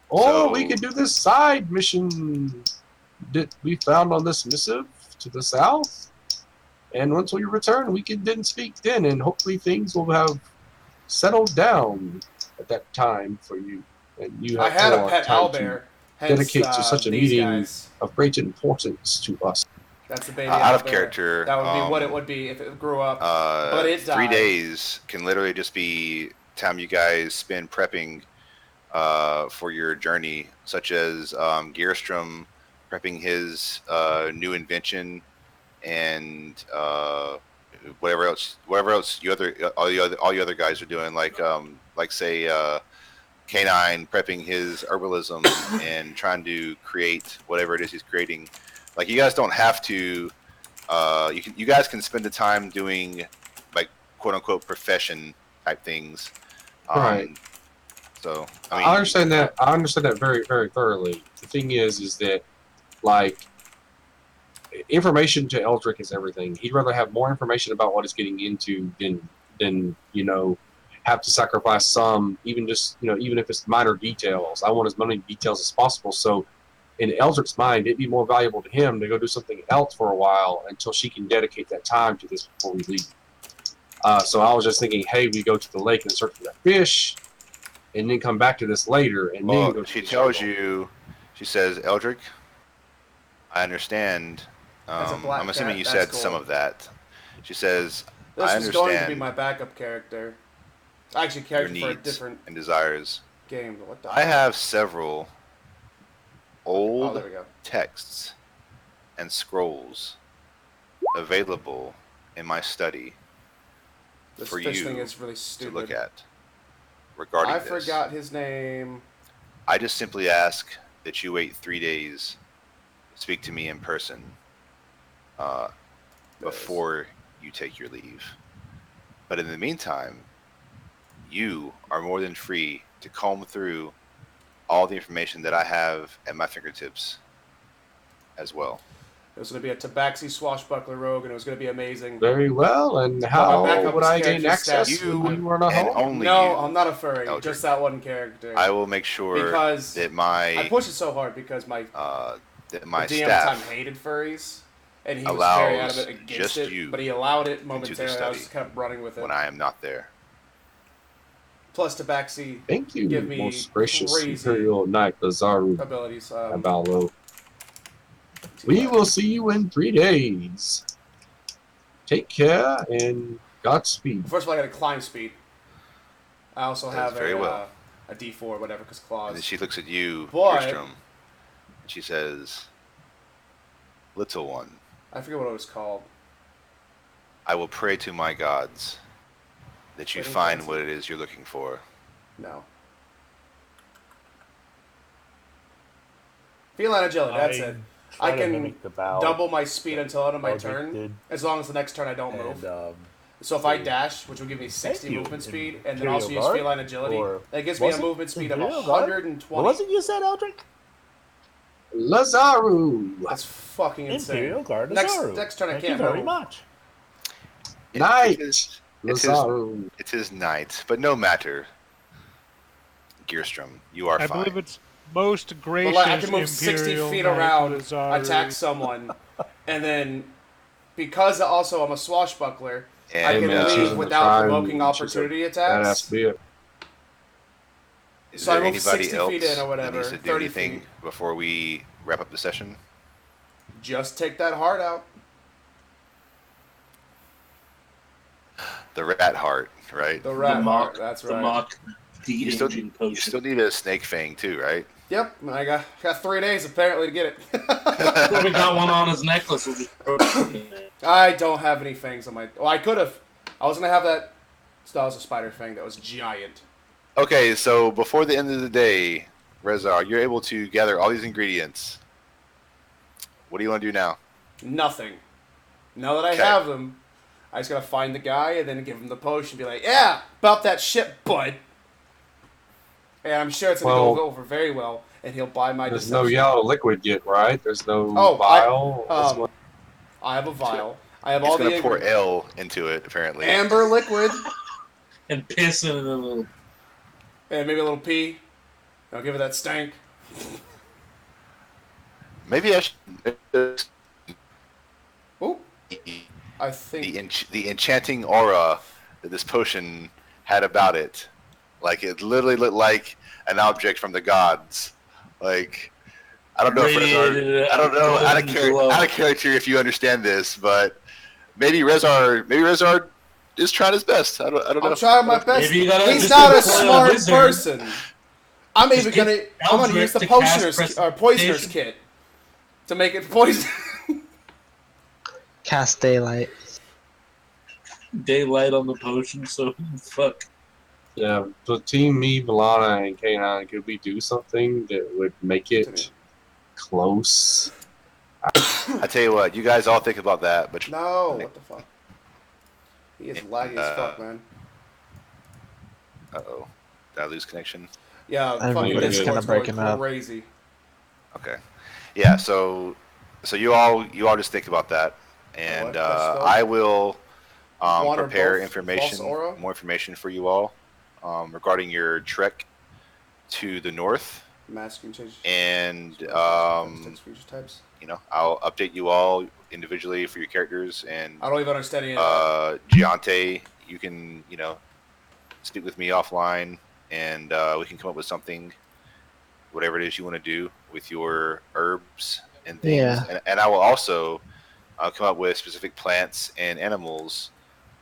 H: Or
A: So-
H: we could do this side mission that we found on this missive to the south. And once we return, we can then speak then, and hopefully things will have settled down at that time for you. And you
B: I
H: have
B: had a
H: more
B: pet
H: time to
B: owlbear. Hence,
H: dedicate to such a
B: these
H: meeting
B: guys.
H: of great importance to us.
B: That's the baby
A: Out of
B: owlbear.
A: character.
B: That would be what it would be if it grew up. But it
A: 3
B: died.
A: days can literally just be time you guys spend prepping for your journey, such as Gearstrom prepping his new invention and whatever else all you other guys are doing, like say K9 prepping his herbalism and trying to create whatever it is he's creating. Like, you guys don't have to. You guys can spend the time doing, like, quote unquote profession type things.
H: Right.
A: So
H: I understand that. I understand that very, very thoroughly. The thing is that, like, information to Eldrick is everything. He'd rather have more information about what he's getting into than have to sacrifice some, even if it's minor details. I want as many details as possible. So, in Eldrick's mind, it'd be more valuable to him to go do something else for a while until she can dedicate that time to this before we leave. So I was just thinking, hey, we go to the lake and search for that fish, and then come back to this later. And then go to
A: she
H: the
A: tells
H: jungle.
A: you, she says, Eldrick, I understand.
B: That's a black
A: I'm assuming
B: cat.
A: you
B: That's
A: said
B: cool.
A: some of that. She says,
B: This
A: I
B: is going to be
A: understand
B: my backup character. Actually,
A: your
B: character for a
A: needs
B: different
A: and desires.
B: game. But what the
A: I have several
B: Oh,
A: old
B: there we go.
A: texts and scrolls available in my study
B: This
A: for
B: fish
A: you
B: thing is really
A: to
B: stupid.
A: look at regarding
B: I
A: this.
B: forgot his name.
A: I just simply ask that you wait 3 days to speak to me in person before you take your leave. But in the meantime, you are more than free to comb through all the information that I have at my fingertips as well.
B: It was going to be a Tabaxi swashbuckler rogue, and it was going to be amazing.
H: Very well. And how
B: backup
H: would I gain
B: character
H: access
B: stats.
A: You
H: when you run a
A: and
H: home?
A: only
B: No,
A: you,
B: I'm not a furry.
A: Eldrick.
B: Just that one character.
A: I will make sure
B: Because
A: that
B: I
A: my
B: pushed it so hard because my
A: that
B: the
A: my
B: DM at the time
A: staff
B: hated furries, and he was
A: allows
B: very adamant against
A: just
B: it.
A: you
B: But he allowed it
A: the
B: momentarily. I
A: study
B: just kept running with it.
A: when I am not there.
B: Plus, Tabaxi
H: Thank you,
B: give me
H: most gracious
B: crazy
H: Imperial Knight Lazaru
B: abilities.
H: Abalo. We will see you in 3 days. Take care and Godspeed.
B: First of all, I got a climb speed. I also
A: That's
B: have
A: very well.
B: a D4 or whatever, because
A: And
B: claws.
A: then she looks at you,
B: But-
A: Gearstrom, and she says, "Little one,
B: I forget what it was called.
A: I will pray to my gods that you
B: Wedding
A: find
B: fancy?
A: what it is you're looking for."
B: No. Feline agility, that's it.
D: try
B: I
D: to
B: can
D: mimic the bow.
B: double my speed until end of my
D: Eldrick
B: turn,
D: did,
B: as long as the next turn I don't
D: and,
B: move. So if I dash, which will give me 60
D: you,
B: movement speed, and then
D: Imperial
B: also use
D: Guard?
B: feline agility,
D: Or
B: that gives me a
D: was it
B: movement speed of
D: Imperial Guard?
B: 120.
D: What was it you said, Eldrick?
H: Lazaru.
B: That's fucking insane.
D: Imperial Guard
B: Next
D: Lazaru.
B: turn I
D: Thank
B: can't
D: you very
B: move.
D: much.
H: Knight.
A: It's
H: Lazaru.
A: his knight, but no matter. Gearstrom, you are
F: I
A: fine.
F: believe it's most gracious.
B: But like, I can move 60
F: Imperial
B: feet
F: Knight
B: around,
F: Lazaru.
B: attack someone, and then because also I'm a swashbuckler, I
A: And,
B: can
H: choosing
B: leave
H: to
B: without
H: try and
B: provoking
H: choose a
B: opportunity
H: Badass
B: attacks.
H: bit.
A: Is
B: So I
A: there
B: move
A: anybody
B: 60
A: else
B: feet in or
A: that
B: whatever,
A: needs to do
B: 30
A: anything
B: feet.
A: before we wrap up the session?
B: Just take that heart out.
A: The rat heart, right?
B: The rat
E: the
B: heart,
E: mock,
B: that's
E: the
B: right.
E: mock
A: You still,
E: de-aging
A: you
E: potion.
A: still need a snake fang too, right?
B: Yep, I got 3 days apparently to get it.
E: Well, we got one on his necklace. We'll just throw it in there.
B: I don't have any fangs on my. Well, I could have. I was gonna have that. That was a spider fang that was giant.
A: Okay, so before the end of the day, Reza, you're able to gather all these ingredients. What do you want to do now?
B: Nothing. Now that I
A: Okay.
B: have them, I just gotta find the guy and then give him the potion. And be like, yeah, about that shit, bud. And I'm sure it's gonna
H: Well,
B: go over very well, and he'll buy my.
H: There's
B: deception.
H: no yellow liquid yet, right? There's no
B: Oh,
H: vial. What's going-
B: I have a vial. I have
A: He's
B: all
A: gonna
B: the
A: pour L into it, apparently.
B: amber liquid
E: And piss in a little.
B: and maybe a little pee. I'll give it that stank.
A: Maybe I should.
B: Oop. I think.
A: The enchanting aura that this potion had about it, like it literally looked like an object from the gods. Like I don't know if
E: Radiated
A: I don't know out of,
E: glow.
A: out of character if you understand this, but maybe Rezar is trying his best. I don't know.
B: I'm trying my best.
E: Maybe you gotta
B: He's
E: just
B: not a
E: employ a
B: smart
E: wizard.
B: person. I'm
E: Just
B: even
E: get
B: gonna. I'm gonna
E: Eldrick
B: use the
E: to cast
B: poisoner's
E: precipitation.
B: kit to make it poison.
C: Cast daylight.
E: Daylight on the potion, so fuck.
H: Yeah, between me, Milana, and K9, could we do something that would make it close?
A: I tell you what, you guys all think about that, but
B: No, what the fuck? He is laggy as fuck, man.
A: uh-oh, did I lose connection?
B: Yeah, fucking
C: Everybody's
B: Discord's
C: kinda breaking
B: going
C: up.
B: crazy.
A: Okay, yeah. So you all just think about that, and
B: What? Let's go.
A: I will
B: One or
A: prepare
B: both?
A: information,
B: False aura?
A: more information for you all regarding your trek to the north,
B: Masking change.
A: and
B: Feature types.
A: you know, I'll update you all individually for your characters, and
B: I don't even understand any of
A: Giante, you can, you know, speak with me offline, and we can come up with something, whatever it is you want to do with your herbs and things.
C: Yeah.
A: And I will also come up with specific plants and animals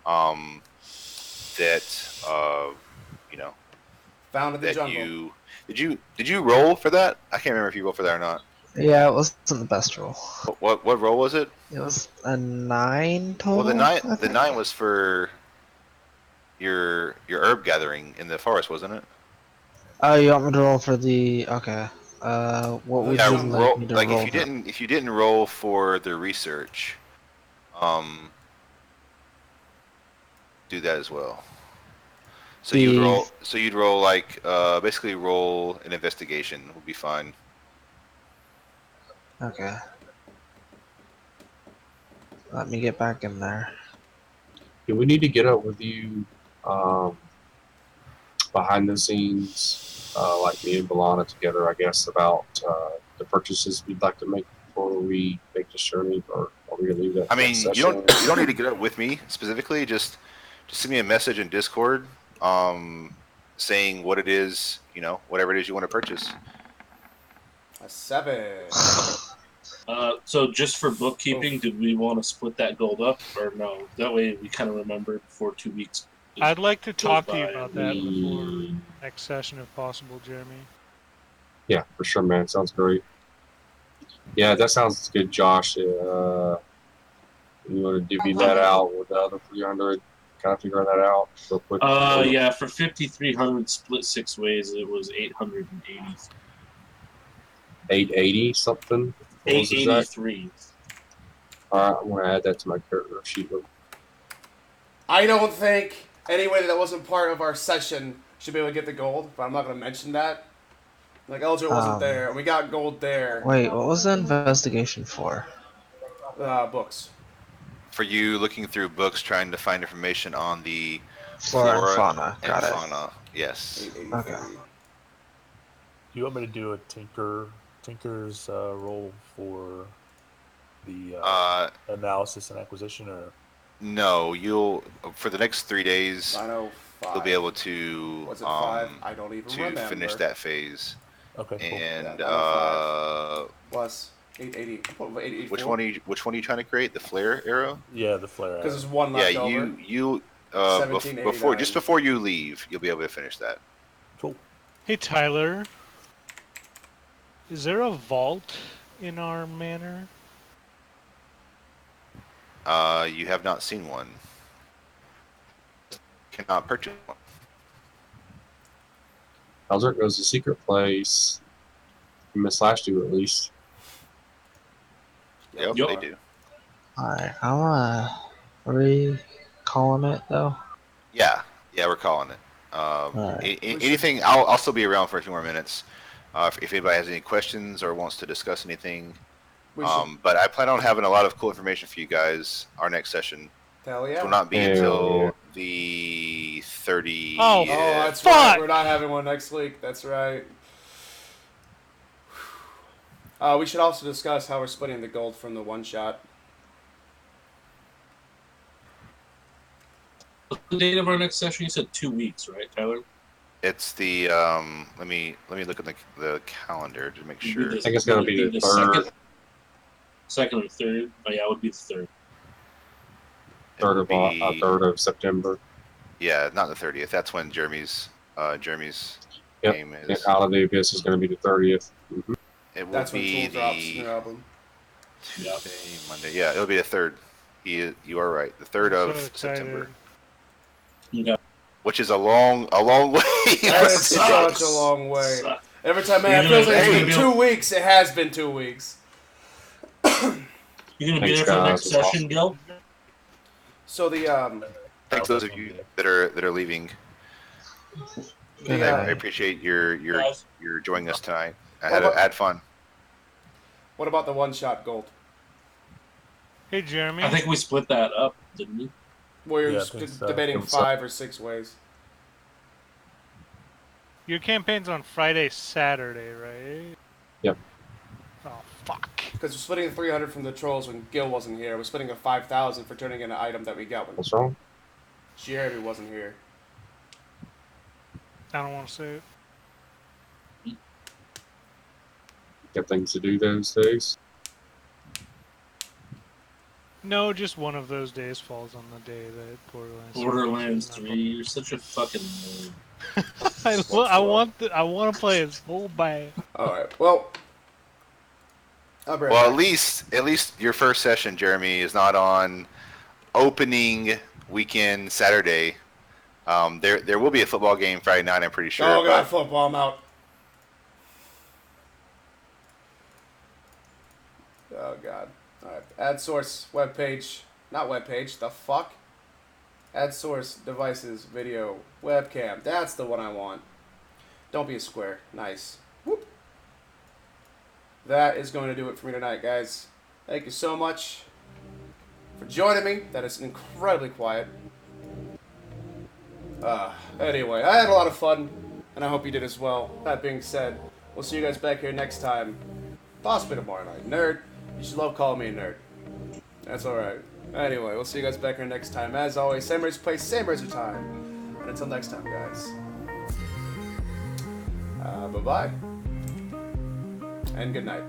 A: that, you know,
B: Found in the
A: that
B: jungle.
A: did you roll for that? I can't remember if you rolled for that or not.
C: Yeah, it wasn't the best roll.
A: What roll was it?
C: It was a 9 total.
A: Well,
C: I
A: the
C: think.
A: 9 was for your herb gathering in the forest, wasn't it?
C: Oh, you want me to roll for the? Okay. What would
A: Yeah,
C: you
A: roll,
C: like me to
A: like
C: roll?
A: if you didn't roll for the research, do that as well. So you'd roll like basically roll an investigation would be fine.
C: Okay. Let me get back in there.
H: Do we need to get up with you behind the scenes, like me and Milana together, I guess, about the purchases we'd like to make before we make this journey, or are we gonna leave that?
A: I mean,
H: next
A: you
H: session?
A: don't need to get up with me specifically. Just send me a message in Discord, saying what it is, you know, whatever it is you want to purchase.
B: A 7.
E: So just for bookkeeping, did we want to split that gold up or no? That way we kind of remember before 2 weeks.
F: I'd like to talk to you
E: by.
F: about that before next session, if possible, Jeremy.
H: Yeah, for sure, man. Sounds great. Yeah, that sounds good, Josh. You want to divvy that out with the other 300? Kind of figure that out real quick.
E: Yeah, for 5,300 split 6 ways, it was 880.
H: 880 something.
G: What was his that?
E: 883.
G: Alright, I'm gonna add that to my character sheet.
B: I don't think anybody that wasn't part of our session should be able to get the gold, but I'm not going to mention that. Like, Eldritch wasn't there, and we got gold there.
C: Wait, what was the investigation for?
B: Books.
A: For you looking through books trying to find information on the
C: Flora and fauna.
A: and
C: Got it.
A: fauna. Yes.
B: 883.
C: Okay.
D: Do you want me to do a tinker's role for the analysis and acquisition, or
A: No, you'll for the next 3 days
B: 905.
A: you'll be able to
B: Was it 5? I don't even
A: to
B: remember.
A: finish that phase.
D: okay, cool.
A: And
B: Yeah, Plus 880. 884.
A: which one are you trying to create? The flare arrow?
D: Yeah, the flare.
B: Because there's one left
A: Yeah,
B: over.
A: you before
B: 1789.
A: before you leave, you'll be able to finish that.
D: Cool.
F: Hey Tyler, is there a vault in our manor?
A: You have not seen one. Cannot purchase one.
G: Eldritch goes to secret place. Miss Slash do at least.
A: Yep,
E: Yep.
A: they do.
C: Alright, I wanna recalling it though.
A: Yeah, we're calling it.
C: Alright.
A: Anything? I'll still be around for a few more minutes. If anybody has any questions or wants to discuss anything.
B: We should,
A: But I plan on having a lot of cool information for you guys. Our next session
B: hell yeah.
A: will not be
G: Hell
A: until
G: yeah.
A: the 30th.
F: Oh,
B: Oh, that's
F: Fuck!
B: right. We're not having one next week. That's right. We should also discuss how we're splitting the gold from the one shot.
E: What's the date of our next session? You said 2 weeks, right, Tyler?
A: It's the let me look at the calendar to make sure.
G: I think it's gonna be the third.
E: Second or third? Oh yeah, it would be the third.
A: It would be-
G: 3rd of September.
A: Yeah, not the 30th. That's when Jeremy's
G: Yep.
A: game
G: And
A: is.
G: Out of the Abyss is gonna be the 30th.
A: It will
B: That's when
A: be
B: Tool drops
A: the
B: new album.
A: Tuesday, Monday. Yeah, it'll be the 3rd. You are right. The 3rd of
F: So excited.
A: September,
E: Yeah.
A: which is a long way.
B: That is
E: Sucks.
B: such a long way.
E: Sucks.
B: Every time, man, it
E: You're
B: feels
E: gonna-
B: like it's
E: hey,
B: been 2 weeks. It has been 2 weeks.
E: You gonna be
G: Thanks,
E: there for the
G: guys.
E: next
G: It's awesome.
E: session, Gil?
B: So the
A: Thanks those of you that are leaving.
C: Good
B: Yeah.
A: I
C: night.
A: appreciate your
E: Guys.
A: joining us tonight. I
B: Well,
A: had fun.
B: what about the one shot gold?
F: Hey Jeremy.
E: I think we split that up, didn't we?
B: Where
D: Yeah,
B: you're
D: I think so.
B: debating
G: Think so.
B: 5 or 6 ways.
F: Your campaign's on Friday, Saturday, right?
G: Yep.
F: Oh fuck.
B: Because we're splitting the 300 from the trolls when Gil wasn't here. We're splitting a 5,000 for turning in an item that we got when
G: What's wrong?
B: Jeremy wasn't here.
F: I don't want to say it.
G: Got things to do those days.
F: No, just one of those days falls on the day that Borderlands.
E: Borderlands 3, you're such a fucking nerd.
F: I want to play as full bang.
B: Alright, well. I'll be right
A: Well,
B: back.
A: at least your first session, Jeremy, is not on opening weekend Saturday. There will be a football game Friday night. I'm pretty sure.
B: Oh, God,
A: but-
B: football, I'm out. Oh, God. Alright, add source, webpage. Not webpage, the fuck? Add source, devices, video, webcam. That's the one I want. Don't be a square. Nice. Whoop. That is going to do it for me tonight, guys. Thank you so much for joining me. That is incredibly quiet. Anyway, I had a lot of fun, and I hope you did as well. That being said, we'll see you guys back here next time. Possibly tomorrow night. Nerd. You should love calling me a nerd. That's alright. Anyway, we'll see you guys back here next time. As always, same race place, same race of time. And until next time, guys. Bye-bye. And good night.